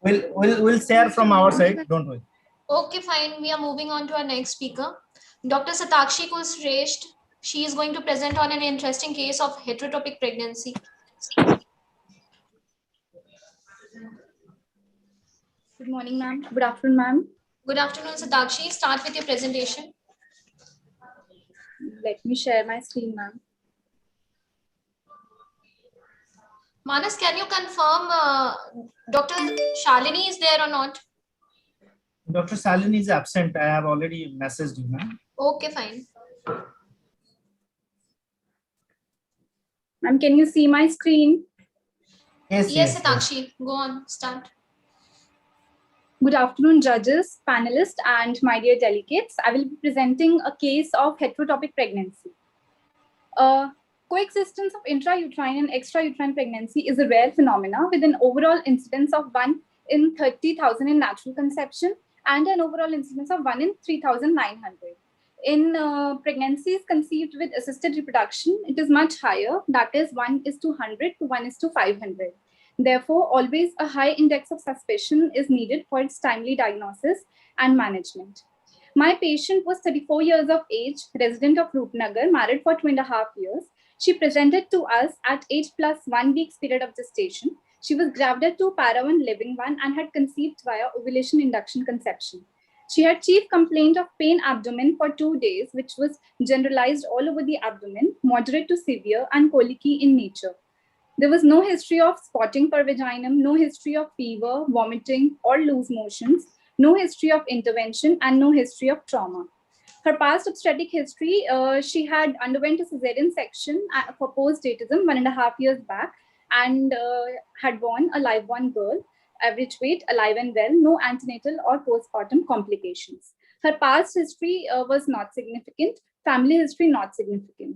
We'll share from our side. Don't worry. Okay, fine. We are moving on to our next speaker. Dr. Satakshi Kulsresht. She is going to present on an interesting case of heterotopic pregnancy. Good morning, ma'am. Good afternoon, ma'am. Good afternoon, Satakshi. Start with your presentation. Let me share my screen, ma'am. Manas, can you confirm Dr. Shalini is there or not? Dr. Shalini is absent. I have already messaged you, ma'am. Okay, fine. Ma'am, can you see my screen? Yes, Satakshi. Go on, start. Good afternoon, judges, panelists, and my dear delegates. I will be presenting a case of heterotopic pregnancy. Coexistence of intrauterine and extrauterine pregnancy is a rare phenomena with an overall incidence of 1 in 30,000 in natural conception and an overall incidence of 1 in 3,900. In pregnancies conceived with assisted reproduction, it is much higher, that is 1:100 to 1:500. Therefore, always a high index of suspicion is needed for its timely diagnosis and management. My patient was 34 years of age, resident of Roopnagar, married for 2.5 years. She presented to us at 8+1 weeks period of gestation. She was gravid 2, para 1, living 1, and had conceived via ovulation induction conception. She had chief complaint of pain abdomen for 2 days, which was generalized all over the abdomen, moderate to severe, and colicky in nature. There was no history of spotting per vaginum, no history of fever, vomiting, or loose motions, no history of intervention, and no history of trauma. Her past obstetric history, she had underwent a cesarean section for postdatism 1.5 years back and had born a live-born girl, average weight, alive and well, no antenatal or postpartum complications. Her past history was not significant, family history not significant.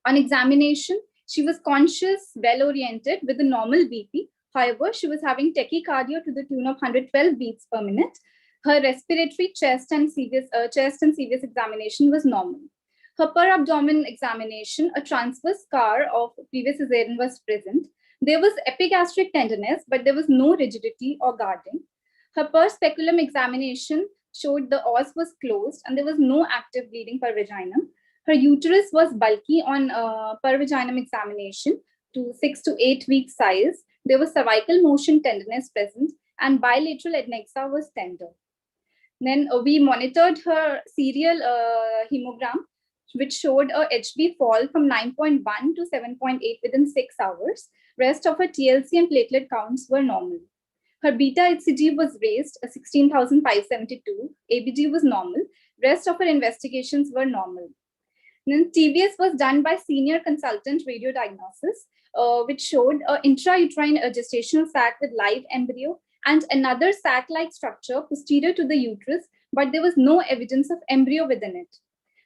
On examination, she was conscious, well-oriented with a normal BP. However, she was having tachycardia to the tune of 112 beats per minute. Her respiratory chest and CVS examination was normal. Her per abdomen examination, a transverse scar of previous cesarean was present. There was epigastric tenderness, but there was no rigidity or guarding. Her per speculum examination showed the os was closed and there was no active bleeding per vaginum. Her uterus was bulky on per vaginum examination to 6 to 8 week size. There was cervical motion tenderness present and bilateral adnexa was tender. Then we monitored her serial hemogram, which showed a HB fall from 9.1 to 7.8 within 6 hours. Rest of her TLC and platelet counts were normal. Her beta HCG was raised, 16,572. ABG was normal. Rest of her investigations were normal. Then TVS was done by senior consultant radiodiagnosis, which showed an intrauterine gestational sac with live embryo and another sac-like structure posterior to the uterus, but there was no evidence of embryo within it.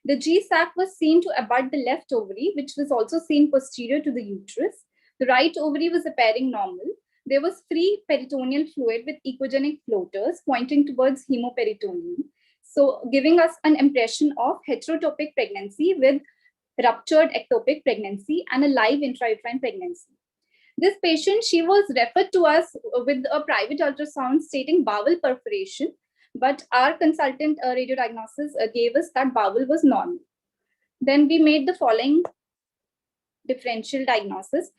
The G-sac was seen to abut the left ovary, which was also seen posterior to the uterus. The right ovary was appearing normal. There was free peritoneal fluid with echogenic floaters pointing towards hemoperitoneum. So giving us an impression of heterotopic pregnancy with ruptured ectopic pregnancy and a live intrauterine pregnancy. This patient, she was referred to us with a private ultrasound stating bowel perforation, but our consultant radiodiagnosis gave us that bowel was normal. Then we made the following differential diagnosis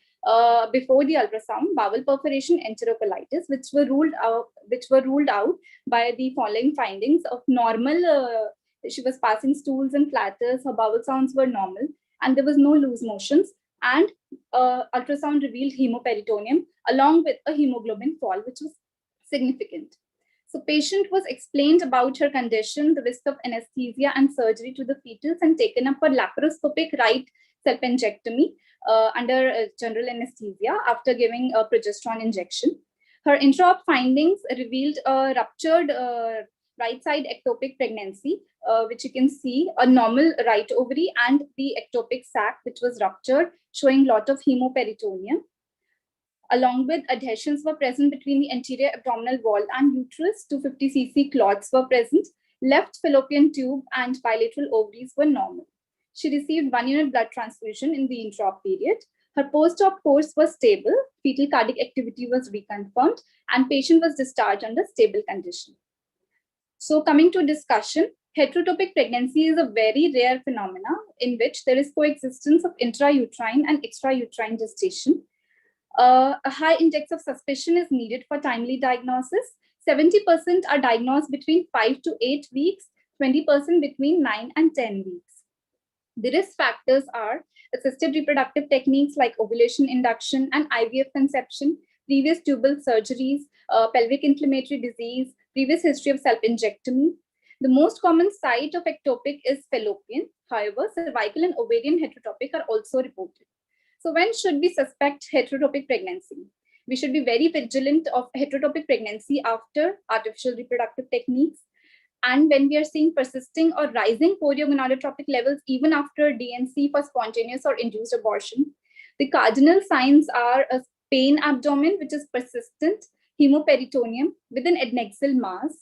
before the ultrasound: bowel perforation, enterocolitis, which were ruled out by the following findings of normal. She was passing stools and platters. Her bowel sounds were normal, and there was no loose motions. And ultrasound revealed hemoperitoneum along with a hemoglobin fall, which was significant. So patient was explained about her condition, the risk of anesthesia and surgery to the fetus, and taken up for laparoscopic right salpingectomy under general anesthesia after giving a progesterone injection. Her intra-op findings revealed a ruptured right side ectopic pregnancy, which you can see a normal right ovary and the ectopic sac, which was ruptured, showing lot of hemoperitoneum. Along with adhesions were present between the anterior abdominal wall and uterus. 250 cc clots were present. Left fallopian tube and bilateral ovaries were normal. She received 1 unit blood transfusion in the intra-op period. Her post-op course was stable. Fetal cardiac activity was reconfirmed, and patient was discharged under stable condition. So coming to discussion, heterotopic pregnancy is a very rare phenomena in which there is coexistence of intrauterine and extrauterine gestation. A high index of suspicion is needed for timely diagnosis. 70% are diagnosed between 5 to 8 weeks, 20% between 9 and 10 weeks. The risk factors are assisted reproductive techniques like ovulation induction and IVF conception, previous tubal surgeries, pelvic inflammatory disease, previous history of salpingectomy. The most common site of ectopic is fallopian. However, cervical and ovarian heterotopic are also reported. So when should we suspect heterotopic pregnancy? We should be very vigilant of heterotopic pregnancy after artificial reproductive techniques. And when we are seeing persisting or rising choriogonadotropic levels even after DNC for spontaneous or induced abortion, the cardinal signs are a pain abdomen, which is persistent, hemoperitoneum with an adnexal mass.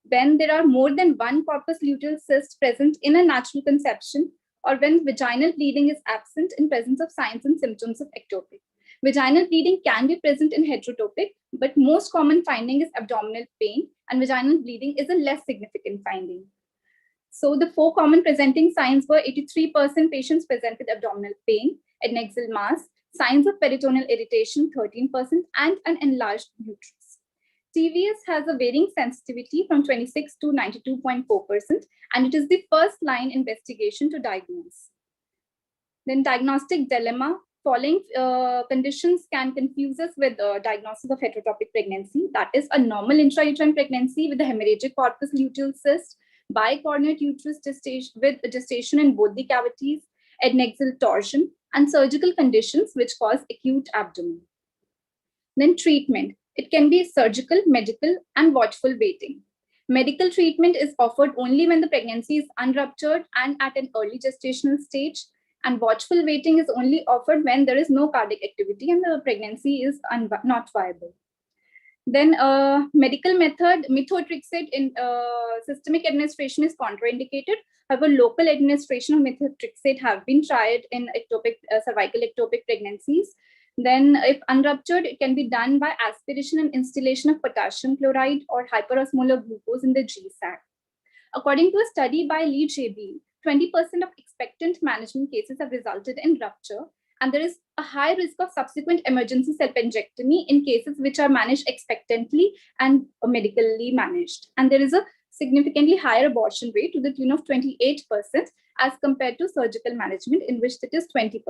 When there are more than one corpus luteal cyst present in a natural conception, or when vaginal bleeding is absent in presence of signs and symptoms of ectopic. Vaginal bleeding can be present in heterotopic, but most common finding is abdominal pain, and vaginal bleeding is a less significant finding. So the 4 common presenting signs were 83% patients present with abdominal pain, adnexal mass, signs of peritoneal irritation 13%, and an enlarged uterus. TVS has a varying sensitivity from 26 to 92.4%, and it is the first line investigation to diagnose. Then diagnostic dilemma. Following conditions can confuse us with diagnosis of heterotopic pregnancy. That is a normal intrauterine pregnancy with a hemorrhagic corpus luteal cyst, bicornuate uterus gestation with gestation in both the cavities, adnexal torsion, and surgical conditions which cause acute abdomen. Then treatment. It can be surgical, medical, and watchful waiting. Medical treatment is offered only when the pregnancy is unruptured and at an early gestational stage, and watchful waiting is only offered when there is no cardiac activity and the pregnancy is not viable. Then medical method, methotrexate in systemic administration is contraindicated. However, local administration of methotrexate have been tried in ectopic, cervical ectopic pregnancies. Then if unruptured, it can be done by aspiration and instillation of potassium chloride or hyperosmolar glucose in the G-sac. According to a study by Lee JB, 20% of expectant management cases have resulted in rupture, and there is a high risk of subsequent emergency salpingectomy in cases which are managed expectantly and medically managed. And there is a significantly higher abortion rate to the tune of 28% as compared to surgical management, in which it is 20%.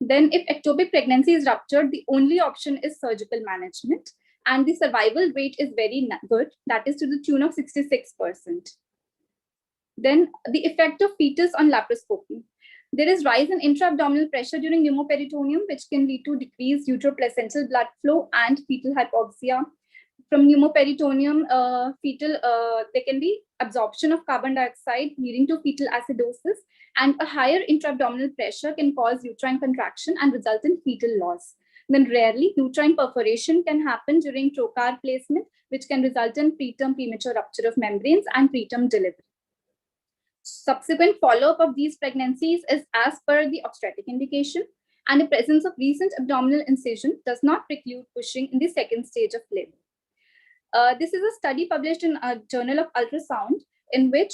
Then if ectopic pregnancy is ruptured, the only option is surgical management, and the survival rate is very good, that is to the tune of 66%. Then the effect of fetus on laparoscopy. There is rise in intra-abdominal pressure during pneumoperitoneum, which can lead to decreased uteroplacental blood flow and fetal hypoxia. From pneumoperitoneum, there can be absorption of carbon dioxide leading to fetal acidosis, and a higher intra-abdominal pressure can cause uterine contraction and result in fetal loss. Then rarely uterine perforation can happen during trocar placement, which can result in preterm premature rupture of membranes and preterm delivery. Subsequent follow-up of these pregnancies is as per the obstetric indication, and the presence of recent abdominal incision does not preclude pushing in the second stage of labor. This is a study published in a Journal of Ultrasound in which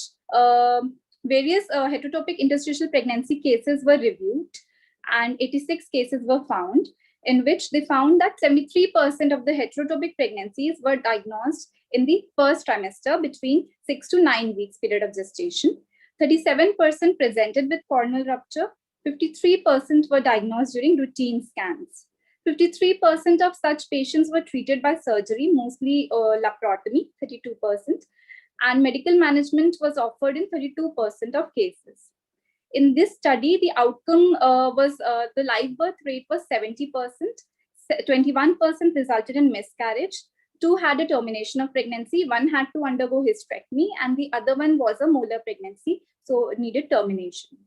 various heterotopic interstitial pregnancy cases were reviewed, and 86 cases were found, in which they found that 73% of the heterotopic pregnancies were diagnosed in the first trimester between 6 to 9 weeks period of gestation. 37% presented with coronal rupture. 53% were diagnosed during routine scans. 53% of such patients were treated by surgery, mostly laparotomy, 32%, and medical management was offered in 32% of cases. In this study, the outcome was the live birth rate was 70%, 21% resulted in miscarriage, 2 had a termination of pregnancy, 1 had to undergo hysterectomy, and the other one was a molar pregnancy, so needed termination.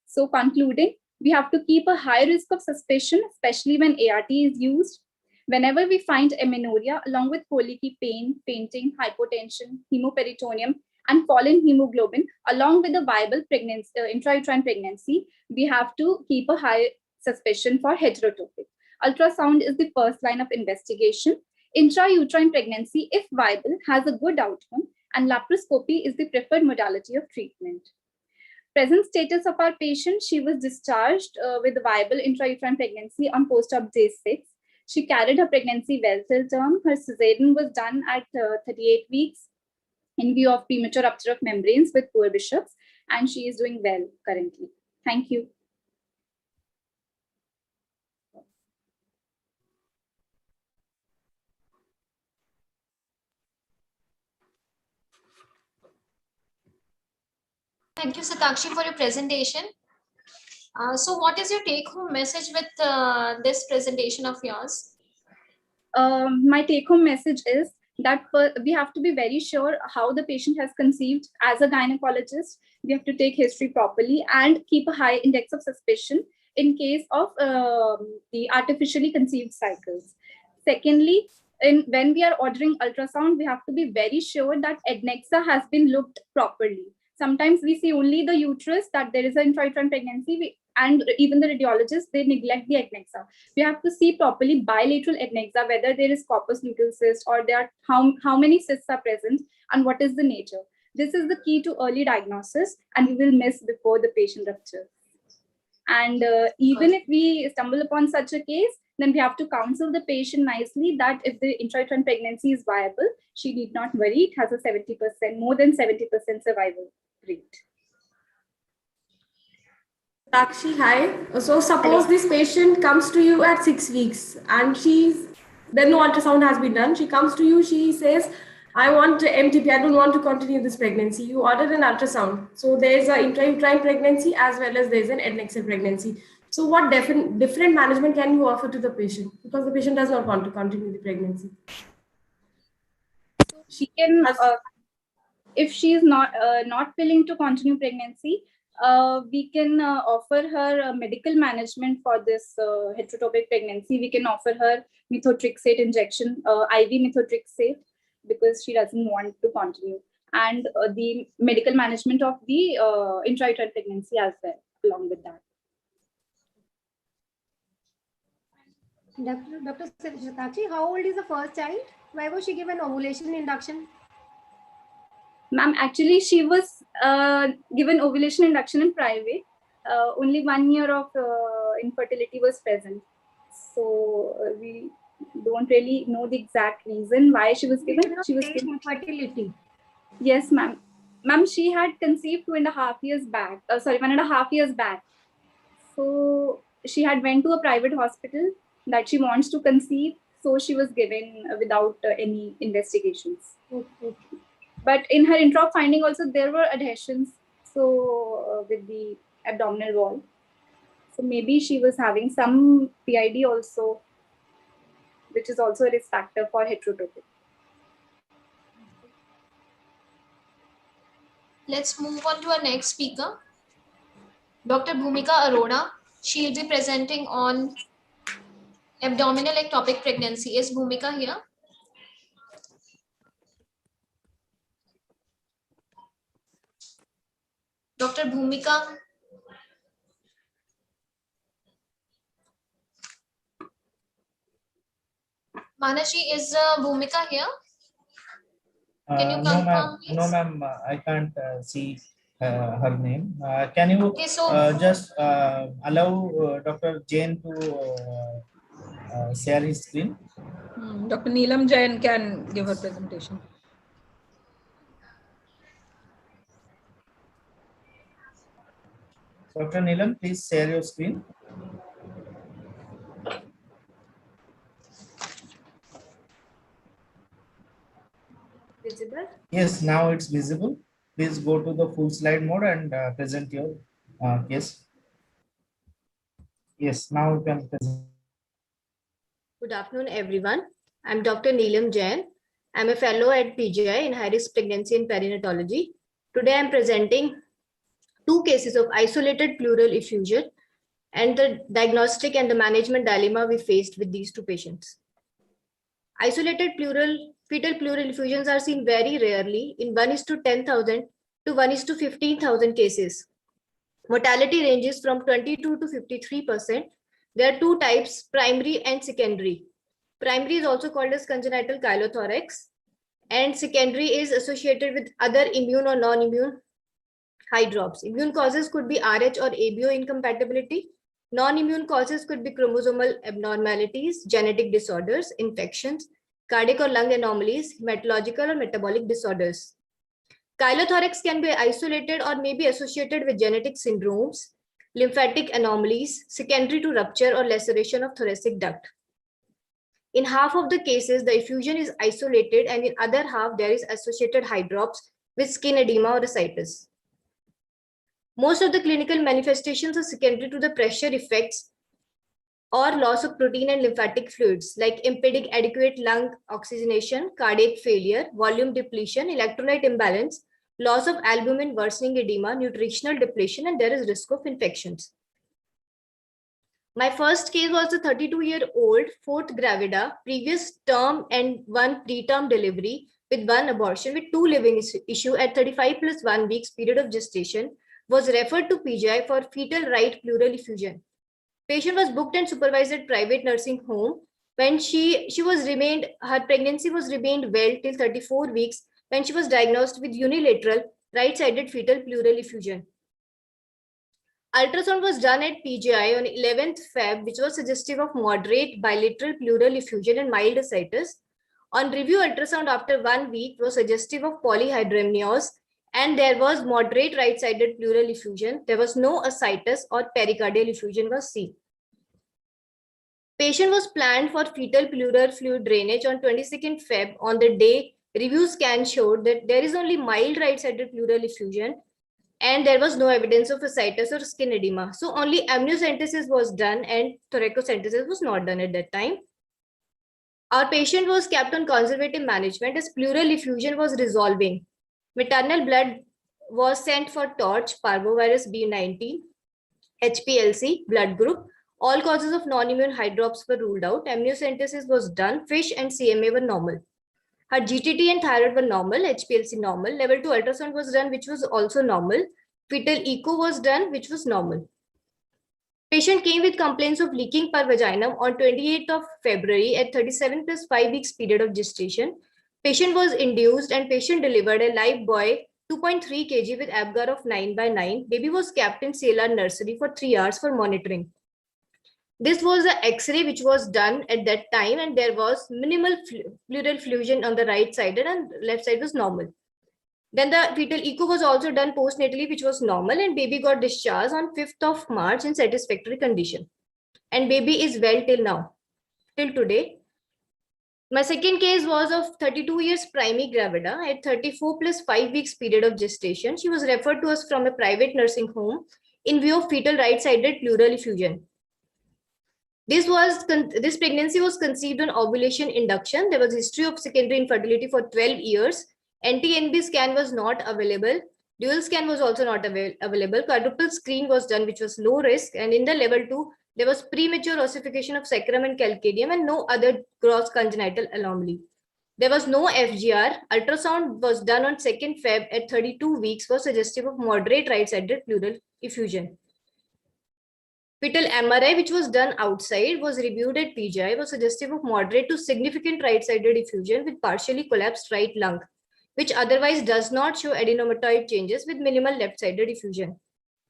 So concluding, we have to keep a high risk of suspicion, especially when ART is used. Whenever we find amenorrhea, along with colicky pain, fainting, hypotension, hemoperitoneum, and fallen hemoglobin, along with a viable pregnancy, intrauterine pregnancy, we have to keep a high suspicion for heterotopic. Ultrasound is the first line of investigation. Intrauterine pregnancy, if viable, has a good outcome, and laparoscopy is the preferred modality of treatment. Present status of our patient, she was discharged with viable intrauterine pregnancy on post-op day 6. She carried her pregnancy well till term. Her cesarean was done at 38 weeks in view of premature rupture of membranes with poor bishops, and she is doing well currently. Thank you. Thank you, Satakshi, for your presentation. So what is your take-home message with this presentation of yours? My take-home message is that we have to be very sure how the patient has conceived. As a gynecologist, we have to take history properly and keep a high index of suspicion in case of the artificially conceived cycles. Secondly, when we are ordering ultrasound, we have to be very sure that adnexa has been looked properly. Sometimes we see only the uterus, that there is an intrauterine pregnancy, and even the radiologists, they neglect the adnexa. We have to see properly bilateral adnexa, whether there is corpus luteal cyst or there are how many cysts are present and what is the nature. This is the key to early diagnosis, and we will miss before the patient ruptures. And even if we stumble upon such a case, then we have to counsel the patient nicely that if the intrauterine pregnancy is viable, she need not worry. It has a 70%, more than 70% survival rate. Sakshi, hi. So suppose this patient comes to you at 6 weeks and then no ultrasound has been done. She comes to you, she says, I want MTP, I don't want to continue this pregnancy. You order an ultrasound. So there's an intrauterine pregnancy as well as there's an adnexal pregnancy. So what different management can you offer to the patient? Because the patient does not want to continue the pregnancy. She can, if she is not willing to continue pregnancy, we can offer her medical management for this heterotopic pregnancy. We can offer her methotrexate injection, IV methotrexate, because she doesn't want to continue, and the medical management of the intrauterine pregnancy as well, along with that. Dr. Satakshi, how old is the first child? Why was she given ovulation induction? Ma'am, actually, she was given ovulation induction in private. Only 1 year of infertility was present. So we don't really know the exact reason why she was given. She was given infertility. Yes, ma'am. Ma'am, she had conceived 2.5 years back. 1.5 years back. So she had went to a private hospital that she wants to conceive. So she was given without any investigations. Okay. But in her intra finding also, there were adhesions with the abdominal wall. So maybe she was having some PID also, which is also a risk factor for heterotopic. Let's move on to our next speaker, Dr. Bhumika Arora. She'll be presenting on abdominal ectopic pregnancy. Is Bhumika here? Dr. Bhumika? Manashi, is Bhumika here? Can you confirm? No, ma'am. I can't see her name. Can you Okay, so just allow Dr. Jain to share his screen? Dr. Neelam Jain can give her presentation. Dr. Neelam, please share your screen. Visible? Yes, now it's visible. Please go to the full slide mode and present your case. Yes, now you can present. Good afternoon, everyone. I'm Dr. Neelam Jain. I'm a fellow at PGI in high-risk pregnancy and perinatology. Today, I'm presenting 2 cases of isolated pleural effusion and the diagnostic and the management dilemma we faced with these 2 patients. Isolated fetal pleural effusions are seen very rarely in 1:10,000 to 1:15,000 cases. Mortality ranges from 22 to 53%. There are 2 types, primary and secondary. Primary is also called as congenital chylothorax, and secondary is associated with other immune or non-immune hydrops. Immune causes could be Rh or ABO incompatibility. Non-immune causes could be chromosomal abnormalities, genetic disorders, infections, cardiac or lung anomalies, hematological or metabolic disorders. Chylothorax can be isolated or may be associated with genetic syndromes, lymphatic anomalies, secondary to rupture or laceration of thoracic duct. In half of the cases, the effusion is isolated, and in other half, there is associated hydrops with skin edema or ascites. Most of the clinical manifestations are secondary to the pressure effects or loss of protein and lymphatic fluids, like impeding adequate lung oxygenation, cardiac failure, volume depletion, electrolyte imbalance, loss of albumin, worsening edema, nutritional depletion, and there is risk of infections. My first case was a 32-year-old, 4th gravida, previous term and 1 preterm delivery with 1 abortion with 2 living issue at 35 plus 1 weeks period of gestation, was referred to PGI for fetal right pleural effusion. Patient was booked and supervised at private nursing home. When her pregnancy was remained well till 34 weeks when she was diagnosed with unilateral right-sided fetal pleural effusion. Ultrasound was done at PGI on 11th Feb, which was suggestive of moderate bilateral pleural effusion and mild ascites. On review, ultrasound after 1 week was suggestive of polyhydramnios, and there was moderate right-sided pleural effusion. There was no ascites or pericardial effusion was seen. Patient was planned for fetal pleural fluid drainage on 22nd Feb. On the day, review scan showed that there is only mild right-sided pleural effusion, and there was no evidence of ascites or skin edema. So only amniocentesis was done and thoracocentesis was not done at that time. Our patient was kept on conservative management as pleural effusion was resolving. Maternal blood was sent for TORCH, parvovirus B19, HPLC, blood group. All causes of non-immune hydrops were ruled out. Amniocentesis was done. FISH and CMA were normal. Her GTT and thyroid were normal, HPLC normal. Level 2 ultrasound was done, which was also normal. Fetal echo was done, which was normal. Patient came with complaints of leaking per vaginum on 28th of February at 37 plus 5 weeks period of gestation. Patient was induced and patient delivered a live boy 2.3 kg with Apgar of 9/9. Baby was kept in CLR nursery for 3 hours for monitoring. This was the X-ray which was done at that time, and there was minimal pleural effusion on the right side and left side was normal. Then the fetal echo was also done postnatally, which was normal, and baby got discharged on 5th of March in satisfactory condition. And baby is well till now, till today. My second case was of 32 years primary gravida at 34 plus 5 weeks period of gestation. She was referred to us from a private nursing home in view of fetal right-sided pleural effusion. This pregnancy was conceived on ovulation induction. There was history of secondary infertility for 12 years. NT-NB scan was not available. Dual scan was also not available. Quadruple screen was done, which was low risk. And in the level 2, There was premature ossification of sacrum and calcaneum and no other gross congenital anomaly. There was no FGR. Ultrasound was done on 2nd Feb at 32 weeks, was suggestive of moderate right-sided pleural effusion. Fetal MRI, which was done outside, was reviewed at PGI, was suggestive of moderate to significant right-sided effusion with partially collapsed right lung, which otherwise does not show adenomatoid changes with minimal left-sided effusion.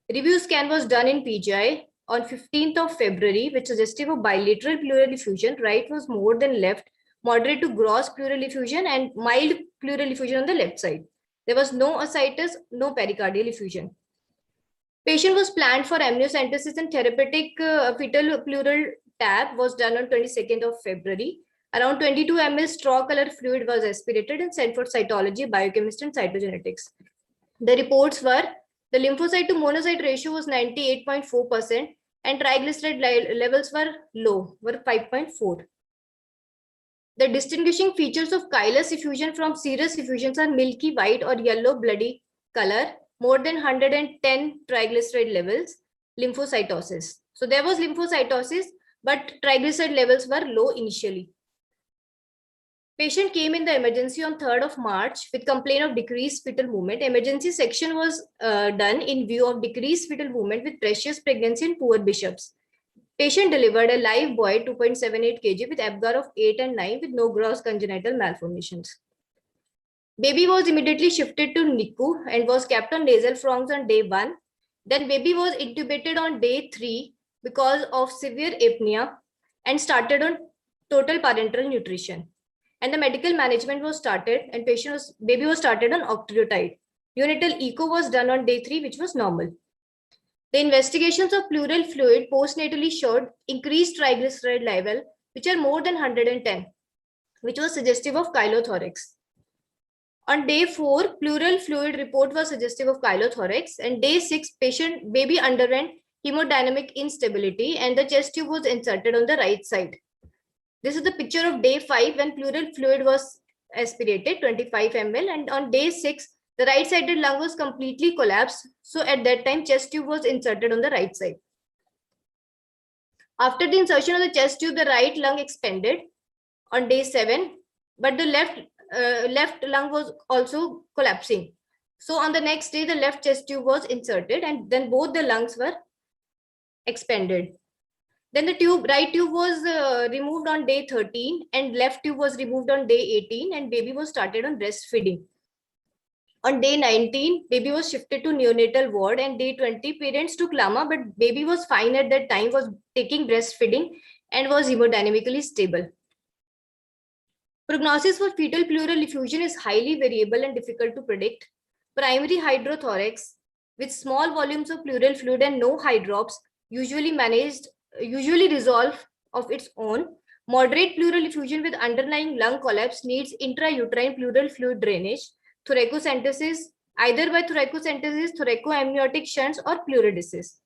Review scan was done in PGI on 15th of February, which suggestive of bilateral pleural effusion. Right was more than left, moderate to gross pleural effusion and mild pleural effusion on the left side. There was no ascites, no pericardial effusion. Patient was planned for amniocentesis and therapeutic fetal pleural tab was done on 22nd of February. Around 22 ml straw color fluid was aspirated and sent for cytology, biochemistry, and cytogenetics. The reports were the lymphocyte to monocyte ratio was 98.4% and triglyceride levels were low, were 5.4. The distinguishing features of chylous effusion from serous effusions are milky white or yellow bloody color, more than 110 triglyceride levels, lymphocytosis. So there was lymphocytosis, but triglyceride levels were low initially. Patient came in the emergency on 3rd of March with complaint of decreased fetal movement. Emergency section was done in view of decreased fetal movement with precious pregnancy and poor bishops. Patient delivered a live boy 2.78 kg with ABGAR of 8 and 9 with no gross congenital malformations. Baby was immediately shifted to NICU and was kept on nasal frongs on day 1. Then baby was intubated on day 3 because of severe apnea and started on total parenteral nutrition. And the medical management was started and baby was started on octreotide. Neonatal echo was done on day 3, which was normal. The investigations of pleural fluid postnatally showed increased triglyceride level, which are more than 110, which was suggestive of chylothorax. On day 4, pleural fluid report was suggestive of chylothorax, and day 6, baby underwent hemodynamic instability and the chest tube was inserted on the right side. This is the picture of day 5 when pleural fluid was aspirated, 25 ml, and on day 6, the right-sided lung was completely collapsed. So at that time, chest tube was inserted on the right side. After the insertion of the chest tube, the right lung expanded on day 7, but the left lung was also collapsing. So on the next day, the left chest tube was inserted and then both the lungs were expanded. Then the right tube was removed on day 13 and left tube was removed on day 18 and baby was started on breastfeeding. On day 19, baby was shifted to neonatal ward and day 20, parents took LAMA, but baby was fine at that time, was taking breastfeeding and was hemodynamically stable. Prognosis for fetal pleural effusion is highly variable and difficult to predict. Primary hydrothorax with small volumes of pleural fluid and no hydrops usually resolve of its own. Moderate pleural effusion with underlying lung collapse needs intrauterine pleural fluid drainage, thoracocentesis, either by thoracocentesis, thoracoamniotic shunts, or pleurodesis.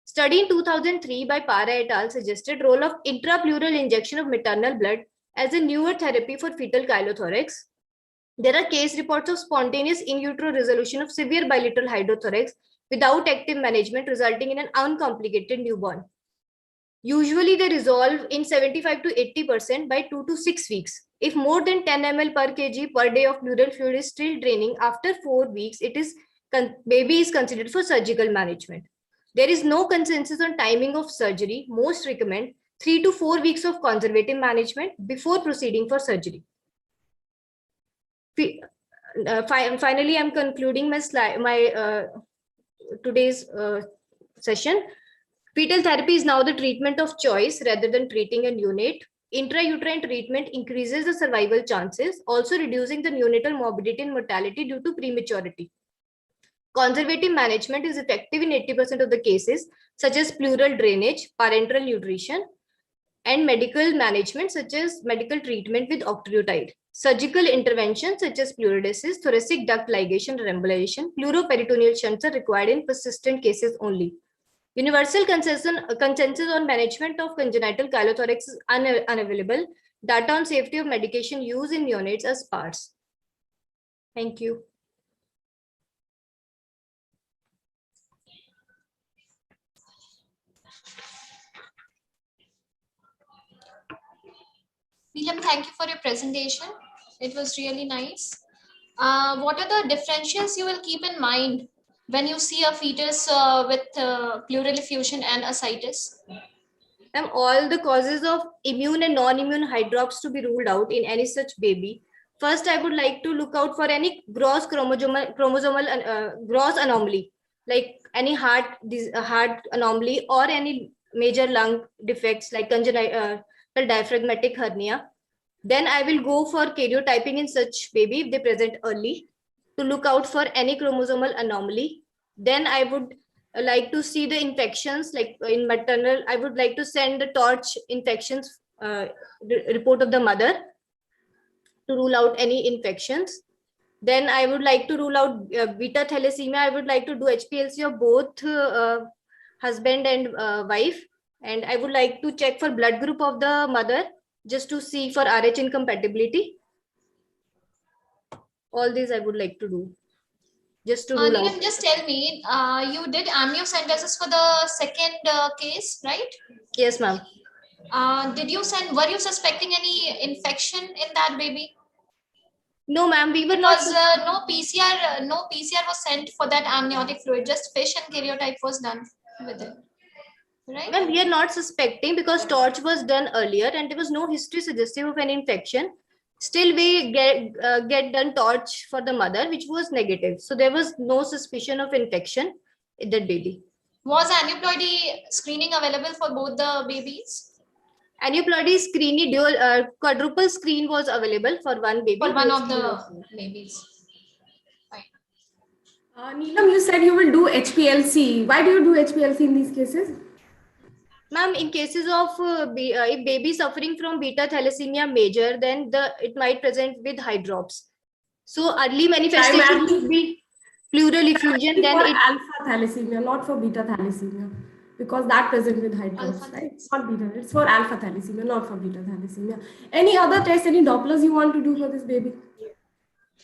Study in 2003 by Para et al. Suggested role of intrapleural injection of maternal blood as a newer therapy for fetal chylothorax. There are case reports of spontaneous in utero resolution of severe bilateral hydrothorax without active management, resulting in an uncomplicated newborn. Usually they resolve in 75 to 80% by 2 to 6 weeks. If more than 10 ml per kg per day of pleural fluid is still draining after 4 weeks, baby is considered for surgical management. There is no consensus on timing of surgery. Most recommend 3 to 4 weeks of conservative management before proceeding for surgery. Finally, I'm concluding my today's session. Fetal therapy is now the treatment of choice rather than treating a neonate. Intrauterine treatment increases the survival chances, also reducing the neonatal morbidity and mortality due to prematurity. Conservative management is effective in 80% of the cases, such as pleural drainage, parenteral nutrition, and medical management, such as medical treatment with octreotide. Surgical interventions, such as pleurodesis, thoracic duct ligation or embolization, pleuroperitoneal shunts are required in persistent cases only. Universal consensus on management of congenital chylothorax is unavailable. Data on safety of medication use in neonates are sparse. Thank you. Neelam, thank you for your presentation. It was really nice. What are the differentials you will keep in mind when you see a fetus with pleural effusion and ascites? All the causes of immune and non-immune hydrops to be ruled out in any such baby. First, I would like to look out for any gross gross anomaly, like any heart anomaly or any major lung defects like congenital diaphragmatic hernia. Then I will go for karyotyping in such baby if they present early to look out for any chromosomal anomaly. Then I would like to see the infections like in maternal. I would like to send the torch infections report of the mother to rule out any infections. Then I would like to rule out beta thalassemia. I would like to do HPLC of both husband and wife. And I would like to check for blood group of the mother just to see for RH incompatibility. All these I would like to do. Just to rule Neelam, out. just tell me, you did amniocentesis for the second case, right? Yes, ma'am. Were you suspecting any infection in that baby? No, ma'am, we were because not. no PCR was sent for that amniotic fluid. Just fish and karyotype was done with it. Right? Well, we are not suspecting because torch was done earlier and there was no history suggestive of an infection. Still, we get done torch for the mother, which was negative. So there was no suspicion of infection in that baby. Was aneuploidy screening available for both the babies? Aneuploidy screening quadruple screen was available for one baby. For one of the babies. Neelam, you said you will do HPLC. Why do you do HPLC in these cases? Ma'am, in cases of if baby suffering from beta thalassemia major, then it might present with hydrops. So early manifestation would be pleural effusion. Then for it alpha thalassemia, not for beta thalassemia, because that present with hydrops, right? Not beta. It's for alpha thalassemia, not for beta thalassemia. Any other test, any Dopplers you want to do for this baby?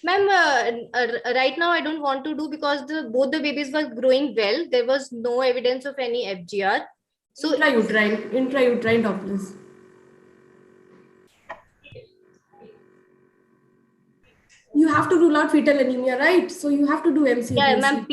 Ma'am, right now I don't want to do because both the babies were growing well. There was no evidence of any FGR. So intrauterine Dopplers. You have to rule out fetal anemia, right? So you have to do MCA. Yeah, ma'am.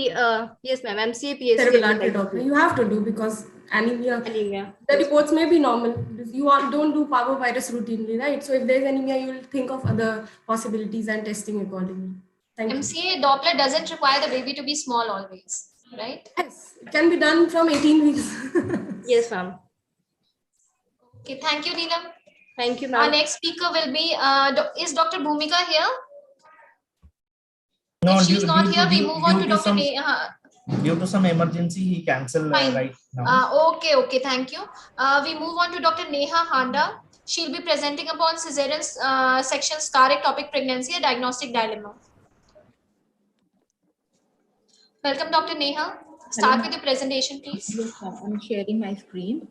Yes, ma'am. MCA, PSC. Cerebral artery Doppler. You have to do because anemia. The reports may be normal. You don't do parvovirus routinely, right? So if there's anemia, you will think of other possibilities and testing accordingly. Thank you. MCA Doppler doesn't require the baby to be small always, right? Yes, it can be done from 18 weeks. Yes, ma'am. Okay, thank you, Neelam. Thank you, ma'am. Our next speaker will be, is Dr. Bhumika here? No, if she's not here, we move on to Dr. Due to some emergency, he cancelled right now. Okay, thank you. We move on to Dr. Neha Handa. She'll be presenting upon cesarean section scar ectopic pregnancy, a diagnostic dilemma. Welcome, Dr. Neha. Start with your presentation, please. Yes, I'm sharing my screen.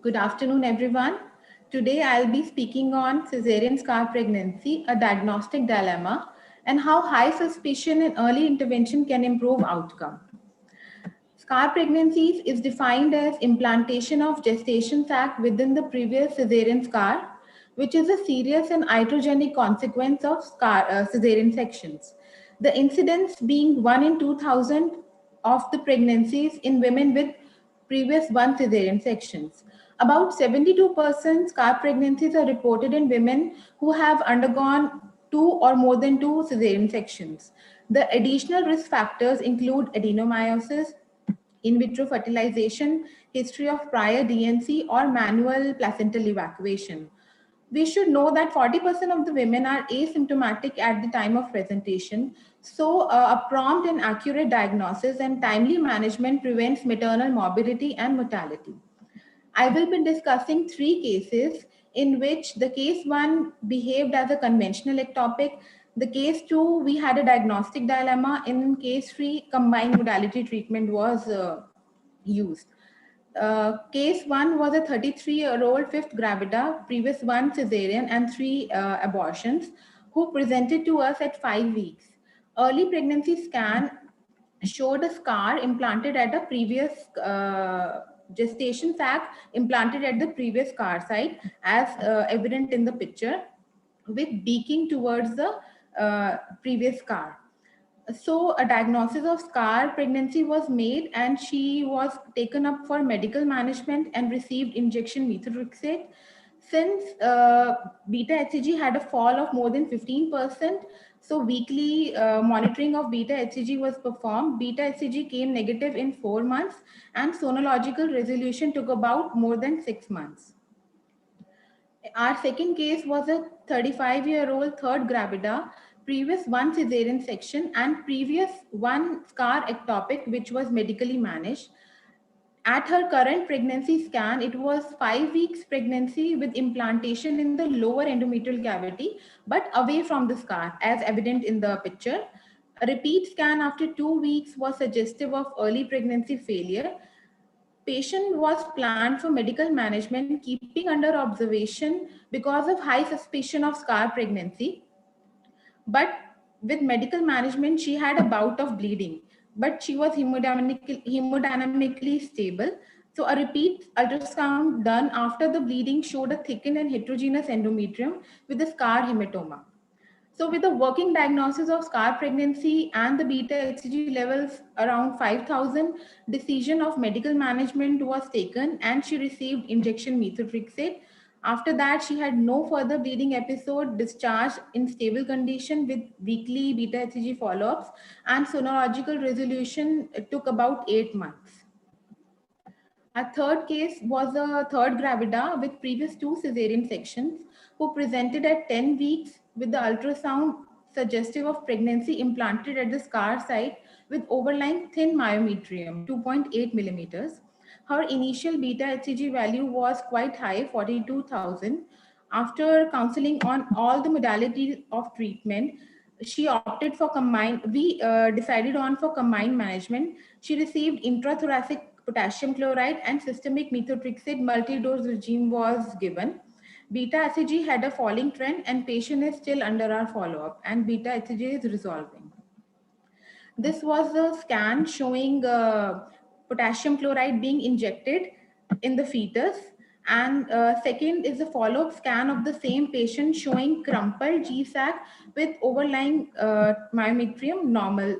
Good afternoon, everyone. Today, I'll be speaking on cesarean scar pregnancy, a diagnostic dilemma, and how high suspicion and early intervention can improve outcome. Scar pregnancies is defined as implantation of gestation sac within the previous cesarean scar, which is a serious and iatrogenic consequence of cesarean sections. The incidence being 1 in 2,000 of the pregnancies in women with previous 1 cesarean sections. About 72% scar pregnancies are reported in women who have undergone 2 or more than 2 cesarean sections. The additional risk factors include adenomyosis, in vitro fertilization, history of prior DNC, or manual placental evacuation. We should know that 40% of the women are asymptomatic at the time of presentation. So a prompt and accurate diagnosis and timely management prevents maternal morbidity and mortality. I will be discussing 3 cases in which the case 1 behaved as a conventional ectopic. The case 2, we had a diagnostic dilemma. In case 3, combined modality treatment was used. Case 1 was a 33-year-old 5th gravida, previous 1 cesarean and 3 abortions, who presented to us at 5 weeks. Early pregnancy scan showed a scar implanted at a previous gestation sac implanted at the previous scar site, as evident in the picture, with beaking towards the previous scar. So a diagnosis of scar pregnancy was made, and she was taken up for medical management and received injection methotrexate. Since beta HCG had a fall of more than 15%, so weekly monitoring of beta HCG was performed. Beta HCG came negative in 4 months, and sonological resolution took about more than 6 months. Our second case was a 35-year-old third gravida, previous one cesarean section and previous one scar ectopic, which was medically managed. At her current pregnancy scan, it was 5 weeks pregnancy with implantation in the lower endometrial cavity, but away from the scar, as evident in the picture. A repeat scan after 2 weeks was suggestive of early pregnancy failure. Patient was planned for medical management, keeping under observation because of high suspicion of scar pregnancy. But with medical management, she had a bout of bleeding, but she was hemodynamically stable. So a repeat ultrasound done after the bleeding showed a thickened and heterogeneous endometrium with a scar hematoma. So with the working diagnosis of scar pregnancy and the beta HCG levels around 5,000, decision of medical management was taken and she received injection methotrexate. After that, she had no further bleeding episode, discharged in stable condition with weekly beta HCG follow-ups, and sonological resolution took about 8 months. Our third case was a third gravida with previous 2 cesarean sections who presented at 10 weeks with the ultrasound suggestive of pregnancy implanted at the scar site with overlying thin myometrium, 2.8 millimeters. Her initial beta HCG value was quite high, 42,000. After counseling on all the modalities of treatment, she opted for decided on for combined management. She received intrathoracic potassium chloride and systemic methotrexate multi-dose regime was given. Beta HCG had a falling trend and patient is still under our follow-up, and beta HCG is resolving. This was a scan showing potassium chloride being injected in the fetus. And second is a follow-up scan of the same patient showing crumpled GSAC with overlying myometrium normal.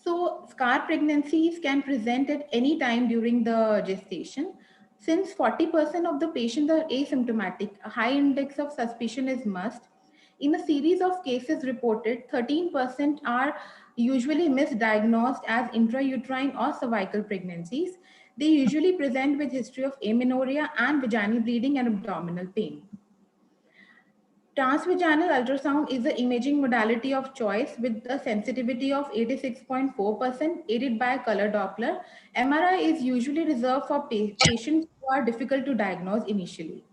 So scar pregnancies can present at any time during the gestation. Since 40% of the patients are asymptomatic, a high index of suspicion is must. In a series of cases reported, 13% are usually misdiagnosed as intrauterine or cervical pregnancies. They usually present with history of amenorrhea and vaginal bleeding and abdominal pain. Transvaginal ultrasound is the imaging modality of choice with a sensitivity of 86.4% aided by a color Doppler. MRI is usually reserved for patients who are difficult to diagnose initially.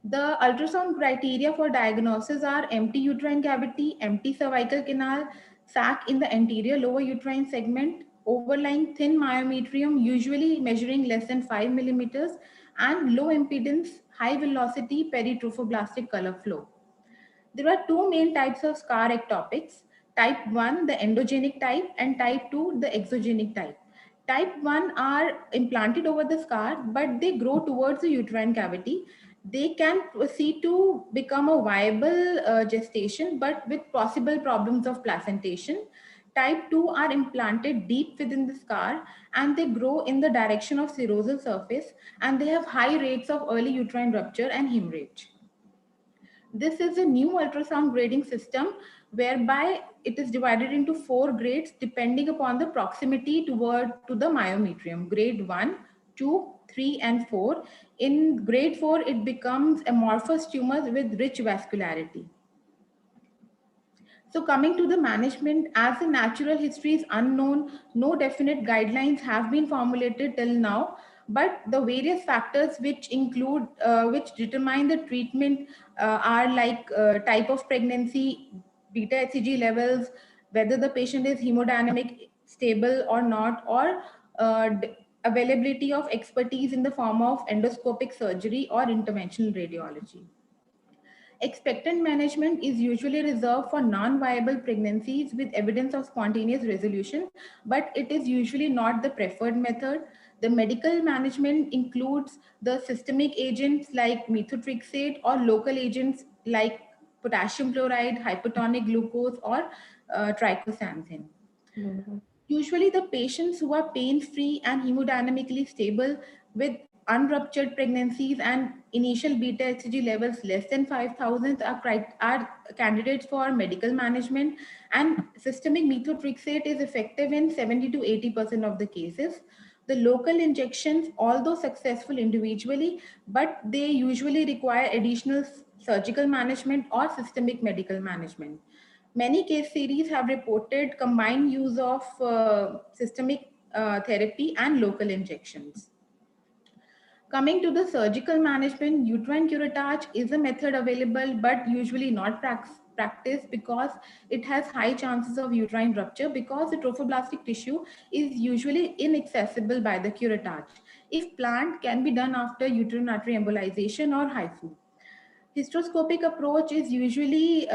The ultrasound criteria for diagnosis are empty uterine cavity, empty cervical canal, sac in the anterior lower uterine segment, overlying thin myometrium, usually measuring less than 5 millimeters, and low impedance, high velocity peritrophoblastic color flow. There are 2 main types of scar ectopics. Type 1, the endogenic type, and type 2, the exogenic type. Type 1 are implanted over the scar, but they grow towards the uterine cavity. They can proceed to become a viable gestation, but with possible problems of placentation. Type 2 are implanted deep within the scar and they grow in the direction of serosal surface, and they have high rates of early uterine rupture and hemorrhage. This is a new ultrasound grading system whereby it is divided into 4 grades depending upon the proximity to the myometrium. Grade 1, 2, 3, and 4. In grade 4, it becomes amorphous tumors with rich vascularity. So coming to the management, as the natural history is unknown, no definite guidelines have been formulated till now, but the various factors which determine the treatment are like type of pregnancy, beta HCG levels, whether the patient is hemodynamic stable or not, or availability of expertise in the form of endoscopic surgery or interventional radiology. Expectant management is usually reserved for non-viable pregnancies with evidence of spontaneous resolution, but it is usually not the preferred method. The medical management includes the systemic agents like methotrexate or local agents like potassium chloride, hypertonic glucose, or triclosanthine. Usually the patients who are pain-free and hemodynamically stable with unruptured pregnancies and initial beta HCG levels less than 5,000 are candidates for medical management, and systemic methotrexate is effective in 70 to 80% of the cases. The local injections, although successful individually, but they usually require additional surgical management or systemic medical management. Many case series have reported combined use of systemic therapy and local injections. Coming to the surgical management, uterine curettage is a method available but usually not practiced because it has high chances of uterine rupture because the trophoblastic tissue is usually inaccessible by the curettage. If planned, can be done after uterine artery embolization or HIFU. Hysteroscopic approach is usually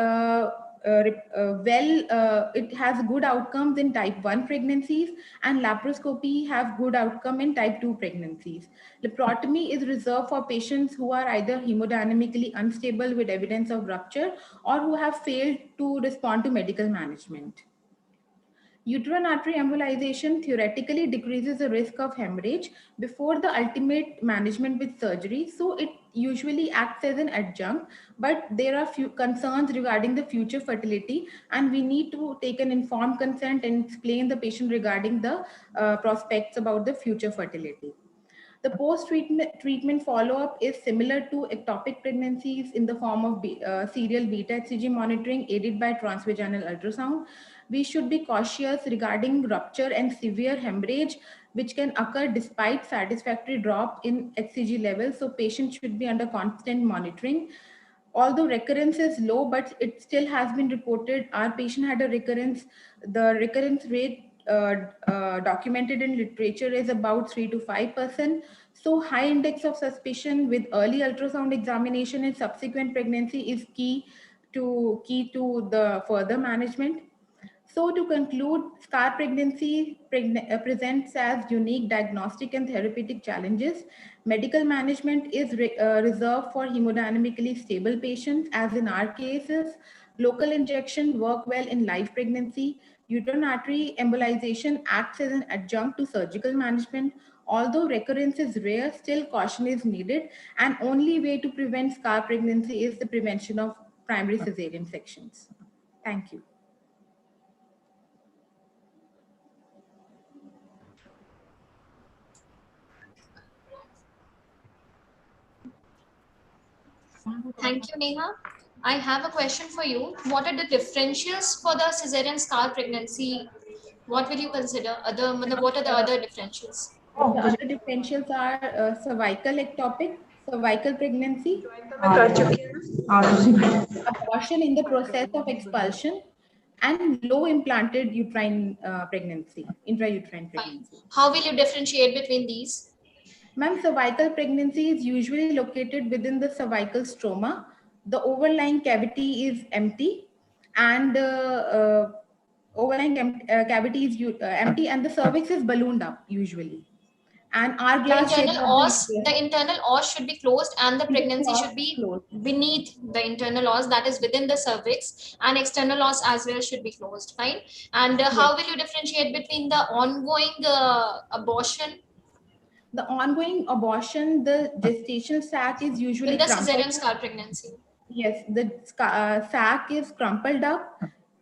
it has good outcomes in type 1 pregnancies, and laparoscopy have good outcome in type 2 pregnancies. Laparotomy is reserved for patients who are either hemodynamically unstable with evidence of rupture or who have failed to respond to medical management. Uterine artery embolization theoretically decreases the risk of hemorrhage before the ultimate management with surgery, so it usually acts as an adjunct, but there are few concerns regarding the future fertility, and we need to take an informed consent and explain the patient regarding the prospects about the future fertility. The post-treatment follow-up is similar to ectopic pregnancies in the form of serial beta HCG monitoring aided by transvaginal ultrasound. We should be cautious regarding rupture and severe hemorrhage, which can occur despite satisfactory drop in HCG levels. So patients should be under constant monitoring. Although recurrence is low, but it still has been reported. Our patient had a recurrence. The recurrence rate documented in literature is about 3 to 5%. So high index of suspicion with early ultrasound examination in subsequent pregnancy is key to the further management. So to conclude, scar pregnancy presents as unique diagnostic and therapeutic challenges. Medical management is reserved for hemodynamically stable patients, as in our cases. Local injection work well in live pregnancy. Uterine artery embolization acts as an adjunct to surgical management. Although recurrence is rare, still caution is needed, and only way to prevent scar pregnancy is the prevention of primary cesarean sections. Thank you. Thank you, Neha. I have a question for you. What are the differentials for the cesarean scar pregnancy? What will you consider? What are the other differentials? The other differentials are cervical ectopic, cervical pregnancy, abortion in the process of expulsion, and low implanted uterine pregnancy, intrauterine pregnancy. How will you differentiate between these? Ma'am, cervical pregnancy is usually located within the cervical stroma. The overlying cavity is empty, and overlying cavity is empty, and the cervix is ballooned up usually. And hourglass shape The internal os should be closed, and the pregnancy should be beneath the internal os, that is within the cervix, and external os as well should be closed, fine. And how will you differentiate between the ongoing abortion? The ongoing abortion, the gestational sac is usually in the cesarean scar pregnancy. Yes, the sac is crumpled up.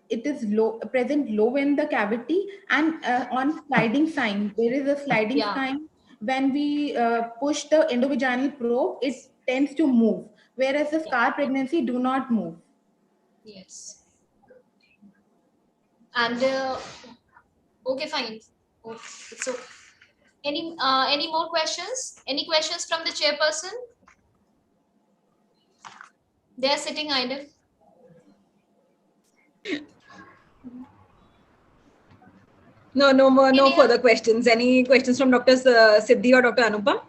It is present low in the cavity, and on sliding sign, there is a sliding sign. When we push the endovaginal probe, it tends to move, whereas the scar pregnancy do not move. Yes. And okay, fine. Okay. So, any more questions? Any questions from the chairperson? They are sitting idle. No further questions. Any questions from Dr. Siddhi or Dr. Anupa?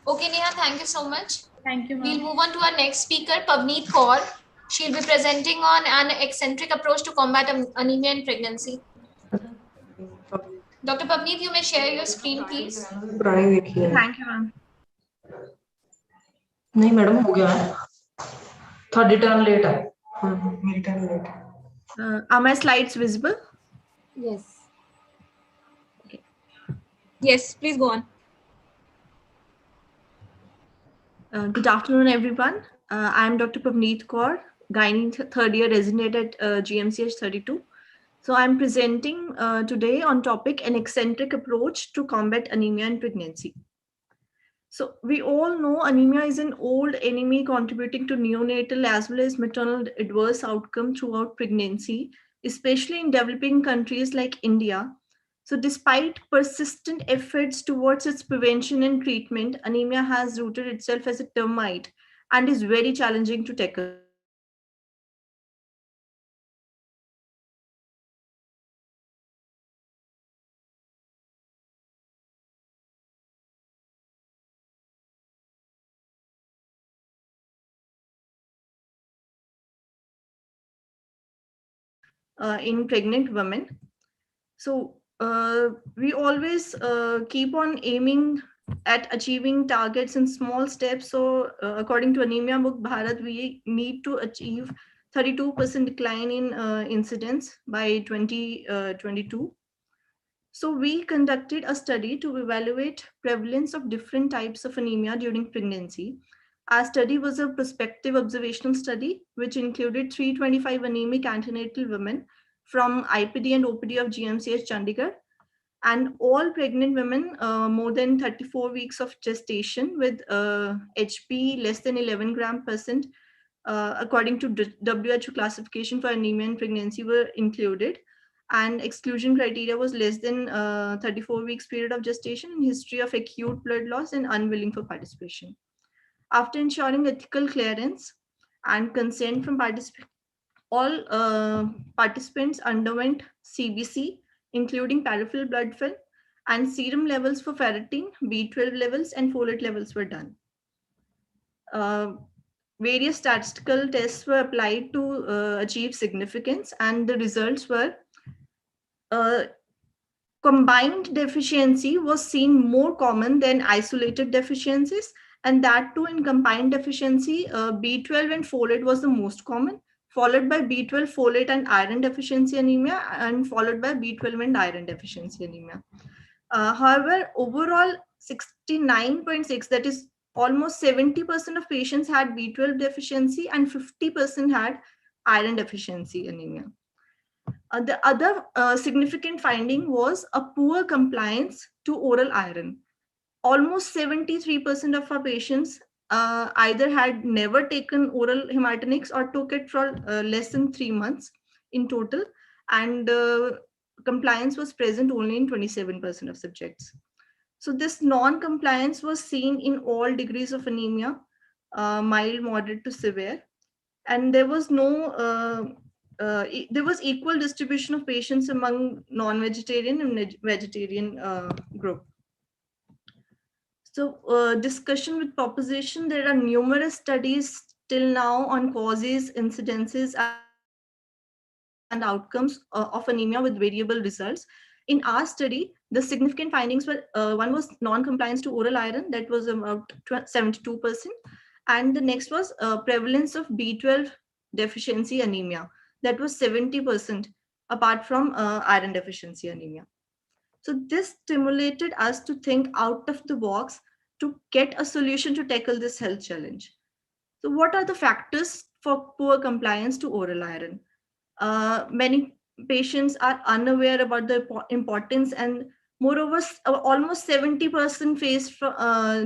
Okay, Neha, thank you so much. Thank you, ma'am. We'll move on to our next speaker, Pavneet Kaur. She'll be presenting on an eccentric approach to combat anemia in pregnancy. Dr. Pavneet, you may share your screen, please. Thank you, ma'am. नहीं madam हो गया है थोड़ी turn late है मेरी turn late है are my slides visible? Yes. Okay. Yes, please go on. Good afternoon, everyone. I am Dr. Pavneet Kaur, gynae third year resident at GMCH 32. So I'm presenting today on topic an eccentric approach to combat anemia in pregnancy. So we all know anemia is an old enemy contributing to neonatal as well as maternal adverse outcome throughout pregnancy, especially in developing countries like India. So despite persistent efforts towards its prevention and treatment, anemia has rooted itself as a termite and is very challenging to tackle. In pregnant women. So we always keep on aiming at achieving targets in small steps. So according to Anemia Book Bharat, we need to achieve 32% decline in incidence by 2022. So we conducted a study to evaluate prevalence of different types of anemia during pregnancy. Our study was a prospective observational study, which included 325 anemic antenatal women from IPD and OPD of GMCH Chandigarh, and all pregnant women more than 34 weeks of gestation with HP less than 11 gram percent, according to WHO classification for anemia in pregnancy, were included. And exclusion criteria was less than 34 weeks period of gestation and history of acute blood loss and unwilling for participation. After ensuring ethical clearance and consent from participants, all participants underwent CBC, including peripheral blood film, and serum levels for ferritin, B12 levels, and folate levels were done. Various statistical tests were applied to achieve significance, and the results were combined deficiency was seen more common than isolated deficiencies, and that too in combined deficiency, B12 and folate was the most common, followed by B12, folate, and iron deficiency anemia, and followed by B12 and iron deficiency anemia. However, overall 69.6, that is almost 70% of patients had B12 deficiency and 50% had iron deficiency anemia. The other significant finding was a poor compliance to oral iron. Almost 73% of our patients either had never taken oral hematinics or took it for less than 3 months in total, and compliance was present only in 27% of subjects. So this non-compliance was seen in all degrees of anemia, mild, moderate to severe, and there was there was equal distribution of patients among non-vegetarian and vegetarian group. So discussion with proposition, there are numerous studies till now on causes, incidences, and outcomes of anemia with variable results. In our study, the significant findings were one was non-compliance to oral iron, that was about 72%, and the next was prevalence of B12 deficiency anemia, that was 70%, apart from iron deficiency anemia. So this stimulated us to think out of the box to get a solution to tackle this health challenge. So what are the factors for poor compliance to oral iron? Many patients are unaware about the importance, and moreover, almost 70% face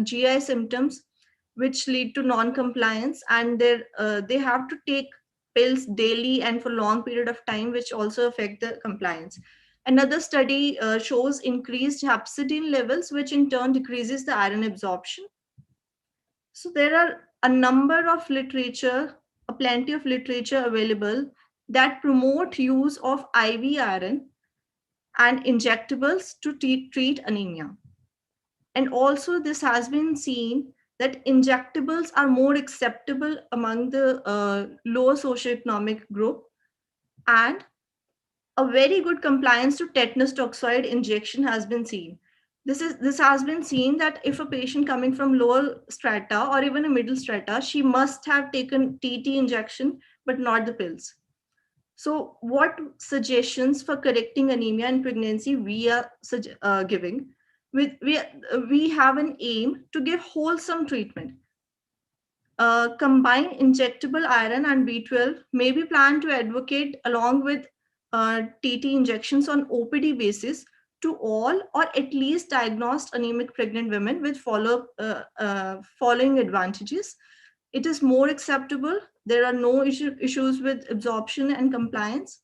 GI symptoms, which lead to non-compliance, and they have to take pills daily and for long period of time, which also affect the compliance. Another study shows increased hepcidin levels, which in turn decreases the iron absorption. So there are a number of literature, a plenty of literature available that promote use of IV iron and injectables to treat anemia. And also this has been seen that injectables are more acceptable among the lower socioeconomic group, and a very good compliance to tetanus toxoid injection has been seen. This has been seen that if a patient coming from lower strata or even a middle strata, she must have taken TT injection, but not the pills. So what suggestions for correcting anemia in pregnancy we are giving? We have an aim to give wholesome treatment. Combine injectable iron and B12 may be planned to advocate along with TT injections on OPD basis to all or at least diagnosed anemic pregnant women with following advantages. It is more acceptable. There are no issues with absorption and compliance.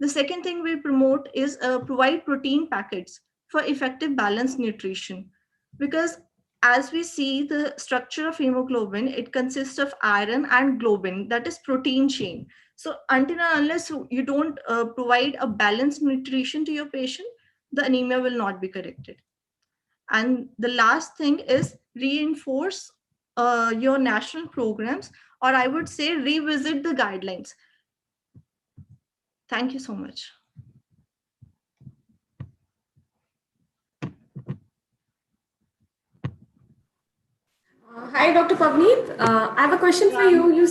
The second thing we promote is provide protein packets for effective balanced nutrition, because as we see the structure of hemoglobin, it consists of iron and globin, that is protein chain. So until and unless you don't provide a balanced nutrition to your patient, the anemia will not be corrected. And the last thing is reinforce your national programs, or I would say revisit the guidelines. Thank you so much. Hi, Dr. Pavneet. I have a question for you.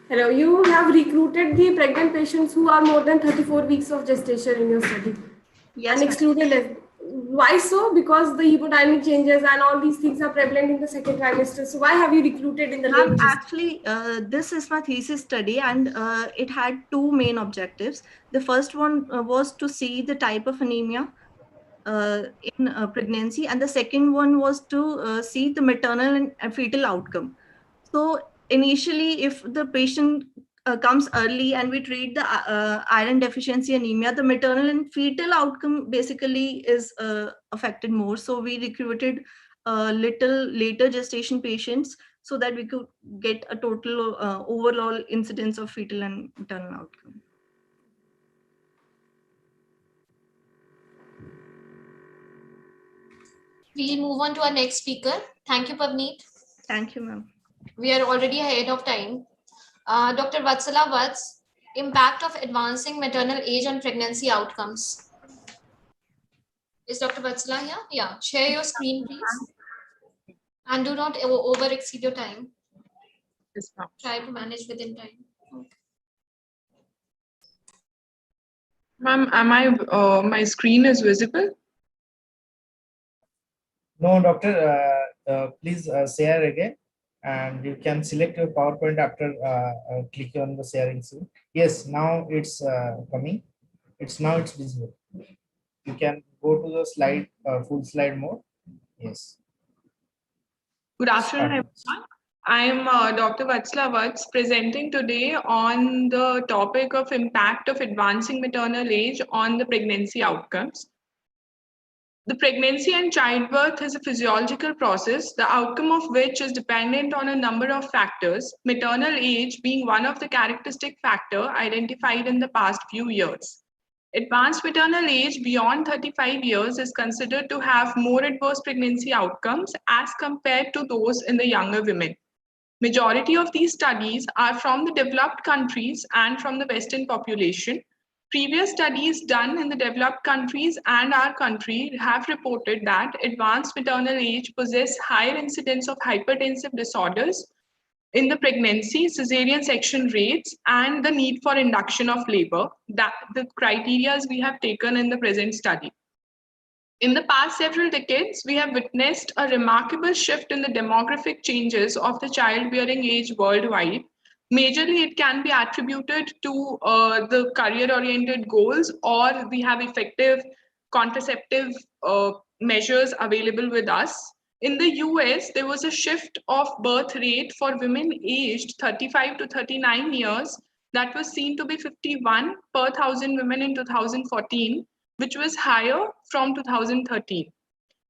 Hello, you have recruited the pregnant patients who are more than 34 weeks of gestation in your study. Yes, and excluded less. Why so? Because the hemodynamic changes and all these things are prevalent in the second trimester. So why have you recruited in the late gestation? Actually, this is my thesis study, and it had two main objectives. The first one was to see the type of anemia in pregnancy, and the second one was to see the maternal and fetal outcome. So initially, if the patient comes early and we treat the iron deficiency anemia, the maternal and fetal outcome basically is affected more. So we recruited little later gestation patients so that we could get a total overall incidence of fetal and maternal outcome. We'll move on to our next speaker. Thank you, Pavneet. Thank you, ma'am. We are already ahead of time. Dr. Vatsala Vats, impact of advancing maternal age on pregnancy outcomes. Is Dr. Vatsala here? Yeah, share your screen, please. And do not over exceed your time. Yes, ma'am. Try to manage within time. Okay. Ma'am, my screen is visible? No, doctor, please share again, and you can select your PowerPoint after clicking on the sharing screen. Yes, now it's coming. It's visible. You can go to the slide, full slide mode. Yes. Good afternoon, everyone. I am Dr. Vatsala Vats, presenting today on the topic of impact of advancing maternal age on the pregnancy outcomes. The pregnancy and childbirth is a physiological process, the outcome of which is dependent on a number of factors, maternal age being one of the characteristic factors identified in the past few years. Advanced maternal age beyond 35 years is considered to have more adverse pregnancy outcomes as compared to those in the younger women. Majority of these studies are from the developed countries and from the Western population. Previous studies done in the developed countries and our country have reported that advanced maternal age possess higher incidence of hypertensive disorders in the pregnancy, cesarean section rates, and the need for induction of labor, that the criteria we have taken in the present study. In the past several decades, we have witnessed a remarkable shift in the demographic changes of the childbearing age worldwide. Majorly, it can be attributed to the career-oriented goals, or we have effective contraceptive measures available with us. In the US, there was a shift of birth rate for women aged 35 to 39 years that was seen to be 51 per 1,000 women in 2014, which was higher from 2013.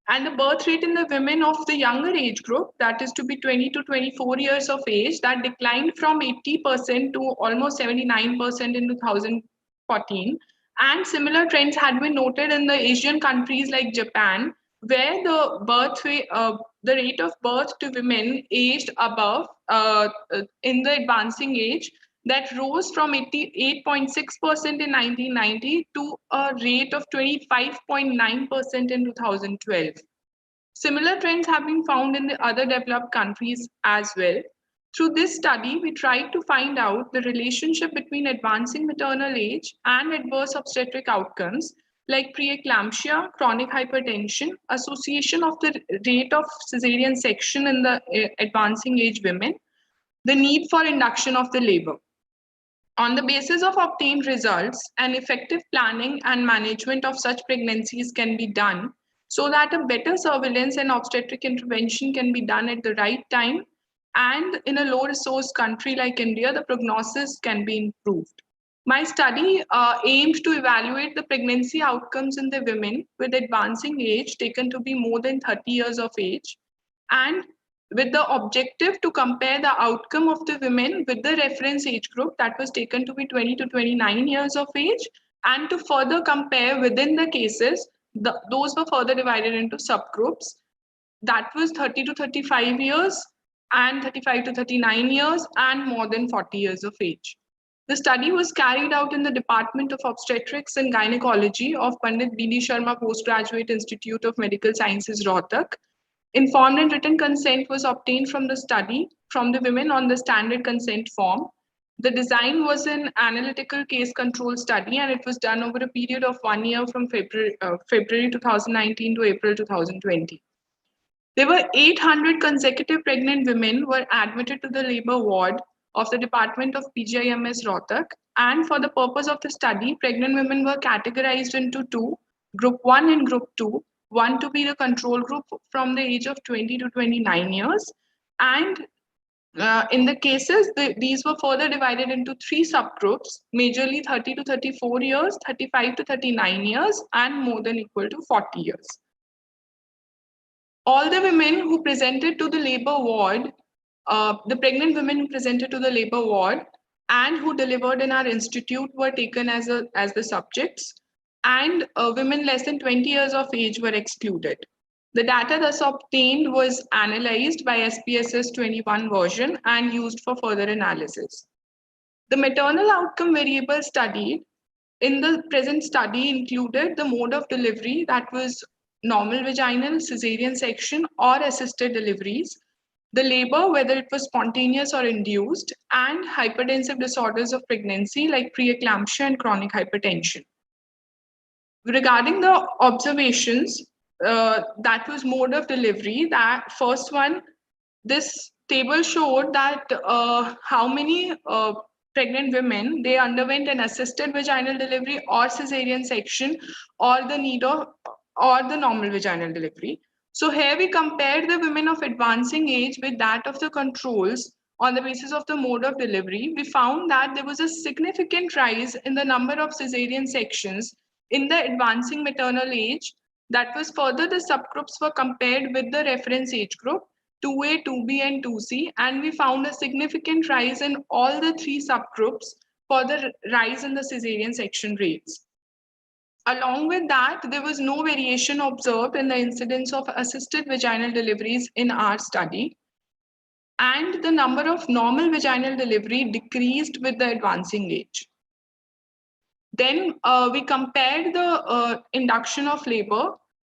And the birth rate in the women of the younger age group, that is to be 20 to 24 years of age, that declined from 80% to almost 79% in 2014. And similar trends had been noted in the Asian countries like Japan, where the rate of birth to women aged above in the advancing age that rose from 88.6% in 1990 to a rate of 25.9% in 2012. Similar trends have been found in the other developed countries as well. Through this study, we tried to find out the relationship between advancing maternal age and adverse obstetric outcomes like preeclampsia, chronic hypertension, association of the rate of cesarean section in the advancing age women, the need for induction of the labor. On the basis of obtained results, an effective planning and management of such pregnancies can be done so that a better surveillance and obstetric intervention can be done at the right time, and in a low resource country like India, the prognosis can be improved. My study aimed to evaluate the pregnancy outcomes in the women with advancing age taken to be more than 30 years of age, and with the objective to compare the outcome of the women with the reference age group that was taken to be 20 to 29 years of age, and to further compare within the cases, those were further divided into subgroups. That was 30 to 35 years and 35 to 39 years and more than 40 years of age. The study was carried out in the Department of Obstetrics and Gynecology of Pandit B.D. Sharma Postgraduate Institute of Medical Sciences, Rohtak. Informed and written consent was obtained from the study from the women on the standard consent form. The design was an analytical case control study, and it was done over a period of 1 year from February 2019 to April 2020. There were 800 consecutive pregnant women were admitted to the labor ward of the Department of PGIMS Rohtak, and for the purpose of the study, pregnant women were categorized into two, group 1 and group 2, one to be the control group from the age of 20 to 29 years, and in the cases, these were further divided into three subgroups, majorly 30 to 34 years, 35 to 39 years, and more than equal to 40 years. All the women who presented to the labor ward, the pregnant women who presented to the labor ward and who delivered in our institute were taken as the subjects, and women less than 20 years of age were excluded. The data thus obtained was analyzed by SPSS 21 version and used for further analysis. The maternal outcome variable studied in the present study included the mode of delivery, that was normal vaginal, cesarean section, or assisted deliveries, the labor, whether it was spontaneous or induced, and hypertensive disorders of pregnancy like preeclampsia and chronic hypertension. Regarding the observations, that was mode of delivery, that first one, this table showed that how many pregnant women, they underwent an assisted vaginal delivery or cesarean section or the need of or the normal vaginal delivery. So here we compared the women of advancing age with that of the controls on the basis of the mode of delivery. We found that there was a significant rise in the number of cesarean sections in the advancing maternal age. That was further, the subgroups were compared with the reference age group 2A, 2B, and 2C, and we found a significant rise in all the three subgroups for the rise in the cesarean section rates. Along with that, there was no variation observed in the incidence of assisted vaginal deliveries in our study, and the number of normal vaginal delivery decreased with the advancing age. Then we compared the induction of labor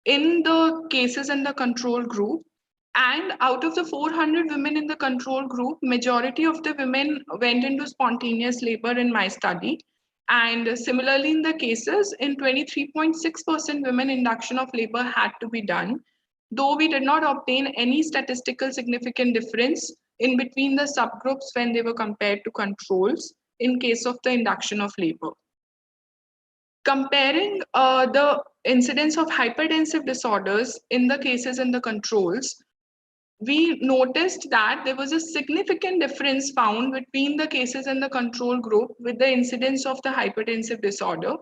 in the cases in the control group, and out of the 400 women in the control group, majority of the women went into spontaneous labor in my study. And similarly in the cases, in 23.6% women, induction of labor had to be done, though we did not obtain any statistical significant difference in between the subgroups when they were compared to controls in case of the induction of labor. Comparing the incidence of hypertensive disorders in the cases in the controls, we noticed that there was a significant difference found between the cases in the control group with the incidence of the hypertensive disorder.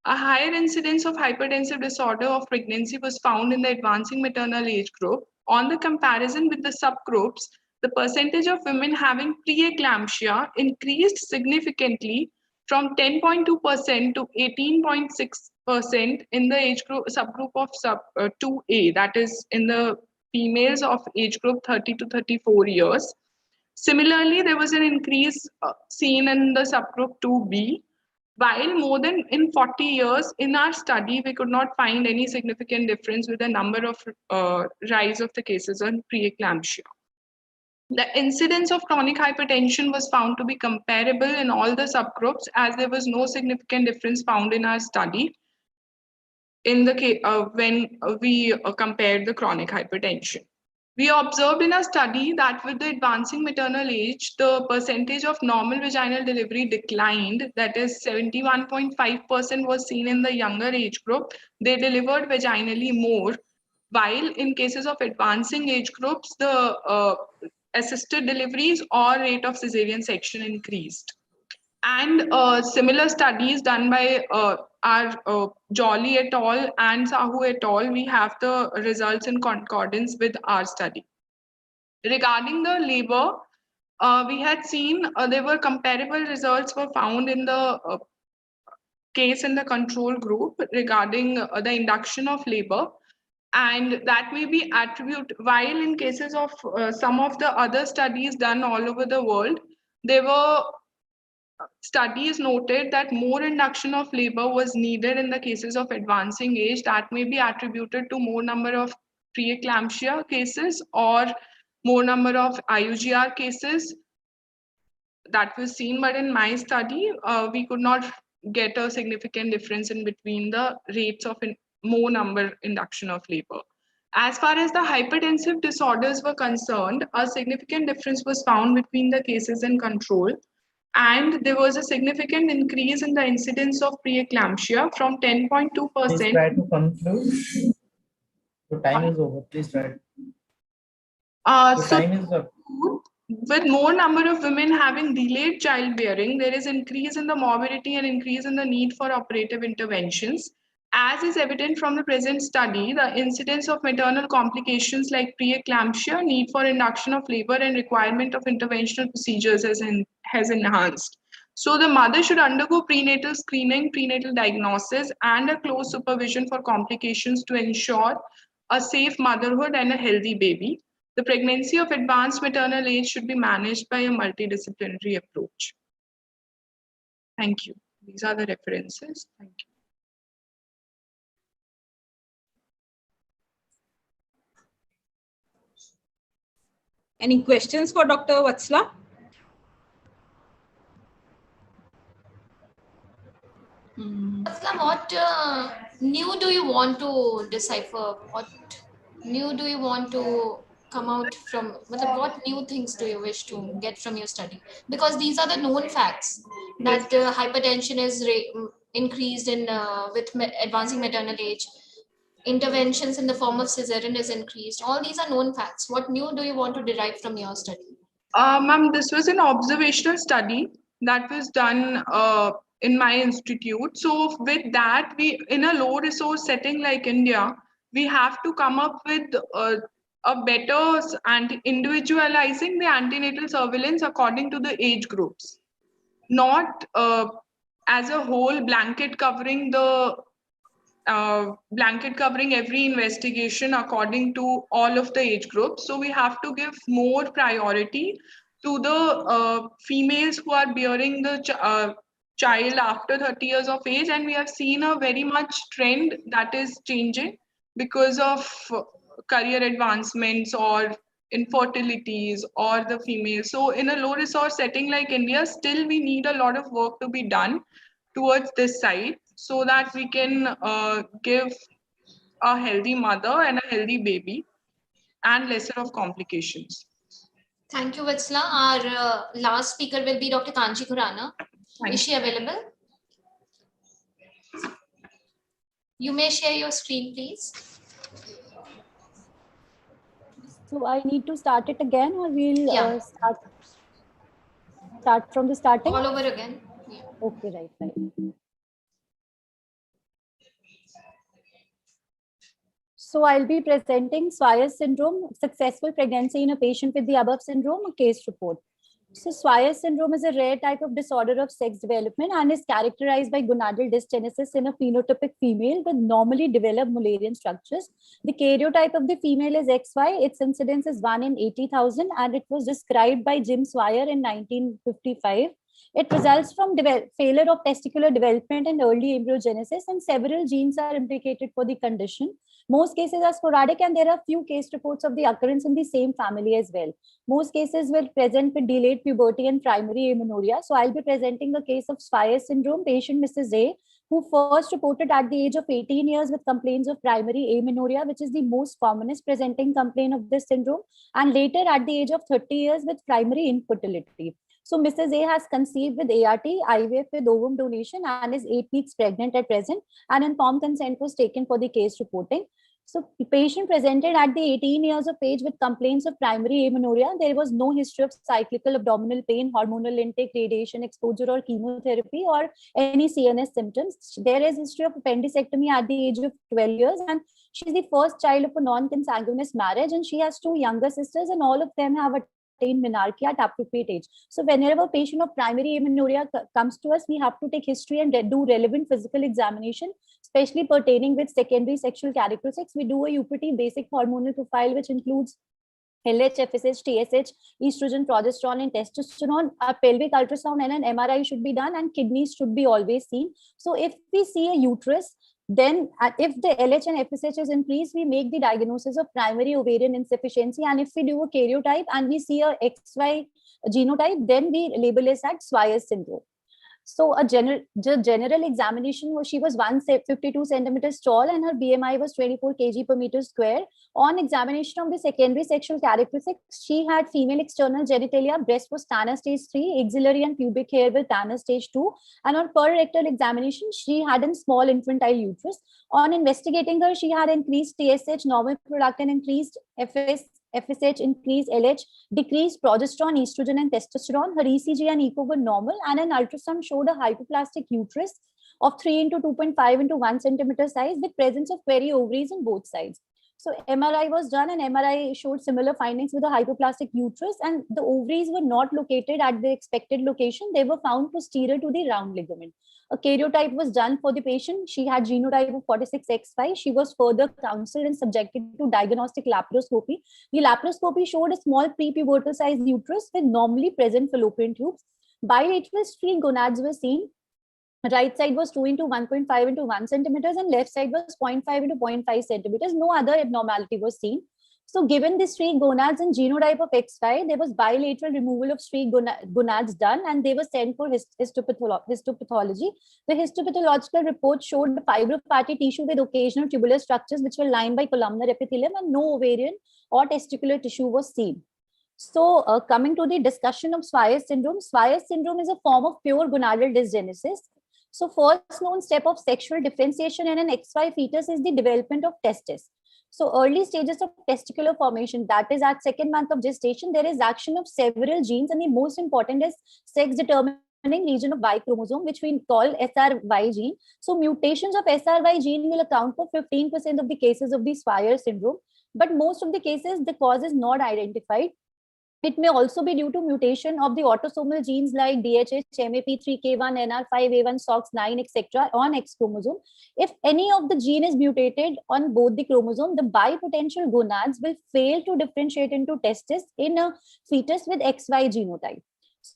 A higher incidence of hypertensive disorder of pregnancy was found in the advancing maternal age group. On the comparison with the subgroups, the percentage of women having preeclampsia increased significantly from 10.2% to 18.6% in the age group subgroup of 2A, that is in the females of age group 30 to 34 years. Similarly, there was an increase seen in the subgroup 2B. While more than in 40 years in our study, we could not find any significant difference with the number of rise of the cases on preeclampsia. The incidence of chronic hypertension was found to be comparable in all the subgroups, as there was no significant difference found in our study in the case when we compared the chronic hypertension. We observed in a study that with the advancing maternal age, the percentage of normal vaginal delivery declined. That is 71.5% was seen in the younger age group. They delivered vaginally more, while in cases of advancing age groups, the assisted deliveries or rate of cesarean section increased. And similar studies done by our Jolly et al. And Sahu et al., we have the results in concordance with our study. Regarding the labor, we had seen there were comparable results were found in the case in the control group regarding the induction of labor. And that may be attributed, while in cases of some of the other studies done all over the world, there were studies noted that more induction of labor was needed in the cases of advancing age. That may be attributed to more number of preeclampsia cases or more number of IUGR cases that was seen. But in my study, we could not get a significant difference in between the rates of more number induction of labor. As far as the hypertensive disorders were concerned, a significant difference was found between the cases in control. And there was a significant increase in the incidence of preeclampsia from 10.2%. Please try to conclude. The time is over. Please try. Time is up. With more number of women having delayed childbearing, there is increase in the morbidity and increase in the need for operative interventions. As is evident from the present study, the incidence of maternal complications like preeclampsia, need for induction of labor, and requirement of interventional procedures has enhanced. So the mother should undergo prenatal screening, prenatal diagnosis, and a close supervision for complications to ensure a safe motherhood and a healthy baby. The pregnancy of advanced maternal age should be managed by a multidisciplinary approach. Thank you. These are the references. Thank you. Any questions for Dr. Vatsla? Vatsla, what new do you want to decipher? What new do you want to come out from? What new things do you wish to get from your study? Because these are the known facts that hypertension is increased in with advancing maternal age. Interventions in the form of cesarean is increased. All these are known facts. What new do you want to derive from your study? Ma'am, this was an observational study that was done in my institute. So with that, we, in a low resource setting like India, we have to come up with a better and individualizing the antenatal surveillance according to the age groups, not as a whole blanket covering the every investigation according to all of the age groups. So we have to give more priority to the females who are bearing the child after 30 years of age. And we have seen a very much trend that is changing because of career advancements or infertilities or the females. So in a low resource setting like India, still we need a lot of work to be done towards this side, so that we can give a healthy mother and a healthy baby and lesser of complications. Thank you, Vatsla. Our last speaker will be Dr. Kanchi Khurana. Is she available? You may share your screen, please. So I need to start it again, or we'll start from the starting? All over again. Yeah. Okay, right. So I'll be presenting Swires syndrome, successful pregnancy in a patient with the above syndrome, a case report. So Swyer syndrome is a rare type of disorder of sex development and is characterized by gonadal dysgenesis in a phenotypic female with normally developed Mullerian structures. The karyotype of the female is XY. Its incidence is 1 in 80,000 and it was described by Jim Swyer in 1955. It results from failure of testicular development and early embryogenesis, and several genes are implicated for the condition. Most cases are sporadic, and there are few case reports of the occurrence in the same family as well. Most cases will present with delayed puberty and primary amenorrhea. So I'll be presenting a case of Swyer syndrome, patient Mrs. A, who first reported at the age of 18 years with complaints of primary amenorrhea, which is the most commonest presenting complaint of this syndrome, and later at the age of 30 years with primary infertility. So Mrs. A has conceived with ART, IVF with ovum donation, and is 8 weeks pregnant at present, and informed consent was taken for the case reporting. So the patient presented at the 18 years of age with complaints of primary amenorrhea. There was no history of cyclical abdominal pain, hormonal intake, radiation exposure, or chemotherapy, or any CNS symptoms. There is history of appendicectomy at the age of 12 years, and she's the first child of a non-consanguineous marriage, and she has 2 younger sisters, and all of them have attained menarche at appropriate age. So whenever a patient of primary amenorrhea comes to us, we have to take history and do relevant physical examination, especially pertaining with secondary sexual characteristics. We do a UPT basic hormonal profile, which includes LH, FSH, TSH, estrogen, progesterone, and testosterone. A pelvic ultrasound and an MRI should be done, and kidneys should be always seen. So if we see a uterus, then if the LH and FSH is increased, we make the diagnosis of primary ovarian insufficiency. And if we do a karyotype and we see a XY genotype, then we label it as Swyer syndrome. So a general examination was, she was 152 centimeters tall and her BMI was 24 kg per meter square. On examination of the secondary sexual characteristics, she had female external genitalia, breast was Tanner stage 3, axillary and pubic hair with Tanner stage 2. And on per rectal examination, she had a small infantile uterus. On investigating her, she had increased TSH, normal prolactin, increased FSH, increased LH, decreased progesterone, estrogen, and testosterone. Her ECG and echo were normal, and an ultrasound showed a hypoplastic uterus of 3 into 2.5 into 1 centimeter size with presence of query ovaries on both sides. So MRI was done, and MRI showed similar findings with a hypoplastic uterus, and the ovaries were not located at the expected location. They were found posterior to the round ligament. A karyotype was done for the patient. She had genotype of 46XY. She was further counseled and subjected to diagnostic laparoscopy. The laparoscopy showed a small prepubertal sized uterus with normally present fallopian tubes. Bilateral streak gonads were seen. Right side was 2 into 1.5 into 1 centimeters and left side was 0.5 into 0.5 centimeters. No other abnormality was seen. So given the streak gonads and genotype of XY, there was bilateral removal of streak gonads done, and they were sent for histopathology. The histopathological report showed fibrofatty tissue with occasional tubular structures which were lined by columnar epithelium, and no ovarian or testicular tissue was seen. So coming to the discussion of Swyer syndrome is a form of pure gonadal dysgenesis. So first known step of sexual differentiation in an XY fetus is the development of testes. So early stages of testicular formation, that is at 2nd month of gestation, there is action of several genes, and the most important is sex determining region of Y chromosome, which we call SRY gene. So mutations of SRY gene will account for 15% of the cases of the Swyer syndrome, but most of the cases the cause is not identified. It may also be due to mutation of the autosomal genes like DHH, MAP3K1, NR5A1, SOX9, etc. on X chromosome. If any of the gene is mutated on both the chromosome, the bipotential gonads will fail to differentiate into testes in a fetus with XY genotype.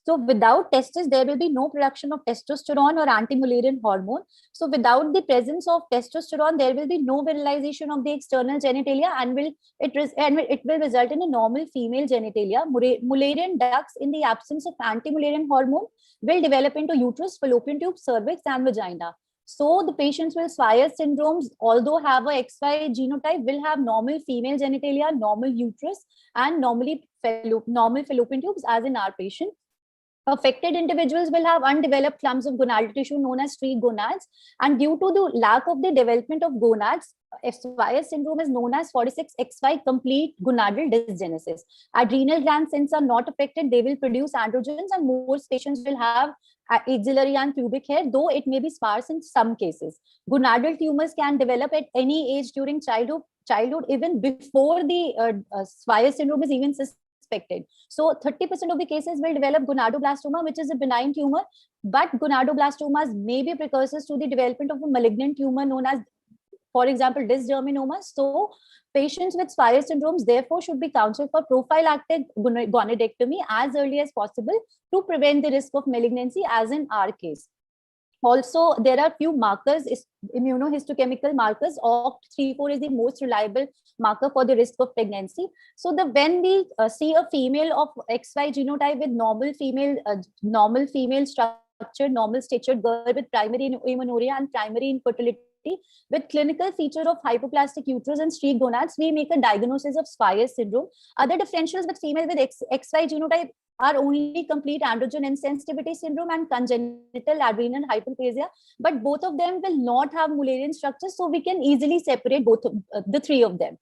So without testes, there will be no production of testosterone or anti-Mullerian hormone. So without the presence of testosterone, there will be no virilization of the external genitalia, and it will result in a normal female genitalia. Mullerian ducts, in the absence of anti-Mullerian hormone, will develop into uterus, fallopian tube, cervix, and vagina. So the patients with Swyer syndromes, although have a XY genotype, will have normal female genitalia, normal uterus, and normal fallopian tubes, as in our patient. Affected individuals will have undeveloped clumps of gonadal tissue known as streak gonads, and due to the lack of the development of gonads, Swyer syndrome is known as 46XY complete gonadal dysgenesis. Adrenal glands, since are not affected, they will produce androgens, and most patients will have axillary and pubic hair, though it may be sparse in some cases. Gonadal tumors can develop at any age during childhood, even before the Swyer syndrome is even suspected. expected. So 30% of the cases will develop gonadoblastoma, which is a benign tumor, but gonadoblastomas may be precursors to the development of a malignant tumor known as, for example, dysgerminoma. So patients with Swyer syndromes therefore should be counseled for prophylactic gonadectomy as early as possible to prevent the risk of malignancy, as in our case. Also, there are few markers, immunohistochemical markers. OCT34 is the most reliable marker for the risk of pregnancy. So when we see a female of XY genotype with normal female structure, normal statured girl with primary amenorrhea and primary infertility, with clinical feature of hypoplastic uterus and streaked gonads, we make a diagnosis of Swyer syndrome. Other differentials with female with XY genotype are only complete androgen insensitivity syndrome and congenital adrenal hyperplasia, but both of them will not have Mullerian structures, so we can easily separate both of, the three of them.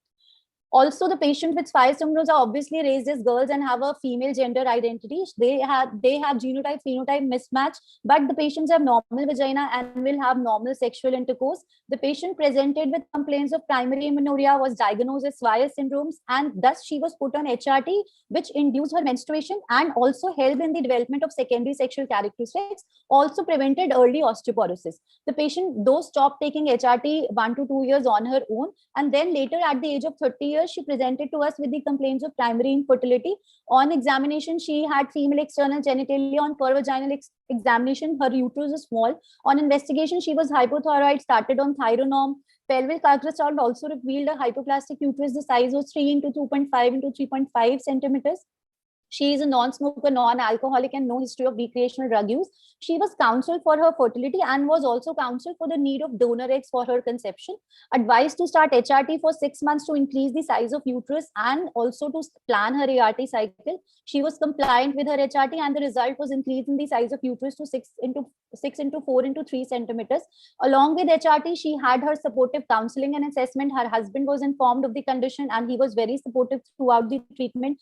Also, the patients with Swyer syndromes are obviously raised as girls and have a female gender identity. They have genotype phenotype mismatch, but the patients have normal vagina and will have normal sexual intercourse. The patient presented with complaints of primary amenorrhea was diagnosed as Swyer syndromes, and thus she was put on HRT, which induced her menstruation and also helped in the development of secondary sexual characteristics, also prevented early osteoporosis. The patient though stopped taking HRT 1 to 2 years on her own, and then later at the age of 30 years, she presented to us with the complaints of primary infertility. On examination, she had female external genitalia. On pervaginal examination, her uterus is small. On investigation, she was hypothyroid, started on Thyronorm. Pelvic ultrasound also revealed a hypoplastic uterus. The size was 3 into 2.5 into 3.5 centimeters. She is a non-smoker, non-alcoholic, and no history of recreational drug use. She was counseled for her fertility and was also counseled for the need of donor eggs for her conception. Advised to start HRT for 6 months to increase the size of uterus and also to plan her ART cycle. She was compliant with her HRT, and the result was increase in the size of uterus to 6 into 4 into 3 centimeters. Along with HRT, she had her supportive counseling and assessment. Her husband was informed of the condition, and he was very supportive throughout the treatment.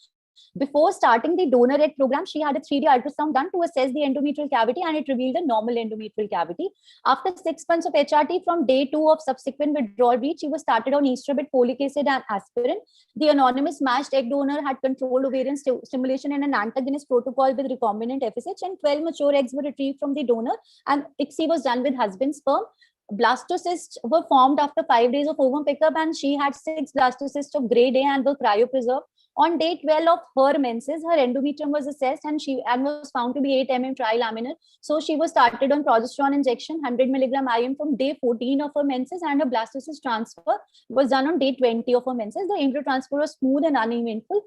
Before starting the donor egg program, she had a 3D ultrasound done to assess the endometrial cavity, and it revealed a normal endometrial cavity. After 6 months of HRT, from day 2 of subsequent withdrawal bleed, she was started on estrabit, folic acid, and aspirin. The anonymous matched egg donor had controlled ovarian stimulation in an antagonist protocol with recombinant FSH, and 12 mature eggs were retrieved from the donor, and ICSI was done with husband's sperm. Blastocysts were formed after 5 days of ovum pickup, and she had 6 blastocysts of grade A and were cryopreserved. On day 12 of her menses, her endometrium was assessed and was found to be 8 mm trilaminar. So she was started on progesterone injection, 100 milligram IM from day 14 of her menses, and her blastocyst transfer was done on day 20 of her menses. The embryo transfer was smooth and uneventful.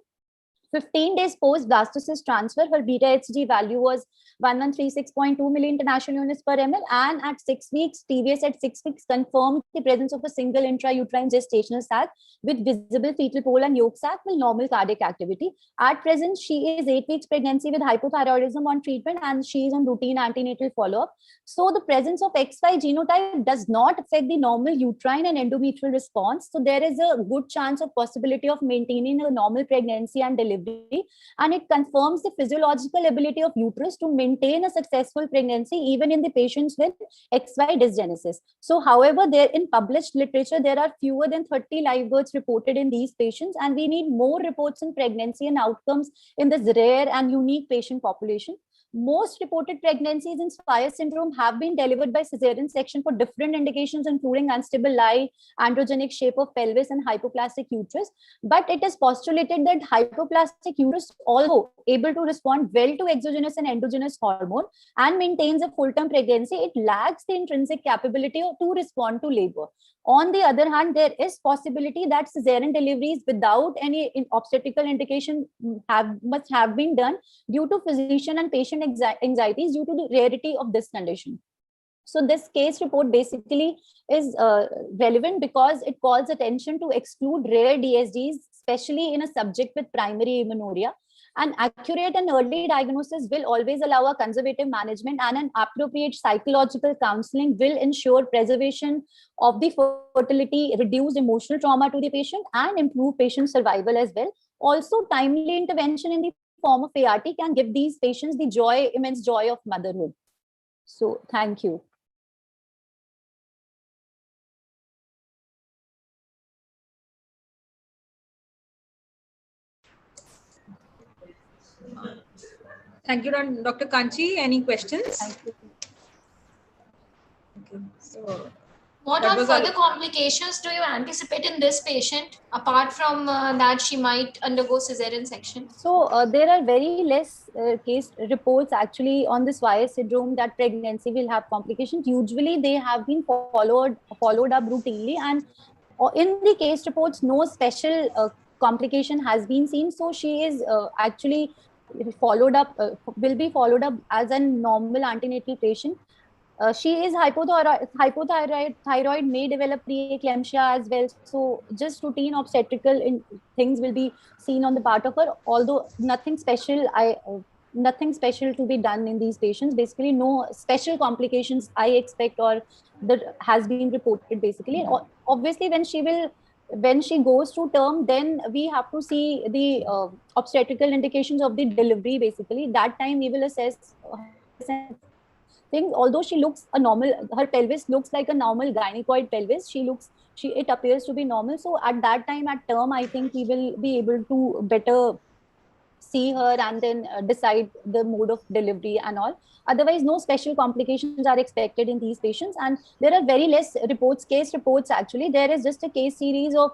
15 days post blastocyst transfer, her beta Hg value was 1136.2 milli-international units per ml, and at 6 weeks, TVS at 6 weeks confirmed the presence of a single intrauterine gestational sac with visible fetal pole and yolk sac with normal cardiac activity. At present, she is 8 weeks pregnancy with hypothyroidism on treatment, and she is on routine antenatal follow-up. So the presence of XY genotype does not affect the normal uterine and endometrial response. So there is a good chance of possibility of maintaining a normal pregnancy and delivery, and it confirms the physiological ability of uterus to maintain a successful pregnancy even in the patients with XY dysgenesis. So however, there in published literature, there are fewer than 30 live births reported in these patients, and we need more reports in pregnancy and outcomes in this rare and unique patient population. Most reported pregnancies in Swyer syndrome have been delivered by cesarean section for different indications, including unstable lie, androgenic shape of pelvis, and hypoplastic uterus. But it is postulated that hypoplastic uterus, although able to respond well to exogenous and endogenous hormone and maintains a full-term pregnancy, it lacks the intrinsic capability to respond to labor. On the other hand, there is possibility that cesarean deliveries without any obstetrical indication must have been done due to physician and patient anxieties due to the rarity of this condition. So this case report basically is relevant because it calls attention to exclude rare DSDs, especially in a subject with primary amenorrhea. An accurate and early diagnosis will always allow a conservative management, and an appropriate psychological counseling will ensure preservation of the fertility, reduce emotional trauma to the patient, and improve patient survival as well. Also, timely intervention in the form of ART can give these patients the joy, immense joy of motherhood. So, thank you. Thank you, Dr. Kanchi. Any questions? Okay. So, what that are was further all. complications do you anticipate in this patient apart from that she might undergo cesarean section? So there are very less case reports actually on this YS syndrome that pregnancy will have complications. Usually they have been followed up routinely, and in the case reports, no special complication has been seen. So she is actually followed up, will be followed up as a normal antenatal patient. She is hypothyroid may develop preeclampsia as well. So just routine obstetrical things will be seen on the part of her. Although nothing special to be done in these patients. Basically, no special complications I expect or that has been reported. Basically, obviously, when she goes to term, then we have to see the obstetrical indications of the delivery. Basically, that time we will assess her pelvis and things. Although she looks a normal, her pelvis looks like a normal gynecoid pelvis. It appears to be normal. So at that time, at term, I think we will be able to better see her and then decide the mode of delivery and all. Otherwise, no special complications are expected in these patients, and there are very less case reports. Actually, there is just a case series of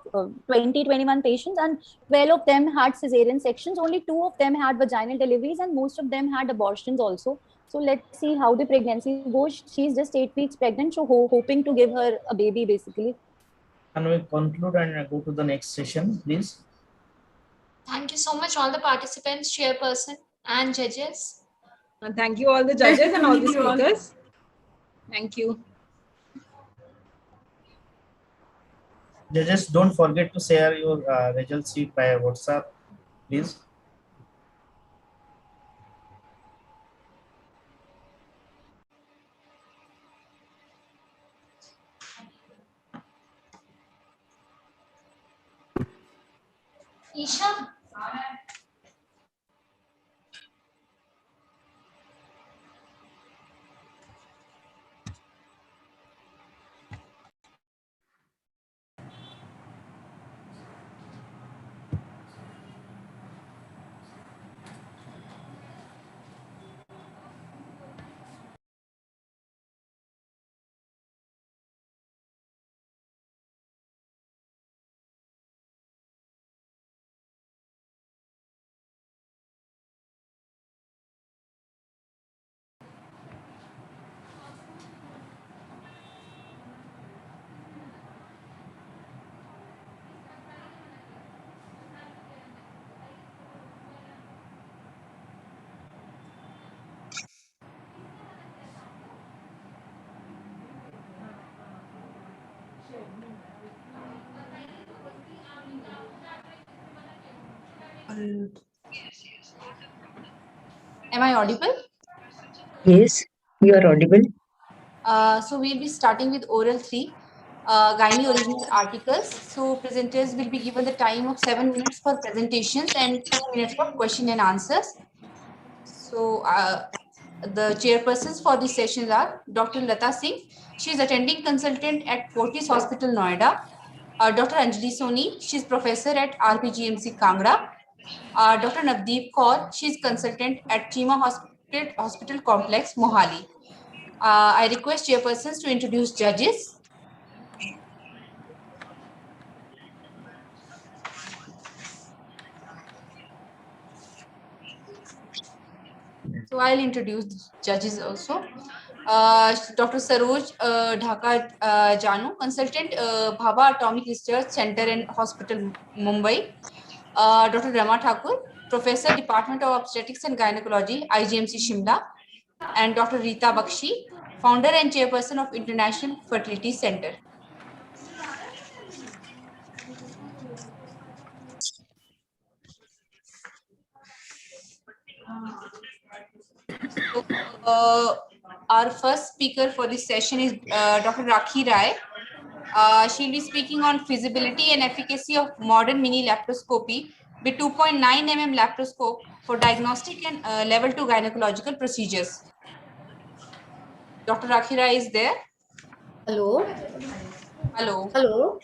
21 patients, and 12 of them had cesarean sections. Only 2 of them had vaginal deliveries, and most of them had abortions also. So let's see how the pregnancy goes. She's just 8 weeks pregnant, so hoping to give her a baby, basically. Can we conclude and go to the next session, please? Thank you so much, all the participants, chairperson, and judges. And thank you all the judges and all the speakers. Thank you. Judges, don't forget to share your result sheet by WhatsApp, please. Isha? Am I audible? Yes, you are audible. So we'll be starting with oral 3, gynae original articles. So presenters will be given the time of 7 minutes for presentations and 2 minutes for question and answers. So the chairpersons for this session are Dr. Lata Singh. She is attending consultant at Fortis Hospital, Noida. Dr. Anjali Soni, she is professor at RPGMC Kangra. Dr. Navdeep Kaur, she is consultant at Chima Hospital Complex, Mohali. I request chairpersons to introduce judges. So I'll introduce the judges also. Dr. Saroj Dhaka Janu, consultant, Bhabha Atomic Research Center and Hospital, Mumbai. Dr. Rama Thakur, professor, Department of Obstetrics and Gynecology, IGMC Shimla. And Dr. Rita Bakshi, founder and chairperson of International Fertility Center. So, our first speaker for this session is Dr. Rakhi Rai. She'll be speaking on feasibility and efficacy of modern mini laparoscopy with 2.9 mm laparoscope for diagnostic and level 2 gynecological procedures. Dr. Rakhi Rai is there. Hello. Hello. Hello.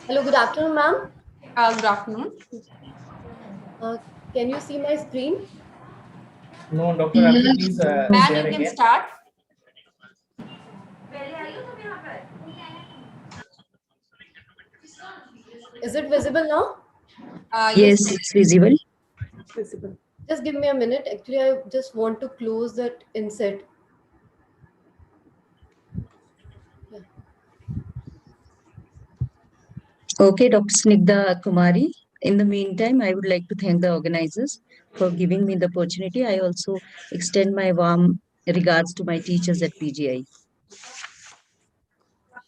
Hello. Good afternoon, ma'am. Good afternoon. Can you see my screen? No, Dr. Rakhi, please Man, share you can again. start. Is it visible now? Yes, it's visible. Visible. Just give me a minute. Actually, I just want to close that inset. Okay, Dr. Snigdha Kumari. In the meantime, I would like to thank the organizers for giving me the opportunity. I also extend my warm regards to my teachers at PGI.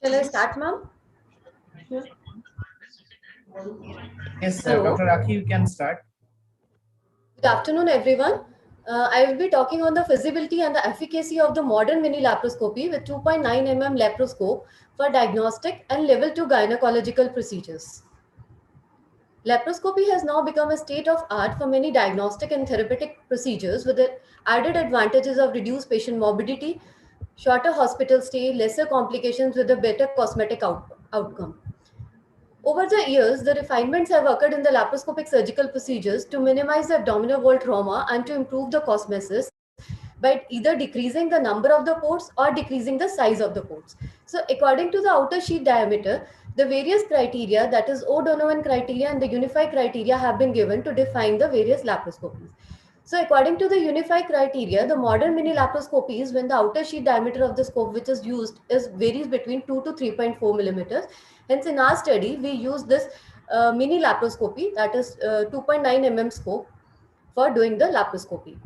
Shall I start, ma'am? Yes, Hello. Dr. Rakhi, you can start. Good afternoon, everyone. I will be talking on the feasibility and the efficacy of the modern mini laparoscopy with 2.9 mm laparoscope for diagnostic and level 2 gynecological procedures. Laparoscopy has now become a state of art for many diagnostic and therapeutic procedures with the added advantages of reduced patient morbidity, shorter hospital stay, lesser complications with a better cosmetic outcome. Over the years, the refinements have occurred in the laparoscopic surgical procedures to minimize the abdominal wall trauma and to improve the cosmesis by either decreasing the number of the ports or decreasing the size of the ports. So according to the outer sheet diameter, the various criteria, that is O'Donovan criteria and the Unify criteria, have been given to define the various laparoscopies. So according to the Unify criteria, the modern mini laparoscopies, when the outer sheet diameter of the scope which is used is varies between 2 to 3.4 millimeters. Hence in our study, we use this mini laparoscopy, that is 2.9 mm scope, for doing the laparoscopy.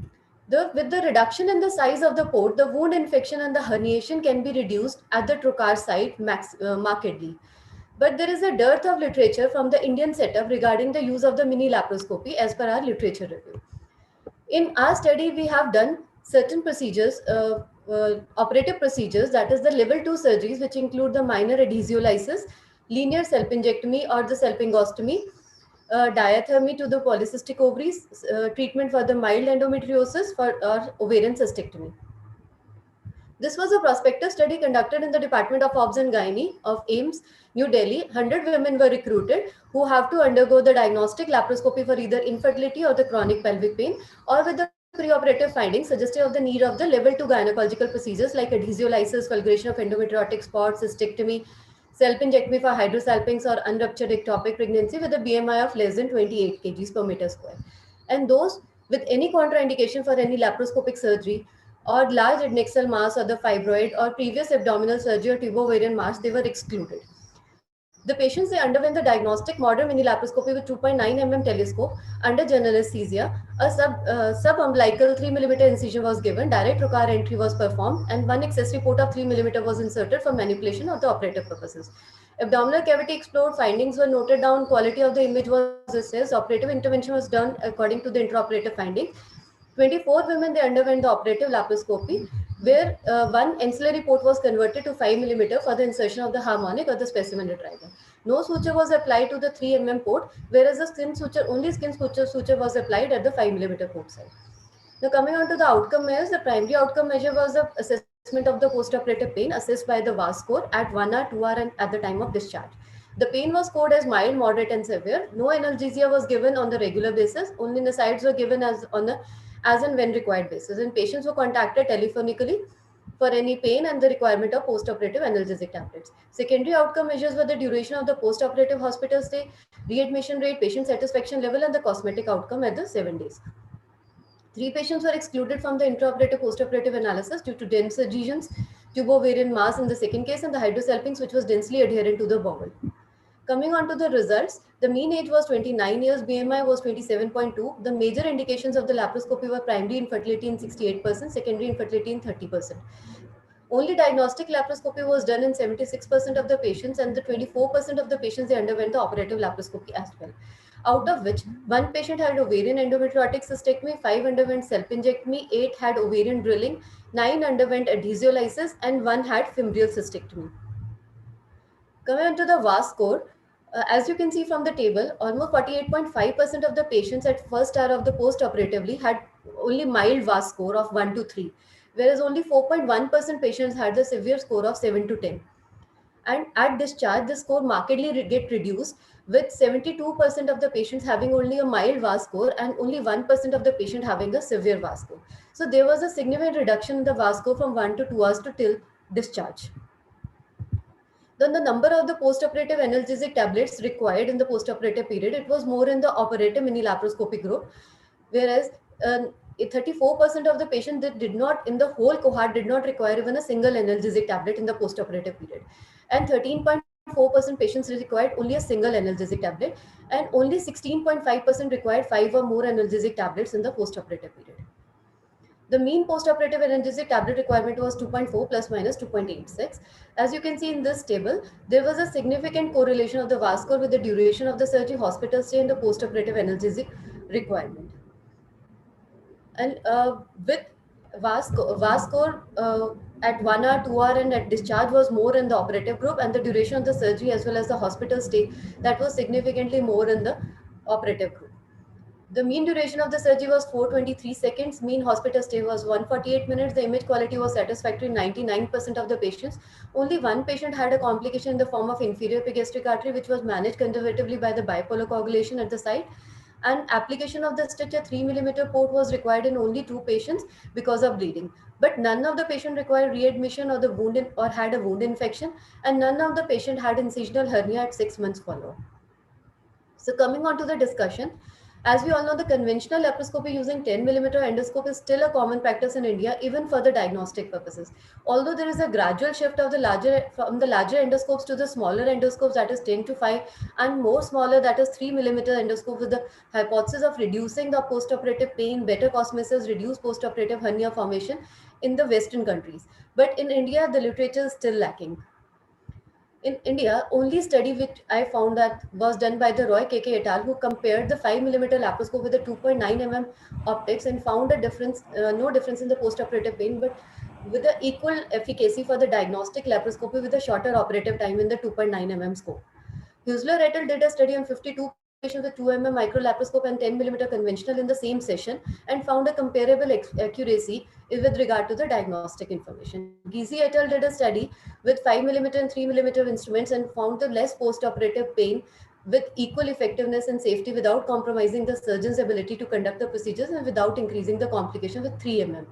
With the reduction in the size of the port, the wound infection and the herniation can be reduced at the trocar site markedly. But there is a dearth of literature from the Indian setup regarding the use of the mini laparoscopy as per our literature review. In our study, we have done certain procedures, operative procedures, that is the level 2 surgeries, which include the minor adhesiolysis, linear salpingectomy or the salpingostomy, diathermy to the polycystic ovaries, treatment for the mild endometriosis or ovarian cystectomy. This was a prospective study conducted in the Department of Obs and Gynae of AIIMS, New Delhi. 100 women were recruited who have to undergo the diagnostic laparoscopy for either infertility or the chronic pelvic pain, or with the preoperative findings suggestive of the need of the level 2 gynecological procedures like adhesiolysis, fulguration of endometriotic spots, cystectomy, salpingectomy for hydrosalpinx or unruptured ectopic pregnancy with a BMI of less than 28 kgs per meter square. And those with any contraindication for any laparoscopic surgery or large adnexal mass or the fibroid or previous abdominal surgery or tubovarian mass, they were excluded. The patients, they underwent the diagnostic modern mini laparoscopy with 2.9 mm telescope under general anesthesia. A subumbilical 3 mm incision was given, direct trocar entry was performed, and one accessory port of 3 mm was inserted for manipulation of the operative purposes. Abdominal cavity explored, findings were noted down, quality of the image was assessed, operative intervention was done according to the intraoperative findings. 24 women, they underwent the operative laparoscopy, where one ancillary port was converted to 5 mm for the insertion of the harmonic or the specimen retriever. No suture was applied to the 3 mm port, whereas the only skin suture was applied at the 5 mm port side. Now coming on to the outcome measures, the primary outcome measure was the assessment of the postoperative pain assessed by the VAS score at 1 hour, 2 hour and at the time of discharge. The pain was scored as mild, moderate and severe. No analgesia was given on the regular basis. Only NSAIDs were given as and when required basis. And patients were contacted telephonically for any pain and the requirement of postoperative analgesic tablets. Secondary outcome measures were the duration of the postoperative hospital stay, readmission rate, patient satisfaction level and the cosmetic outcome at the 7 days. 3 patients were excluded from the intraoperative postoperative analysis due to dense adhesions, tubovarian mass in the second case, and the hydrosalpinx, which was densely adherent to the bowel. Coming on to the results, the mean age was 29 years, BMI was 27.2. The major indications of the laparoscopy were primary infertility in 68%, secondary infertility in 30%. Only diagnostic laparoscopy was done in 76% of the patients, and the 24% of the patients, they underwent the operative laparoscopy as well. Out of which, 1 patient had ovarian endometriotic cystectomy, 5 underwent salpingectomy, 8 had ovarian drilling, 9 underwent adhesiolysis, and 1 had fimbrial cystectomy. Coming on to the VAS score, as you can see from the table, almost 48.5% of the patients at first hour of the post-operatively had only mild VAS score of 1 to 3, whereas only 4.1% patients had the severe score of 7 to 10. And at discharge, the score markedly get reduced, with 72% of the patients having only a mild VAS score and only 1% of the patient having a severe VAS score. So there was a significant reduction in the VAS score from 1 to 2 hours to till discharge. Then the number of the postoperative analgesic tablets required in the postoperative period, it was more in the operative mini laparoscopy group, whereas 34% of the patients that did not, in the whole cohort, did not require even a single analgesic tablet in the postoperative period. And 13.4% patients required only a single analgesic tablet, and only 16.5% required 5 or more analgesic tablets in the postoperative period. The mean postoperative analgesic tablet requirement was 2.4 plus minus 2.86. As you can see in this table, there was a significant correlation of the VAS score with the duration of the surgery, hospital stay, and the postoperative analgesic requirement. And with VAS score at 1 hour, 2 hour, and at discharge was more in the operative group, and the duration of the surgery as well as the hospital stay, that was significantly more in the operative group. The mean duration of the surgery was 423 seconds. Mean hospital stay was 148 minutes. The image quality was satisfactory in 99% of the patients. Only one patient had a complication in the form of inferior epigastric artery, which was managed conservatively by the bipolar coagulation at the site. And application of the stitch, a 3 millimeter port, was required in only 2 patients because of bleeding. But none of the patient required readmission or the wound or had a wound infection, and none of the patient had incisional hernia at 6 months follow-up. So coming on to the discussion, as we all know, the conventional laparoscopy using 10 millimeter endoscope is still a common practice in India, even for the diagnostic purposes. Although there is a gradual shift of from the larger endoscopes to the smaller endoscopes, that is 10 to 5, and more smaller, that is 3 millimeter endoscope, with the hypothesis of reducing the postoperative pain, better cosmesis, reduced postoperative hernia formation in the Western countries. But in India, the literature is still lacking. In India, only study which I found that was done by the Roy KK et al., who compared the 5 millimeter laparoscope with the 2.9 mm optics and found a difference, no difference in the postoperative pain, but with the equal efficacy for the diagnostic laparoscopy with a shorter operative time in the 2.9 mm scope. Husler et al. Did a study on 52 patients with 2 mm micro laparoscope and 10 millimeter conventional in the same session and found a comparable accuracy with regard to the diagnostic information. Gizi et al. Did a study with 5 millimeter and 3 millimeter instruments and found the less postoperative pain with equal effectiveness and safety without compromising the surgeon's ability to conduct the procedures and without increasing the complication with 3 mm.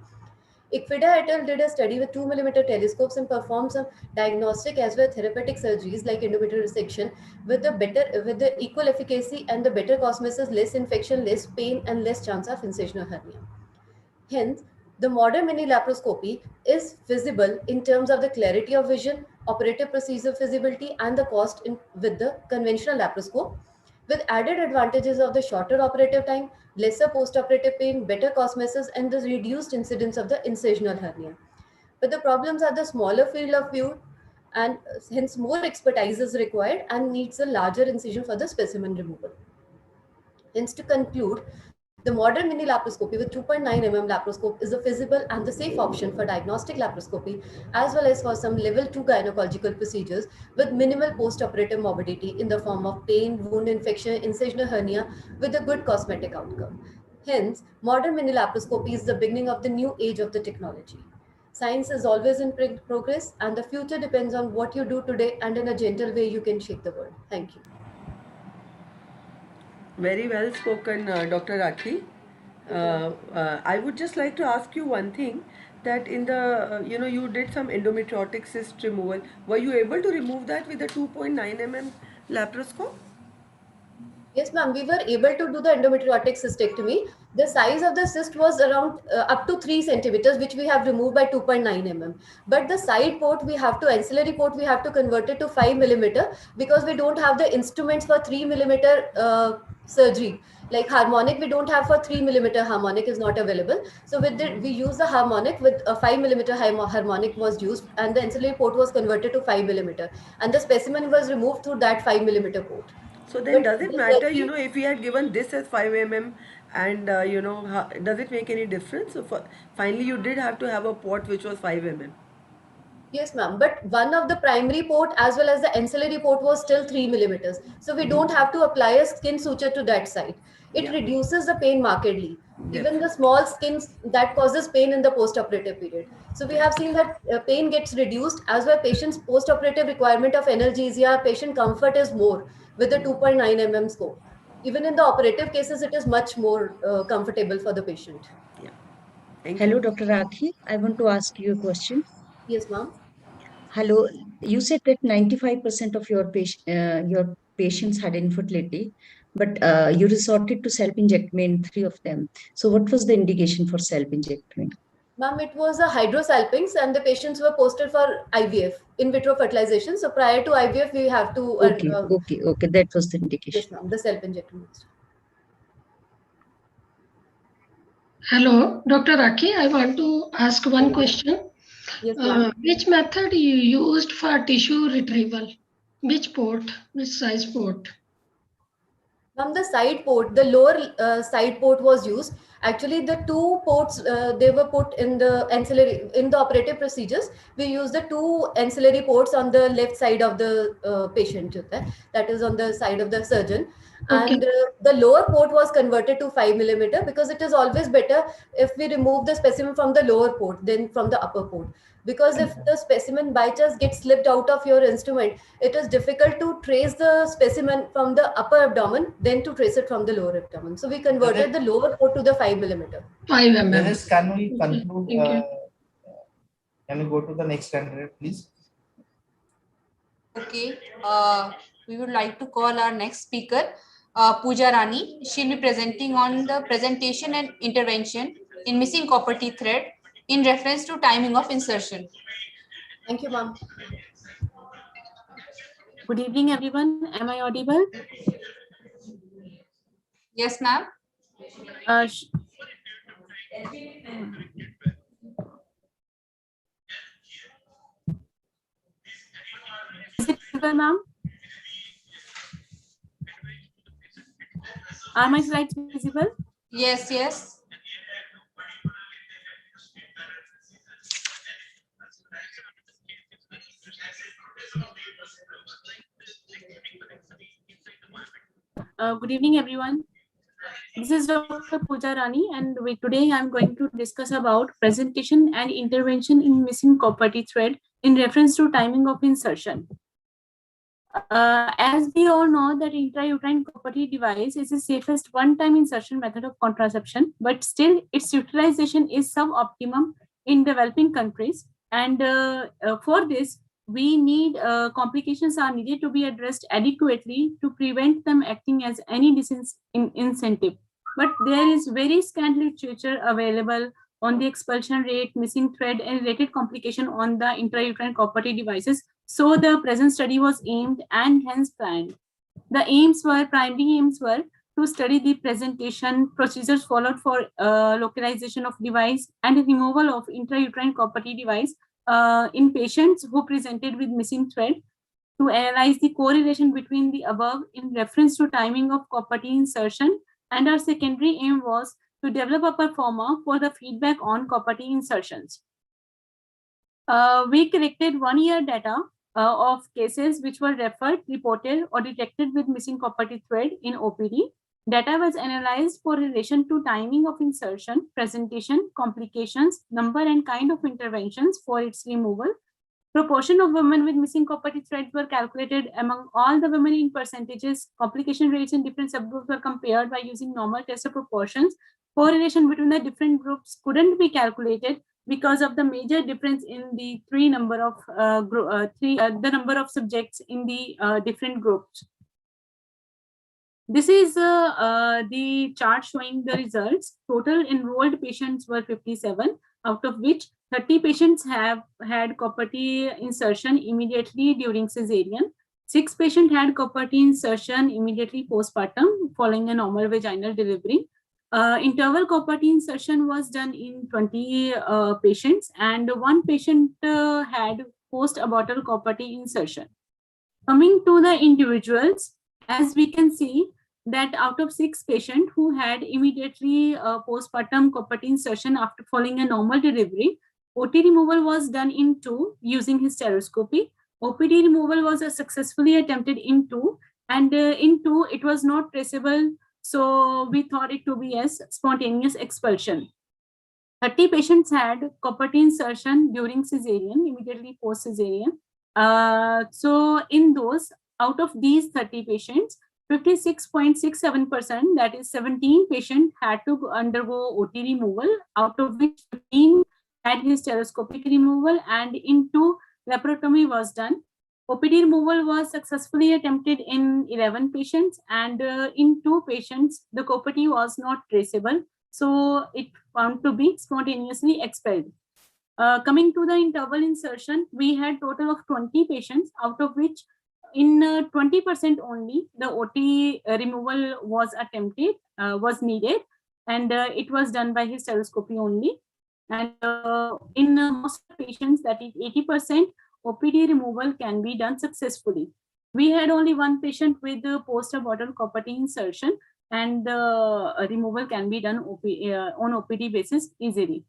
Ikfida et al. Did a study with 2 millimeter telescopes and performed some diagnostic as well as therapeutic surgeries like endometrial resection with the equal efficacy and the better cosmesis, less infection, less pain, and less chance of incisional hernia. Hence, the modern mini laparoscopy is feasible in terms of the clarity of vision, operative procedure feasibility, and the cost with the conventional laparoscope, with added advantages of the shorter operative time, lesser postoperative pain, better cosmesis, and the reduced incidence of the incisional hernia. But the problems are the smaller field of view, and hence more expertise is required and needs a larger incision for the specimen removal. Hence, to conclude, the modern mini laparoscopy with 2.9 mm laparoscope is a feasible and the safe option for diagnostic laparoscopy, as well as for some level 2 gynecological procedures with minimal postoperative morbidity in the form of pain, wound infection, incisional hernia with a good cosmetic outcome. Hence, modern mini laparoscopy is the beginning of the new age of the technology. Science is always in progress, and the future depends on what you do today, and in a gentle way you can shape the world. Thank you. Very well spoken, Dr. Rakhi. I would just like to ask you one thing, that in the, you did some endometriotic cyst removal. Were you able to remove that with a 2.9 mm laparoscope? Yes, ma'am. We were able to do the endometriotic cystectomy. The size of the cyst was around up to 3 centimeters, which we have removed by 2.9 mm. But the side port, ancillary port, we have to convert it to 5 millimeter because we don't have the instruments for 3 millimeter surgery. Like harmonic, we don't have for 3 millimeter harmonic is not available. So with it, we use the harmonic with a 5 millimeter harmonic was used, and the ancillary port was converted to 5 millimeter. And the specimen was removed through that 5 millimeter port. So then does it matter, if we had given this as 5 mm and, does it make any difference? So finally you did have to have a port which was 5 mm. Yes, ma'am. But one of the primary port as well as the ancillary port was still 3 millimeters. So we don't have to apply a skin suture to that site. It reduces the pain markedly. Even the small skins that causes pain in the post-operative period. So we have seen that pain gets reduced as well. Patient's post-operative requirement of analgesia, patient comfort is more with the 2.9 mm scope. Even in the operative cases, it is much more comfortable for the patient. Hello, Dr. Rakhi. I want to ask you a question. Yes, ma'am. Hello, you said that 95% of your patients had infertility, but you resorted to self-injectment in 3 of them. So what was the indication for self-injectment? Ma'am, it was a hydrosalpinx and the patients were posted for IVF, in vitro fertilization. So prior to IVF, we have to... Okay, that was the indication. Yes, ma'am, the self-injection. Hello, Dr. Rakhi. I want to ask one question. Yes, ma'am. Which method you used for tissue retrieval? Which port? Which size port? Ma'am, the side port, the lower side port was used. Actually, the 2 ports, they were put in the ancillary, in the operative procedures. We use the 2 ancillary ports on the left side of the patient, that is on the side of the surgeon. Okay. And the lower port was converted to 5 millimeter because it is always better if we remove the specimen from the lower port than from the upper port. Because if the specimen by chance gets slipped out of your instrument, it is difficult to trace the specimen from the upper abdomen than to trace it from the lower abdomen. So we converted the lower port to the 5 millimeter. 5 mm. Dennis, can we conclude? Thank you. Can we go to the next candidate, please? Okay, we would like to call our next speaker, Pooja Rani. She'll be presenting on the presentation and intervention in missing copper T thread in reference to timing of insertion. Thank you, ma'am. Good evening, everyone. Am I audible? Yes, ma'am. Is it visible, ma'am? Are my slides visible? Yes, yes. Good evening, everyone. This is Dr. Pooja Rani, and today I'm going to discuss about presentation and intervention in missing copper T thread in reference to timing of insertion. As we all know that intrauterine copper T device is the safest one-time insertion method of contraception, but still its utilization is suboptimum in developing countries. And for this, we need complications are needed to be addressed adequately to prevent them acting as any disincentive. But there is very scant literature available on the expulsion rate, missing thread, and related complication on the intrauterine copper T devices. So the present study was aimed and hence planned. The primary aims were to study the presentation, procedures followed for localization of device and removal of intrauterine copper T device in patients who presented with missing thread, to analyze the correlation between the above in reference to timing of copper T insertion, and our secondary aim was to develop a performer for the feedback on copper T insertions. We collected 1-year data of cases which were referred, reported, or detected with missing copper T thread in OPD. Data was analyzed for relation to timing of insertion, presentation, complications, number and kind of interventions for its removal. Proportion of women with missing copper T threads were calculated among all the women in percentages. Complication rates in different subgroups were compared by using normal test of proportions. Correlation between the different groups couldn't be calculated because of the major difference in the the number of subjects in the different groups. This is the chart showing the results. Total enrolled patients were 57, out of which 30 patients have had copper T insertion immediately during cesarean. 6 patients had copper T insertion immediately postpartum following a normal vaginal delivery. Interval copper T insertion was done in 20 patients, and 1 patient had post-abortal copper T insertion. Coming to the individuals, as we can see that out of 6 patients who had immediately postpartum copper T insertion after following a normal delivery, OT removal was done in 2 using hysteroscopy. OPD removal was successfully attempted in 2, and in 2 it was not traceable, so we thought it to be as spontaneous expulsion. 30 patients had copper insertion during cesarean, immediately post cesarean. So in those, out of these 30 patients, 56.67%, that is 17 patients, had to undergo OT removal, out of which 15 had hysteroscopic removal, and in 2, laparotomy was done. OPD removal was successfully attempted in 11 patients, and in 2 patients, the copper was not traceable, so it found to be spontaneously expelled. Coming to the interval insertion, we had total of 20 patients, out of which in 20% only the OT removal was attempted, was needed, and it was done by hysteroscopy only. And in most patients, that is 80%, OPD removal can be done successfully. We had only 1 patient with the post-abortal copper insertion, and the removal can be done on OPD basis easily.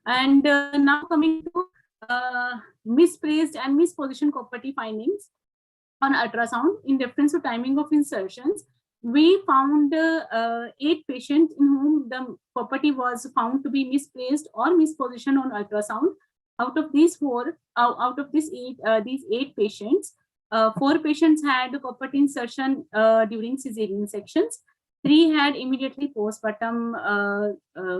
And now coming to misplaced and mispositioned copper findings on ultrasound in reference to timing of insertions. We found 8 patients in whom the property was found to be misplaced or mispositioned on ultrasound. Out of these 4, out of these 8 patients, 4 patients had copper insertion during cesarean sections. 3 had immediately postpartum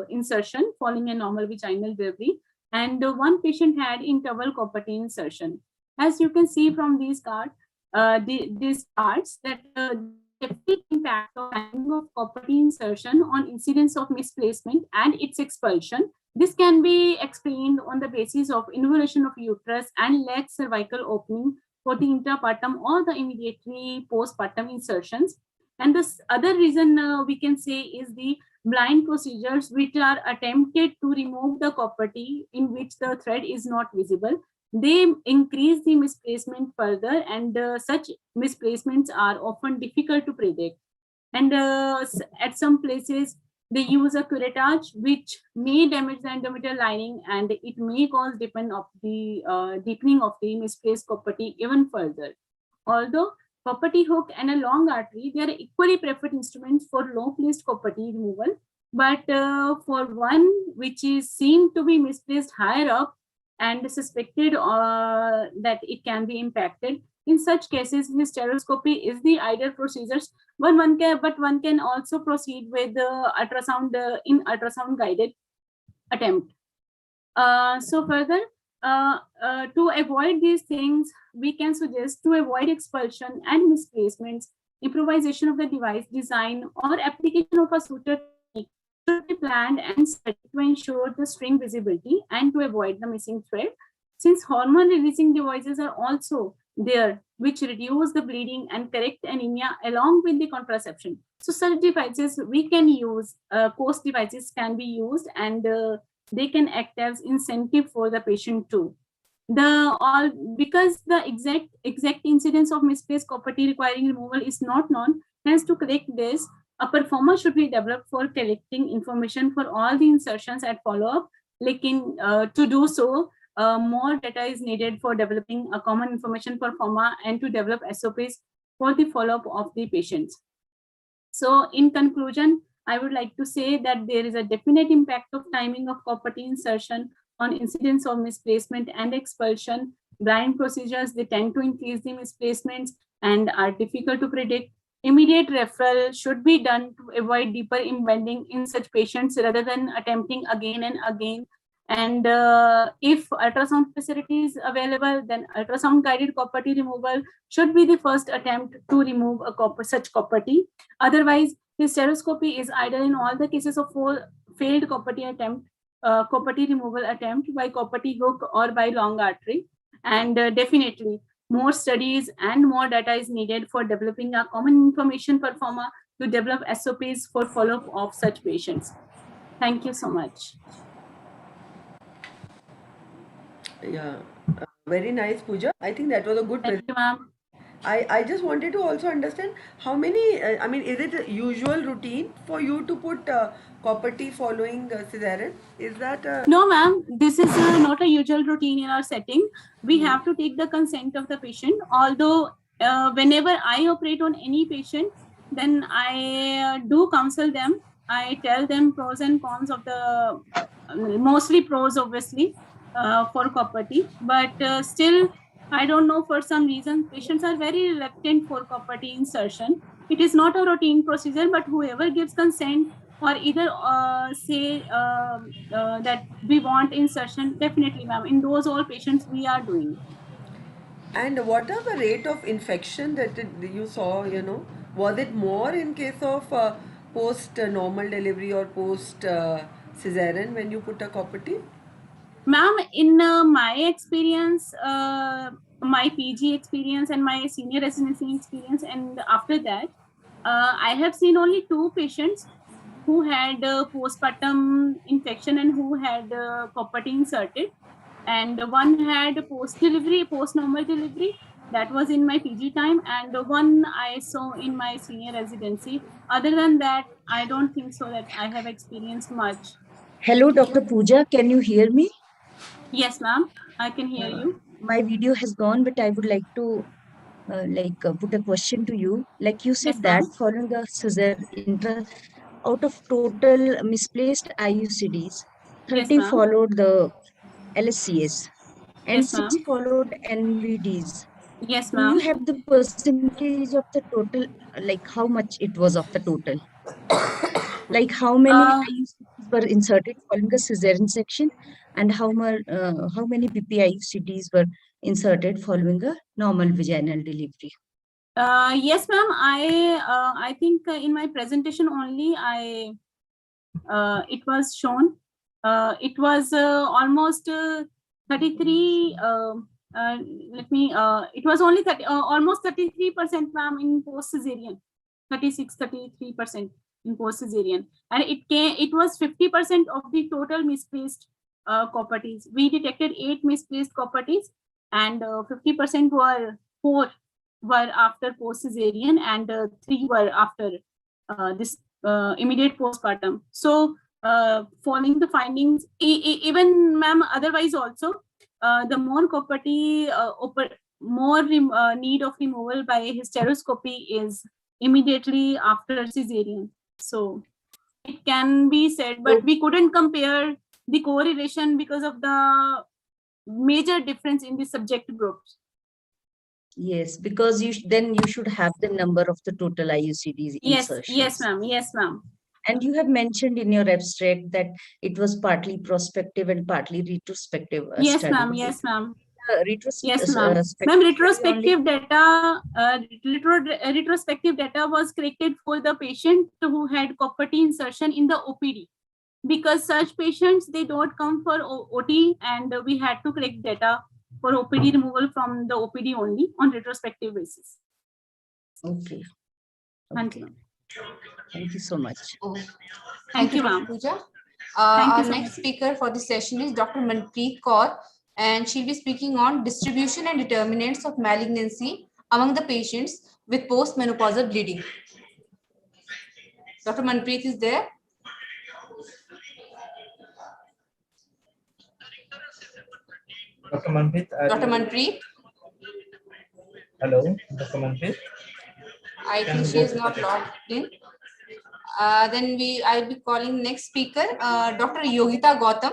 insertion following a normal vaginal delivery, and 1 patient had interval copper insertion. As you can see from these cards, these charts, that the impact of timing of copper insertion on incidence of misplacement and its expulsion. This can be explained on the basis of involution of uterus and leg cervical opening for the intrapartum or the immediately postpartum insertions. And this other reason we can say is the blind procedures which are attempted to remove the copperty in which the thread is not visible. They increase the misplacement further, and such misplacements are often difficult to predict. And at some places, they use a curettage which may damage the endometrial lining, and it may cause deepening of the misplaced copperty even further. Although copperty hook and a long artery, they are equally preferred instruments for low placed copperty removal, but for one which is seen to be misplaced higher up and suspected that it can be impacted, in such cases hysteroscopy is the ideal procedures, but one can also proceed with the ultrasound in ultrasound guided attempt. So further, to avoid these things, we can suggest to avoid expulsion and misplacements, improvisation of the device design or application of a suture technique should be planned and studied to ensure the string visibility and to avoid the missing thread. Since hormone releasing devices are also there, which reduce the bleeding and correct anemia along with the contraception. So such devices we can use, course devices can be used, and they can act as incentive for the patient too. Because the exact incidence of misplaced copperty requiring removal is not known, hence to correct this, a performer should be developed for collecting information for all the insertions at follow-up. To do so, more data is needed for developing a common information performer and to develop SOPs for the follow-up of the patients. So in conclusion, I would like to say that there is a definite impact of timing of copperty insertion on incidence of misplacement and expulsion. Blind procedures, they tend to increase the misplacements and are difficult to predict. Immediate referral should be done to avoid deeper embedding in such patients rather than attempting again and again. And if ultrasound facility is available, then ultrasound guided copperty removal should be the first attempt to remove a such copperty. Otherwise, hysteroscopy is ideal in all the cases of failed copperty removal attempt by copperty hook or by long artery. And definitely more studies and more data is needed for developing a common information performer to develop SOPs for follow-up of such patients. Thank you so much. Yeah, very nice, Pooja. I think that was a good presentation. I just wanted to also understand how many, I mean, is it a usual routine for you to put copper T following cesarean? Is that No, ma'am, this is not a usual routine in our setting. We have to take the consent of the patient. Although whenever I operate on any patient, then I do counsel them. I tell them pros and cons of the, mostly pros, obviously, for copper T. But still, I don't know, for some reason, patients are very reluctant for copper T insertion. It is not a routine procedure, but whoever gives consent or either say that we want insertion, definitely, ma'am, in those all patients we are doing. And what are the rate of infection that you saw, you know? Was it more in case of post normal delivery or post cesarean when you put a copper T? Ma'am, in my experience, my PG experience and my senior residency experience, and after that, I have seen only 2 patients who had postpartum infection and who had copper T inserted, and one had post-delivery, post-normal delivery. That was in my PG time, and one I saw in my senior residency. Other than that, I don't think so that I have experienced much. Hello, Dr. Pooja. Can you hear me? Yes, ma'am. I can hear you. My video has gone, but I would like to put a question to you. Like you said Yes, that ma'am. following a out of total misplaced IUCDs, 30 Yes, ma'am. followed the LSCS and Yes, 6 ma'am. followed NVDs. Yes, Do you ma'am. have the percentage of the total, like how much it was of the total? Like how many IUCDs were inserted following a cesarean section, and how many PP IUCDs were inserted following a normal vaginal delivery? Yes, ma'am. I think in my presentation only it was shown. It was almost 33. It was only 30, almost 33%, ma'am, in post cesarean. 33% in post cesarean, and it was 50% of the total misplaced copper Ts. We detected 8 misplaced copper Ts, and 50% were 4 were after post cesarean, and 3 were after this immediate postpartum. So following the findings, even, ma'am, otherwise also, the more copper T, more need of removal by hysteroscopy is immediately after cesarean. So it can be said, but we couldn't compare the correlation because of the major difference in the subject groups. Yes, because then you should have the number of the total IUCDs insertions. Yes, ma'am. Yes, ma'am. And you have mentioned in your abstract that it was partly prospective and partly retrospective Yes, study. ma'am. Yes, ma'am. Yes, ma'am. Ma'am, retrospective data, retrospective data was collected for the patient who had copper T insertion in the OPD, because such patients, they don't come for OT, and we had to collect data for OPD removal from the OPD only on retrospective basis. Okay. Thank you. Thank you so much. Thank you, Dr. ma'am. Pooja. Thank Our you so next much. speaker for this session is Dr. Manpreet Kaur, and she'll be speaking on distribution and determinants of malignancy among the patients with postmenopausal bleeding. Dr. Manpreet is there. Dr. Manpreet. Dr. Manpreet. Hello, Dr. Manpreet. I think she is not logged in. Then I'll be calling next speaker, Dr. Yogita Gautam.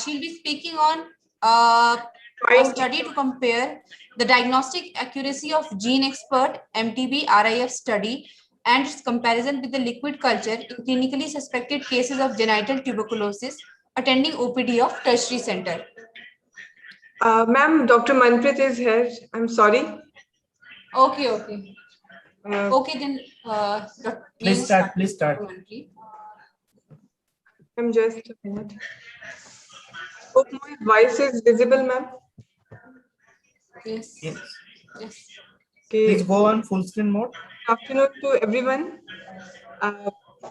She'll be speaking on a study to compare the diagnostic accuracy of Gene Expert MTB RIF study and its comparison with the liquid culture in clinically suspected cases of genital tuberculosis attending OPD of tertiary center. Ma'am, Dr. Manpreet is here. I'm sorry. Okay, okay. Okay, then Please start. Please start. I'm just a minute. Hope my voice is visible, ma'am. Yes. Yes. Yes. Okay. Please go on full screen mode. Good afternoon to everyone.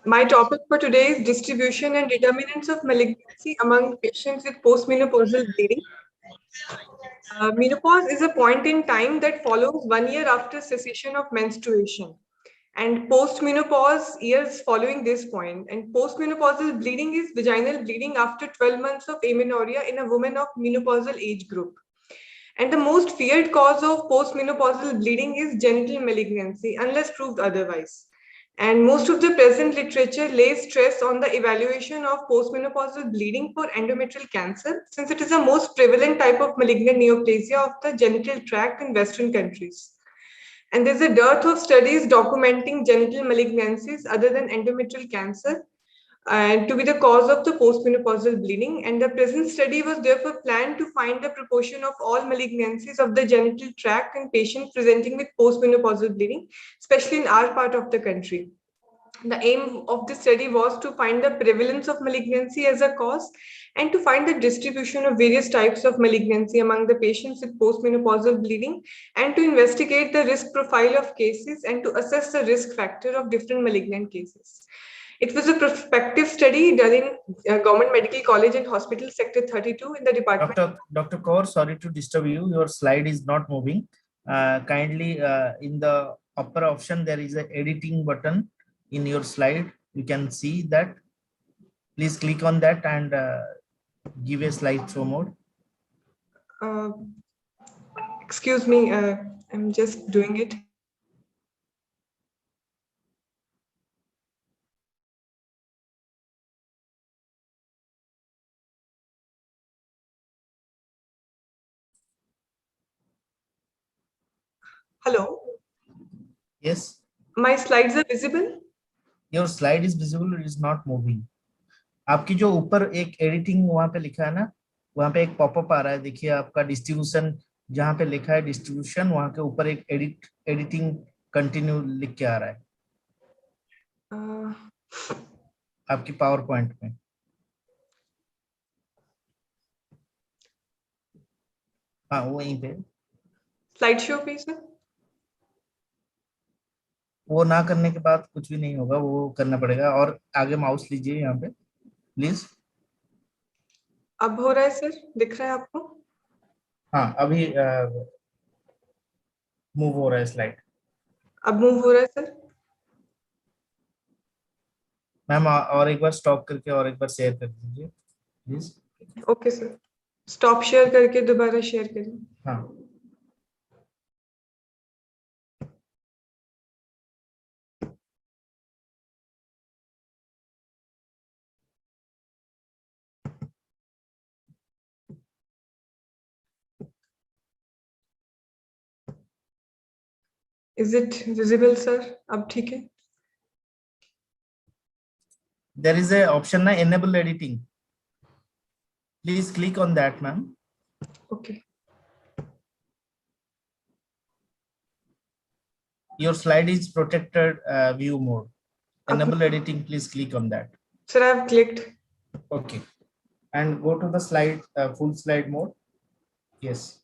My topic for today is distribution and determinants of malignancy among patients with postmenopausal bleeding. Menopause is a point in time that follows 1 year after cessation of menstruation, and postmenopause years following this point. And postmenopausal bleeding is vaginal bleeding after 12 months of amenorrhea in a woman of menopausal age group. And the most feared cause of postmenopausal bleeding is genital malignancy, unless proved otherwise. And most of the present literature lays stress on the evaluation of postmenopausal bleeding for endometrial cancer, since it is the most prevalent type of malignant neoplasia of the genital tract in Western countries. And there's a dearth of studies documenting genital malignancies other than endometrial cancer to be the cause of the postmenopausal bleeding. And the present study was therefore planned to find the proportion of all malignancies of the genital tract in patients presenting with postmenopausal bleeding, especially in our part of the country. The aim of the study was to find the prevalence of malignancy as a cause and to find the distribution of various types of malignancy among the patients with postmenopausal bleeding, and to investigate the risk profile of cases and to assess the risk factor of different malignant cases. It was a prospective study done in Government Medical College and Hospital, Sector 32 in the department. Dr. Kaur, sorry to disturb you. Your slide is not moving. Kindly, in the upper option, there is an editing button in your slide. You can see that. Please click on that and give a slideshow mode. Excuse me, I'm just doing it. Hello. Yes. My slides are visible? Your slide is visible, it is not moving. आपकी जो ऊपर एक editing वहां पे लिखा है ना, वहां पे एक पॉपअप आ रहा है, देखिए आपका डिस्ट्रीब्यूशन जहां पे लिखा है डिस्ट्रीब्यूशन, वहां के ऊपर एक एडिटिंग कंटिन्यू लिख के आ रहा है आपकी पावर पॉइंट में. हाँ वहीं पे स्लाइड शो पे सर. वो ना करने के बाद कुछ भी नहीं होगा, वो करना पड़ेगा. और आगे माउस लीजिए यहाँ पे प्लीज. अब हो रहा है सर, दिख रहा है आपको? हाँ अभी मूव हो रहा है स्लाइड. अब मूव हो रहा है सर. मैम और एक बार स्टॉप करके और एक बार शेयर कर दीजिए please. Okay sir, stop share करके दोबारा शेयर करिए. हाँ. Is it visible sir? अब ठीक है. There is a option na enable editing. Please click on that, ma'am. Okay. Your slide is protected view mode. Enable editing, please click on that. Sir, I have clicked. Okay. And go to the slide, full slide mode. Yes.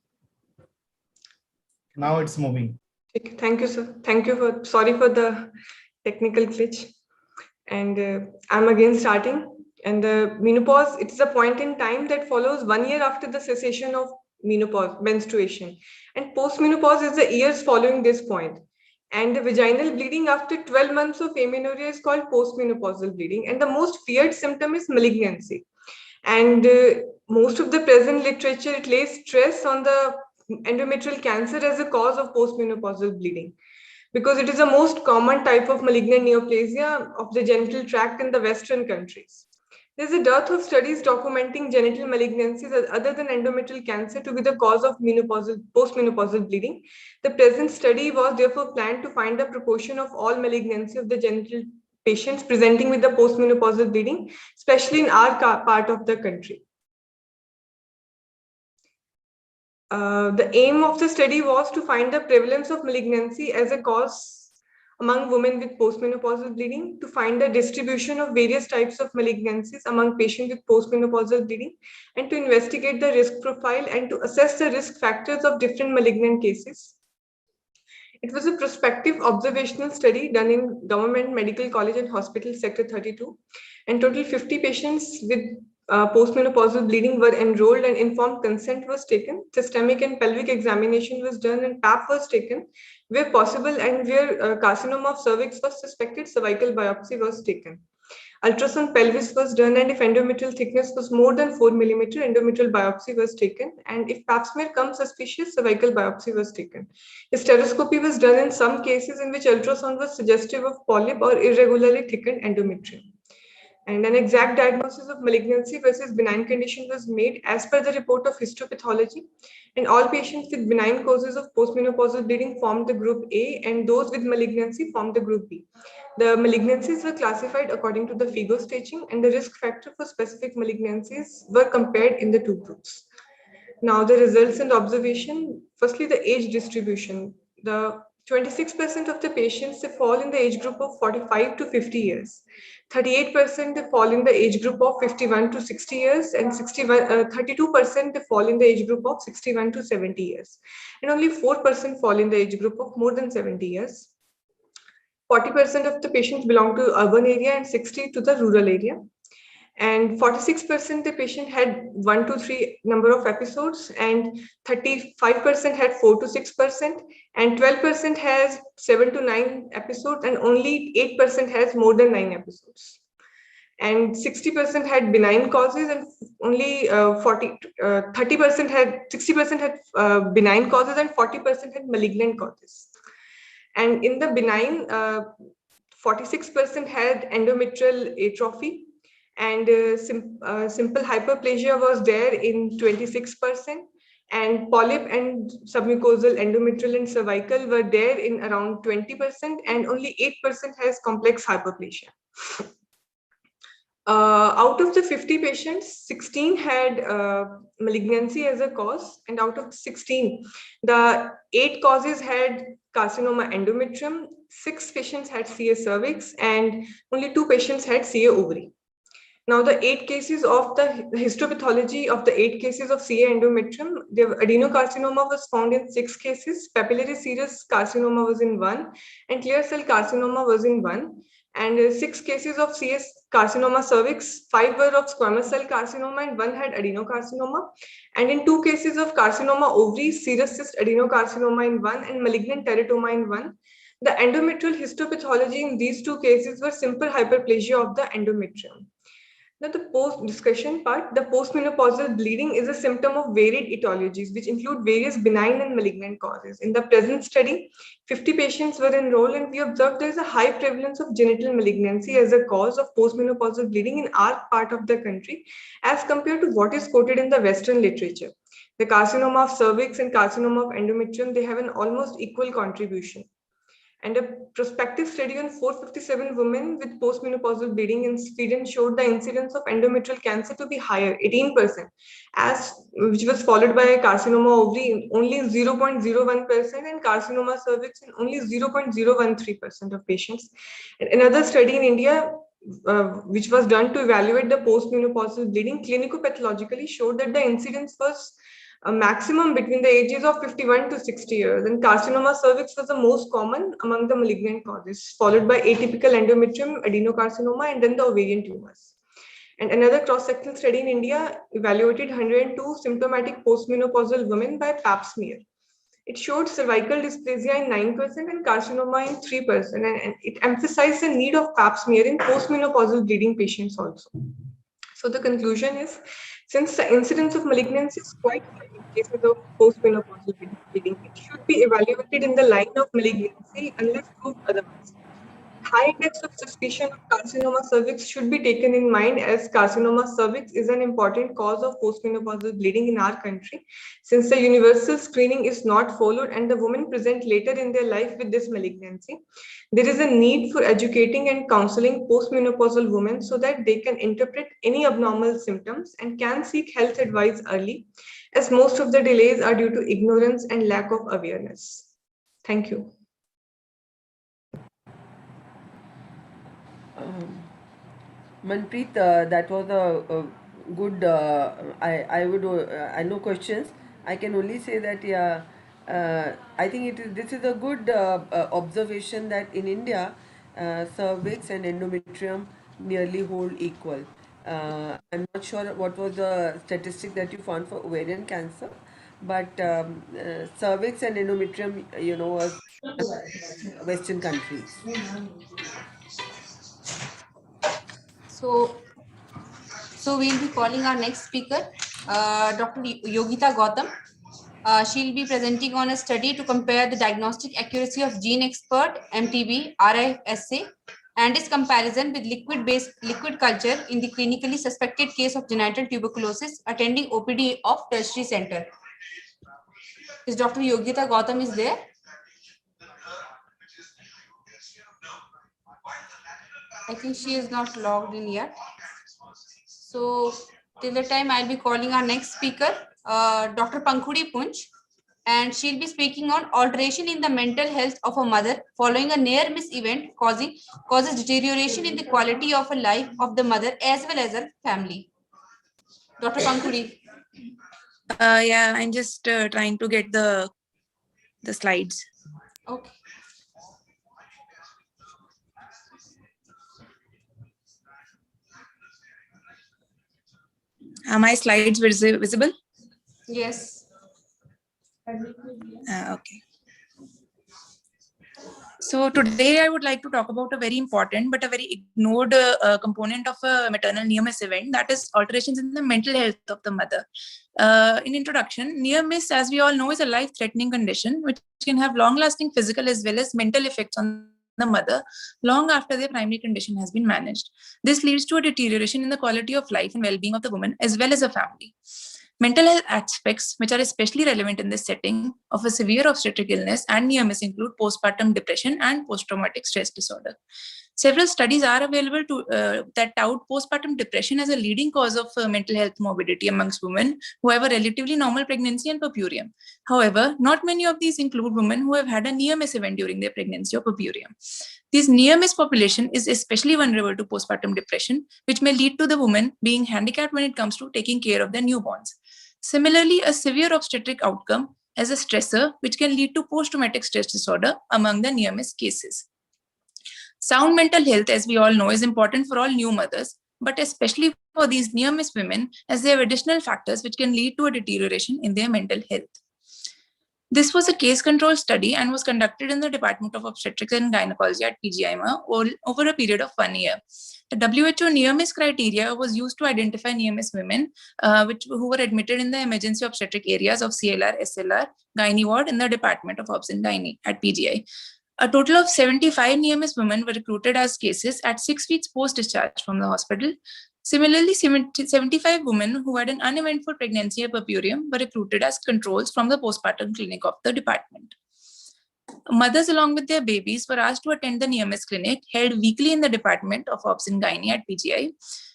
Now it's moving. Thank you, sir. Thank you for, sorry for the technical glitch. And I'm again starting. And the menopause, it's a point in time that follows 1 year after the cessation of menopause, menstruation. And postmenopause is the years following this point. And the vaginal bleeding after 12 months of amenorrhea is called postmenopausal bleeding. And the most feared symptom is malignancy. And most of the present literature, it lays stress on the endometrial cancer as a cause of postmenopausal bleeding, because it is the most common type of malignant neoplasia of the genital tract in the Western countries. There is a dearth of studies documenting genital malignancies other than endometrial cancer to be the cause of postmenopausal bleeding. The present study was therefore planned to find the proportion of all malignancy of the genital patients presenting with the postmenopausal bleeding, especially in our part of the country. The aim of the study was to find the prevalence of malignancy as a cause among women with postmenopausal bleeding, to find the distribution of various types of malignancies among patients with postmenopausal bleeding, and to investigate the risk profile and to assess the risk factors of different malignant cases. It was a prospective observational study done in Government Medical College and Hospital, Sector 32, and total 50 patients with postmenopausal bleeding were enrolled and informed consent was taken. Systemic and pelvic examination was done and PAP was taken. Where possible and where carcinoma of cervix was suspected, cervical biopsy was taken. Ultrasound pelvis was done, and if endometrial thickness was more than 4 millimeter, endometrial biopsy was taken. And if pap smear comes suspicious, cervical biopsy was taken. Hysteroscopy was done in some cases in which ultrasound was suggestive of polyp or irregularly thickened endometrium. And an exact diagnosis of malignancy versus benign condition was made as per the report of histopathology. And all patients with benign causes of postmenopausal bleeding formed the group A, and those with malignancy formed the group B. The malignancies were classified according to the FIGO staging, and the risk factor for specific malignancies were compared in the two groups. Now the results and observation. Firstly, the age distribution. The 26% of the patients, they fall in the age group of 45 to 50 years. 38% they fall in the age group of 51 to 60 years, and 32% they fall in the age group of 61 to 70 years. And only 4% fall in the age group of more than 70 years. 40% of the patients belong to urban area and 60 to the rural area. And 46% the patient had 1 to 3 number of episodes, and 35% had 4 to 6%, and 12% has 7 to 9 episodes, and only 8% has more than 9 episodes. And 60% had benign causes, and only 30% had 60% had benign causes, and 40% had malignant causes. And in the benign, 46% had endometrial atrophy, and simple hyperplasia was there in 26%, and polyp and submucosal endometrial and cervical were there in around 20%, and only 8% has complex hyperplasia. Out of the 50 patients, 16 had malignancy as a cause, and out of 16, the 8 causes had carcinoma endometrium, 6 patients had CA cervix, and only 2 patients had CA ovary. Now, the 8 cases of the histopathology of the 8 cases of CA endometrium, the adenocarcinoma was found in 6 cases, papillary serous carcinoma was in 1, and clear cell carcinoma was in 1. And 6 cases of CS carcinoma cervix, 5 were of squamous cell carcinoma, and 1 had adenocarcinoma. And in 2 cases of carcinoma ovaries, serous cyst adenocarcinoma in 1, and malignant teratoma in 1. The endometrial histopathology in these 2 cases were simple hyperplasia of the endometrium. Now, the post-discussion part, the postmenopausal bleeding is a symptom of varied etiologies, which include various benign and malignant causes. In the present study, 50 patients were enrolled, and we observed there is a high prevalence of genital malignancy as a cause of postmenopausal bleeding in our part of the country, as compared to what is quoted in the Western literature. The carcinoma of cervix and carcinoma of endometrium, they have an almost equal contribution. And a prospective study on 457 women with postmenopausal bleeding in Sweden showed the incidence of endometrial cancer to be higher, 18%, which was followed by carcinoma ovary in only 0.01%, and carcinoma cervix in only 0.013% of patients. And another study in India, which was done to evaluate the postmenopausal bleeding, clinico-pathologically showed that the incidence was a maximum between the ages of 51 to 60 years, and carcinoma cervix was the most common among the malignant causes, followed by atypical endometrium, adenocarcinoma, and then the ovarian tumors. And another cross-sectional study in India evaluated 102 symptomatic postmenopausal women by pap smear. It showed cervical dysplasia in 9% and carcinoma in 3%, and it emphasized the need of pap smear in postmenopausal bleeding patients also. So the conclusion is, since the incidence of malignancy is quite high in cases of postmenopausal bleeding, it should be evaluated in the line of malignancy unless proved otherwise. High index of suspicion of carcinoma cervix should be taken in mind, as carcinoma cervix is an important cause of postmenopausal bleeding in our country, since the universal screening is not followed and the women present later in their life with this malignancy. There is a need for educating and counseling postmenopausal women so that they can interpret any abnormal symptoms and can seek health advice early, as most of the delays are due to ignorance and lack of awareness. Thank you. Manpreet, that was a good. I know questions. I can only say that I think this is a good observation that in India, cervix and endometrium nearly hold equal. I'm not sure what was the statistic that you found for ovarian cancer, but cervix and endometrium, was Western countries. So we'll be calling our next speaker, Dr. Yogita Gautam. She'll be presenting on a study to compare the diagnostic accuracy of Gene Expert, MTB, RISA, and its comparison with liquid culture in the clinically suspected case of genital tuberculosis attending OPD of tertiary center. Is Dr. Yogita Gautam is there? I think she is not logged in yet. So till the time I'll be calling our next speaker, Dr. Pankhudi Punch, and she'll be speaking on alteration in the mental health of a mother following a near miss event causes deterioration in the quality of a life of the mother as well as her family. Dr. Pankhudi. Yeah, I'm just trying to get the slides. Okay. Are my slides visible? Yes. Okay. So today I would like to talk about a very important but a very ignored component of a maternal near miss event, that is alterations in the mental health of the mother. In introduction, near miss, as we all know, is a life-threatening condition which can have long-lasting physical as well as mental effects on the mother long after their primary condition has been managed. This leads to a deterioration in the quality of life and well-being of the woman as well as her family. Mental health aspects which are especially relevant in this setting of a severe obstetric illness and near miss include postpartum depression and post-traumatic stress disorder. Several studies are available that tout postpartum depression as a leading cause of mental health morbidity amongst women who have a relatively normal pregnancy and puerperium. However, not many of these include women who have had a near miss event during their pregnancy or puerperium. This near miss population is especially vulnerable to postpartum depression, which may lead to the woman being handicapped when it comes to taking care of their newborns. Similarly, a severe obstetric outcome as a stressor, which can lead to post-traumatic stress disorder among the near miss cases. Sound mental health, as we all know, is important for all new mothers, but especially for these near miss women, as they have additional factors which can lead to a deterioration in their mental health. This was a case control study and was conducted in the Department of Obstetrics and Gynecology at PGIMA over a period of 1 year. The WHO near miss criteria was used to identify near miss women who were admitted in the emergency obstetric areas of CLR, SLR, Gynae ward in the Department of Obs and Gynae at PGI. A total of 75 near miss women were recruited as cases at 6 weeks post-discharge from the hospital. Similarly, 75 women who had an uneventful pregnancy or puerperium were recruited as controls from the postpartum clinic of the department. Mothers along with their babies were asked to attend the near miss clinic held weekly in the Department of Obs and Gynae at PGI.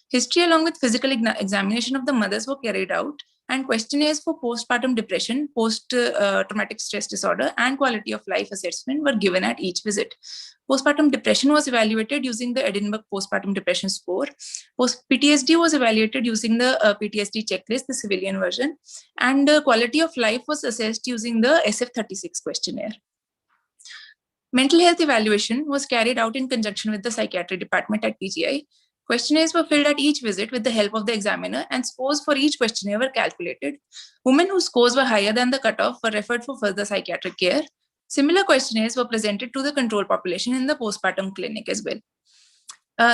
History along with physical examination of the mothers were carried out, and questionnaires for postpartum depression, post-traumatic stress disorder, and quality of life assessment were given at each visit. Postpartum depression was evaluated using the Edinburgh Postpartum Depression Score. PTSD was evaluated using the PTSD checklist, the civilian version, and quality of life was assessed using the SF36 questionnaire. Mental health evaluation was carried out in conjunction with the psychiatry department at PGI. Questionnaires were filled at each visit with the help of the examiner, and scores for each questionnaire were calculated. Women whose scores were higher than the cutoff were referred for further psychiatric care. Similar questionnaires were presented to the control population in the postpartum clinic as well.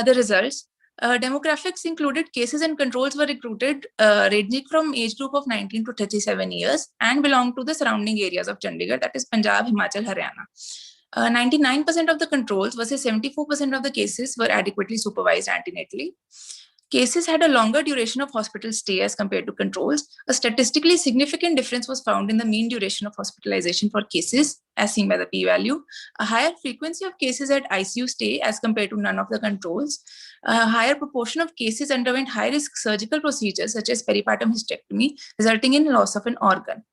The results. Demographics included cases and controls were recruited ranging from age group of 19 to 37 years and belonged to the surrounding areas of Chandigarh, that is Punjab, Himachal, Haryana. 99% of the controls versus 74% of the cases were adequately supervised antenatally. Cases had a longer duration of hospital stay as compared to controls. A statistically significant difference was found in the mean duration of hospitalization for cases, as seen by the p-value. A higher frequency of cases at ICU stay as compared to none of the controls. A higher proportion of cases underwent high-risk surgical procedures such as peripartum hysterectomy, resulting in loss of an organ.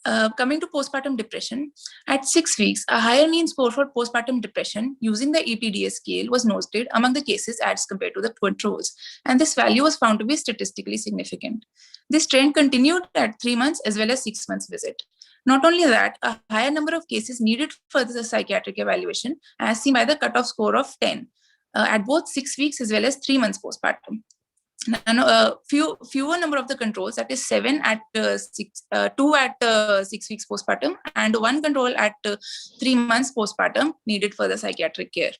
Coming to postpartum depression, at 6 weeks, a higher mean score for postpartum depression using the EPDS scale was noted among the cases as compared to the controls, and this value was found to be statistically significant. This trend continued at 3 months as well as 6 months visit. Not only that, a higher number of cases needed further psychiatric evaluation as seen by the cutoff score of 10. at both 6 weeks as well as 3 months postpartum. And fewer number of the controls, that is 2 at 6 weeks postpartum, and 1 control at 3 months postpartum needed further psychiatric care.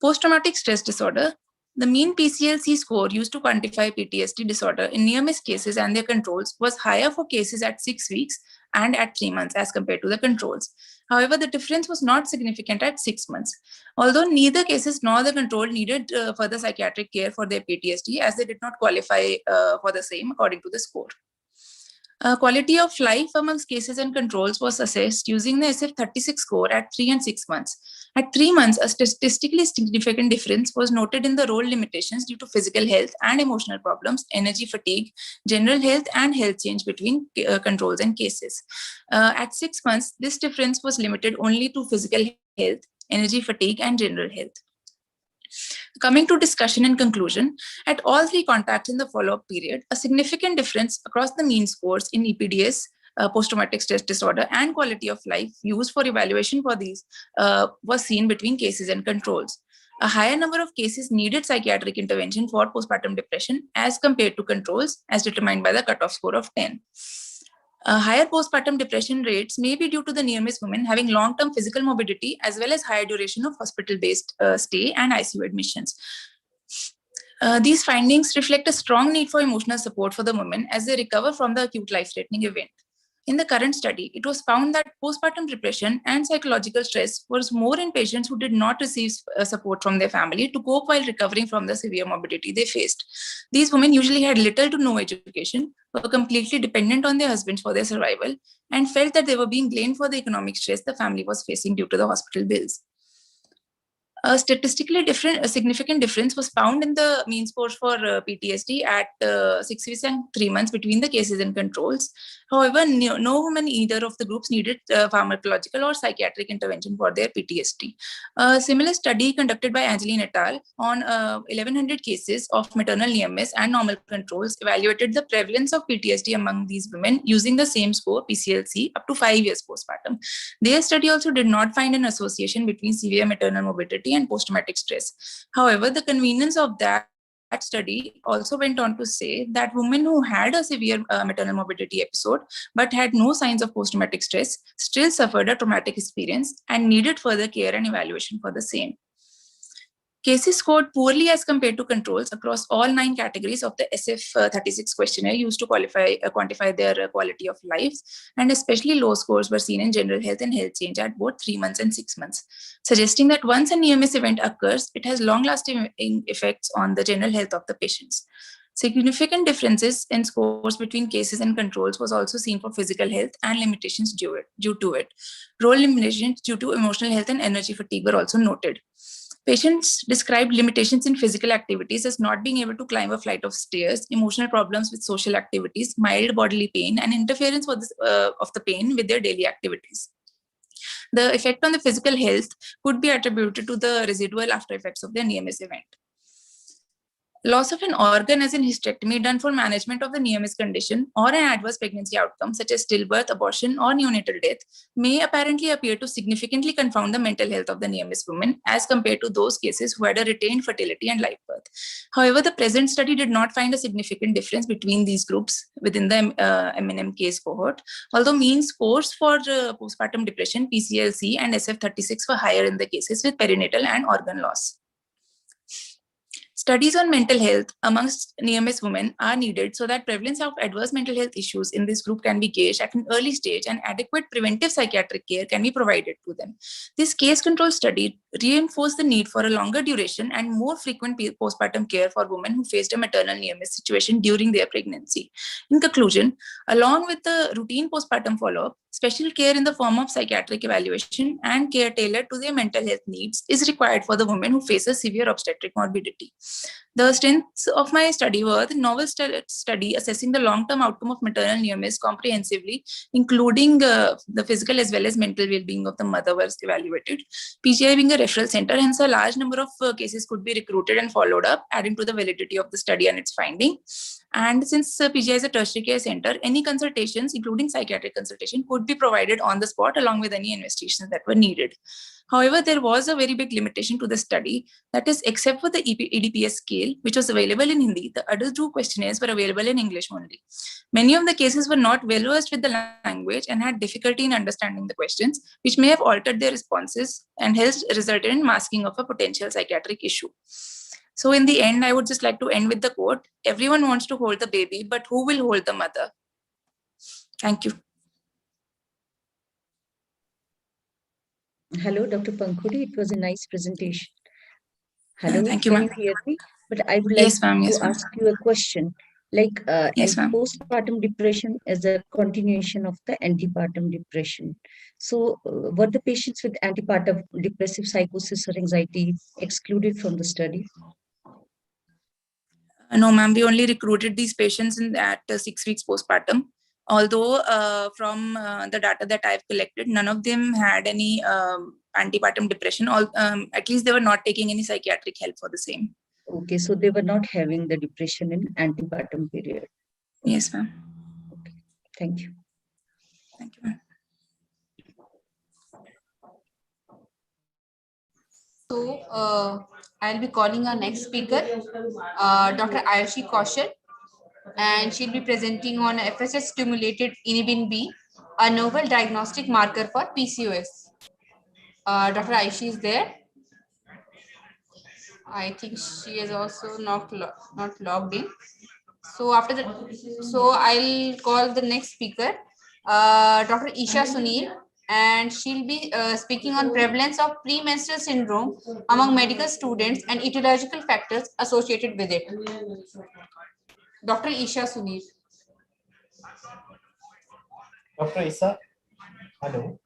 Post-traumatic stress disorder. The mean PCLC score used to quantify PTSD disorder in near-miss cases and their controls was higher for cases at 6 weeks and at 3 months as compared to the controls. However, the difference was not significant at 6 months, although neither cases nor the control needed further psychiatric care for their PTSD, as they did not qualify for the same according to the score. Quality of life amongst cases and controls was assessed using the SF36 score at 3 and 6 months. At 3 months, a statistically significant difference was noted in the role limitations due to physical health and emotional problems, energy fatigue, general health, and health change between controls and cases. At 6 months, this difference was limited only to physical health, energy fatigue, and general health. Coming to discussion and conclusion, at all 3 contacts in the follow-up period, a significant difference across the mean scores in EPDS, post-traumatic stress disorder, and quality of life used for evaluation for these was seen between cases and controls. A higher number of cases needed psychiatric intervention for postpartum depression as compared to controls, as determined by the cutoff score of 10. Higher postpartum depression rates may be due to the near-miss women having long-term physical morbidity as well as higher duration of hospital-based stay and ICU admissions. These findings reflect a strong need for emotional support for the women as they recover from the acute life-threatening event. In the current study, it was found that postpartum depression and psychological stress was more in patients who did not receive support from their family to cope while recovering from the severe morbidity they faced. These women usually had little to no education, were completely dependent on their husbands for their survival, and felt that they were being blamed for the economic stress the family was facing due to the hospital bills. A significant difference was found in the mean scores for PTSD at 6 weeks and 3 months between the cases and controls. However, no woman in either of the groups needed pharmacological or psychiatric intervention for their PTSD. A similar study conducted by Angeline et al. On 1,100 cases of maternal near-miss and normal controls evaluated the prevalence of PTSD among these women using the same score, PCLC, up to 5 years postpartum. Their study also did not find an association between severe maternal morbidity and post-traumatic stress. However, the convenience of that study also went on to say that women who had a severe maternal morbidity episode but had no signs of post-traumatic stress still suffered a traumatic experience and needed further care and evaluation for the same. Cases scored poorly as compared to controls across all 9 categories of the SF36 questionnaire used to quantify their quality of lives, and especially low scores were seen in general health and health change at both 3 months and 6 months, suggesting that once a near-miss event occurs, it has long-lasting effects on the general health of the patients. Significant differences in scores between cases and controls was also seen for physical health and limitations due to it. Role limitations due to emotional health and energy fatigue were also noted. Patients described limitations in physical activities as not being able to climb a flight of stairs, emotional problems with social activities, mild bodily pain, and interference of the pain with their daily activities. The effect on the physical health could be attributed to the residual after effects of their near-miss event. Loss of an organ, as in hysterectomy, done for management of the near-miss condition or an adverse pregnancy outcome such as stillbirth, abortion, or neonatal death may apparently appear to significantly confound the mental health of the near-miss women as compared to those cases who had a retained fertility and live birth. However, the present study did not find a significant difference between these groups within the MNM case cohort, although mean scores for postpartum depression, PCLC, and SF36 were higher in the cases with perinatal and organ loss. Studies on mental health amongst near-miss women are needed so that prevalence of adverse mental health issues in this group can be gauged at an early stage and adequate preventive psychiatric care can be provided to them. This case control study reinforced the need for a longer duration and more frequent postpartum care for women who faced a maternal near-miss situation during their pregnancy. In conclusion, along with the routine postpartum follow-up, special care in the form of psychiatric evaluation and care tailored to their mental health needs is required for the women who face a severe obstetric morbidity. The strengths of my study were the novel study assessing the long-term outcome of maternal near-miss comprehensively, including the physical as well as mental well-being of the mother was evaluated. PGI being a referral center, hence a large number of cases could be recruited and followed up, adding to the validity of the study and its finding. And since PGI is a tertiary care center, any consultations, including psychiatric consultation, could be provided on the spot along with any investigations that were needed. However, there was a very big limitation to the study. That is, except for the EDPS scale, which was available in Hindi, the other two questionnaires were available in English only. Many of the cases were not well versed with the language and had difficulty in understanding the questions, which may have altered their responses and hence resulted in masking of a potential psychiatric issue. So in the end, I would just like to end with the quote, everyone wants to hold the baby, but who will hold the mother? Thank you. Hello, Dr. Pankhuri. It was a nice presentation. Hello, thank you, can ma'am. you hear me? But I would like Yes, ma'am. Yes, to ma'am. ask you a question. Like, Yes, ma'am. postpartum depression is a continuation of the antepartum depression. So, were the patients with antepartum depressive psychosis or anxiety excluded from the study? No, ma'am. We only recruited these patients at 6 weeks postpartum. Although from the data that I've collected, none of them had any antepartum depression. At least they were not taking any psychiatric help for the same. Okay, so they were not having the depression in antepartum period. Yes, ma'am. Okay, thank you. Thank you, ma'am. So I'll be calling our next speaker, Dr. Ayushi Kaushal, and she'll be presenting on FSH stimulated inhibin B, a novel diagnostic marker for PCOS. Dr. Ayushi is there. I think she is also not logged in. So after that, so I'll call the next speaker, Dr. Isha Sunil, and she'll be speaking on prevalence of premenstrual syndrome among medical students and etiological factors associated with it. Dr. Isha Sunil. Dr. Isa, hello.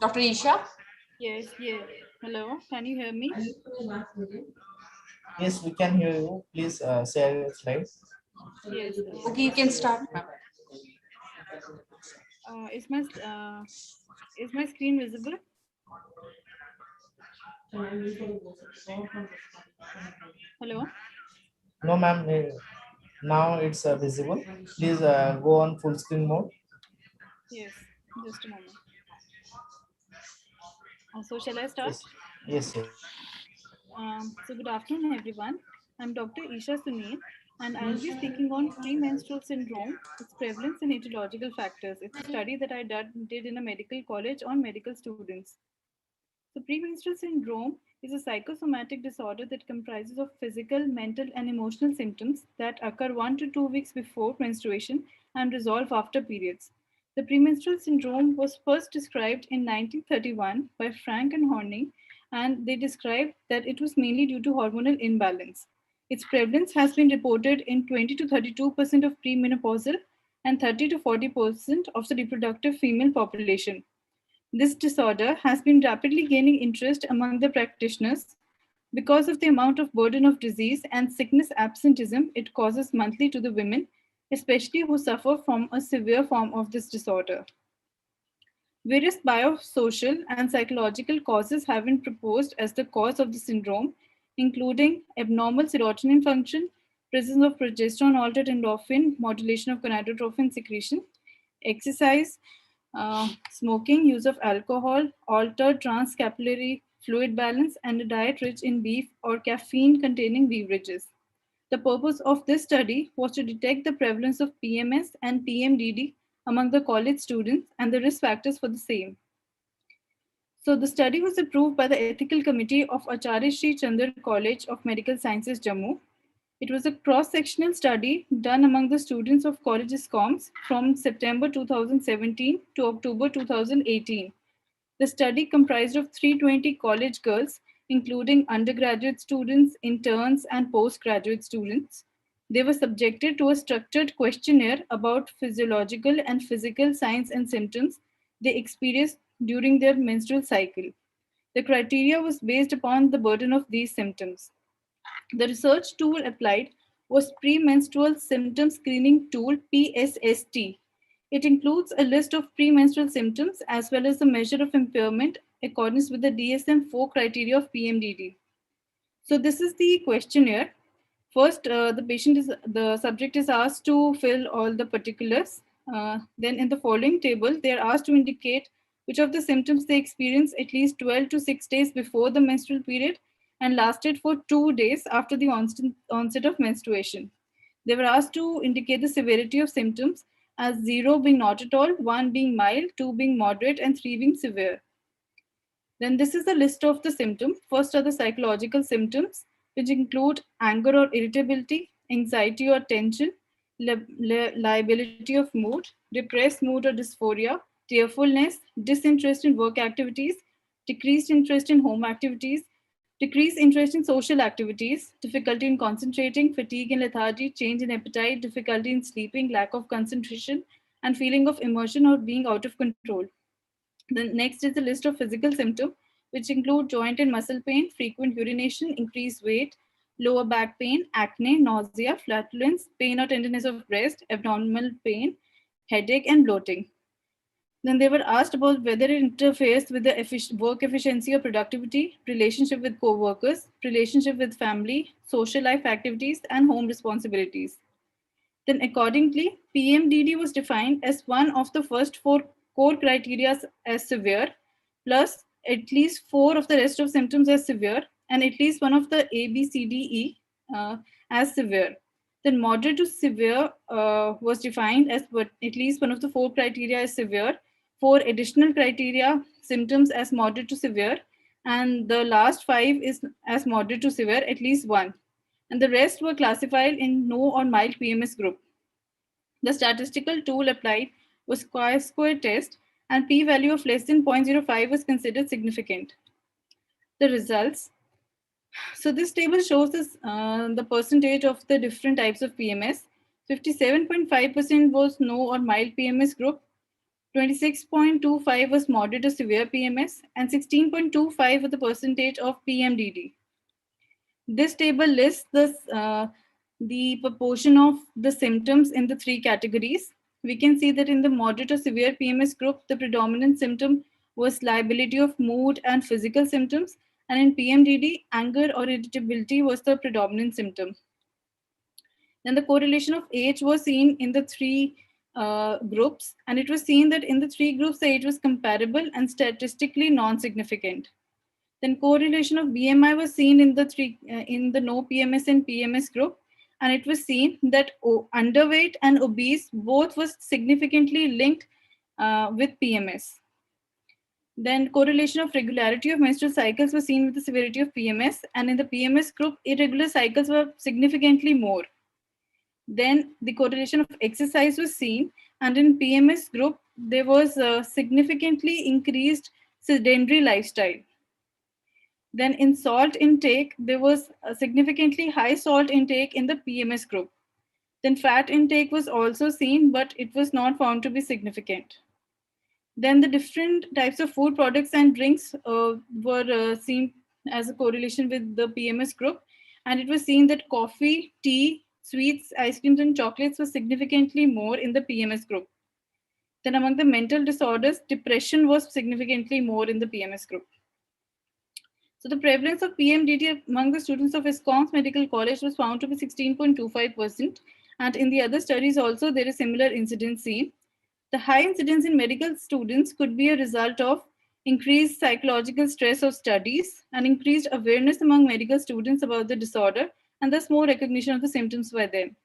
Dr. Isha? Yes, yes. Hello, can you hear me? Yes, we can hear you. Please share your slides. Yes. Okay, you can start. Is my screen visible? Hello. No, ma'am. Now it's visible. Please go on full screen mode. Yes, just a moment. So shall I start? Yes, yes. So good afternoon, everyone. I'm Dr. Isha Sunil, and I'll be speaking on premenstrual syndrome, its prevalence and etiological factors. It's a study that I did in a medical college on medical students. So premenstrual syndrome is a psychosomatic disorder that comprises of physical, mental, and emotional symptoms that occur 1 to 2 weeks before menstruation and resolve after periods. The premenstrual syndrome was first described in 1931 by Frank and Horney, and they described that it was mainly due to hormonal imbalance. Its prevalence has been reported in 20 to 32% of premenopausal and 30 to 40% of the reproductive female population. This disorder has been rapidly gaining interest among the practitioners because of the amount of burden of disease and sickness absenteeism it causes monthly to the women, especially who suffer from a severe form of this disorder. Various biosocial and psychological causes have been proposed as the cause of the syndrome, including abnormal serotonin function, presence of progesterone altered endorphin, modulation of gonadotrophin secretion, exercise, smoking, use of alcohol, altered transcapillary fluid balance, and a diet rich in beef or caffeine containing beverages. The purpose of this study was to detect the prevalence of PMS and PMDD among the college students and the risk factors for the same. So the study was approved by the Ethical Committee of Acharya Sri Chandra College of Medical Sciences, Jammu. It was a cross-sectional study done among the students of colleges COMS from September 2017 to October 2018. The study comprised of 320 college girls, including undergraduate students, interns, and postgraduate students. They were subjected to a structured questionnaire about physiological and physical signs and symptoms they experienced during their menstrual cycle. The criteria was based upon the burden of these symptoms. The research tool applied was Premenstrual Symptom Screening Tool, PSST. It includes a list of premenstrual symptoms as well as a measure of impairment accordance with the DSM-4 criteria of PMDD. So this is the questionnaire. First, the subject is asked to fill all the particulars. Then in the following table, they are asked to indicate which of the symptoms they experience at least 12 to 6 days before the menstrual period and lasted for 2 days after the onset of menstruation. They were asked to indicate the severity of symptoms as 0 being not at all, 1 being mild, 2 being moderate, and 3 being severe. Then this is the list of the symptoms. First are the psychological symptoms, which include anger or irritability, anxiety or tension, liability of mood, depressed mood or dysphoria, tearfulness, disinterest in work activities, decreased interest in home activities, decreased interest in social activities, difficulty in concentrating, fatigue and lethargy, change in appetite, difficulty in sleeping, lack of concentration, and feeling of immersion or being out of control. The next is the list of physical symptoms, which include joint and muscle pain, frequent urination, increased weight, lower back pain, acne, nausea, flatulence, pain or tenderness of breast, abdominal pain, headache, and bloating. Then they were asked about whether it interferes with the work efficiency or productivity, relationship with co-workers, relationship with family, social life activities, and home responsibilities. Then accordingly, PMDD was defined as one of the first 4 core criteria as severe, plus at least 4 of the rest of symptoms as severe, and at least one of the A, B, C, D, E as severe. Then moderate to severe was defined as at least one of the 4 criteria as severe, 4 additional criteria symptoms as moderate to severe, and the last 5 is as moderate to severe, at least 1. And the rest were classified in no or mild PMS group. The statistical tool applied was chi-square test, and p-value of less than 0.05 was considered significant. The results. So this table shows this, the percentage of the different types of PMS. 57.5% was no or mild PMS group, 26.25 was moderate or severe PMS, and 16.25 was the percentage of PMDD. This table lists the proportion of the symptoms in the 3 categories. We can see that in the moderate or severe PMS group, the predominant symptom was liability of mood and physical symptoms, and in PMDD, anger or irritability was the predominant symptom. Then the correlation of age was seen in the 3 groups, and it was seen that in the 3 groups, the age was comparable and statistically non-significant. Then correlation of BMI was seen in the no PMS and PMS group, and it was seen that underweight and obese both was significantly linked with PMS. Then correlation of regularity of menstrual cycles was seen with the severity of PMS, and in the PMS group, irregular cycles were significantly more. Then the correlation of exercise was seen, and in PMS group, there was a significantly increased sedentary lifestyle. Then in salt intake, there was a significantly high salt intake in the PMS group. Then fat intake was also seen, but it was not found to be significant. Then the different types of food products and drinks were seen as a correlation with the PMS group. And it was seen that coffee, tea, sweets, ice creams, and chocolates were significantly more in the PMS group. Then among the mental disorders, depression was significantly more in the PMS group. So the prevalence of PMDD among the students of Wisconsin Medical College was found to be 16.25%. And in the other studies also, there is similar incidence seen. The high incidence in medical students could be a result of increased psychological stress of studies and increased awareness among medical students about the disorder, and thus more recognition of the symptoms by them.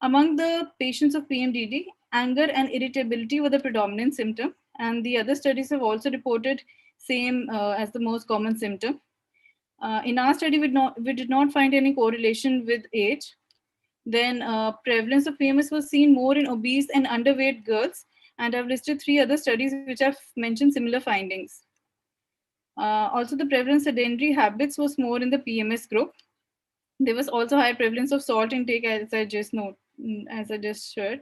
Among the patients of PMDD, anger and irritability were the predominant symptom, and the other studies have also reported same as the most common symptom. In our study, we did not find any correlation with age. Then prevalence of PMS was seen more in obese and underweight girls, and I've listed 3 other studies which have mentioned similar findings. Also, the prevalence of sedentary habits was more in the PMS group. There was also high prevalence of salt intake, as I just shared.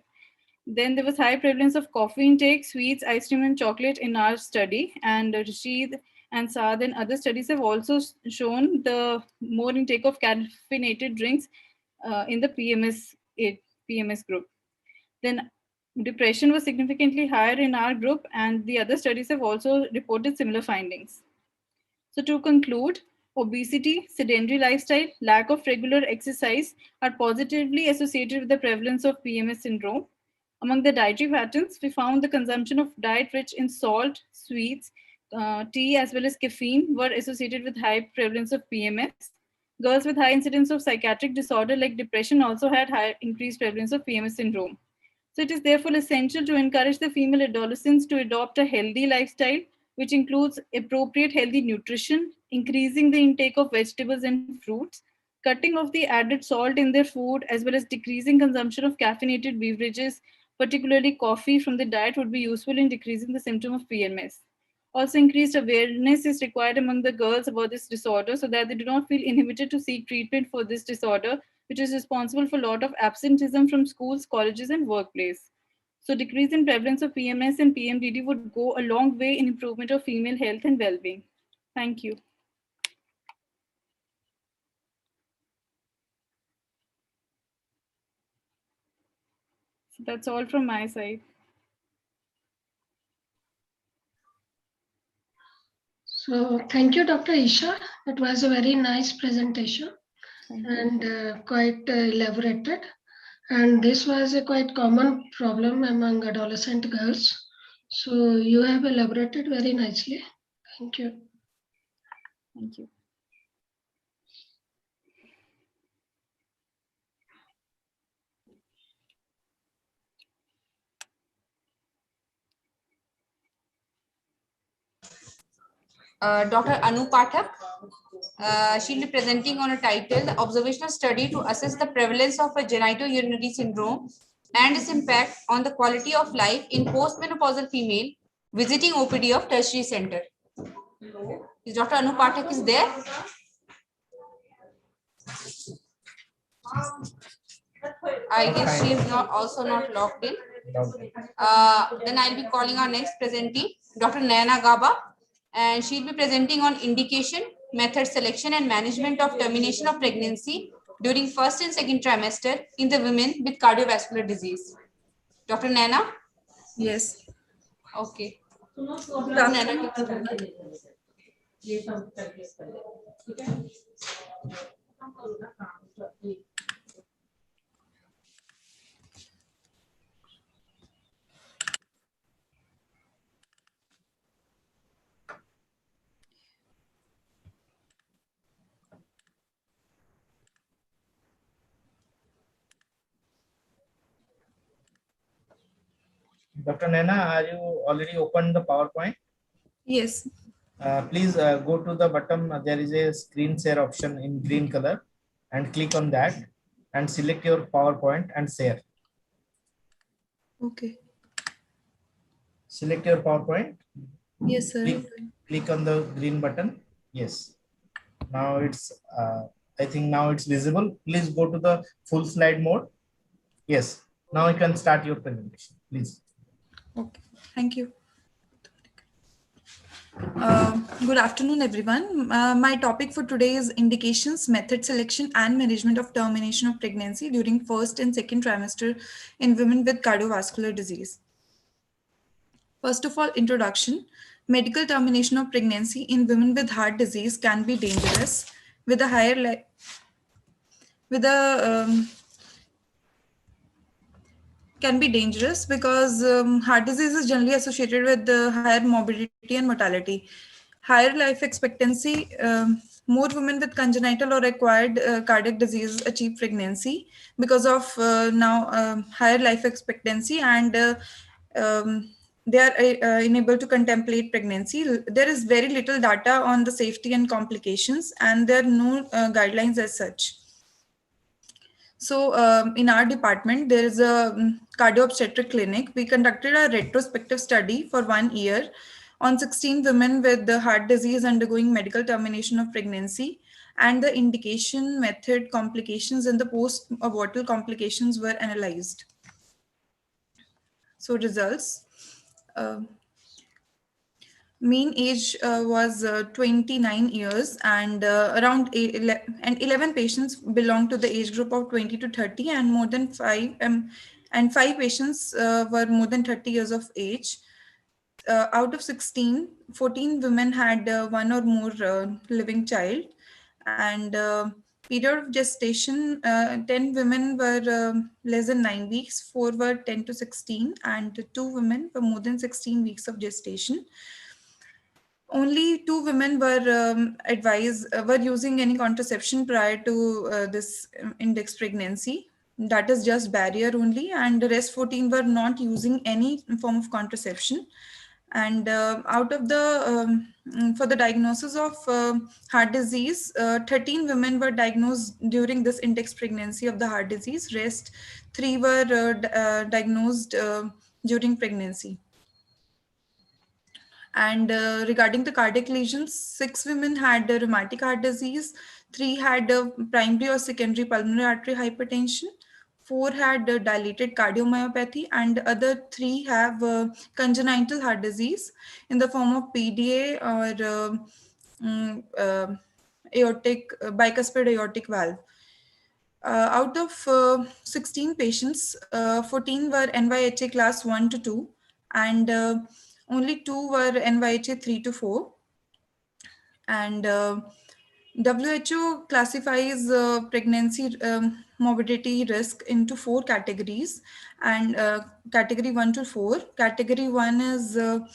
Then there was high prevalence of coffee intake, sweets, ice cream, and chocolate in our study. And Rashid and Saad and other studies have also shown the more intake of caffeinated drinks in the PMS group. Then depression was significantly higher in our group, and the other studies have also reported similar findings. So to conclude, obesity, sedentary lifestyle, lack of regular exercise are positively associated with the prevalence of PMS syndrome. Among the dietary patterns, we found the consumption of diet rich in salt, sweets, tea, as well as caffeine were associated with high prevalence of PMS. Girls with high incidence of psychiatric disorder like depression also had high increased prevalence of PMS syndrome. So it is therefore essential to encourage the female adolescents to adopt a healthy lifestyle, which includes appropriate healthy nutrition, increasing the intake of vegetables and fruits, cutting off the added salt in their food, as well as decreasing consumption of caffeinated beverages, particularly coffee, from the diet would be useful in decreasing the symptom of PMS. Also, increased awareness is required among the girls about this disorder so that they do not feel inhibited to seek treatment for this disorder, which is responsible for a lot of absenteeism from schools, colleges, and workplace. So decrease in prevalence of PMS and PMDD would go a long way in improvement of female health and well-being. Thank you. So that's all from my side. So thank you, Dr. Isha. It was a very nice presentation and quite elaborated. And this was a quite common problem among adolescent girls. So you have elaborated very nicely. Thank you. Thank you. Dr. Anu Pathak. She'll be presenting on a title, The Observational Study to Assess the Prevalence of a Genitourinary Syndrome and its Impact on the Quality of Life in Postmenopausal Female Visiting OPD of Tertiary Center. Is Dr. Anu Pathak is there? I guess she is not also not logged in. Then I'll be calling our next presentee, Dr. Naina Gaba, and she'll be presenting on indication, method selection, and management of termination of pregnancy during first and second trimester in the women with cardiovascular disease. Dr. Naina? Yes. Okay. Dr. Naina, Dr. Naina, are you already opened the PowerPoint? Yes. Please go to the bottom. There is a screen share option in green color and click on that and select your PowerPoint and share. Okay. Select your PowerPoint. Yes, sir. Click on the green button. Yes. Now it's, I think now it's visible. Please go to the full slide mode. Yes. Now you can start your presentation, please. Okay. Thank you. Good afternoon, everyone. My topic for today is indications, method selection, and management of termination of pregnancy during first and second trimester in women with cardiovascular disease. First of all, introduction. Medical termination of pregnancy in women with heart disease can be dangerous with a higher can be dangerous because heart disease is generally associated with higher morbidity and mortality. Higher life expectancy, more women with congenital or acquired cardiac disease achieve pregnancy because of now higher life expectancy, and they are unable to contemplate pregnancy. There is very little data on the safety and complications, and there are no guidelines as such. So in our department, there is a cardio-obstetric clinic. We conducted a retrospective study for 1 year on 16 women with the heart disease undergoing medical termination of pregnancy, and the indication, method, complications, and the post-abortal complications were analyzed. So results. Mean age was 29 years, and around 11 patients belonged to the age group of 20 to 30, and more than 5 patients were more than 30 years of age. Out of 16, 14 women had one or more living child, And period of gestation, 10 women were less than 9 weeks, 4 were 10 to 16, and 2 women were more than 16 weeks of gestation. Only 2 women were were using any contraception prior to this index pregnancy. That is just barrier only, and the rest 14 were not using any form of contraception. And out of the for the diagnosis of heart disease, 13 women were diagnosed during this index pregnancy of the heart disease. Rest 3 were diagnosed during pregnancy. And regarding the cardiac lesions, 6 women had rheumatic heart disease, 3 had primary or secondary pulmonary artery hypertension, 4 had dilated cardiomyopathy, and other 3 have congenital heart disease in the form of PDA or aortic bicuspid aortic valve. Out of 16 patients, 14 were NYHA class 1 to 2, and only 2 were NYHA 3 to 4. And WHO classifies pregnancy morbidity risk into 4 categories, and category 1 to 4. Category 1 is there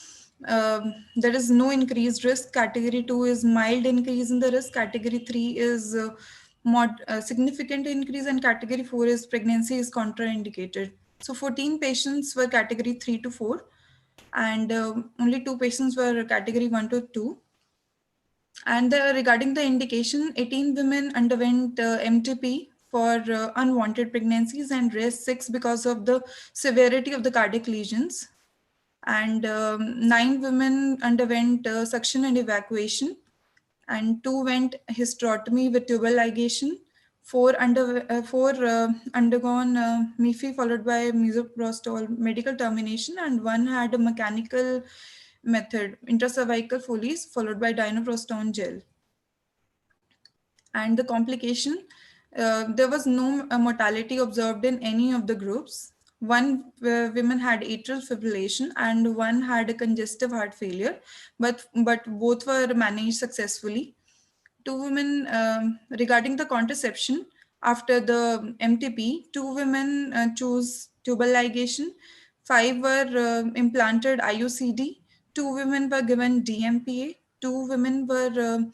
is no increased risk. Category 2 is mild increase in the risk. Category 3 is significant increase, and category 4 is pregnancy is contraindicated. So 14 patients were category 3 to 4, and only 2 patients were category 1 to 2. And regarding the indication, 18 women underwent MTP for unwanted pregnancies, and rest 6 because of the severity of the cardiac lesions. And 9 women underwent suction and evacuation, and 2 went hysterotomy with tubal ligation. 4 undergone MIFI followed by misoprostol medical termination, and 1 had a mechanical method, intracervical Foley's followed by dinoprostone gel. And the complication, there was no mortality observed in any of the groups. 1 women had atrial fibrillation, and 1 had a congestive heart failure, but both were managed successfully. 2 women, regarding the contraception, after the MTP, 2 women chose tubal ligation, 5 were implanted IUCD, 2 women were given DMPA, 2 women were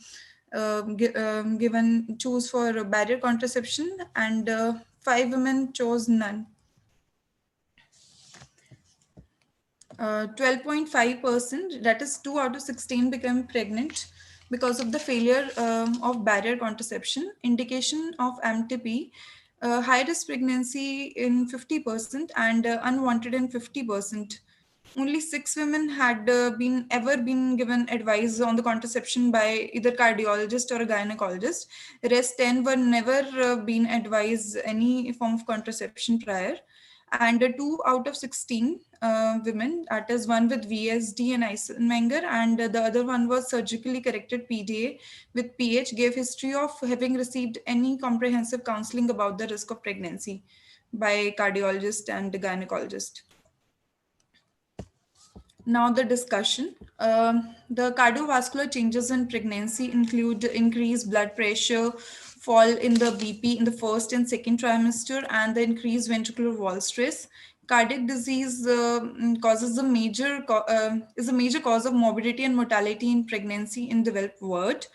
given choose for barrier contraception, and 5 women chose none. 12.5%, that is 2 out of 16, became pregnant because of the failure of barrier contraception. Indication of MTP, high risk pregnancy in 50% and unwanted in 50%. Only 6 women had ever been given advice on the contraception by either cardiologist or a gynecologist. Rest 10 were never been advised any form of contraception prior. And 2 out of 16 women, that is 1 with VSD and Eisenmenger, and the other one was surgically corrected PDA with PH, gave history of having received any comprehensive counseling about the risk of pregnancy by cardiologist and gynecologist. Now the discussion. The cardiovascular changes in pregnancy include increased blood pressure, fall in the BP in the first and second trimester, and the increased ventricular wall stress. Cardiac disease is a major cause of morbidity and mortality in pregnancy in developed world.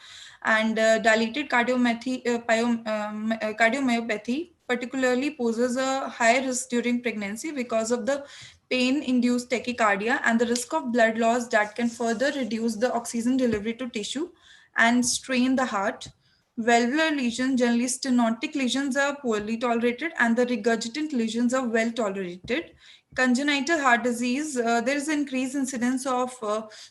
And dilated cardiomyopathy particularly poses a high risk during pregnancy because of the pain-induced tachycardia and the risk of blood loss that can further reduce the oxygen delivery to tissue and strain the heart. Valvular lesions, generally stenotic lesions, are poorly tolerated, and the regurgitant lesions are well tolerated. Congenital heart disease, there is an increased incidence of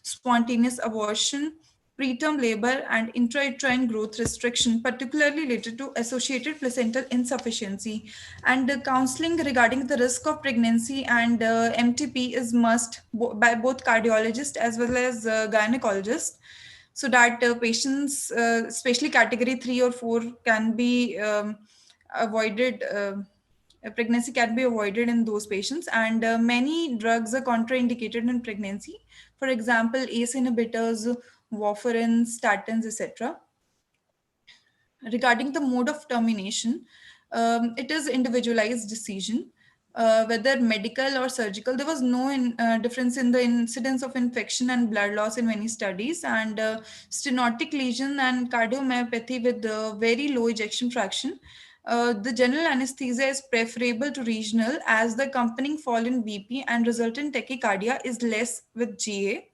spontaneous abortion, preterm labor, and intrauterine growth restriction, particularly related to associated placental insufficiency. And counseling regarding the risk of pregnancy and MTP is must by both cardiologists as well as gynecologists, so that patients, especially category 3 or 4, can be avoided. Pregnancy can be avoided in those patients, and many drugs are contraindicated in pregnancy. For example, ACE inhibitors, warfarin, statins, etc. Regarding the mode of termination, it is individualized decision. Whether medical or surgical, there was no difference in the incidence of infection and blood loss in many studies, and stenotic lesion and cardiomyopathy with very low ejection fraction. The general anesthesia is preferable to regional, as the accompanying fall in BP and resultant tachycardia is less with GA.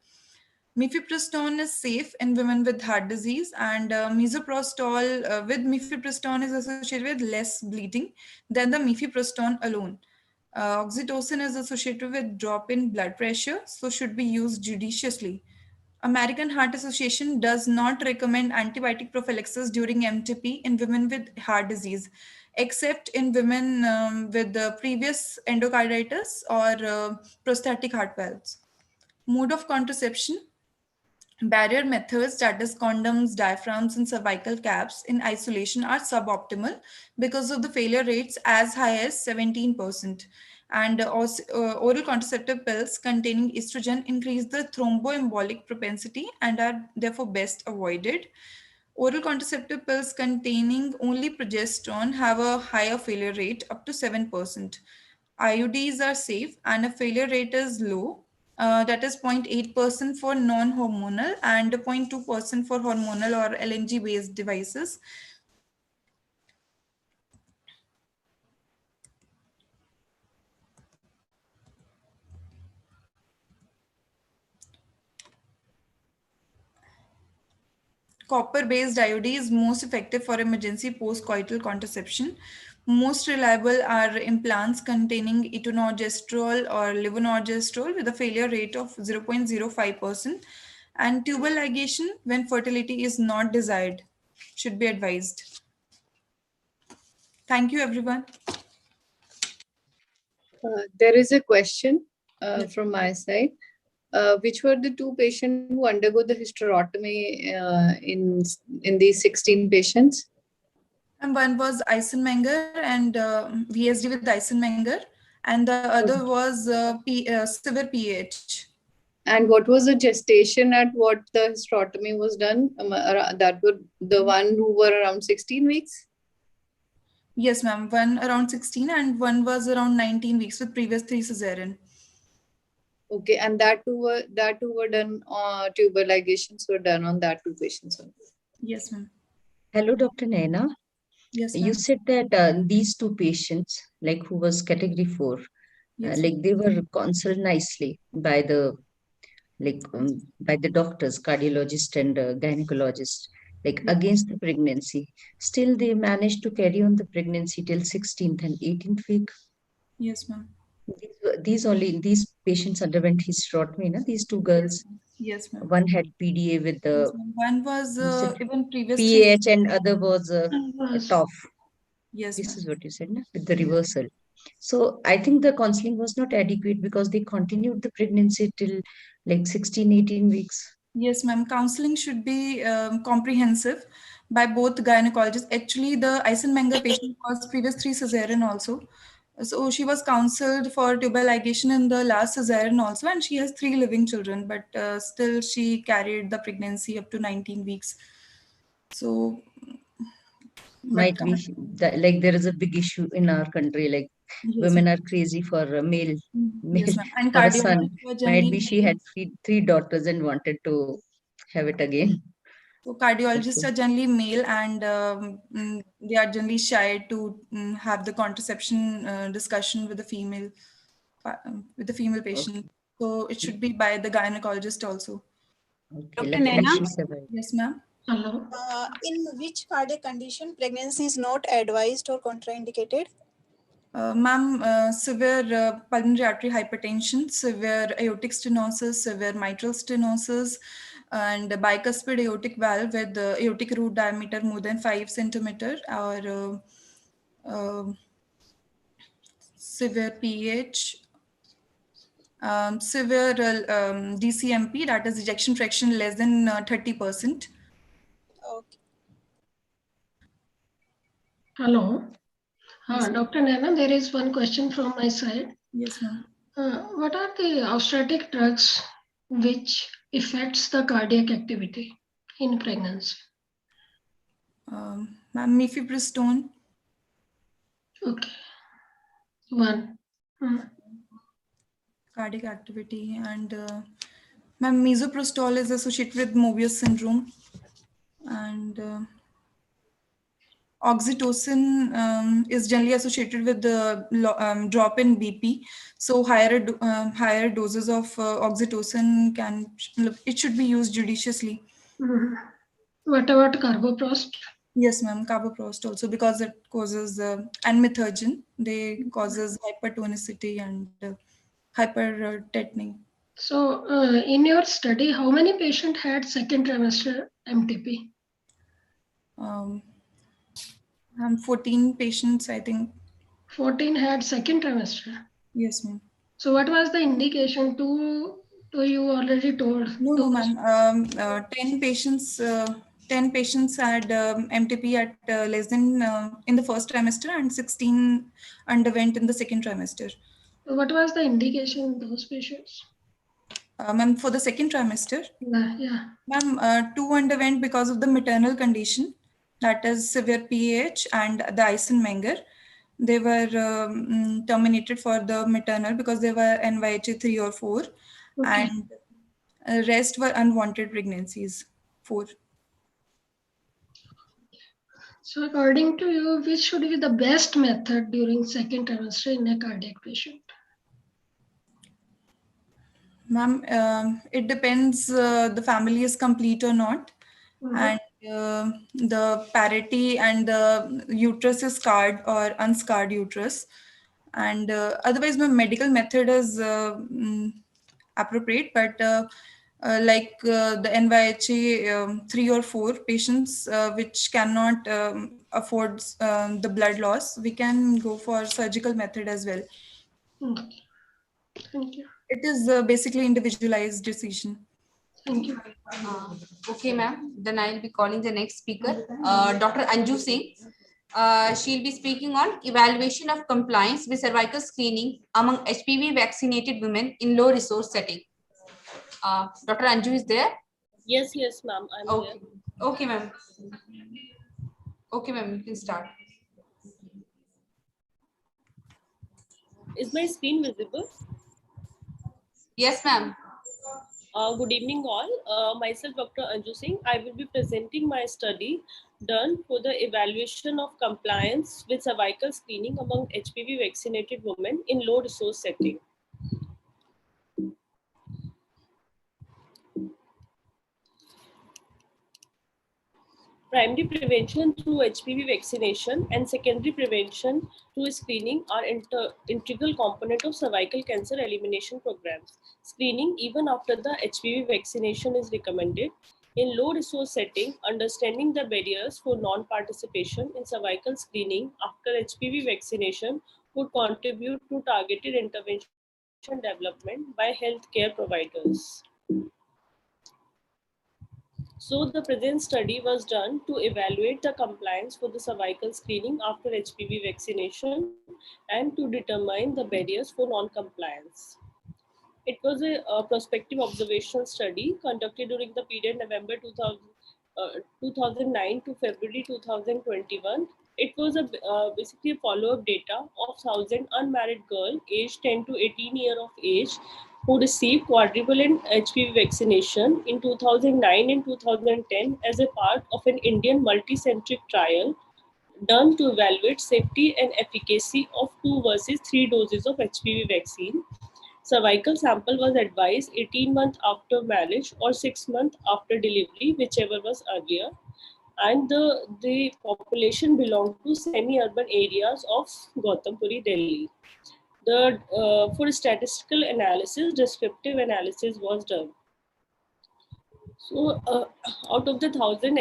Mifepristone is safe in women with heart disease, and misoprostol with mifepristone is associated with less bleeding than the mifepristone alone. Oxytocin is associated with drop in blood pressure, so should be used judiciously. American Heart Association does not recommend antibiotic prophylaxis during MTP in women with heart disease, except in women with previous endocarditis or prostatic heart valves. Mode of contraception: barrier methods, that is condoms, diaphragms, and cervical caps in isolation, are suboptimal because of the failure rates as high as 17%. And oral contraceptive pills containing estrogen increase the thromboembolic propensity and are therefore best avoided. Oral contraceptive pills containing only progesterone have a higher failure rate, up to 7%. IUDs are safe and a failure rate is low, that is 0.8% for non-hormonal and 0.2% for hormonal or LNG-based devices. Copper-based IUD is most effective for emergency post-coital contraception. Most reliable are implants containing etonogestrel or levonorgestrel with a failure rate of 0.05%, and tubal ligation when fertility is not desired should be advised. Thank you, everyone. There is a question from my side. Which were the two patients who undergo the hysterotomy in these 16 patients? And one was Eisenmenger and VSD with Eisenmenger, and the other was severe PH. And what was the gestation at what the hysterotomy was done? That were the one who were around 16 weeks? Yes, ma'am. One around 16 and one was around 19 weeks with previous 3 cesarean. Okay, and that two were done. Tubal ligations were done on that two patients only. Yes, ma'am. Hello, Dr. Naina. Yes, you said that these two patients, like who was category 4, Yes. like they were counseled nicely by the by the doctors, cardiologist and gynecologist, like against the pregnancy. Still, they managed to carry on the pregnancy till 16th and 18th week. Yes, ma'am. These patients underwent hysterotomy, na? These two girls. Yes, ma'am. One had PDA with the one was even previous PH and other was TOF. Yes, this ma'am. is what you said, na? With the reversal. So I think the counseling was not adequate because they continued the pregnancy till like 16, 18 weeks. Yes, ma'am. Counseling should be comprehensive by both gynecologists. Actually, the Eisenmenger patient was previous 3 cesarean also. So she was counseled for tubal ligation in the last cesarean also, and she has 3 living children, but still she carried the pregnancy up to 19 weeks. So, might be that, like there is a big issue in our country, like women are crazy for a male, yes, ma'am. And for a son. cardiologists were Might be generally she had three daughters and wanted to have it again. So cardiologists are generally male, and they are generally shy to have the contraception discussion with the female patient. So it should be by the gynecologist also. Okay, Dr. Naina? Yes, ma'am. Hello. In which cardiac condition pregnancy is not advised or contraindicated? Ma'am, severe pulmonary artery hypertension, severe aortic stenosis, severe mitral stenosis, and bicuspid aortic valve with aortic root diameter more than 5 centimeter, or severe PH, severe DCMP, that is ejection fraction less than 30%. Okay. Hello. Dr. Naina, there is one question from my side. Yes, ma'am. What are the obstetric drugs which affects the cardiac activity in pregnancy? Ma'am, mifepristone. Okay. 1. Cardiac activity. And ma'am, misoprostol is associated with Mobius syndrome. And oxytocin is generally associated with the drop in BP. So higher doses of oxytocin it should be used judiciously. What about carboprost? Yes, ma'am, carboprost also, because it causes and methergin. They causes hypertonicity and hypertetany. So, in your study, how many patients had second trimester MTP? 14 patients, I think. 14 had second trimester. Yes, ma'am. So, what was the indication to you already told? No, ma'am. 10 patients. 10 patients had MTP at less than in the first trimester, and 16 underwent in the second trimester. What was the indication in those patients? Ma'am, for the second trimester, Yeah. ma'am, 2 underwent because of the maternal condition, that is severe PAH and the Eisenmenger. They were terminated for the maternal because they were NYHA 3 or 4, Okay. and rest were unwanted pregnancies, 4. So, according to you, which should be the best method during second trimester in a cardiac patient? Ma'am, it depends the family is complete or not, and the parity and the uterus is scarred or unscarred uterus, and otherwise my medical method is appropriate, but the NYHA 3 or 4 patients which cannot afford the blood loss, we can go for surgical method as well. Thank you. It is basically individualized decision. Thank you. Okay, ma'am. Then I'll be calling the next speaker, Dr. Anju Singh. She'll be speaking on evaluation of compliance with cervical screening among HPV vaccinated women in low resource setting. Dr. Anju is there? Yes, ma'am. I'm okay. there. Okay, ma'am. Okay, ma'am. You can start. Is my screen visible? Yes, ma'am. Good evening, all. Myself, Dr. Anju Singh. I will be presenting my study done for the evaluation of compliance with cervical screening among HPV vaccinated women in low resource setting. Primary prevention through HPV vaccination and secondary prevention through screening are integral component of cervical cancer elimination programs. Screening, even after the HPV vaccination, is recommended. In low resource setting, understanding the barriers for non-participation in cervical screening after HPV vaccination would contribute to targeted intervention development by healthcare providers. So the present study was done to evaluate the compliance for the cervical screening after HPV vaccination and to determine the barriers for non-compliance. It was a prospective observational study conducted during the period November 2009 to February 2021. It was basically a follow-up data of 1,000 unmarried girls aged 10 to 18 years of age who received quadrivalent HPV vaccination in 2009 and 2010 as a part of an Indian multicentric trial done to evaluate safety and efficacy of 2 versus 3 doses of HPV vaccine. Cervical sample was advised 18 months after marriage or 6 months after delivery, whichever was earlier. And the population belonged to semi-urban areas of Gautampuri, Delhi. For statistical analysis, descriptive analysis was done. So, out of the 1,000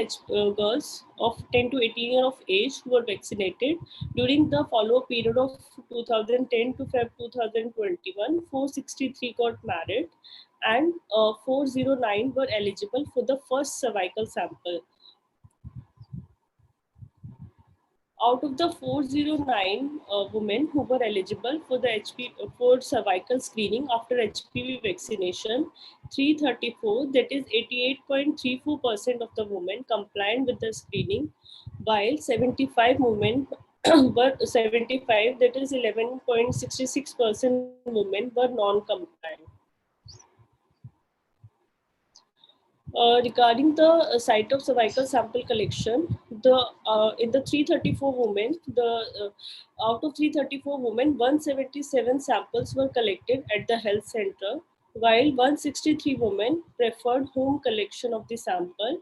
girls of 10 to 18 years of age who were vaccinated during the follow-up period of 2010 to Feb 2021, 463 got married and 409 were eligible for the first cervical sample. Out of the 409 women who were eligible for the for cervical screening after HPV vaccination, 334, that is 88.34% of the women compliant with the screening, while 75 women were 75, that is 11.66% women were non-compliant. Regarding the site of cervical sample collection, in the 334 women, out of 334 women, 177 samples were collected at the health center, while 163 women preferred home collection of the sample,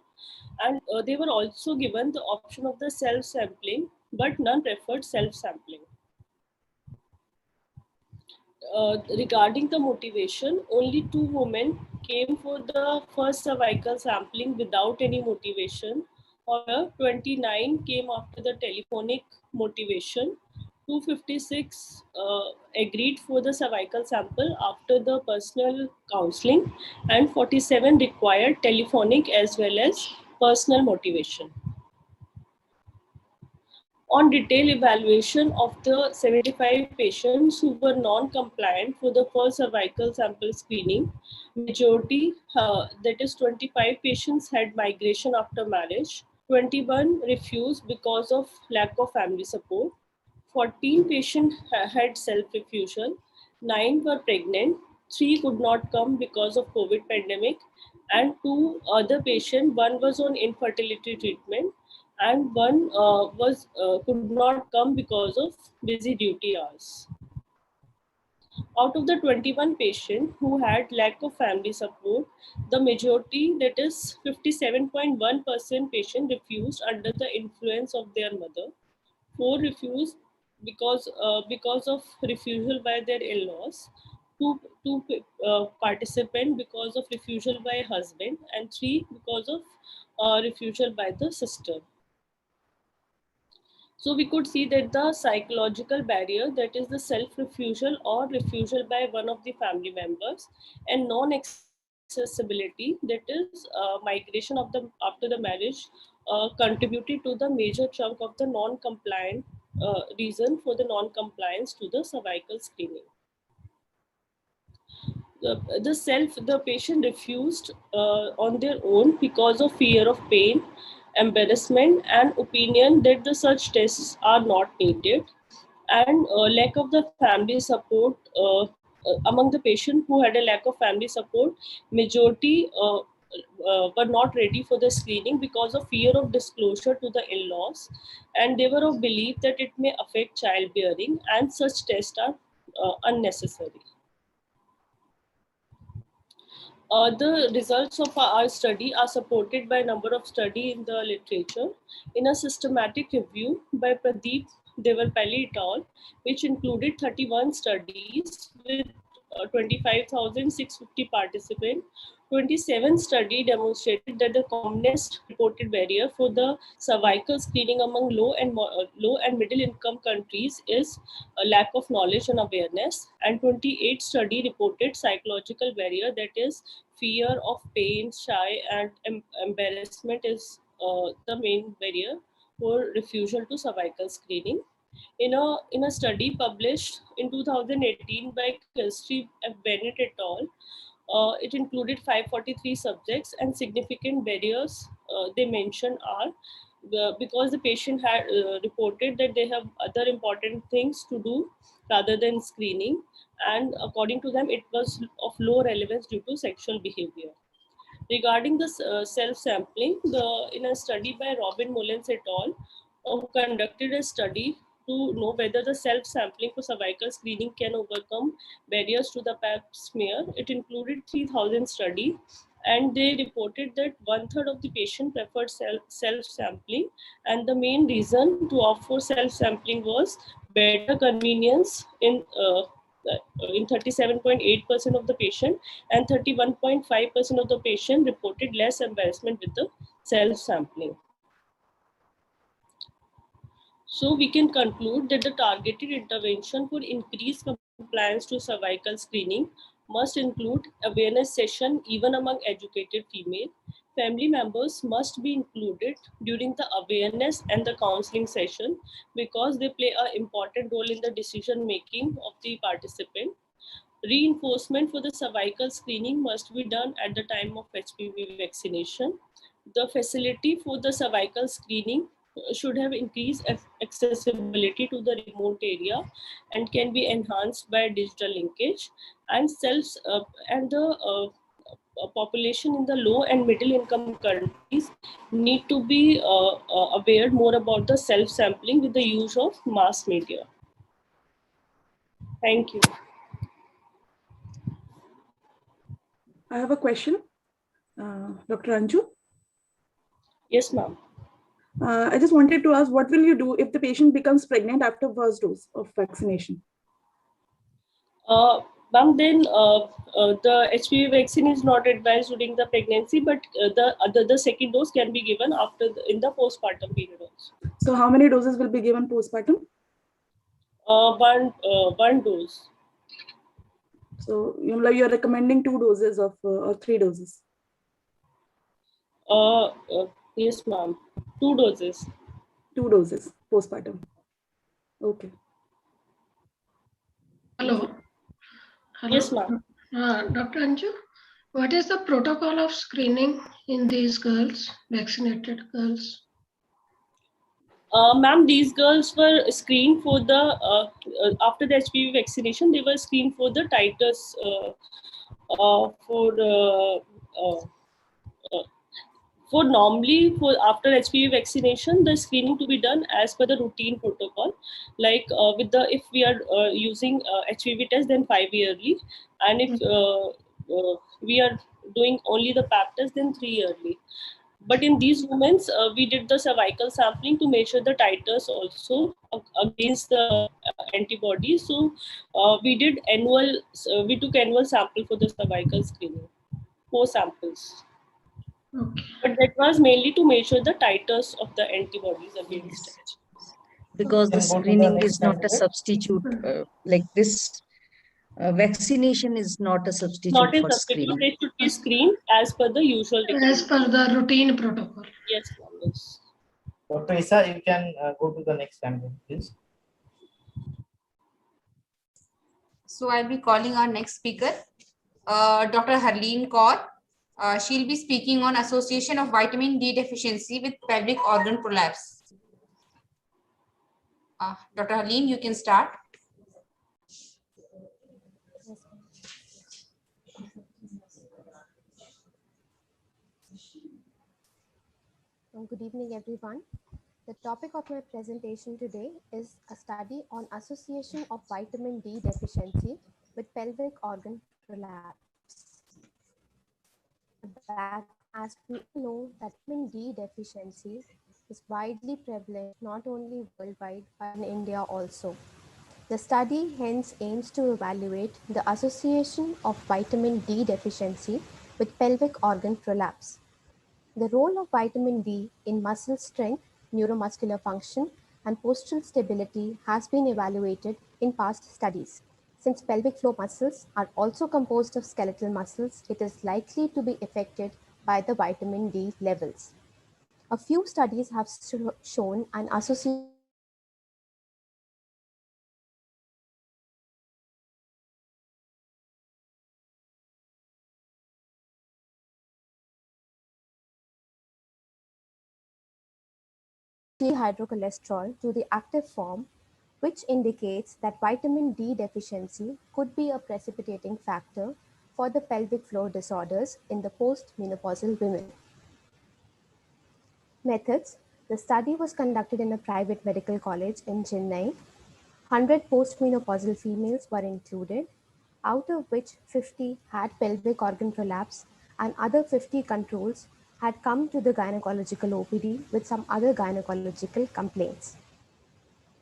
and they were also given the option of the self-sampling, but none preferred self-sampling. Regarding the motivation, only 2 women came for the first cervical sampling without any motivation. However, 29 came after the telephonic motivation. 256 agreed for the cervical sample after the personal counseling, and 47 required telephonic as well as personal motivation. On detailed evaluation of the 75 patients who were non-compliant for the first cervical sample screening, majority, that is 25 patients, had migration after marriage, 21 refused because of lack of family support, 14 patients had self-refusal, 9 were pregnant, 3 could not come because of COVID pandemic, and 2 other patients, 1 was on infertility treatment, and 1 could not come because of busy duty hours. Out of the 21 patients who had lack of family support, the majority, that is 57.1% patient, refused under the influence of their mother. 4 refused because of refusal by their in-laws. Two participant because of refusal by husband, and 3 because of refusal by the sister. So we could see that the psychological barrier, that is the self-refusal or refusal by one of the family members, and non-accessibility, that is migration of the after the marriage, contributed to the major chunk of the non-compliant reason for the non-compliance to the cervical screening. The patient refused on their own because of fear of pain, embarrassment, and opinion that the such tests are not needed, and lack of the family support. Among the patients who had a lack of family support, majority were not ready for the screening because of fear of disclosure to the in-laws, and they were of belief that it may affect childbearing, and such tests are unnecessary. The results of our study are supported by a number of studies in the literature. In a systematic review by Pradeep Devarpalli et al., which included 31 studies with 25,650 participants, 27 studies demonstrated that the commonest reported barrier for the cervical screening among low and middle income countries is a lack of knowledge and awareness, and 28 studies reported psychological barrier, that is fear of pain, shy, and embarrassment is the main barrier for refusal to cervical screening. In a study published in 2018 by Kirsty F. Bennett et al., it included 543 subjects, and significant barriers they mentioned are because the patient had reported that they have other important things to do rather than screening, and according to them it was of low relevance due to sexual behavior. Regarding the self-sampling, in a study by Robin Mullins et al., who conducted a study to know whether the self-sampling for cervical screening can overcome barriers to the pap smear. It included 3,000 studies, and they reported that 1/3 of the patient preferred self-sampling, and the main reason to opt for self-sampling was better convenience in 37.8% of the patient, and 31.5% of the patient reported less embarrassment with the self-sampling. So we can conclude that the targeted intervention for increased compliance to cervical screening must include awareness session even among educated female. Family members must be included during the awareness and the counseling session because they play an important role in the decision making of the participant. Reinforcement for the cervical screening must be done at the time of HPV vaccination. The facility for the cervical screening should have increased accessibility to the remote area and can be enhanced by digital linkage, and the population in the low and middle income countries need to be aware more about the self sampling with the use of mass media. Thank you. I have a question. Dr. Anju? Yes, ma'am. I just wanted to ask, what will you do if the patient becomes pregnant after first dose of vaccination? Ma'am, then the HPV vaccine is not advised during the pregnancy, but the second dose can be given in the postpartum period also. So how many doses will be given postpartum? One dose. So you're recommending 2 doses of or 3 doses? Yes, ma'am. 2 doses. 2 doses postpartum. Okay. Hello. Hello. Yes, ma'am. Dr. Anju, what is the protocol of screening in these girls, vaccinated girls? Ma'am, these girls were screened for the after the HPV vaccination. They were screened for the titers for normally for after HPV vaccination, the screening to be done as per the routine protocol. Like if we are using HPV test, then 5 yearly, and if we are doing only the pap test, then 3 yearly. But in these women, we did the cervical sampling to measure the titers also against the antibodies. So we took annual sample for the cervical screening, 4 samples. Okay. But that was mainly to measure the titers of the antibodies against it. Because the screening is not a substitute, like this vaccination is not a substitute Not a for substitute, screening. they should be screened as per the usual As per the routine protocol. Yes, yes. Dr. Isa, you can go to the next candidate, please. So I'll be calling our next speaker, Dr. Harleen Kaur. She'll be speaking on association of vitamin D deficiency with pelvic organ prolapse. Dr. Harleen, you can start. Good evening, everyone. The topic of my presentation today is a study on association of vitamin D deficiency with pelvic organ prolapse. As we know that vitamin D deficiency is widely prevalent not only worldwide but in India also. The study hence aims to evaluate the association of vitamin D deficiency with pelvic organ prolapse. The role of vitamin D in muscle strength, neuromuscular function, and postural stability has been evaluated in past studies. Since pelvic floor muscles are also composed of skeletal muscles, it is likely to be affected by the vitamin D levels. A few studies have shown an association hydrocholesterol to the active form, which indicates that vitamin D deficiency could be a precipitating factor for the pelvic floor disorders in the postmenopausal women. Methods. The study was conducted in a private medical college in Chennai. 100 postmenopausal females were included, out of which 50 had pelvic organ prolapse and other 50 controls had come to the gynecological OPD with some other gynecological complaints.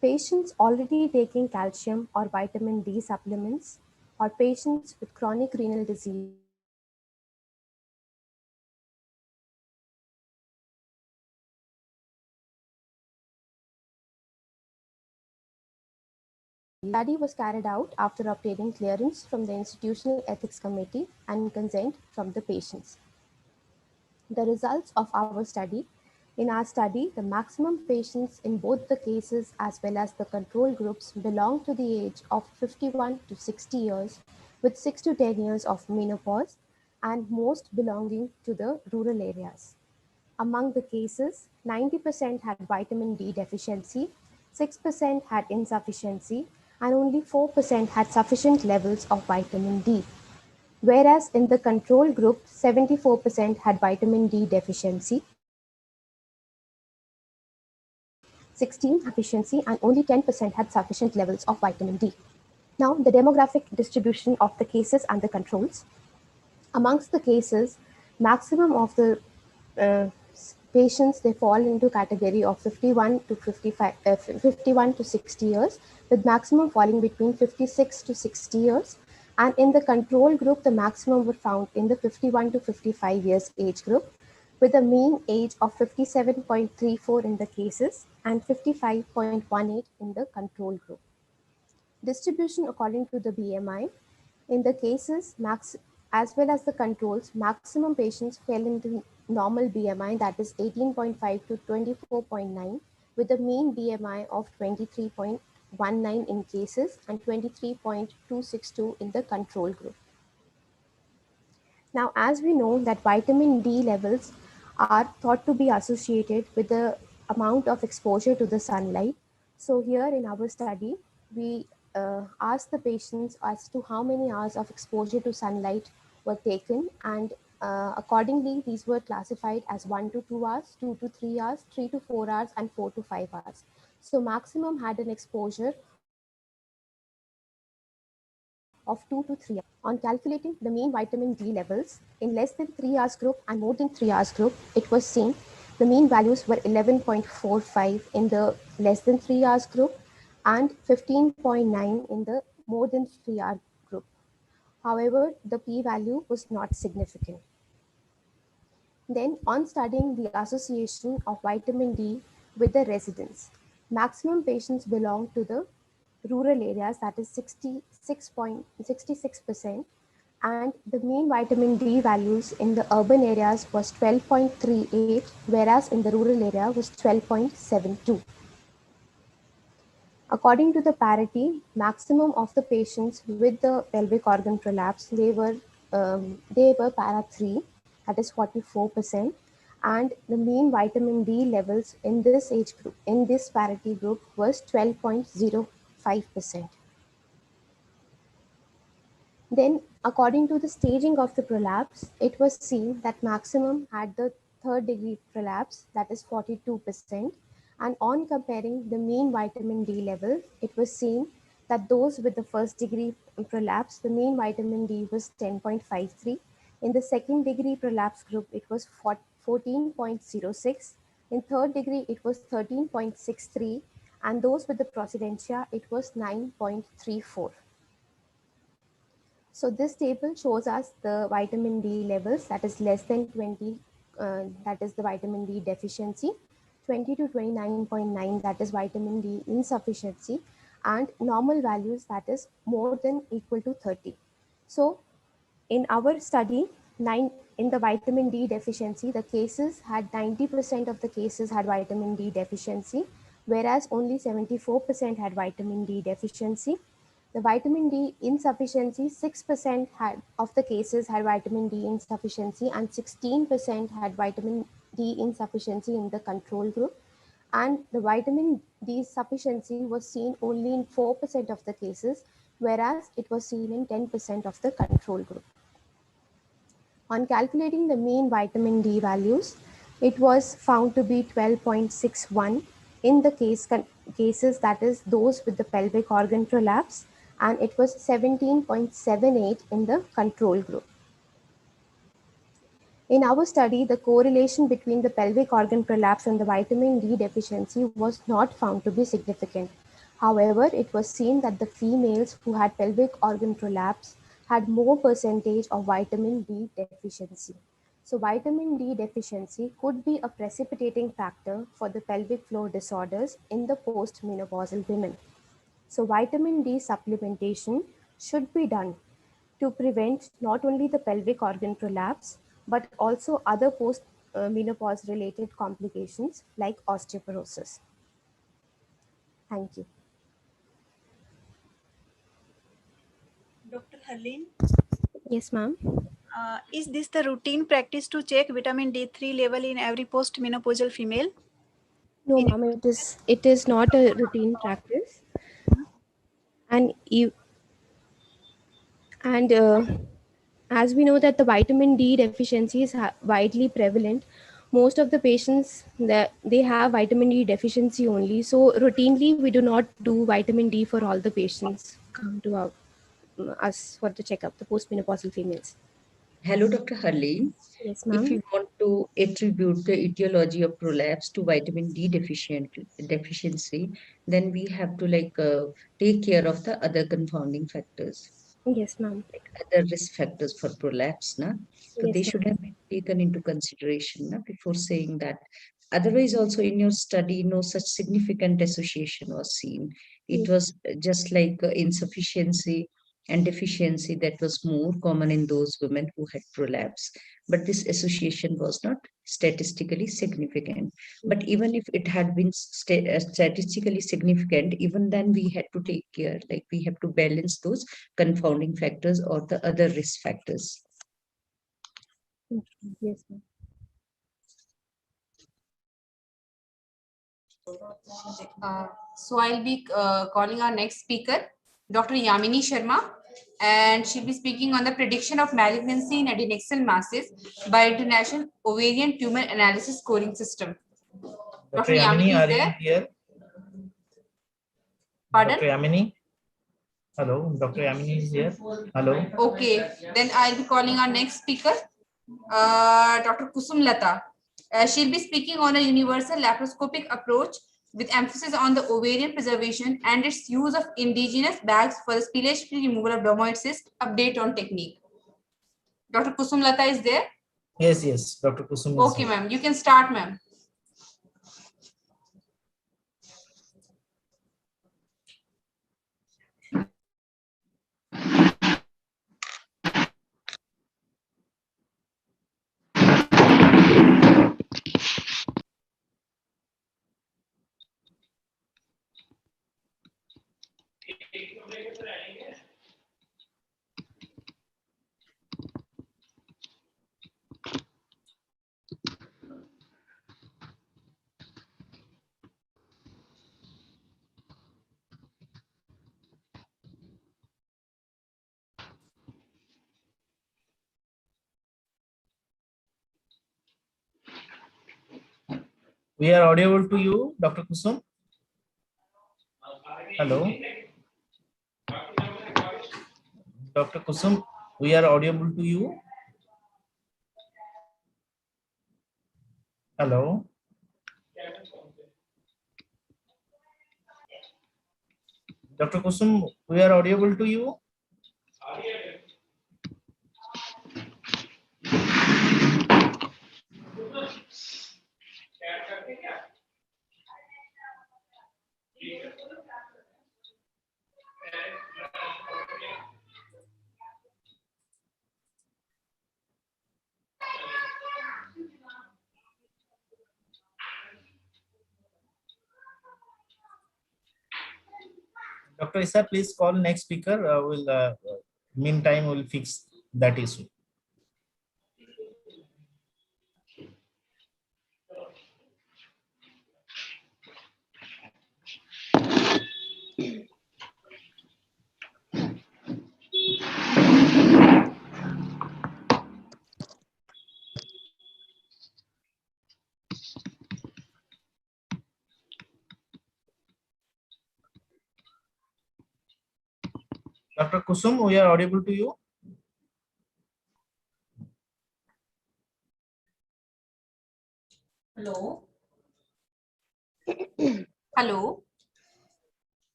Patients already taking calcium or vitamin D supplements or patients with chronic renal disease The study was carried out after obtaining clearance from the Institutional Ethics Committee and consent from the patients. The results of our study. In our study, the maximum patients in both the cases as well as the control groups belong to the age of 51 to 60 years with 6 to 10 years of menopause and most belonging to the rural areas. Among the cases, 90% had vitamin D deficiency, 6% had insufficiency, and only 4% had sufficient levels of vitamin D. Whereas in the control group, 74% had vitamin D deficiency, 16% deficiency, and only 10% had sufficient levels of vitamin D. Now, the demographic distribution of the cases and the controls. Amongst the cases, maximum of the patients, they fall into category of 51 to 55, 51 to 60 years, with maximum falling between 56 to 60 years. And in the control group, the maximum were found in the 51 to 55 years age group, with a mean age of 57.34 in the cases and 55.18 in the control group. Distribution according to the BMI. In the cases, as well as the controls, maximum patients fell into normal BMI, that is 18.5 to 24.9, with a mean BMI of 23.19 in cases and 23.262 in the control group. Now, as we know that vitamin D levels are thought to be associated with the amount of exposure to the sunlight. So here in our study, we asked the patients as to how many hours of exposure to sunlight were taken, and accordingly, these were classified as 1 to 2 hours, 2 to 3 hours, 3 to 4 hours, and 4 to 5 hours. So maximum had an exposure of 2 to 3 hours. On calculating the mean vitamin D levels in less than 3 hours group and more than 3 hours group, it was seen the mean values were 11.45 in the less than 3 hours group and 15.9 in the more than 3 hour group. However, the p-value was not significant. Then, on studying the association of vitamin D with the residents, maximum patients belong to the rural areas, that is 66%, and the mean vitamin D values in the urban areas was 12.38, whereas in the rural area was 12.72. According to the parity, maximum of the patients with the pelvic organ prolapse, they were para 3, that is 44%, and the mean vitamin D levels in this age group, in this parity group, was 12.05%. Then, according to the staging of the prolapse, it was seen that maximum had the third degree prolapse, that is 42%. And on comparing the mean vitamin D level, it was seen that those with the first degree prolapse, the mean vitamin D was 10.53. In the second degree prolapse group, it was 14.06. In third degree, it was 13.63. And those with the procedentia, it was 9.34. So this table shows us the vitamin D levels, that is less than 20, that is the vitamin D deficiency, 20 to 29.9, that is vitamin D insufficiency, and normal values, that is more than equal to 30. So in our study, in the vitamin D deficiency, the cases had 90% of the cases had vitamin D deficiency, whereas only 74% had vitamin D deficiency. The vitamin D insufficiency, 6% of the cases had vitamin D insufficiency and 16% had vitamin D insufficiency in the control group. And the vitamin D sufficiency was seen only in 4% of the cases, whereas it was seen in 10% of the control group. On calculating the mean vitamin D values, it was found to be 12.61 in the cases, that is those with the pelvic organ prolapse, and it was 17.78 in the control group. In our study, the correlation between the pelvic organ prolapse and the vitamin D deficiency was not found to be significant. However, it was seen that the females who had pelvic organ prolapse had more percentage of vitamin D deficiency. So vitamin D deficiency could be a precipitating factor for the pelvic floor disorders in the postmenopausal women. So vitamin D supplementation should be done to prevent not only the pelvic organ prolapse, but also other post-menopause related complications like osteoporosis. Thank you. Dr. Haleen? Yes, ma'am. Is this the routine practice to check vitamin D3 level in every post-menopausal female? No, ma'am, it is not a routine practice, and as we know that the vitamin D deficiency is widely prevalent, most of the patients that they have vitamin D deficiency only. So routinely, we do not do vitamin D for all the patients come to us for the checkup, the postmenopausal females. Hello, Dr. Harleen. Yes, If ma'am. we want to attribute the etiology of prolapse to vitamin D deficiency, then we have to take care of the other confounding factors. Yes, ma'am. Like other risk factors for prolapse, na? So Yes, they should have been taken into consideration before saying that. Otherwise, also in your study, no such significant association was seen. It was just like insufficiency and deficiency that was more common in those women who had prolapse. But this association was not statistically significant. But even if it had been statistically significant, even then we had to take care, like we have to balance those confounding factors or the other risk factors. Yes, ma'am. So I'll be calling our next speaker, Dr. Yamini Sharma, and she'll be speaking on the prediction of malignancy in adnexal masses by International Ovarian Tumor Analysis Scoring System. Dr. Yamini are is there? you here? Pardon? Dr. Yamini? Hello, Dr. Yamini is here. Hello. Okay, then I'll be calling our next speaker, Dr. Kusum Lata. She'll be speaking on a universal laparoscopic approach with emphasis on the ovarian preservation and its use of indigenous bags for the spillage-free removal of dermoid cyst. Update on technique. Dr. Kusum Lata is there? Yes, Dr. Kusum is Okay, here. ma'am. You can start, ma'am. We are audible to you, Dr. Kusum. Hello. Dr. Kusum, we are audible to you. Hello. Dr. Kusum, we are audible to you. Dr. Isa, please call next speaker. Meantime, we'll fix that issue. Dr. Kusum, we are audible to you. Hello. Hello.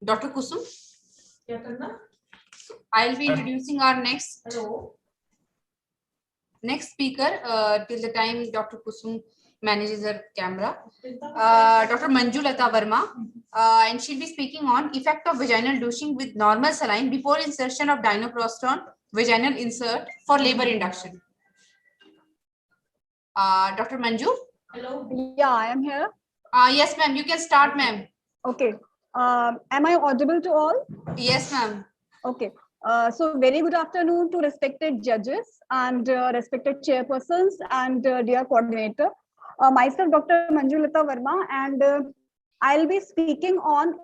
Dr. Kusum. I'll be introducing our next speaker till the time Dr. Kusum manages her camera. Dr. Manju Lata Verma, and she'll be speaking on effect of vaginal douching with normal saline before insertion of dinoprostone vaginal insert for labor induction. Dr. Manju? Hello. Yeah, I am here. Yes, ma'am. You can start, ma'am. Okay. Am I audible to all? Yes, ma'am. Okay. So very good afternoon to respected judges and respected chairpersons and dear coordinator. Myself, Dr. Manjulata Verma, and I'll be speaking on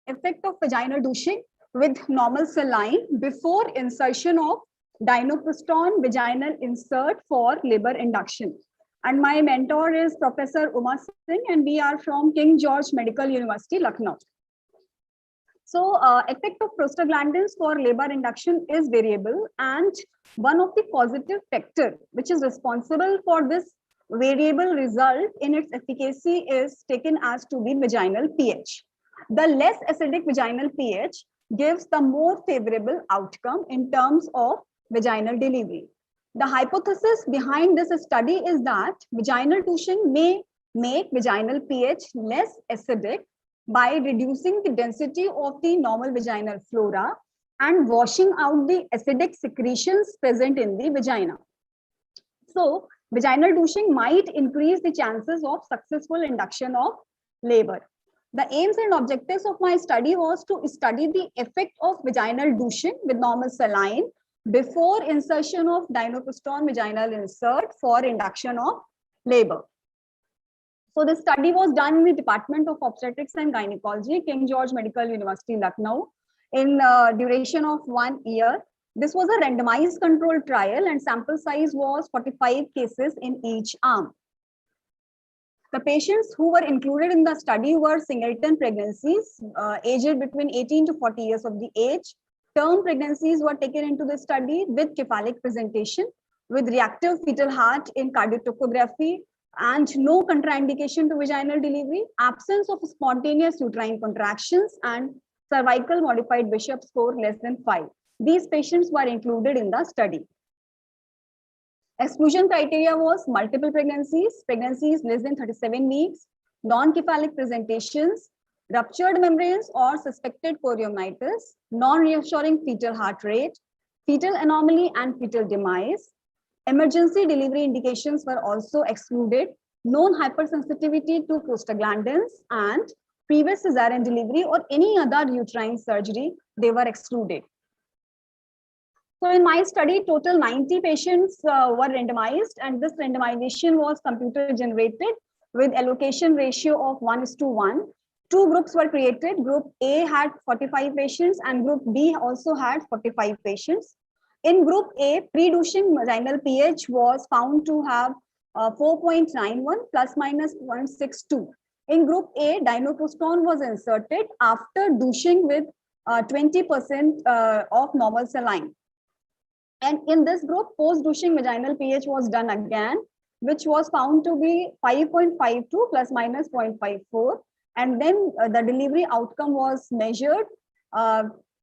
effect of vaginal douching with normal saline before insertion of dinoprostone vaginal insert for labor induction. And my mentor is Professor Uma Singh, and we are from King George Medical University, Lucknow. So effect of prostaglandins for labor induction is variable, and one of the positive factor which is responsible for this variable result in its efficacy is taken as to be vaginal pH. The less acidic vaginal pH gives the more favorable outcome in terms of vaginal delivery. The hypothesis behind this study is that vaginal douching may make vaginal pH less acidic by reducing the density of the normal vaginal flora and washing out the acidic secretions present in the vagina. So, vaginal douching might increase the chances of successful induction of labor. The aims and objectives of my study was to study the effect of vaginal douching with normal saline before insertion of dinoprostone vaginal insert for induction of labor. So this study was done in the Department of Obstetrics and Gynecology, King George Medical University, Lucknow, in duration of 1 year. This was a randomized controlled trial and sample size was 45 cases in each arm. The patients who were included in the study were singleton pregnancies, aged between 18 to 40 years of the age. Term pregnancies were taken into the study with cephalic presentation, with reactive fetal heart in cardiotocography, and no contraindication to vaginal delivery, absence of spontaneous uterine contractions, and cervical modified Bishop score less than 5. These patients were included in the study. Exclusion criteria was multiple pregnancies, pregnancies less than 37 weeks, non-cephalic presentations, ruptured membranes or suspected chorionitis, non-reassuring fetal heart rate, fetal anomaly and fetal demise. Emergency delivery indications were also excluded, known hypersensitivity to prostaglandins, and previous cesarean delivery or any other uterine surgery, they were excluded. So in my study, total 90 patients were randomized, and this randomization was computer generated with allocation ratio of 1:1. Two groups were created. Group A had 45 patients and group B also had 45 patients. In group A, pre-douching vaginal pH was found to have 4.91 plus minus 0.62. In group A, dinoprostone was inserted after douching with 20% of normal saline. And in this group, post-douching vaginal pH was done again, which was found to be 5.52 plus minus 0.54. And then the delivery outcome was measured.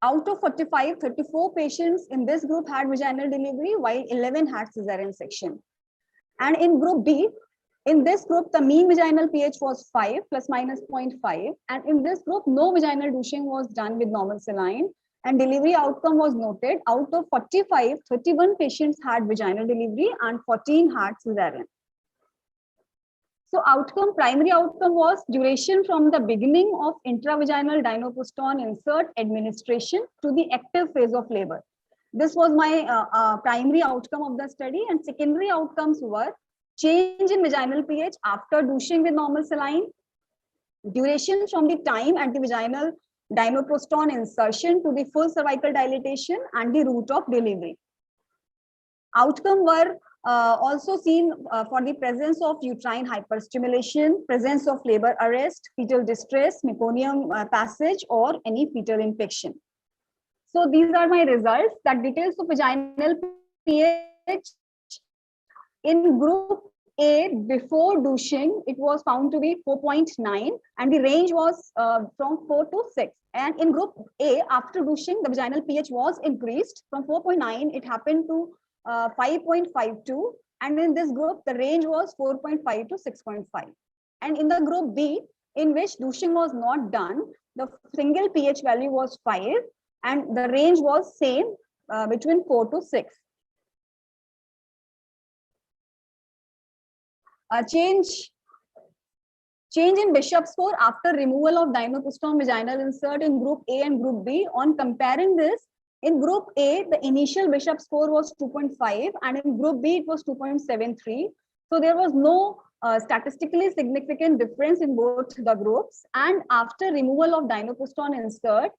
Out of 45, 34 patients in this group had vaginal delivery, while 11 had cesarean section. And in group B, in this group, the mean vaginal pH was 5 plus minus 0.5. And in this group, no vaginal douching was done with normal saline. And delivery outcome was noted. Out of 45, 31 patients had vaginal delivery and 14 had cesarean. So primary outcome was duration from the beginning of intravaginal dinoprostone insert administration to the active phase of labor. This was my primary outcome of the study, and secondary outcomes were change in vaginal pH after douching with normal saline, duration from the time at the vaginal dinoprostone insertion to the full cervical dilatation, and the route of delivery. Outcome were also seen for the presence of uterine hyperstimulation, presence of labor arrest, fetal distress, meconium passage, or any fetal infection. So these are my results. That details of vaginal pH in group A before douching, it was found to be 4.9, and the range was from 4 to 6. And in group A, after douching, the vaginal pH was increased from 4.9. It happened to 5.52, and in this group the range was 4.5 to 6.5. And in the group B, in which douching was not done, the single pH value was 5 and the range was same between 4 to 6. Change in Bishop score after removal of dinoprostone vaginal insert in group A and group B. On comparing this, In group A, the initial Bishop score was 2.5, and in group B, it was 2.73. So there was no statistically significant difference in both the groups. And after removal of dinopustone insert,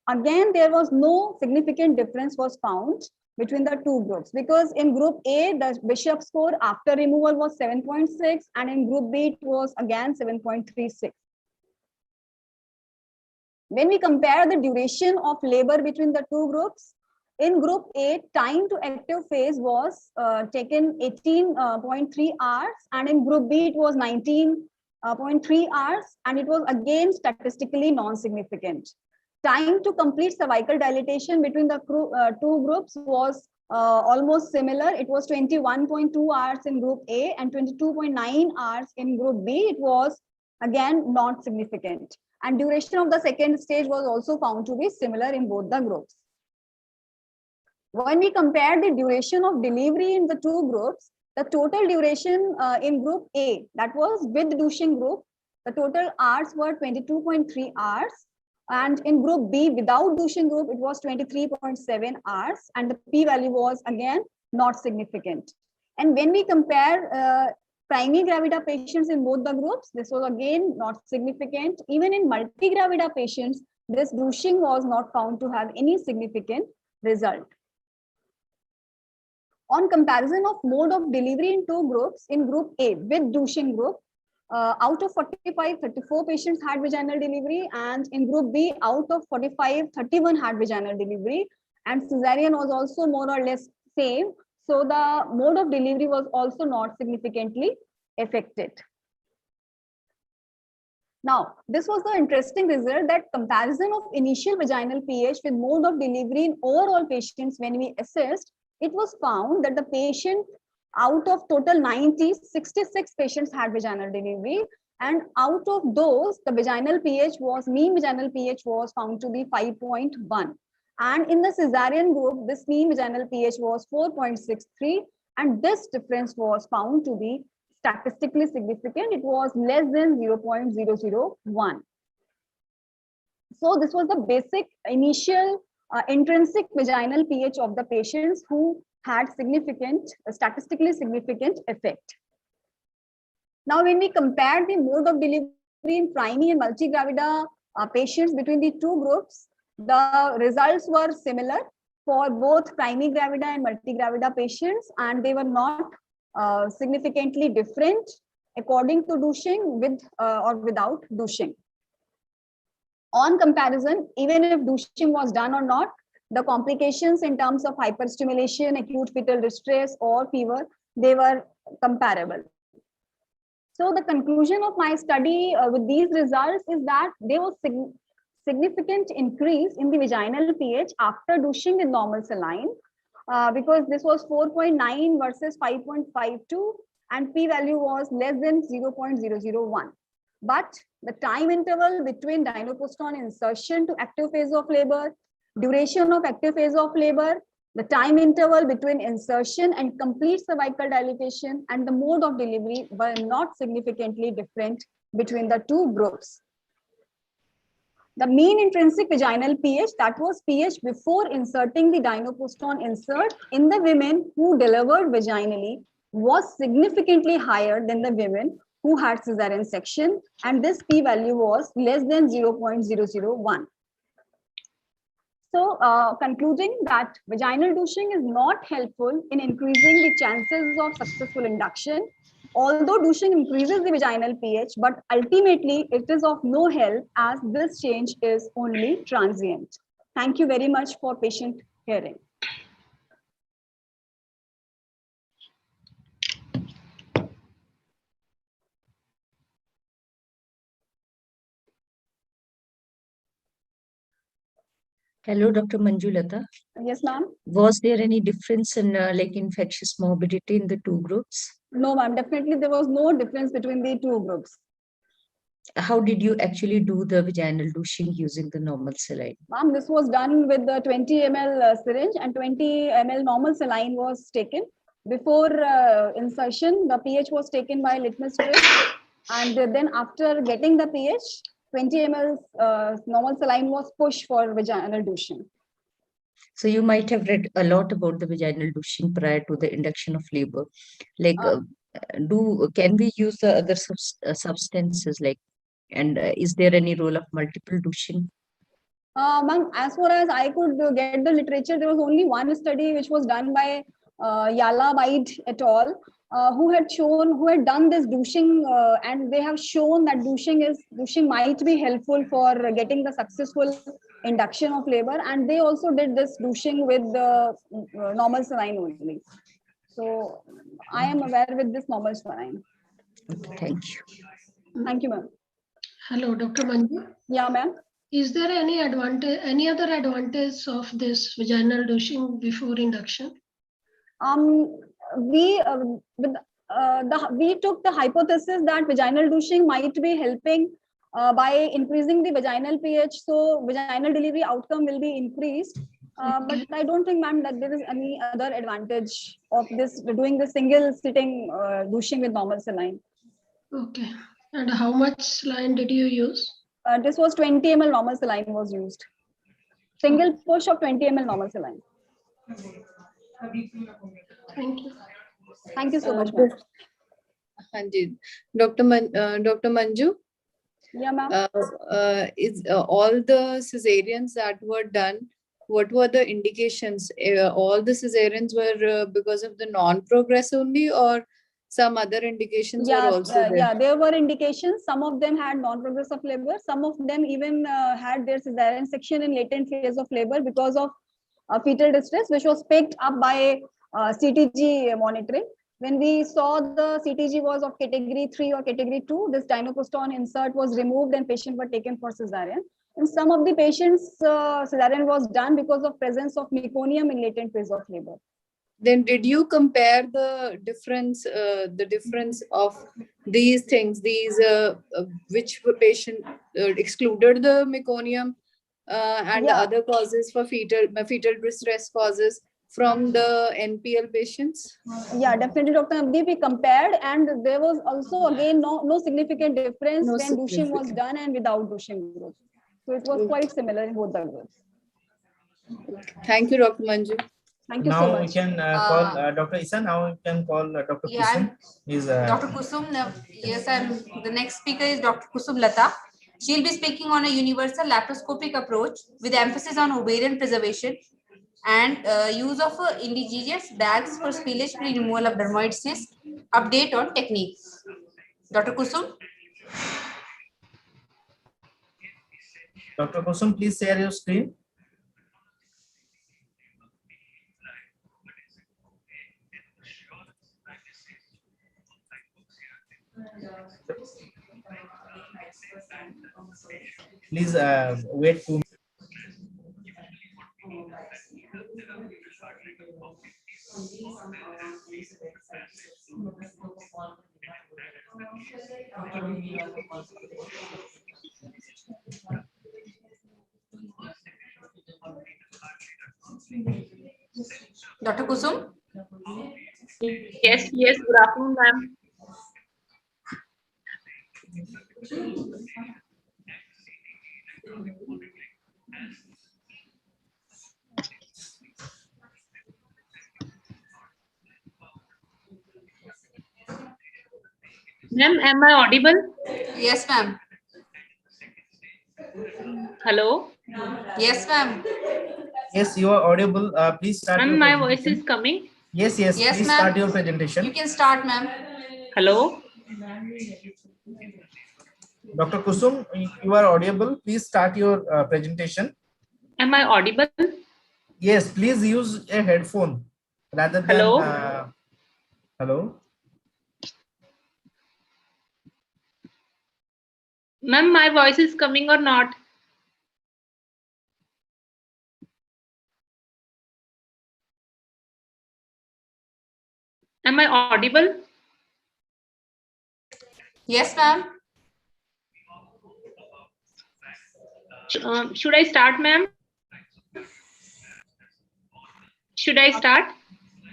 again, there was no significant difference was found between the two groups, because in group A, the Bishop score after removal was 7.6, and in group B, it was again 7.36. When we compare the duration of labor between the two groups, in group A, time to active phase was taken 18.3 hours, and in group B, it was 19.3 hours, and it was again statistically non-significant. Time to complete cervical dilatation between the two groups was almost similar. It was 21.2 hours in group A and 22.9 hours in group B. It was again not significant. And duration of the second stage was also found to be similar in both the groups. When we compare the duration of delivery in the two groups, the total duration in group A, that was with douching group, the total hours were 22.3 hours. And in group B, without douching group, it was 23.7 hours. And the p-value was again not significant. And when we compare primary gravida patients in both the groups, this was again not significant. Even in multi-gravida patients, this douching was not found to have any significant result. On comparison of mode of delivery in two groups, in group A with douching group, out of 45, 34 patients had vaginal delivery, and in group B, out of 45, 31 had vaginal delivery, and cesarean was also more or less same. So the mode of delivery was also not significantly affected. Now, this was the interesting result, that comparison of initial vaginal pH with mode of delivery in overall patients when we assessed, it was found that the patient out of total 90, 66 patients had vaginal delivery, and out of those, the vaginal pH was, mean vaginal pH was found to be 5.1. And in the cesarean group, this mean vaginal pH was 4.63, and this difference was found to be statistically significant. It was less than 0.001. So this was the basic initial intrinsic vaginal pH of the patients who had significant, statistically significant effect. Now, when we compare the mode of delivery in primary and multigravida patients between the two groups, the results were similar for both primary gravida and multigravida patients, and they were not significantly different according to douching with or without douching. On comparison, even if douching was done or not, the complications in terms of hyperstimulation, acute fetal distress, or fever, they were comparable. So the conclusion of my study with these results is that there was significant increase in the vaginal pH after douching with normal saline, because this was 4.9 versus 5.52, and p-value was less than 0.001. But the time interval between dinopustone insertion to active phase of labor, duration of active phase of labor, the time interval between insertion and complete cervical dilatation, and the mode of delivery were not significantly different between the two groups. The mean intrinsic vaginal pH, that was pH before inserting the dinopustone insert in the women who delivered vaginally, was significantly higher than the women who had cesarean section, and this p-value was less than 0.001. So, concluding that vaginal douching is not helpful in increasing the chances of successful induction, although douching increases the vaginal pH, but ultimately it is of no help as this change is only transient. Thank you very much for patient hearing. Hello, Dr. Manjulata. Yes, ma'am. Was there any difference in like infectious morbidity in the two groups? No, ma'am. Definitely there was no difference between the two groups. How did you actually do the vaginal douching using the normal saline? Ma'am, this was done with the 20 ml syringe, and 20 ml normal saline was taken. Before insertion, the pH was taken by litmus strip, and then after getting the pH, 20 ml normal saline was pushed for vaginal douching. So you might have read a lot about the vaginal douching prior to the induction of labor. Like, can we use the other substances, like, and is there any role of multiple douching? Ma'am, as far as I could get the literature, there was only one study which was done by Yala Baid et al. Who had done this douching, and they have shown that douching might be helpful for getting the successful induction of labor, and they also did this douching with the normal saline only. So I am aware with this normal saline. Okay, thank you. Thank you, ma'am. Hello, Dr. Manju. Yeah, ma'am. Is there any other advantage of this vaginal douching before induction? We took the hypothesis that vaginal douching might be helping by increasing the vaginal pH, so vaginal delivery outcome will be increased. But I don't think, ma'am, that there is any other advantage of this doing the single sitting douching with normal saline. Okay. And how much saline did you use? This was 20 ml normal saline was used. Single push of 20 ml normal saline. Thank you. Thank you so much, ma'am. Dr. Manju? Yeah, ma'am. Is all the cesareans that were done, what were the indications? All the cesareans were because of the non-progress only, or some other indications were also there? Yeah, there were indications. Some of them had non-progressive labor. Some of them even had their cesarean section in latent phase of labor because of fetal distress, which was picked up by CTG monitoring. When we saw the CTG was of category 3 or category 2, this dinoprostone insert was removed and patients were taken for cesarean. In some of the patients, cesarean was done because of presence of meconium in latent phase of labor. Then did you compare the difference of these things, which patient excluded the meconium and the other causes for fetal distress causes from the NPL patients? Yeah, definitely, Dr. Navdeep, we compared, and there was also again no significant difference when douching was done and without douching group. So it was quite similar in both the groups. Thank you, Dr. Manju. Thank you so much. Now we can call Dr. Isa. Now we can call Dr. Kusum. Dr. Kusum. Yes, the next speaker is Dr. Kusum Lata. She'll be speaking on a universal laparoscopic approach with emphasis on ovarian preservation and use of indigenous bags for spillage-free removal of dermoid cyst. Update on techniques. Dr. Kusum. Dr. Kusum, please share your screen. Please wait 2 minutes. Dr. Kusum? Yes, good afternoon, ma'am. Ma'am, am I audible? Yes, ma'am. Hello? Yes, ma'am. Yes, you are audible. Please start your My presentation. voice is coming? Yes, please start your presentation. You can start, ma'am. Hello? Dr. Kusum, you are audible. Please start your presentation. Am I audible? Yes, please use a headphone rather than... Hello? Hello? Ma'am, my voice is coming or not? Am I audible? Yes, ma'am. Should I start, ma'am? Should I start?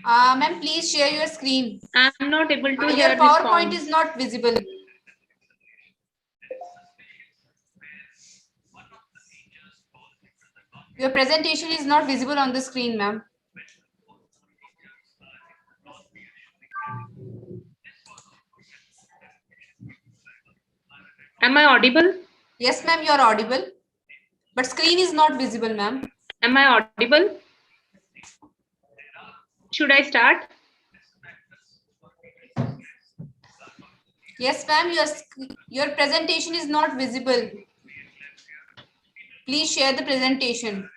Ma'am, please share your screen. I'm not able to Your hear PowerPoint this is not visible. Your presentation is not visible on the screen, ma'am. Am I audible? Yes, ma'am, you are audible. But screen is not visible, ma'am. Am I audible? Should I start? Yes, ma'am, your presentation is not visible. Please share the presentation.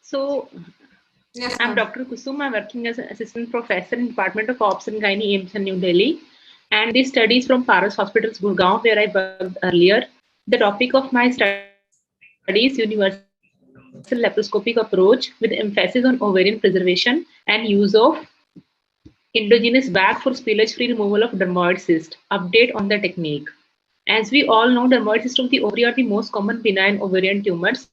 So, yes, I'm Dr. Kusum. I'm working as an assistant professor in Department of Obs and Gynae, AIIMS in New Delhi. And this study is from Paras Hospitals, Gurgaon, where I worked earlier. The topic of my study is universal laparoscopic approach with emphasis on ovarian preservation and use of endogenous bag for spillage-free removal of dermoid cyst. Update on the technique. As we all know, dermoid cysts of the ovary are the most common benign ovarian tumors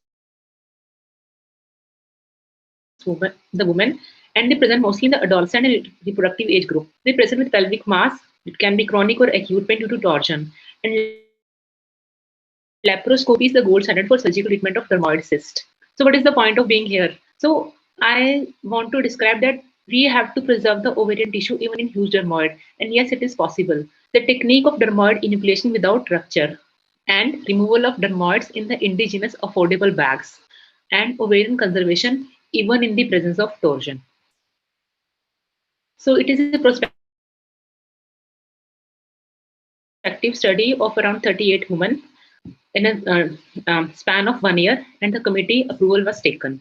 the woman, and they present mostly in the adolescent and reproductive age group. They present with pelvic mass. It can be chronic or acute pain due to torsion. And laparoscopy is the gold standard for surgical treatment of dermoid cyst. So what is the point of being here? So I want to describe that we have to preserve the ovarian tissue even in huge dermoid. And yes, it is possible. The technique of dermoid enucleation without rupture and removal of dermoids in the indigenous affordable bags and ovarian conservation even in the presence of torsion. So it is a prospective study of around 38 women in a span of 1 year, and the committee approval was taken.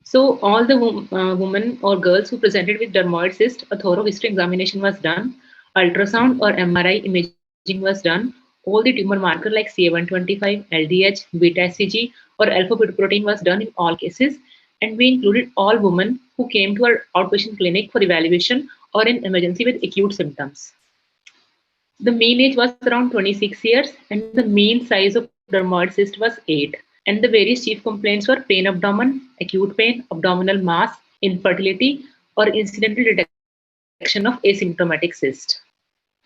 So all the women or girls who presented with dermoid cyst, a thorough history examination was done, ultrasound or MRI imaging was done, all the tumor marker like CA125, LDH, beta HCG or alpha-fetoprotein was done in all cases, and we included all women who came to our outpatient clinic for evaluation or in emergency with acute symptoms. The mean age was around 26 years and the mean size of dermoid cyst was 8. And the various chief complaints were pain abdomen, acute pain, abdominal mass, infertility, or incidental detection of asymptomatic cyst.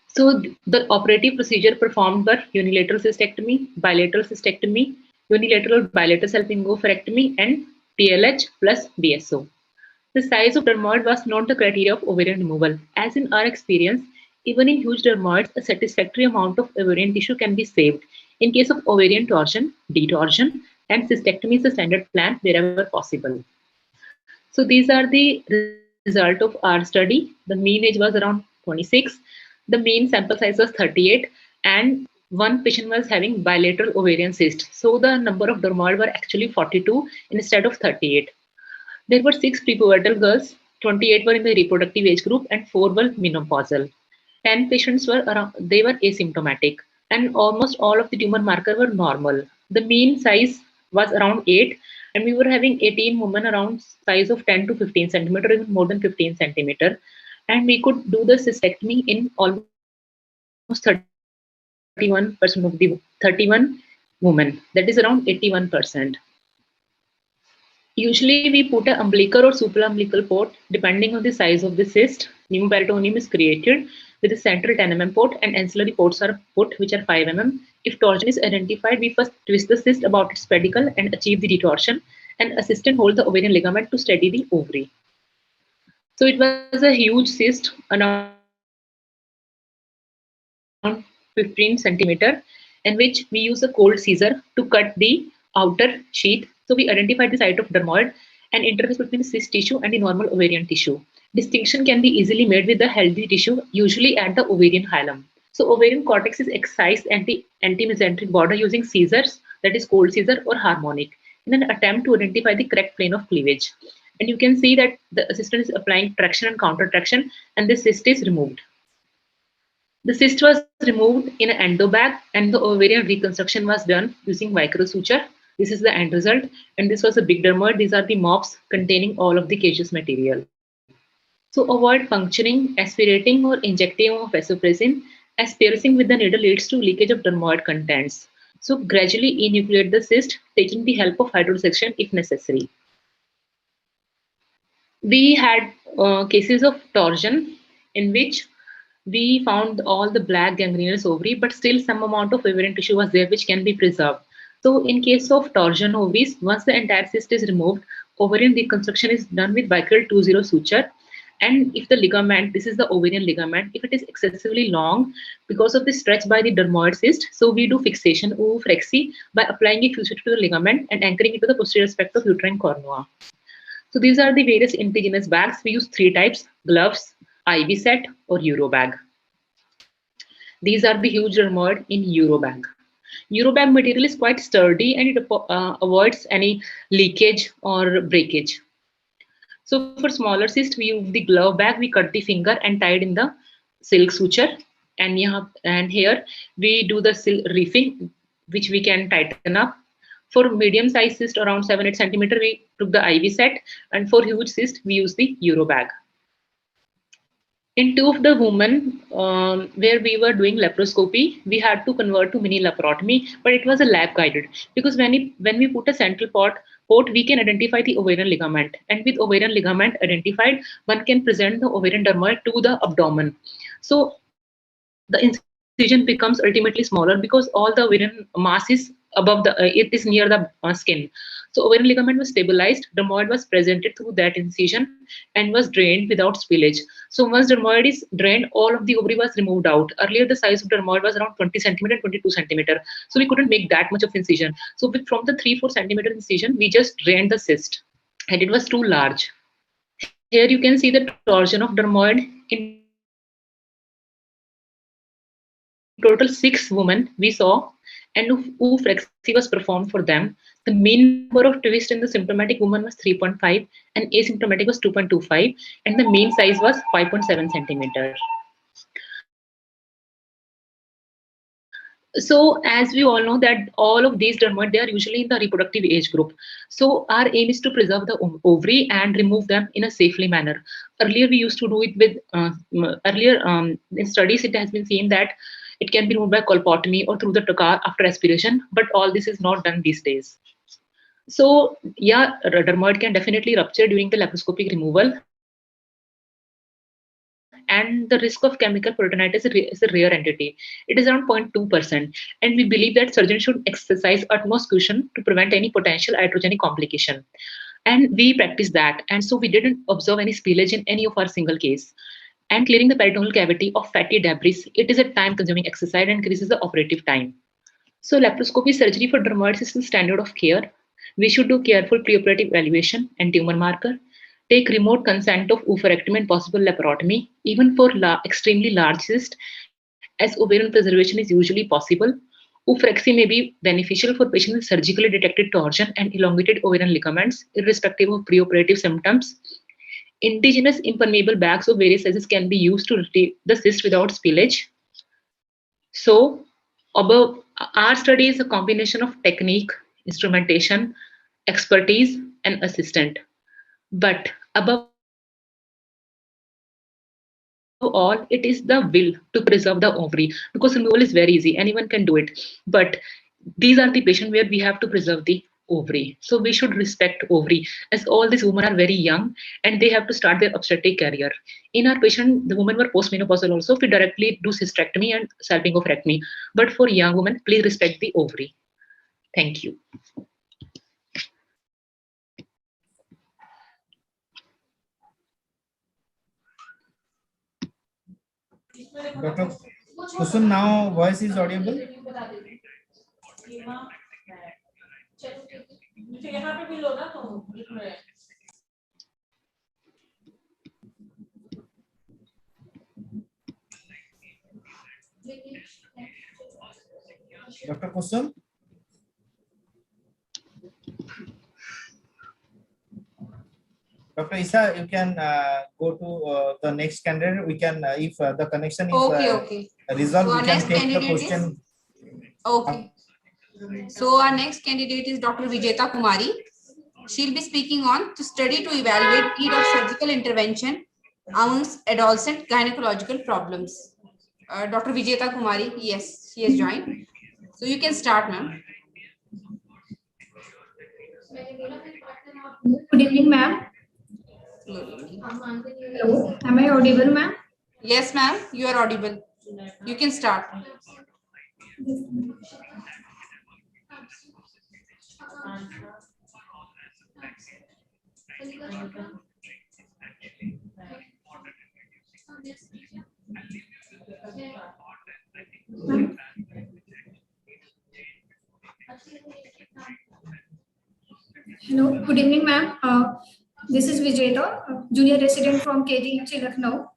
So the operative procedure performed were unilateral cystectomy, bilateral cystectomy, unilateral bilateral salpingo-oophorectomy, and TLH plus BSO. The size of dermoid was not the criteria of ovarian removal. As in our experience, even in huge dermoids, a satisfactory amount of ovarian tissue can be saved. In case of ovarian torsion, detorsion, and cystectomy is the standard plan wherever possible. So these are the result of our study. The mean age was around 26. The mean sample size was 38, and one patient was having bilateral ovarian cyst. So the number of dermoid were actually 42 instead of 38. There were 6 prepubertal girls, 28 were in the reproductive age group, and 4 were menopausal. 10 patients were asymptomatic, and almost all of the tumor marker were normal. The mean size was around 8, and we were having 18 women around size of 10 to 15 centimeter, even more than 15 centimeter, and we could do the cystectomy in almost 31% of the 31 women. That is around 81%. Usually we put an umbilical or supraumbilical port depending on the size of the cyst. Pneumoperitoneum is created with a central 10 mm port and ancillary ports are put which are 5 mm. If torsion is identified, we first twist the cyst about its pedicle and achieve the detorsion, and assistant hold the ovarian ligament to steady the ovary. So it was a huge cyst around 15 centimeter in which we use a cold scissor to cut the outer sheath. So we identified the site of dermoid and interface between cyst tissue and the normal ovarian tissue. Distinction can be easily made with the healthy tissue, usually at the ovarian hilum. So ovarian cortex is excised at the anti-mesenteric border using scissors, that is cold scissor or harmonic, in an attempt to identify the correct plane of cleavage. And you can see that the assistant is applying traction and counter traction, and the cyst is removed. The cyst was removed in an endo bag and the ovarian reconstruction was done using microsuture. This is the end result, and this was a big dermoid. These are the mops containing all of the caseous material. So avoid puncturing, aspirating or injecting of vasopressin, as piercing with the needle leads to leakage of dermoid contents. So gradually enucleate the cyst, taking the help of hydrosection if necessary. We had cases of torsion in which we found all the black gangrenous ovary, but still some amount of ovarian tissue was there which can be preserved. So in case of torsion ovaries, once the entire cyst is removed, ovarian reconstruction is done with bilateral 2-0 suture. And if the ligament, this is the ovarian ligament, if it is excessively long because of the stretch by the dermoid cyst, so we do fixation YUVAAFOGSI by applying a fixator to the ligament and anchoring it to the posterior aspect of uterine cornua. So these are the various indigenous bags. We use 3 types: gloves, IV set, or Eurobag. These are the huge dermoid in Eurobag. Eurobag material is quite sturdy and it avoids any leakage or breakage. So for smaller cyst, we use the glove bag. We cut the finger and tie it in the silk suture. And here we do the silk reefing, which we can tighten up. For medium size cyst around 7-8 centimeter, we took the IV set, and for huge cyst, we use the Eurobag. In 2 of the women where we were doing laparoscopy, we had to convert to mini laparotomy, but it was a lab guided because when we put a central port, we can identify the ovarian ligament, and with ovarian ligament identified, one can present the ovarian dermoid to the abdomen. So the incision becomes ultimately smaller because all the ovarian mass is above the it is near the skin. So ovarian ligament was stabilized, dermoid was presented through that incision and was drained without spillage. So once dermoid is drained, all of the ovary was removed out. Earlier the size of dermoid was around 20 centimeter, 22 centimeter. So we couldn't make that much of incision. So from the 3-4 centimeter incision, we just drained the cyst and it was too large. Here you can see the torsion of dermoid. In total 6 women we saw, and YUVAAFOGSI was performed for them. The mean number of twists in the symptomatic woman was 3.5 and asymptomatic was 2.25, and the mean size was 5.7 centimeter. So as we all know that all of these dermoid, they are usually in the reproductive age group. So our aim is to preserve the ovary and remove them in a safely manner. Earlier we used to do it with, in studies it has been seen that it can be removed by colpotomy or through the trocar after aspiration, but all this is not done these days. So yeah, dermoid can definitely rupture during the laparoscopic removal, and the risk of chemical peritonitis is a rare entity. It is around 0.2%, and we believe that surgeons should exercise utmost caution to prevent any potential iatrogenic complication. And we practice that, and so we didn't observe any spillage in any of our single case. And clearing the peritoneal cavity of fatty debris, it is a time-consuming exercise and increases the operative time. So laparoscopy surgery for dermoids is the standard of care. We should do careful preoperative evaluation and tumor marker, take remote consent of oophorectomy and possible laparotomy, even for extremely large cysts, as ovarian preservation is usually possible. Oophorectomy may be beneficial for patients with surgically detected torsion and elongated ovarian ligaments, irrespective of preoperative symptoms. Indigenous impermeable bags of various sizes can be used to retrieve the cyst without spillage. So, above, our study is a combination of technique, instrumentation, expertise, and assistant. But above all, it is the will to preserve the ovary because removal is very easy. Anyone can do it. But these are the patients where we have to preserve the ovary. So we should respect ovary, as all these women are very young and they have to start their obstetric career. In our patient, the women were postmenopausal also. We directly do cystectomy and salpingoforectomy. But for young women, please respect the ovary. Thank you. Dr. Kusum, now voice is audible. Dr. Kusum? Dr. Isa, you can go to the next candidate. We can, if the connection is Okay. resolved, So we our can next take the candidate question. Okay. So our next candidate is Dr. Vijeta Kumari. She'll be speaking on to study to evaluate need of surgical intervention amongst adolescent gynecological problems. Dr. Vijeta Kumari, yes, she has joined. So you can start, ma'am. Good evening, ma'am. Hello, am I audible, ma'am? Yes, ma'am, you are audible. You can start. Hello, good evening, ma'am. This is Vijayta, junior resident from KGH Lucknow.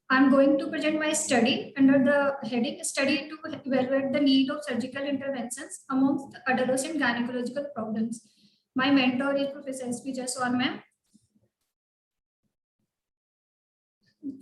I'm going to present my study under the heading Study to Evaluate the Need of Surgical Interventions amongst Adolescent Gynecological Problems. My mentor is Professor S.P. Jaiswal, ma'am.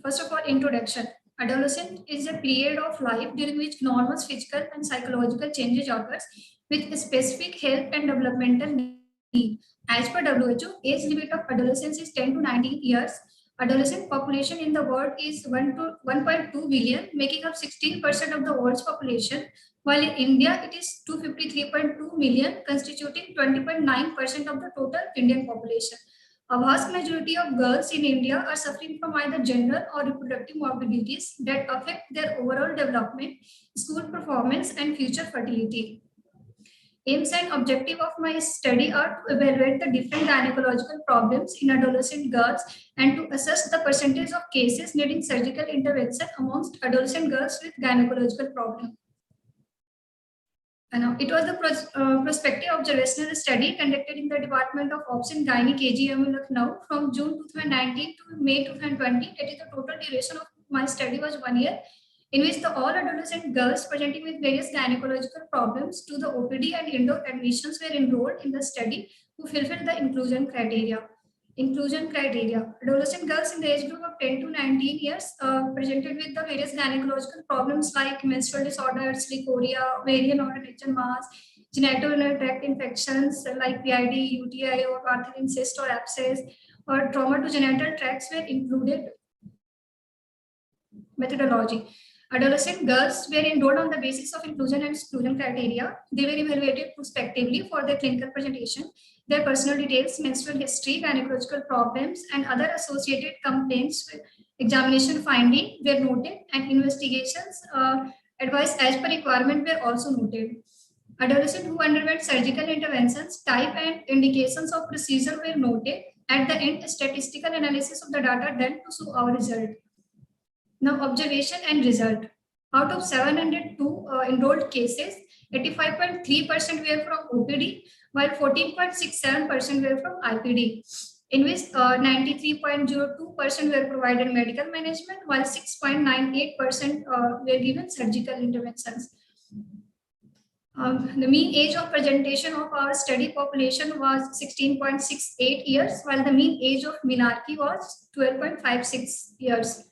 First of all, introduction. Adolescence is a period of life during which enormous physical and psychological changes occurs with specific health and developmental need. As per WHO, age limit of adolescence is 10 to 19 years. Adolescent population in the world is 1.2 billion, making up 16% of the world's population, while in India it is 253.2 million, constituting 20.9% of the total Indian population. A vast majority of girls in India are suffering from either gender or reproductive morbidities that affect their overall development, school performance, and future fertility. Aims and objective of my study are to evaluate the different gynecological problems in adolescent girls and to assess the percentage of cases needing surgical intervention amongst adolescent girls with gynecological problems. It was the prospective observational study conducted in the Department of Obs and Gynae KGM Lucknow from June 2019 to May 2020. That is the total duration of my study was 1 year, in which the all adolescent girls presenting with various gynecological problems to the OPD and endo admissions were enrolled in the study who fulfilled the inclusion criteria. Inclusion criteria. Adolescent girls in the age group of 10 to 19 years presented with the various gynecological problems like menstrual disorders, leukorrhea, ovarian or retention mass, genitourinary tract infections like PID, UTI or Bartholin cyst or abscess, or trauma to genital tracts were included. Methodology. Adolescent girls were enrolled on the basis of inclusion and exclusion criteria. They were evaluated prospectively for their clinical presentation, their personal details, menstrual history, gynecological problems, and other associated complaints with examination finding were noted, and investigations advised as per requirement were also noted. Adolescents who underwent surgical interventions, type and indications of procedure were noted. At the end, statistical analysis of the data done to show our result. Now, observation and result. Out of 702 enrolled cases, 85.3% were from OPD, while 14.67% were from IPD, in which 93.02% were provided medical management, while 6.98% were given surgical interventions. The mean age of presentation of our study population was 16.68 years, while the mean age of menarche was 12.56 years.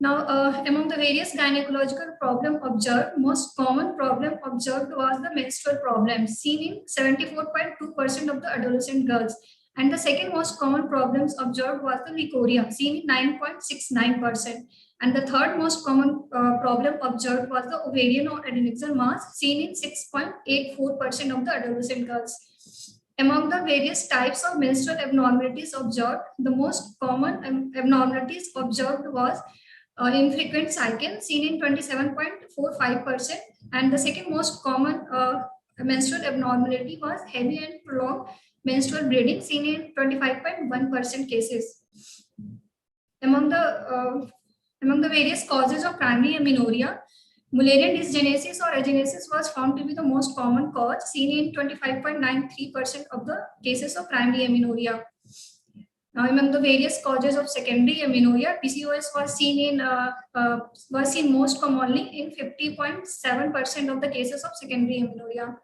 Now, among the various gynecological problems observed, most common problem observed was the menstrual problem, seen in 74.2% of the adolescent girls. And the second most common problems observed was the leukorrhea, seen in 9.69%. And the third most common problem observed was the ovarian or adnexal mass, seen in 6.84% of the adolescent girls. Among the various types of menstrual abnormalities observed, the most common abnormalities observed was infrequent cycle, seen in 27.45%, and the second most common menstrual abnormality was heavy and prolonged menstrual bleeding, seen in 25.1% cases. Among the various causes of primary amenorrhea, Mullerian dysgenesis or agenesis was found to be the most common cause, seen in 25.93% of the cases of primary amenorrhea. Now, among the various causes of secondary amenorrhea, PCOS was seen most commonly in 50.7% of the cases of secondary amenorrhea.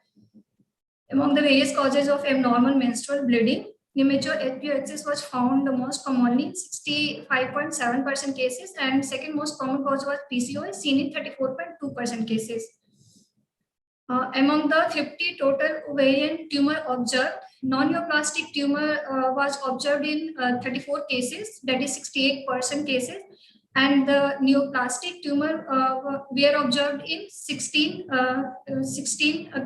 Among the various causes of abnormal menstrual bleeding, immature HPO-axis was found the most commonly in 65.7% cases, and second most common cause was PCOS, seen in 34.2% cases. Among the 50 total ovarian tumor observed, non-neoplastic tumor was observed in 34 cases, that is 68% cases, and the neoplastic tumor were observed in 16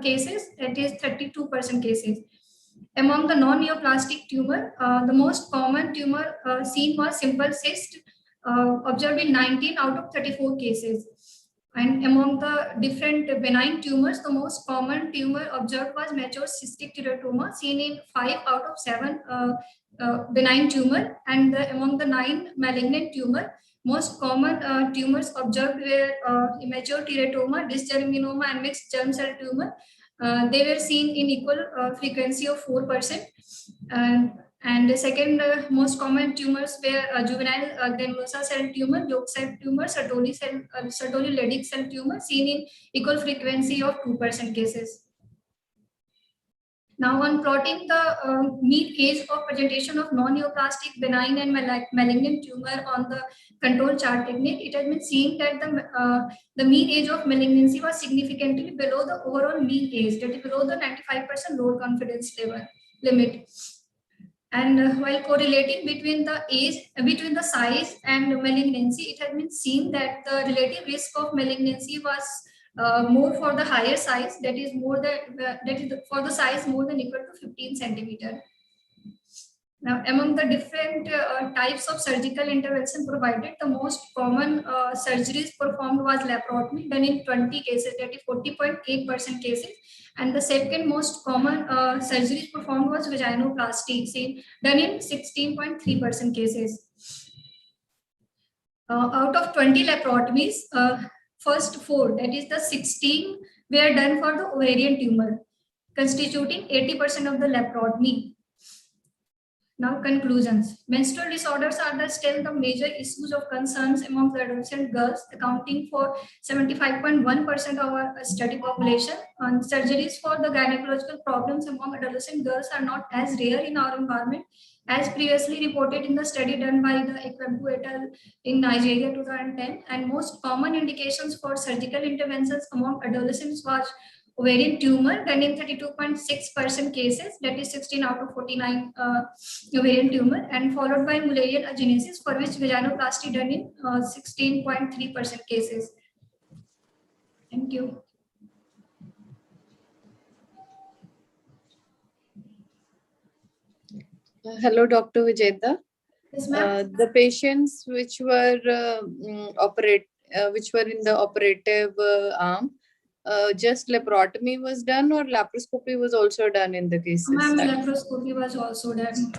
cases, that is 32% cases. Among the non-neoplastic tumor, the most common tumor seen was simple cyst, observed in 19 out of 34 cases. And among the different benign tumors, the most common tumor observed was mature cystic teratoma, seen in 5 out of 7 benign tumor. And among the 9 malignant tumor, most common tumors observed were immature teratoma, dysgerminoma, and mixed germ cell tumor. They were seen in equal frequency of 4%. And the second most common tumors were juvenile granulosa cell tumor, yolk cell tumor, Sertoli Leydig cell tumor, seen in equal frequency of 2% cases. Now, on plotting the mean age of presentation of non-neoplastic benign and malignant tumor on the control chart technique, it has been seen that the mean age of malignancy was significantly below the overall mean age, that is below the 95% low confidence limit. And while correlating between the age, between the size and malignancy, it has been seen that the relative risk of malignancy was more for the higher size, that is for the size more than equal to 15 centimeter. Now, among the different types of surgical intervention provided, the most common surgeries performed was laparotomy, done in 20 cases, that is 40.8% cases. And the second most common surgeries performed was vaginoplasty, done in 16.3% cases. Out of 20 laparotomies, first 4, that is the 16, were done for the ovarian tumor, constituting 80% of the laparotomy. Now, conclusions. Menstrual disorders are still the major issues of concerns among the adolescent girls, accounting for 75.1% of our study population. And surgeries for the gynecological problems among adolescent girls are not as rare in our environment as previously reported in the study done by the Ekwembu et al. In Nigeria 2010. And most common indications for surgical interventions among adolescents was ovarian tumor, done in 32.6% cases, that is 16 out of 49 ovarian tumor, and followed by Mullerian agenesis, for which vaginoplasty done in 16.3% cases. Thank you. Hello, Dr. Vijayda. Yes, ma'am. The patients which were which were in the operative arm, just laparotomy was done, or laparoscopy was also done in the cases? Ma'am, laparoscopy was also done.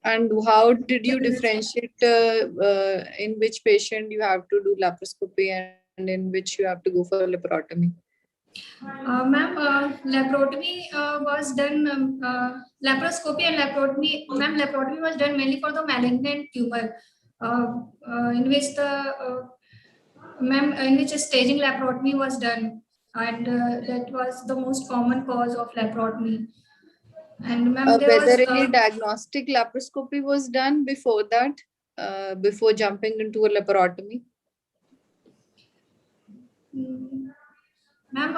And how did you differentiate in which patient you have to do laparoscopy and in which you have to go for laparotomy? Ma'am, laparotomy was done, laparoscopy and laparotomy, ma'am, laparotomy was done mainly for the malignant tumor, in which in which a staging laparotomy was done, and that was the most common cause of laparotomy. And ma'am, whether any diagnostic laparoscopy was done before that, before jumping into a laparotomy? Ma'am,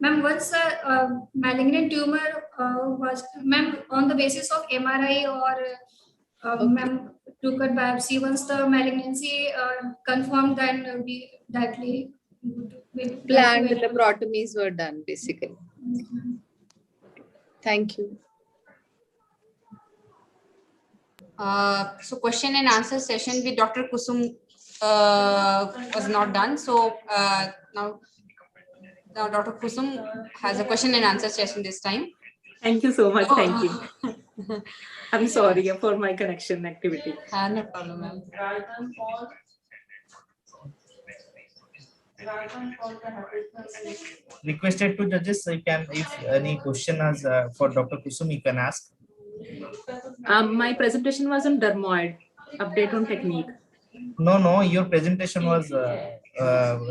ma'am, once a malignant tumor was, ma'am, on the basis of MRI or ma'am, Bruker biopsy, once the malignancy confirmed, then we directly planned laparotomies were done, basically. Thank you. So question and answer session with Dr. Kusum was not done. So now Dr. Kusum has a question and answer session this time. Thank you so much. Thank you. I'm sorry for my connection activity. No problem, ma'am. Requested to judges, you can, if any question has for Dr. Kusum, you can ask. My presentation was on dermoid, update on technique. No, your presentation was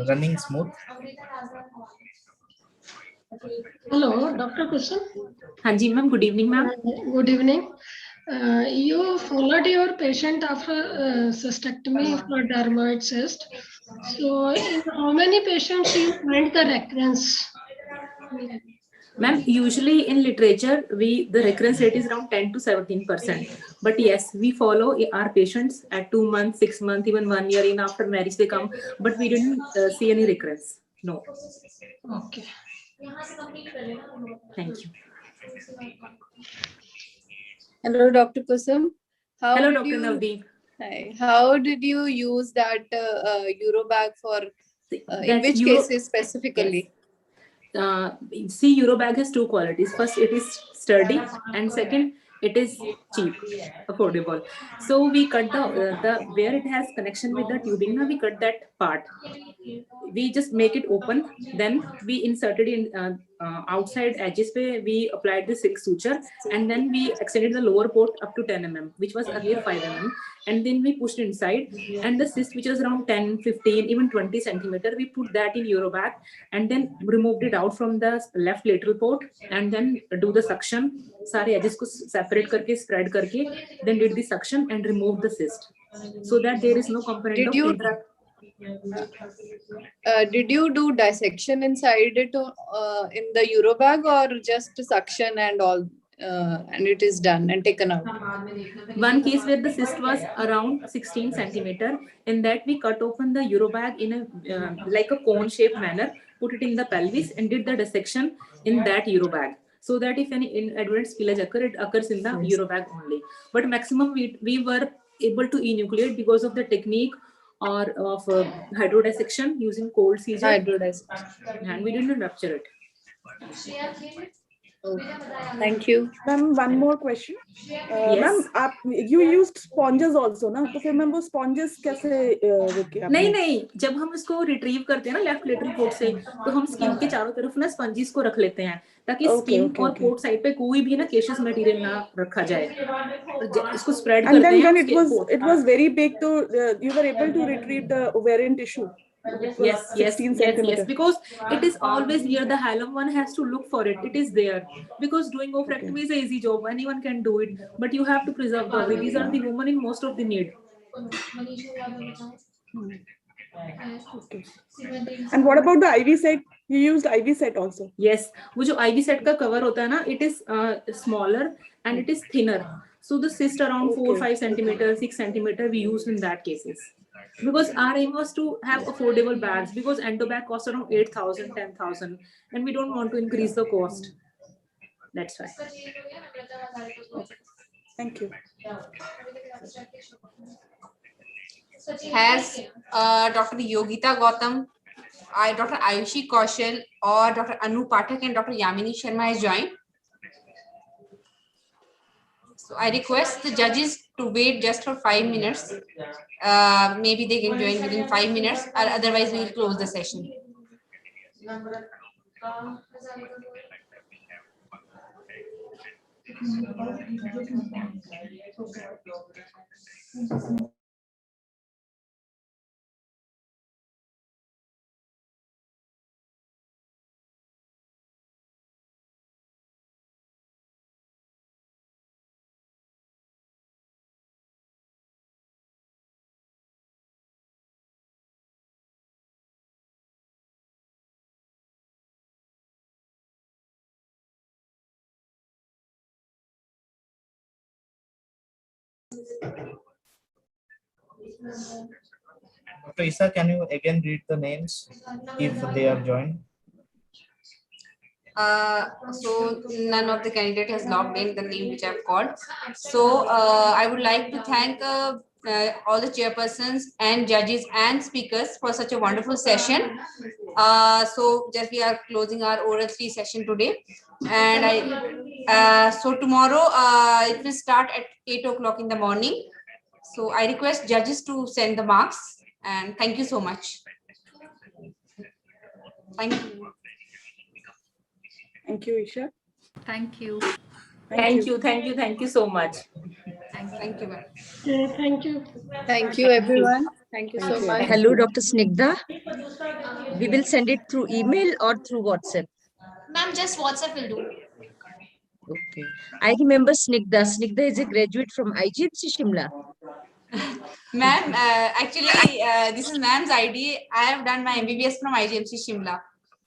running smooth. Hello, Dr. Kusum. Hanji, ma'am. Good evening, ma'am. Good evening. You followed your patient after cystectomy for dermoid cyst. So, in how many patients you find the recurrence? Ma'am, usually in literature, the recurrence rate is around 10 to 17%. But yes, we follow our patients at 2 months, 6 months, even 1 year in after marriage they come, but we didn't see any recurrence. No. Okay. Thank you. Hello, Dr. Kusum. Hello, Dr. Navdeep. Hi. How did you use that Eurobag for, in which Euro, cases specifically? Yes. See, Eurobag has two qualities. First, it is sturdy, and second, it is cheap, affordable. So we cut the where it has connection with the tubing. Now we cut that part. We just make it open. Then we inserted in outside edges where we applied the silk suture, and then we extended the lower port up to 10 mm, which was earlier 5 mm, and then we pushed inside, and the cyst, which was around 10, 15, even 20 centimeter, we put that in Eurobag and then removed it out from the left lateral port, and then do the suction. Sare edges ko separate karke, spread karke, then did the suction and remove the cyst, so that there is no component of intra. Did you do dissection inside it in the Eurobag, or just suction and all, and it is done and taken out? One case where the cyst was around 16 centimeter, in that we cut open the Eurobag in a like a cone shaped manner, put it in the pelvis and did the dissection in that Eurobag, so that if any inadvertent spillage it occurs in the Eurobag only. But maximum we were able to enucleate because of the technique or of hydrodissection using cold seizure. Hydrodissection. And we didn't rupture it. Thank you. Ma'am, one more question. Yes. Ma'am, you used sponges also, ना? तो फिर ma'am वो sponges कैसे वो किया? नहीं, जब हम उसको रिट्रीव करते हैं ना लेफ्ट लेटरल पोर्ट से, तो हम स्किन के चारों तरफ ना स्पंजिस को रख लेते हैं, ताकि स्किन और पोर्ट साइड पे कोई भी ना केशियस मटेरियल ना रखा जाए. इसको स्प्रेड करते हैं. And then it was very big, so you were able to retrieve the ovarian tissue. Yes, because it is always near the hilum. One has to look for it. It is there, because doing oophorectomy is an easy job. Anyone can do it, but you have to preserve the ovary. These are the women in most of the need. Okay. And what about the IV set? You used IV set also? Yes, वो जो IV set का cover होता है ना, it is smaller and it is thinner. So the cyst around 4-5 centimeter, 6 centimeter we used in that cases. Because our aim was to have affordable bags, because endo bag costs around 8,000, 10,000, and we don't want to increase the cost. That's why. Thank you. Has Dr. Yogita Gautam, Dr. Ayushi Kaushal, or Dr. Anu Pathak and Dr. Yamini Sharma has joined. So I request the judges to wait just for 5 minutes. Maybe they can join within 5 minutes, or otherwise we will close the session. Dr. Isa, can you again read the names if they are joined? So none of the candidate has logged in the name which I've called. So I would like to thank all the chairpersons and judges and speakers for such a wonderful session. So just we are closing our oral 3 session today, and so tomorrow it will start at 8 o'clock in the morning. So I request judges to send the marks, and thank you so much. Thank you. Thank you, Isha. Thank you. Thank you so much. Thank you, ma'am. Thank you. Thank you, everyone. Thank you so much. Hello, Dr. Snigdha. We will send it through email or through WhatsApp. Ma'am, just WhatsApp will do. Okay. I remember Snigdha. Snigdha is a graduate from IGMC Shimla. Ma'am, actually, this is ma'am's ID. I have done my MBBS from IGMC Shimla.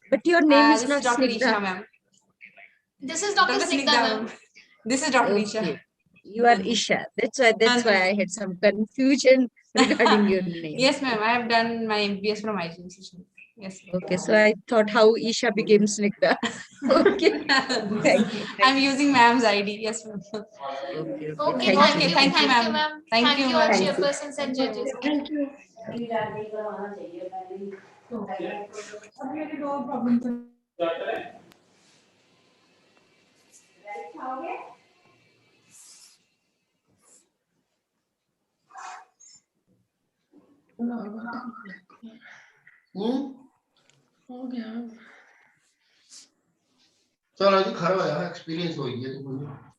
But your name is this not is Dr. Snigdha. Isha, ma'am. This is Dr. Snigdha, ma'am. This is Dr. Isha. Okay. You are Isha. That's why I had some confusion regarding your name. Yes, ma'am. I have done my MBS from IGM session. Yes. Okay, so I thought how Isha became Snigdha. Okay. Thank you. I'm using ma'am's ID. Yes, ma'am. Okay, Okay, thank you. thank you, ma'am. Thank you, all ma'am. chairpersons and judges. Thank you. हो गया चलो जी खरा होया experience हो गया